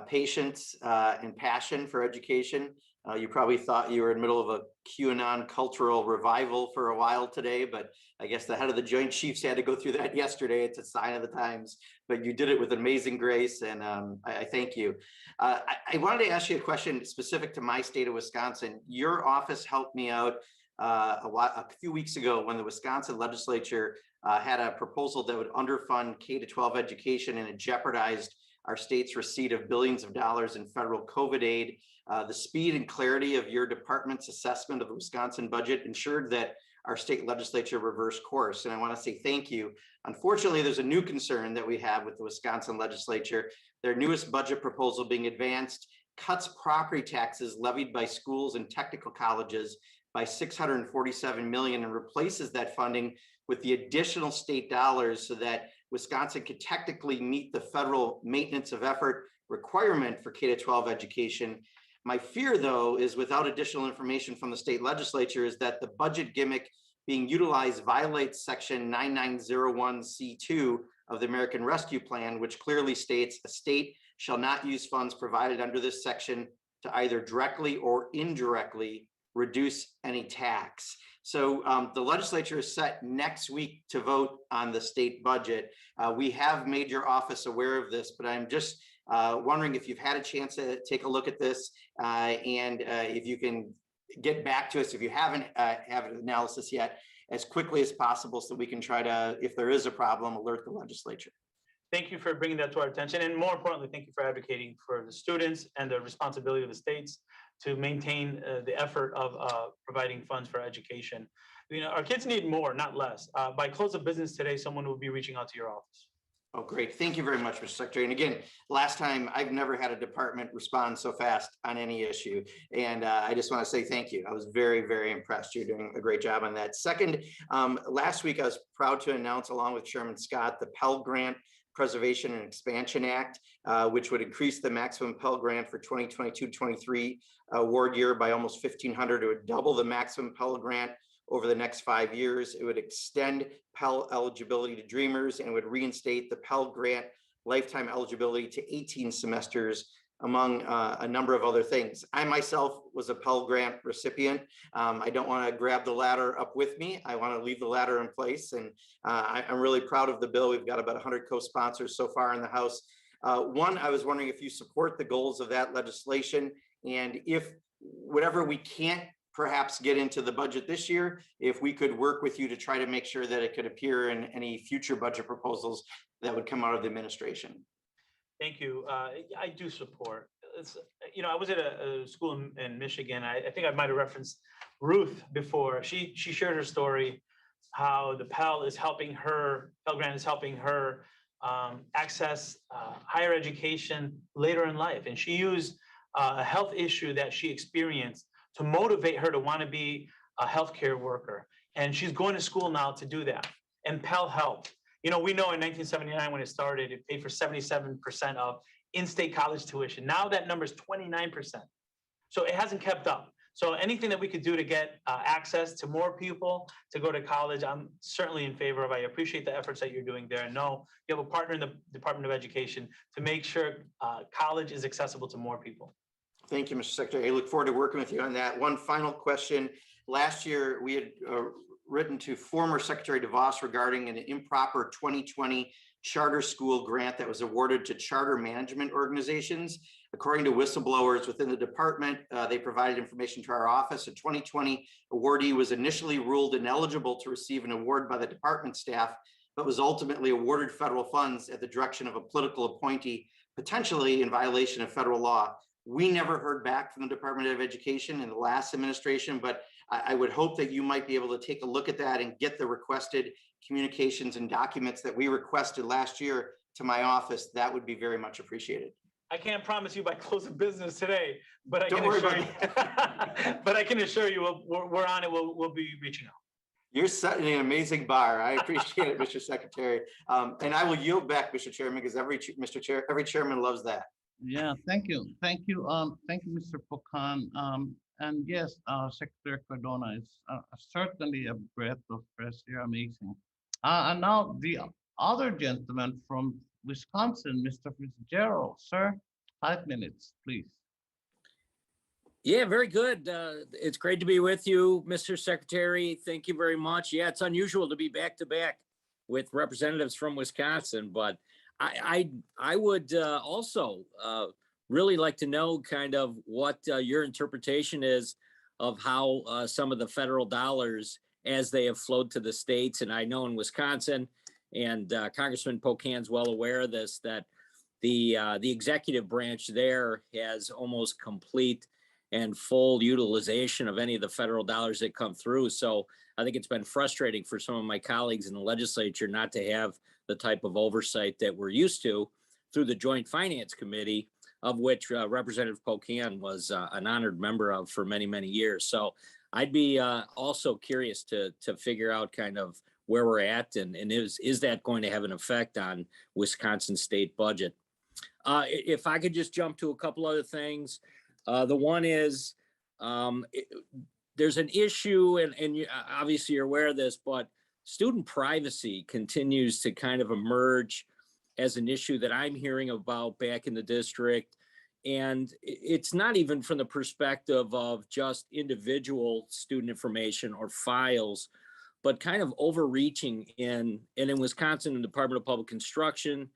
patience and passion for education. You probably thought you were in the middle of a QAnon cultural revival for a while today, but I guess the head of the Joint Chiefs had to go through that yesterday. It's a sign of the times, but you did it with amazing grace, and I thank you. I wanted to ask you a question specific to my state of Wisconsin. Your office helped me out a few weeks ago when the Wisconsin legislature had a proposal that would underfund K-12 education, and it jeopardized our state's receipt of billions of dollars in federal COVID aid. The speed and clarity of your department's assessment of the Wisconsin budget ensured that our state legislature reversed course, and I want to say thank you. Unfortunately, there's a new concern that we have with the Wisconsin legislature. Their newest budget proposal being advanced cuts property taxes levied by schools and technical colleges by $647 million and replaces that funding with the additional state dollars so that Wisconsin could technically meet the federal maintenance of effort requirement for K-12 education. My fear, though, is without additional information from the state legislature is that the budget gimmick being utilized violates section 9901C2 of the American Rescue Plan, which clearly states a state shall not use funds provided under this section to either directly or indirectly reduce any tax. So the legislature is set next week to vote on the state budget. We have made your office aware of this, but I'm just wondering if you've had a chance to take a look at this and if you can get back to us if you haven't have an analysis yet as quickly as possible so we can try to, if there is a problem, alert the legislature. Thank you for bringing that to our attention. And more importantly, thank you for advocating for the students and the responsibility of the states to maintain the effort of providing funds for education. Our kids need more, not less. By close of business today, someone will be reaching out to your office. Oh, great. Thank you very much, Mr. Secretary. And again, last time, I've never had a department respond so fast on any issue. And I just want to say thank you. I was very, very impressed. You're doing a great job on that. Second, last week, I was proud to announce, along with Chairman Scott, the Pell Grant Preservation and Expansion Act, which would increase the maximum Pell Grant for 2022-23 award year by almost 1,500. It would double the maximum Pell Grant over the next 5 years. It would extend Pell eligibility to Dreamers and would reinstate the Pell Grant lifetime eligibility to 18 semesters, among a number of other things. I myself was a Pell Grant recipient. I don't want to grab the ladder up with me. I want to leave the ladder in place. And I'm really proud of the bill. We've got about 100 co-sponsors so far in the House. One, I was wondering if you support the goals of that legislation, and if whatever we can't perhaps get into the budget this year, if we could work with you to try to make sure that it could appear in any future budget proposals that would come out of the administration. Thank you. I do support. I was at a school in Michigan. I think I might have referenced Ruth before. She shared her story, how the Pell Grant is helping her access higher education later in life. And she used a health issue that she experienced to motivate her to want to be a healthcare worker. And she's going to school now to do that. And Pell helped. We know in 1979 when it started, it paid for 77% of in-state college tuition. Now that number is 29%. So it hasn't kept up. So anything that we could do to get access to more people to go to college, I'm certainly in favor of. I appreciate the efforts that you're doing there. And know you have a partner in the Department of Education to make sure college is accessible to more people. Thank you, Mr. Secretary. I look forward to working with you on that. One final question. Last year, we had written to former Secretary DeVos regarding an improper 2020 charter school grant that was awarded to charter management organizations. According to whistleblowers within the department, they provided information to our office. A 2020 awardee was initially ruled ineligible to receive an award by the department staff, but was ultimately awarded federal funds at the direction of a political appointee, potentially in violation of federal law. We never heard back from the Department of Education in the last administration, but I would hope that you might be able to take a look at that and get the requested communications and documents that we requested last year to my office. That would be very much appreciated. I can't promise you by close of business today, but I Don't can worry assure about you, but I can assure you we're on it. We'll be reaching out. You're setting an amazing bar. I appreciate it, Mr. Secretary. And I will yield back, Mr. Chairman, because every chairman loves that. Yeah, thank you. Thank you, Mr. Pocan. And yes, Secretary Cardona is certainly a breath of fresh air, amazing. And now the other gentleman from Wisconsin, Mr. Fitzgerald, sir, 5 minutes, please. Yeah, very good. It's great to be with you, Mr. Secretary. Thank you very much. Yeah, it's unusual to be back to back with representatives from Wisconsin, but I would also really like to know kind of what your interpretation is of how some of the federal dollars as they have flowed to the states. And I know in Wisconsin, and Congressman Pocan's well aware of this, that the executive branch there has almost complete and full utilization of any of the federal dollars that come through. So I think it's been frustrating for some of my colleagues in the legislature not to have the type of oversight that we're used to through the Joint Finance Committee, of which Representative Pocan was an honored member of for many, many years. So I'd be also curious to figure out kind of where we're at, and is that going to have an effect on Wisconsin state budget? If I could just jump to a couple other things. The one is there's an issue, and obviously you're aware of this, but student privacy continues to kind of emerge as an issue that I'm hearing about back in the district. And it's not even from the perspective of just individual student information or files, but kind of overreaching in Wisconsin, the Department of Public Instruction,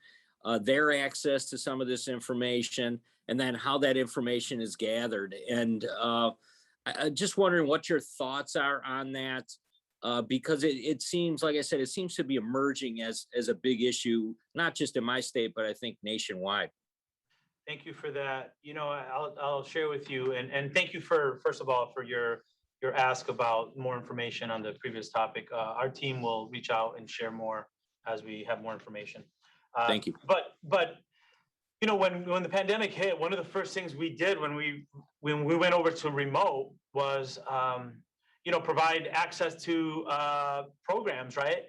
their access to some of this information, and then how that information is gathered. And I'm just wondering what your thoughts are on that. Because it seems, like I said, it seems to be emerging as a big issue, not just in my state, but I think nationwide. Thank you for that. I'll share with you, and thank you first of all, for your ask about more information on the previous topic. Our team will reach out and share more as we have more information. Thank you. But you know, when the pandemic hit, one of the first things we did when we went over to remote was you know, provide access to programs, right,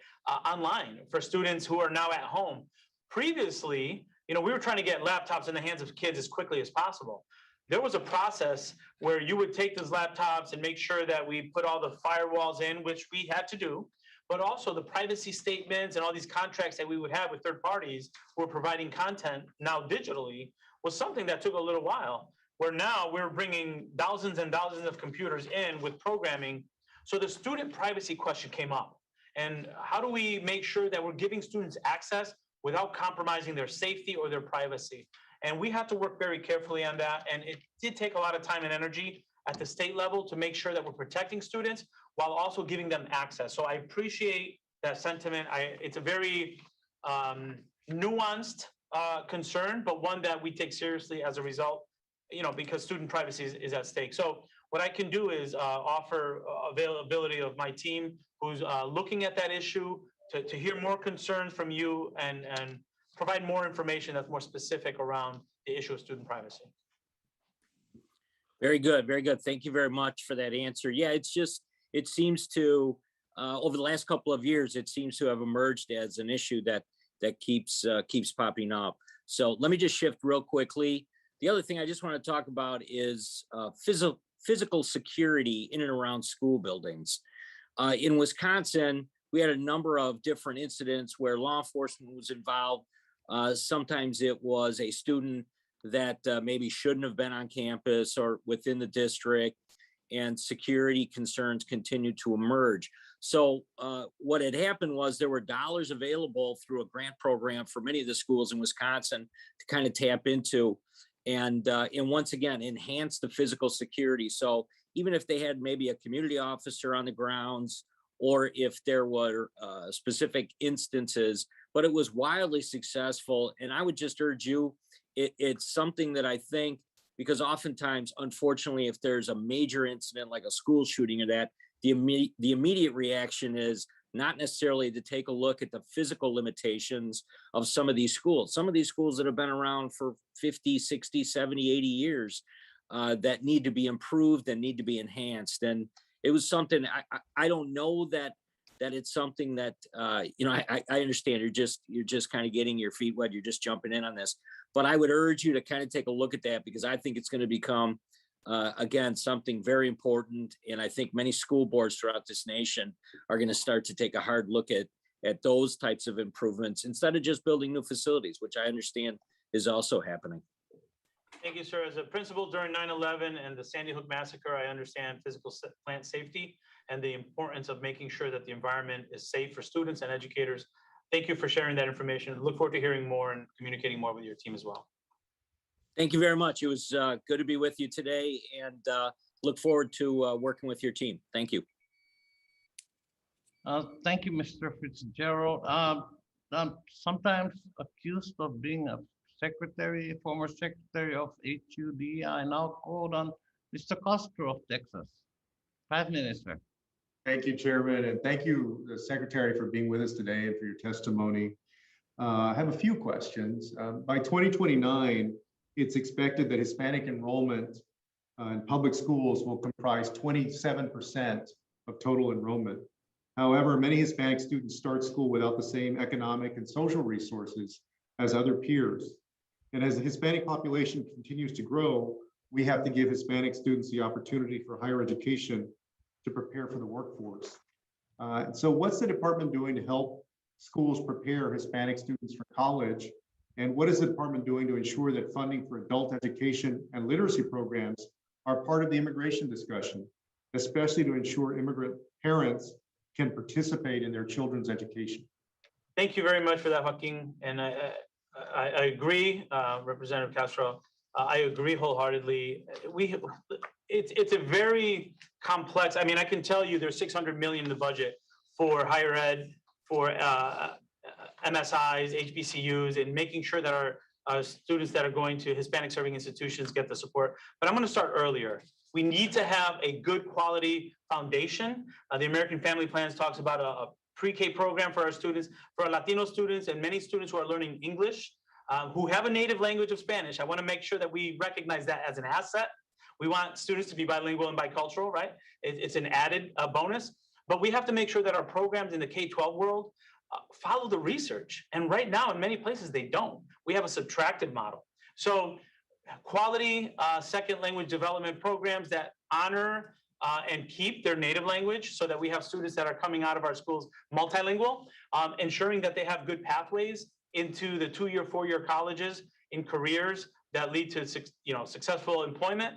online for students who are now at home. Previously, you know, we were trying to get laptops in the hands of kids as quickly as possible. There was a process where you would take those laptops and make sure that we put all the firewalls in, which we had to do, but also the privacy statements and all these contracts that we would have with third parties who are providing content now digitally was something that took a little while, where now we're bringing thousands and thousands of computers in with programming. So the student privacy question came up. And how do we make sure that we're giving students access without compromising their safety or their privacy? And we had to work very carefully on that. And it did take a lot of time and energy at the state level to make sure that we're protecting students while also giving them access. So I appreciate that sentiment. It's a very nuanced concern, but one that we take seriously as a result, you know, because student privacy is at stake. So what I can do is offer availability of my team who's looking at that issue to hear more concerns from you and provide more information that's more specific around the issue of student privacy. Very good, very good. Thank you very much for that answer. Yeah, it's just, it seems to, over the last couple of years, it seems to have emerged as an issue that keeps popping up. So let me just shift real quickly. The other thing I just want to talk about is physical security in and around school buildings. In Wisconsin, we had a number of different incidents where law enforcement was involved. Sometimes it was a student that maybe shouldn't have been on campus or within the district, and security concerns continued to emerge. So what had happened was there were dollars available through a grant program for many of the schools in Wisconsin to kind of tap into and once again, enhance the physical security. So even if they had maybe a community officer on the grounds, or if there were specific instances, but it was wildly successful. And I would just urge you, it's something that I think, because oftentimes, unfortunately, if there's a major incident like a school shooting or that, the immediate reaction is not necessarily to take a look at the physical limitations of some of these schools. Some of these schools that have been around for 50, 60, 70, 80 years that need to be improved and need to be enhanced. And it was something, I don't know that it's something that, you know, I understand you're just kind of getting your feet wet. You're just jumping in on this, but I would urge you to kind of take a look at that, because I think it's going to become, again, something very important. And I think many school boards throughout this nation are going to start to take a hard look at those types of improvements instead of just building new facilities, which I understand is also happening. Thank you, sir. As a principal during 9/11 and the Sandy Hook massacre, I understand physical plant safety and the importance of making sure that the environment is safe for students and educators. Thank you for sharing that information. Look forward to hearing more and communicating more with your team as well. Thank you very much. It was good to be with you today, and look forward to working with your team. Thank you. Thank you, Mr. Fitzgerald. I'm sometimes accused of being a former secretary of HUD. I now call on Mr. Castro of Texas. 5 minutes, sir. Thank you, Chairman, and thank you, the Secretary, for being with us today and for your testimony. I have a few questions. By 2029, it's expected that Hispanic enrollment in public schools will comprise 27% of total enrollment. However, many Hispanic students start school without the same economic and social resources as other peers. And as the Hispanic population continues to grow, we have to give Hispanic students the opportunity for higher education to prepare for the workforce. So what's the department doing to help schools prepare Hispanic students for college? And what is the department doing to ensure that funding for adult education and literacy programs are part of the immigration discussion, especially to ensure immigrant parents can participate in their children's education? Thank you very much for that, Joaquin. And I agree, Representative Castro. I agree wholeheartedly. It's a very complex. I mean, I can tell you there's $600 million in the budget for higher ed, for MSIs, HBCUs, and making sure that our students that are going to Hispanic serving institutions get the support. But I'm going to start earlier. We need to have a good quality foundation. The American Family Plans talks about a pre-K program for our students, for our Latino students and many students who are learning English, who have a native language of Spanish. I want to make sure that we recognize that as an asset. We want students to be bilingual and bicultural, right? It's an added bonus, but we have to make sure that our programs in the K-12 world follow the research. And right now, in many places, they don't. We have a subtracted model. So quality second language development programs that honor and keep their native language so that we have students that are coming out of our schools multilingual, ensuring that they have good pathways into the 2-year, 4-year colleges in careers that lead to successful employment.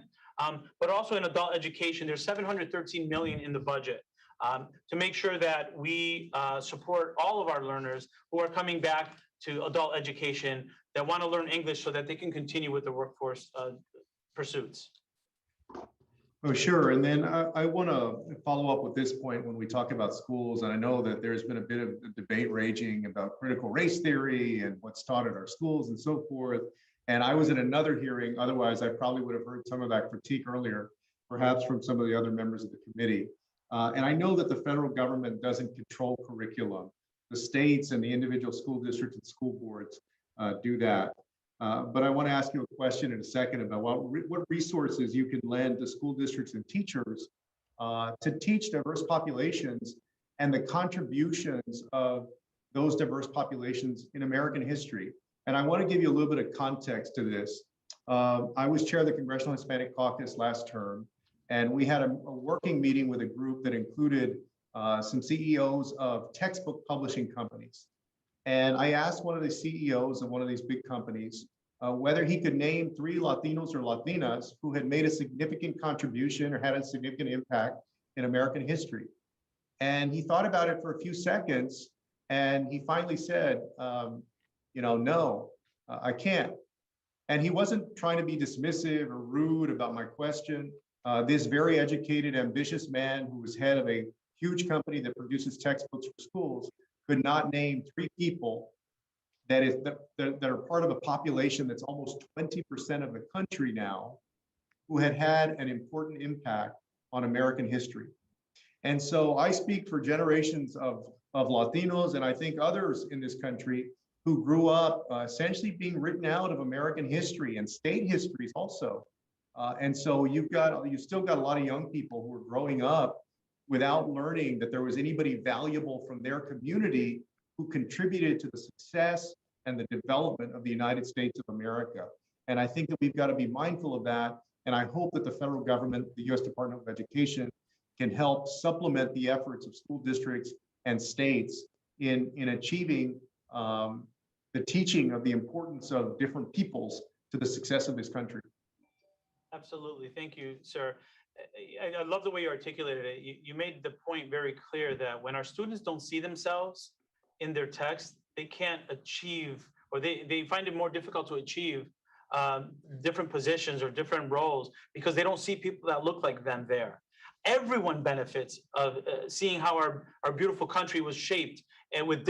But also in adult education, there's $713 million in the budget to make sure that we support all of our learners who are coming back to adult education that want to learn English so that they can continue with the workforce pursuits. Oh, sure. And then I want to follow up with this point when we talk about schools. And I know that there's been a bit of a debate raging about critical race theory and what's taught at our schools and so forth. And I was in another hearing, otherwise I probably would have heard some of that critique earlier, perhaps from some of the other members of the committee. And I know that the federal government doesn't control curriculum. The states and the individual school districts and school boards do that. But I want to ask you a question in a second about what resources you can lend to school districts and teachers to teach diverse populations and the contributions of those diverse populations in American history. And I want to give you a little bit of context to this. I was chair of the Congressional Hispanic Caucus last term, and we had a working meeting with a group that included some CEOs of textbook publishing companies. And I asked one of the CEOs of one of these big companies whether he could name 3 Latinos or Latinas who had made a significant contribution or had a significant impact in American history. And he thought about it for a few seconds, and he finally said, no, I can't. And he wasn't trying to be dismissive or rude about my question. This very educated, ambitious man who was head of a huge company that produces textbooks for schools could not name 3 people that are part of a population that's almost 20% of the country now, who had an important impact on American history. And so I speak for generations of Latinos, and I think others in this country who grew up essentially being written out of American history and state histories also. And so you've still got a lot of young people who are growing up without learning that there was anybody valuable from their community who contributed to the success and the development of the United States of America. And I think that we've got to be mindful of that. And I hope that the federal government, the U.S. Department of Education, can help supplement the efforts of school districts and states in achieving the teaching of the importance of different peoples to the success of this country. Absolutely. Thank you, sir. I love the way you articulated it. You made the point very clear that when our students don't see themselves in their text, they can't achieve, or they find it more difficult to achieve different positions or different roles because they don't see people that look like them there. Everyone benefits of seeing how our beautiful country was shaped and with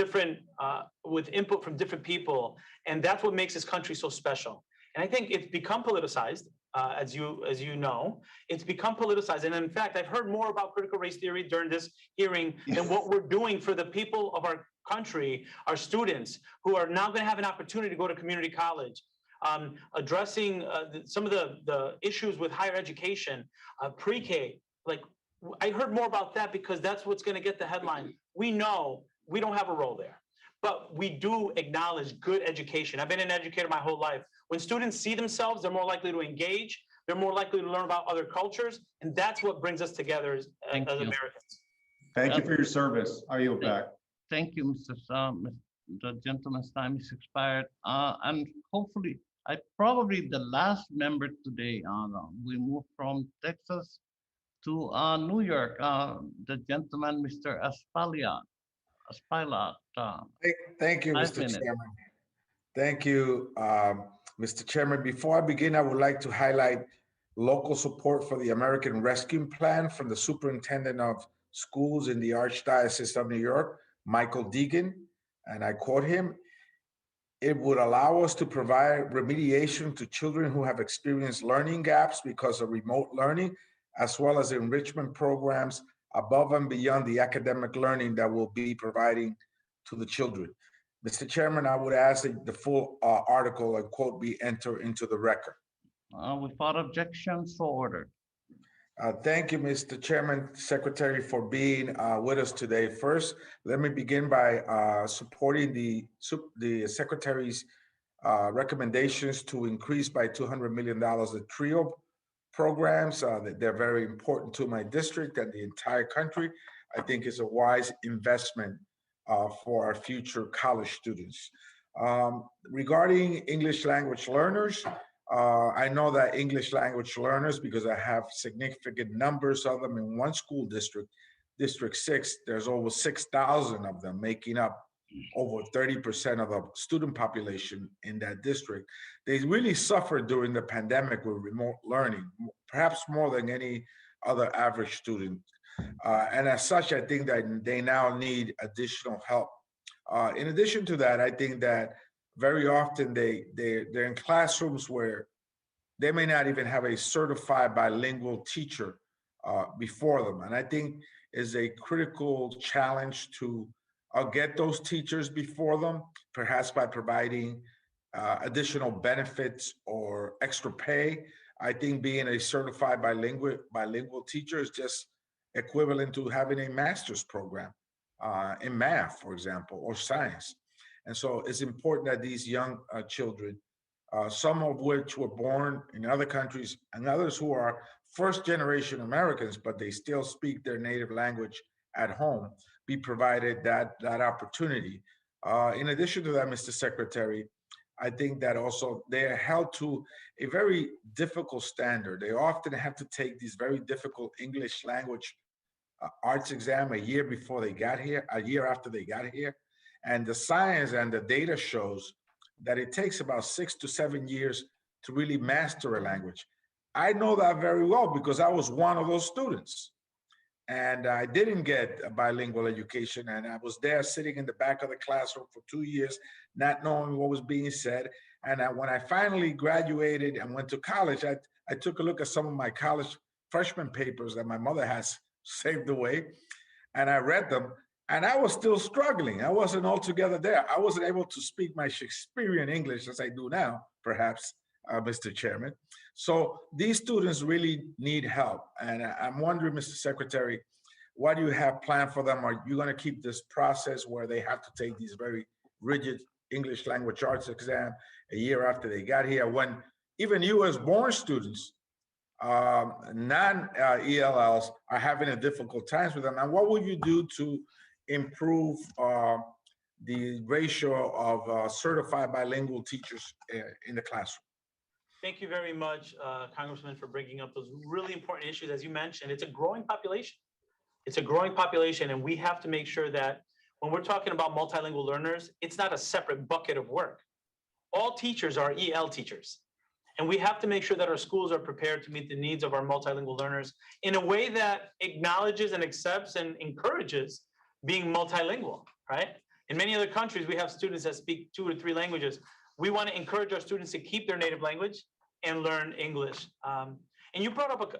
input from different people. And that's what makes this country so special. And I think it's become politicized, as you know, it's become politicized. And in fact, I've heard more about critical race theory during this hearing than what we're doing for the people of our country, our students, who are now going to have an opportunity to go to community college, addressing some of the issues with higher education, pre-K. Like, I heard more about that because that's what's going to get the headline. We know we don't have a role there, but we do acknowledge good education. I've been an educator my whole life. When students see themselves, they're more likely to engage. They're more likely to learn about other cultures. And that's what brings us together as Americans. Thank you for your service. I yield back. Thank you, Mr. Sam. The gentleman's time is expired. And hopefully, probably the last member today. We move from Texas to New York. The gentleman, Mr. Espaillat. Thank you, Mr. Chairman. Thank you, Mr. Chairman. Before I begin, I would like to highlight local support for the American Rescue Plan from the Superintendent of Schools in the Archdiocese of New York, Michael Deegan, and I quote him, "It would allow us to provide remediation to children who have experienced learning gaps because of remote learning, as well as enrichment programs above and beyond the academic learning that we'll be providing to the children. Mr. Chairman, I would ask that the full article and quote be entered into the record. Without objection, so ordered. Thank you, Mr. Chairman, Secretary, for being with us today. First, let me begin by supporting the Secretary's recommendations to increase by $200 million the TRIO programs. They're very important to my district and the entire country. I think it's a wise investment for our future college students. Regarding English language learners, I know that English language learners, because I have significant numbers of them in one school district, District 6, there's over 6,000 of them, making up over 30% of the student population in that district. They really suffered during the pandemic with remote learning, perhaps more than any other average student. And as such, I think that they now need additional help. In addition to that, I think that very often they're in classrooms where they may not even have a certified bilingual teacher before them. And I think is a critical challenge to get those teachers before them, perhaps by providing additional benefits or extra pay. I think being a certified bilingual teacher is just equivalent to having a master's program in math, for example, or science. And so it's important that these young children, some of which were born in other countries and others who are first generation Americans, but they still speak their native language at home, be provided that opportunity. In addition to that, Mr. Secretary, I think that also they are held to a very difficult standard. They often have to take these very difficult English language arts exam a year before they got here, a year after they got here. And the science and the data shows that it takes about 6 to 7 years to really master a language. I know that very well because I was one of those students. And I didn't get a bilingual education. And I was there sitting in the back of the classroom for 2 years, not knowing what was being said. And when I finally graduated and went to college, I took a look at some of my college freshman papers that my mother has saved away. And I read them. And I was still struggling. I wasn't altogether there. I wasn't able to speak my Shakespearean English as I do now, perhaps, Mr. Chairman. So these students really need help. And I'm wondering, Mr. Secretary, what do you have planned for them? Are you going to keep this process where they have to take these very rigid English language arts exam a year after they got here, when even US-born students, non-ELLs, are having a difficult time with them? And what will you do to improve the ratio of certified bilingual teachers in the classroom? Thank you very much, Congressman, for bringing up those really important issues. As you mentioned, it's a growing population. It's a growing population, and we have to make sure that when we're talking about multilingual learners, it's not a separate bucket of work. All teachers are EL teachers, and we have to make sure that our schools are prepared to meet the needs of our multilingual learners in a way that acknowledges and accepts and encourages being multilingual, right? In many other countries, we have students that speak 2 or 3 languages. We want to encourage our students to keep their native language and learn English. And you brought up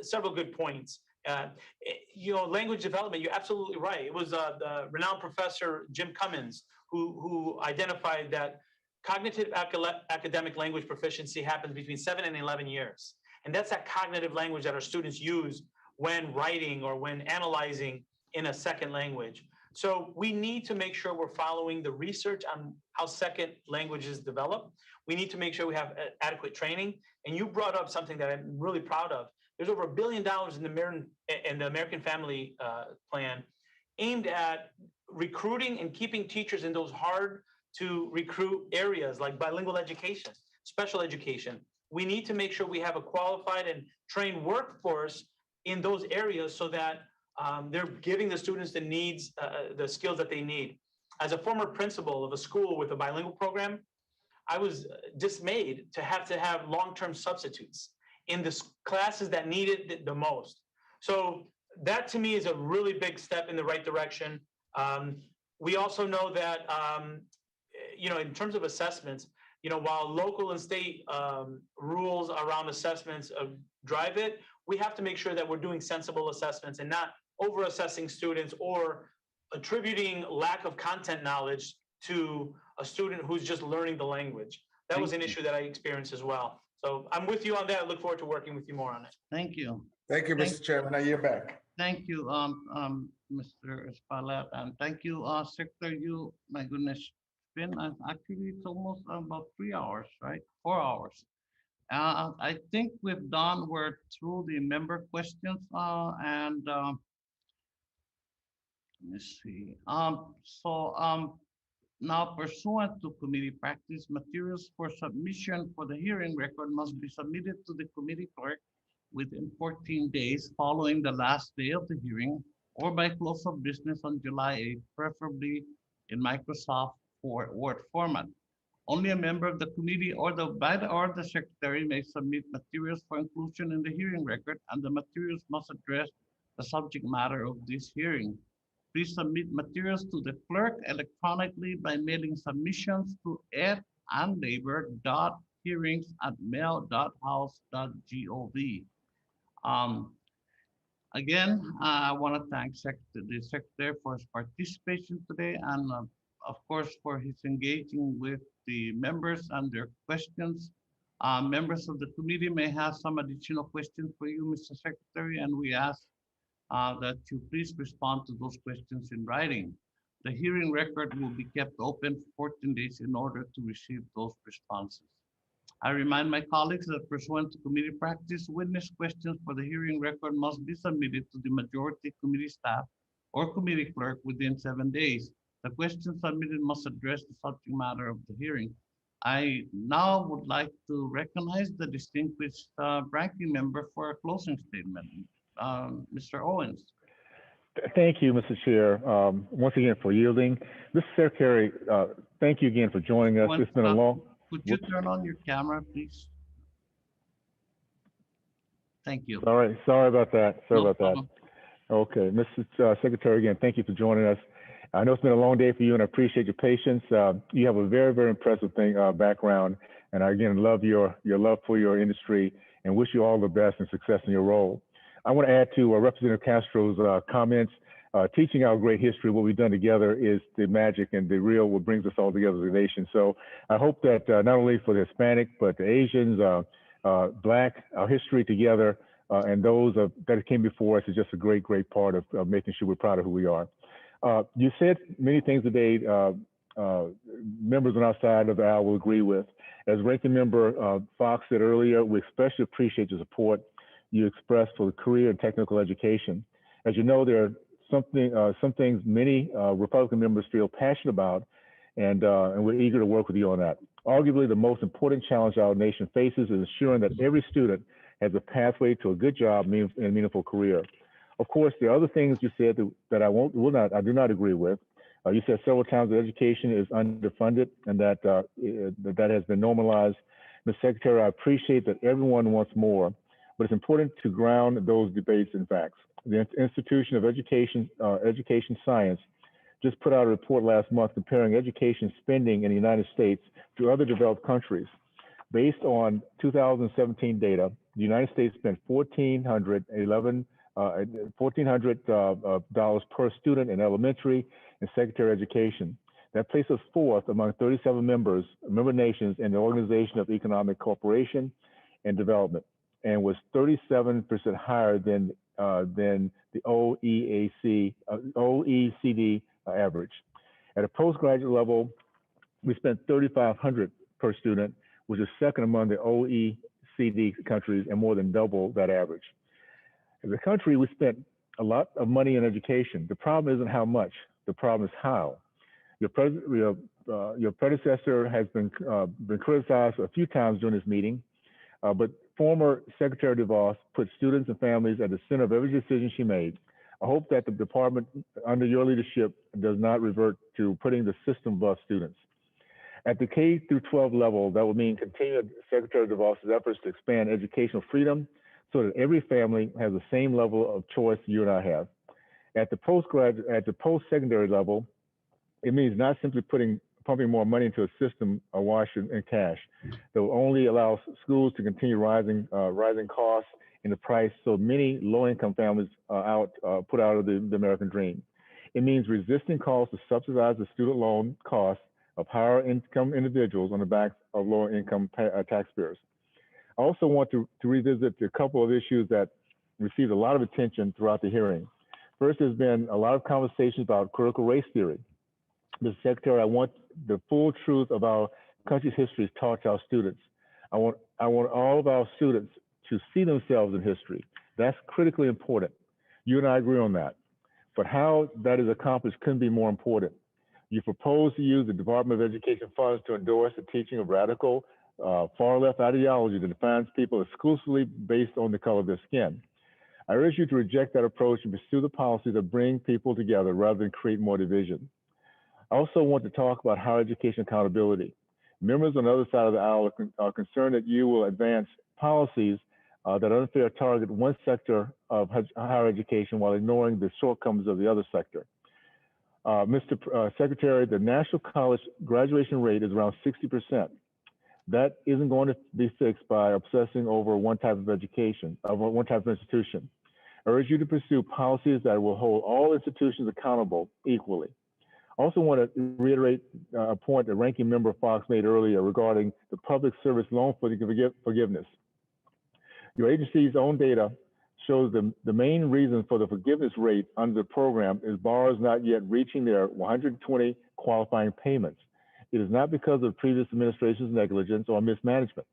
several good points. Language development, you're absolutely right. It was the renowned professor Jim Cummins who identified that cognitive academic language proficiency happens between 7 and 11 years. And that's that cognitive language that our students use when writing or when analyzing in a second language. So we need to make sure we're following the research on how second languages develop. We need to make sure we have adequate training. And you brought up something that I'm really proud of. There's over $1 billion in the American Family Plan aimed at recruiting and keeping teachers in those hard to recruit areas like bilingual education, special education. We need to make sure we have a qualified and trained workforce in those areas so that they're giving the students the needs, the skills that they need. As a former principal of a school with a bilingual program, I was dismayed to have long-term substitutes in the classes that needed it the most. So that to me is a really big step in the right direction. We also know that, in terms of assessments, while local and state rules around assessments drive it, we have to make sure that we're doing sensible assessments and not over assessing students or attributing lack of content knowledge to a student who's just learning the language. That was an issue that I experienced as well. So I'm with you on that. I look forward to working with you more on it. Thank you. Thank you, Mr. Chairman. Now you're back. Thank you, Mr. Espaillat, and thank you, Secretary. You, my goodness, it's been actually it's almost about 3 hours, right? 4 hours. I think we're through the member questions, and let me see. Now pursuant to committee practice, materials for submission for the hearing record must be submitted to the committee clerk within 14 days following the last day of the hearing or by close of business on July 8th, preferably in Microsoft Word format. Only a member of the committee or the secretary may submit materials for inclusion in the hearing record, and the materials must address the subject matter of this hearing. Please submit materials to the clerk electronically by mailing submissions to ed.labor.hearings@mail.house.gov. Again, I want to thank the Secretary for his participation today, and of course for his engaging with the members and their questions. Members of the committee may have some additional questions for you, Mr. Secretary, and we ask that you please respond to those questions in writing. The hearing record will be kept open for 14 days in order to receive those responses. I remind my colleagues that pursuant to committee practice, witness questions for the hearing record must be submitted to the majority committee staff or committee clerk within 7 days. The questions submitted must address the subject matter of the hearing. I now would like to recognize the distinguished ranking member for a closing statement. Mr. Owens. Thank you, Mr. Chair, once again for yielding. Mr. Secretary, thank you again for joining us. It's been a long. Could you turn on your camera, please? Thank you. Sorry about that. No problem. Okay, Mr. Secretary, again, thank you for joining us. I know it's been a long day for you, and I appreciate your patience. You have a very, very impressive background, and I again love your love for your industry, and wish you all the best and success in your role. I want to add to Representative Castro's comments. Teaching our great history, what we've done together is the magic and the real what brings us all together as a nation. So I hope that not only for the Hispanic, but the Asians, Black, our history together, and those that came before us is just a great, great part of making sure we're proud of who we are. You said many things today, members on our side of the aisle will agree with. As Ranking Member Fox said earlier, we especially appreciate the support you expressed for the career and technical education. As you know, there are some things many Republican members feel passionate about, and we're eager to work with you on that. Arguably, the most important challenge our nation faces is ensuring that every student has a pathway to a good job and a meaningful career. Of course, there are other things you said that I do not agree with. You said several times that education is underfunded and that that has been normalized. Ms. Secretary, I appreciate that everyone wants more, but it's important to ground those debates in facts. The Institution of Education Science just put out a report last month comparing education spending in the United States to other developed countries. Based on 2017 data, the United States spent $1,400 per student in elementary and secondary education. That places us fourth among 37 member nations in the Organization of Economic Cooperation and Development, and was 37% higher than the OECD average. At a postgraduate level, we spent $3,500 per student, which is second among the OECD countries and more than double that average. As a country, we spent a lot of money in education. The problem isn't how much, the problem is how. Your predecessor has been criticized a few times during this meeting, but former Secretary DeVos put students and families at the center of every decision she made. I hope that the department under your leadership does not revert to putting the system above students. At the K through 12 level, that would mean continued Secretary DeVos's efforts to expand educational freedom so that every family has the same level of choice you and I have. At the post-secondary level, it means not simply pumping more money into a system awash in cash that will only allow schools to continue rising costs in the price so many low-income families put out of the American dream. It means resisting calls to subsidize the student loan costs of higher income individuals on the backs of lower income taxpayers. I also want to revisit a couple of issues that received a lot of attention throughout the hearing. First, there's been a lot of conversations about critical race theory. Mr. Secretary, I want the full truth of our country's history taught to our students. I want all of our students to see themselves in history. That's critically important. You and I agree on that. But how that is accomplished couldn't be more important. You propose to use the Department of Education funds to endorse the teaching of radical far-left ideology that defines people exclusively based on the color of their skin. I urge you to reject that approach and pursue the policies that bring people together rather than create more division. I also want to talk about higher education accountability. Members on the other side of the aisle are concerned that you will advance policies that unfairly target one sector of higher education while ignoring the shortcomings of the other sector. Mr. Secretary, the national college graduation rate is around 60%. That isn't going to be fixed by obsessing over one type of education, one type of institution. I urge you to pursue policies that will hold all institutions accountable equally. I also want to reiterate a point that Ranking Member Fox made earlier regarding the public service loan forgiveness. Your agency's own data shows the main reason for the forgiveness rate under the program is borrowers not yet reaching their 120 qualifying payments. It is not because of previous administration's negligence or mismanagement,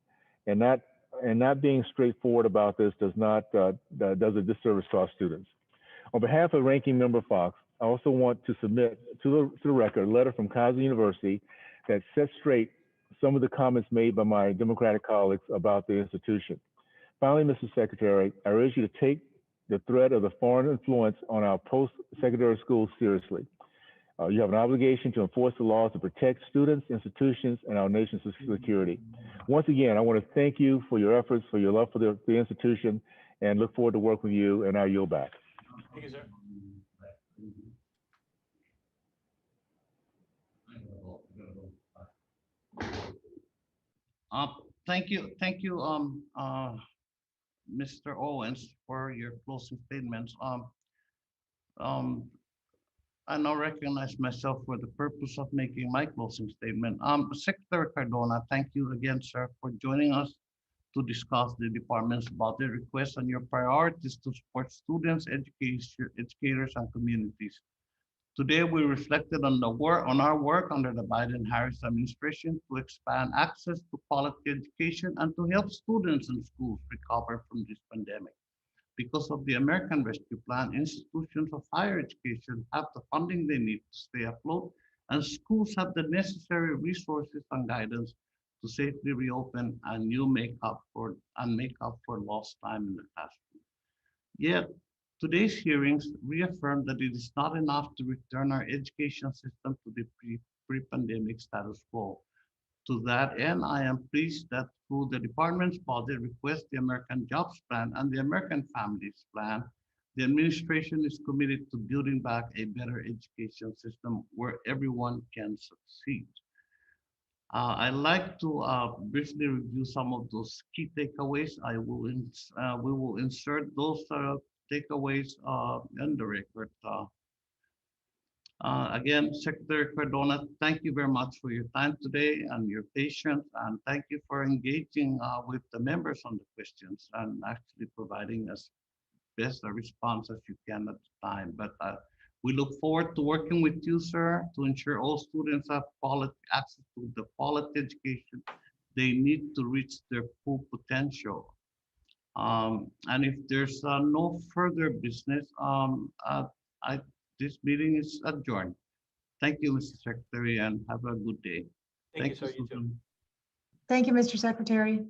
and not being straightforward about this does a disservice to our students. On behalf of Ranking Member Fox, I also want to submit to the record a letter from Kaiser University that sets straight some of the comments made by my Democratic colleagues about the institution. Finally, Mr. Secretary, I urge you to take the threat of the foreign influence on our post-secondary schools seriously. You have an obligation to enforce the laws to protect students, institutions, and our nation's security. Once again, I want to thank you for your efforts, for your love for the institution, and look forward to working with you, and I yield back. Thank you, sir. Thank you, Mr. Owens, for your closing statements. I now recognize myself for the purpose of making my closing statement. Secretary Cardona, thank you again, sir, for joining us to discuss the department's budget request and your priorities to support students, educators, and communities. Today, we reflected on our work under the Biden-Harris administration to expand access to quality education and to help students and schools recover from this pandemic. Because of the American Rescue Plan, institutions of higher education have the funding they need to stay afloat, and schools have the necessary resources and guidance to safely reopen and make up for lost time in the classroom. Yet, today's hearings reaffirm that it is not enough to return our education system to the pre-pandemic status quo. To that end, I am pleased that through the department's budget request, the American Jobs Plan and the American Families Plan, the administration is committed to building back a better education system where everyone can succeed. I'd like to briefly review some of those key takeaways. We will insert those takeaways in the record. Again, Secretary Cardona, thank you very much for your time today and your patience, and thank you for engaging with the members on the questions and actually providing us best a response as you can at the time. But we look forward to working with you, sir, to ensure all students have access to the quality education they need to reach their full potential. And if there's no further business, this meeting is adjourned. Thank you, Mr. Secretary, and have a good day. Thank you, sir. You too. Thank you, Mr. Secretary.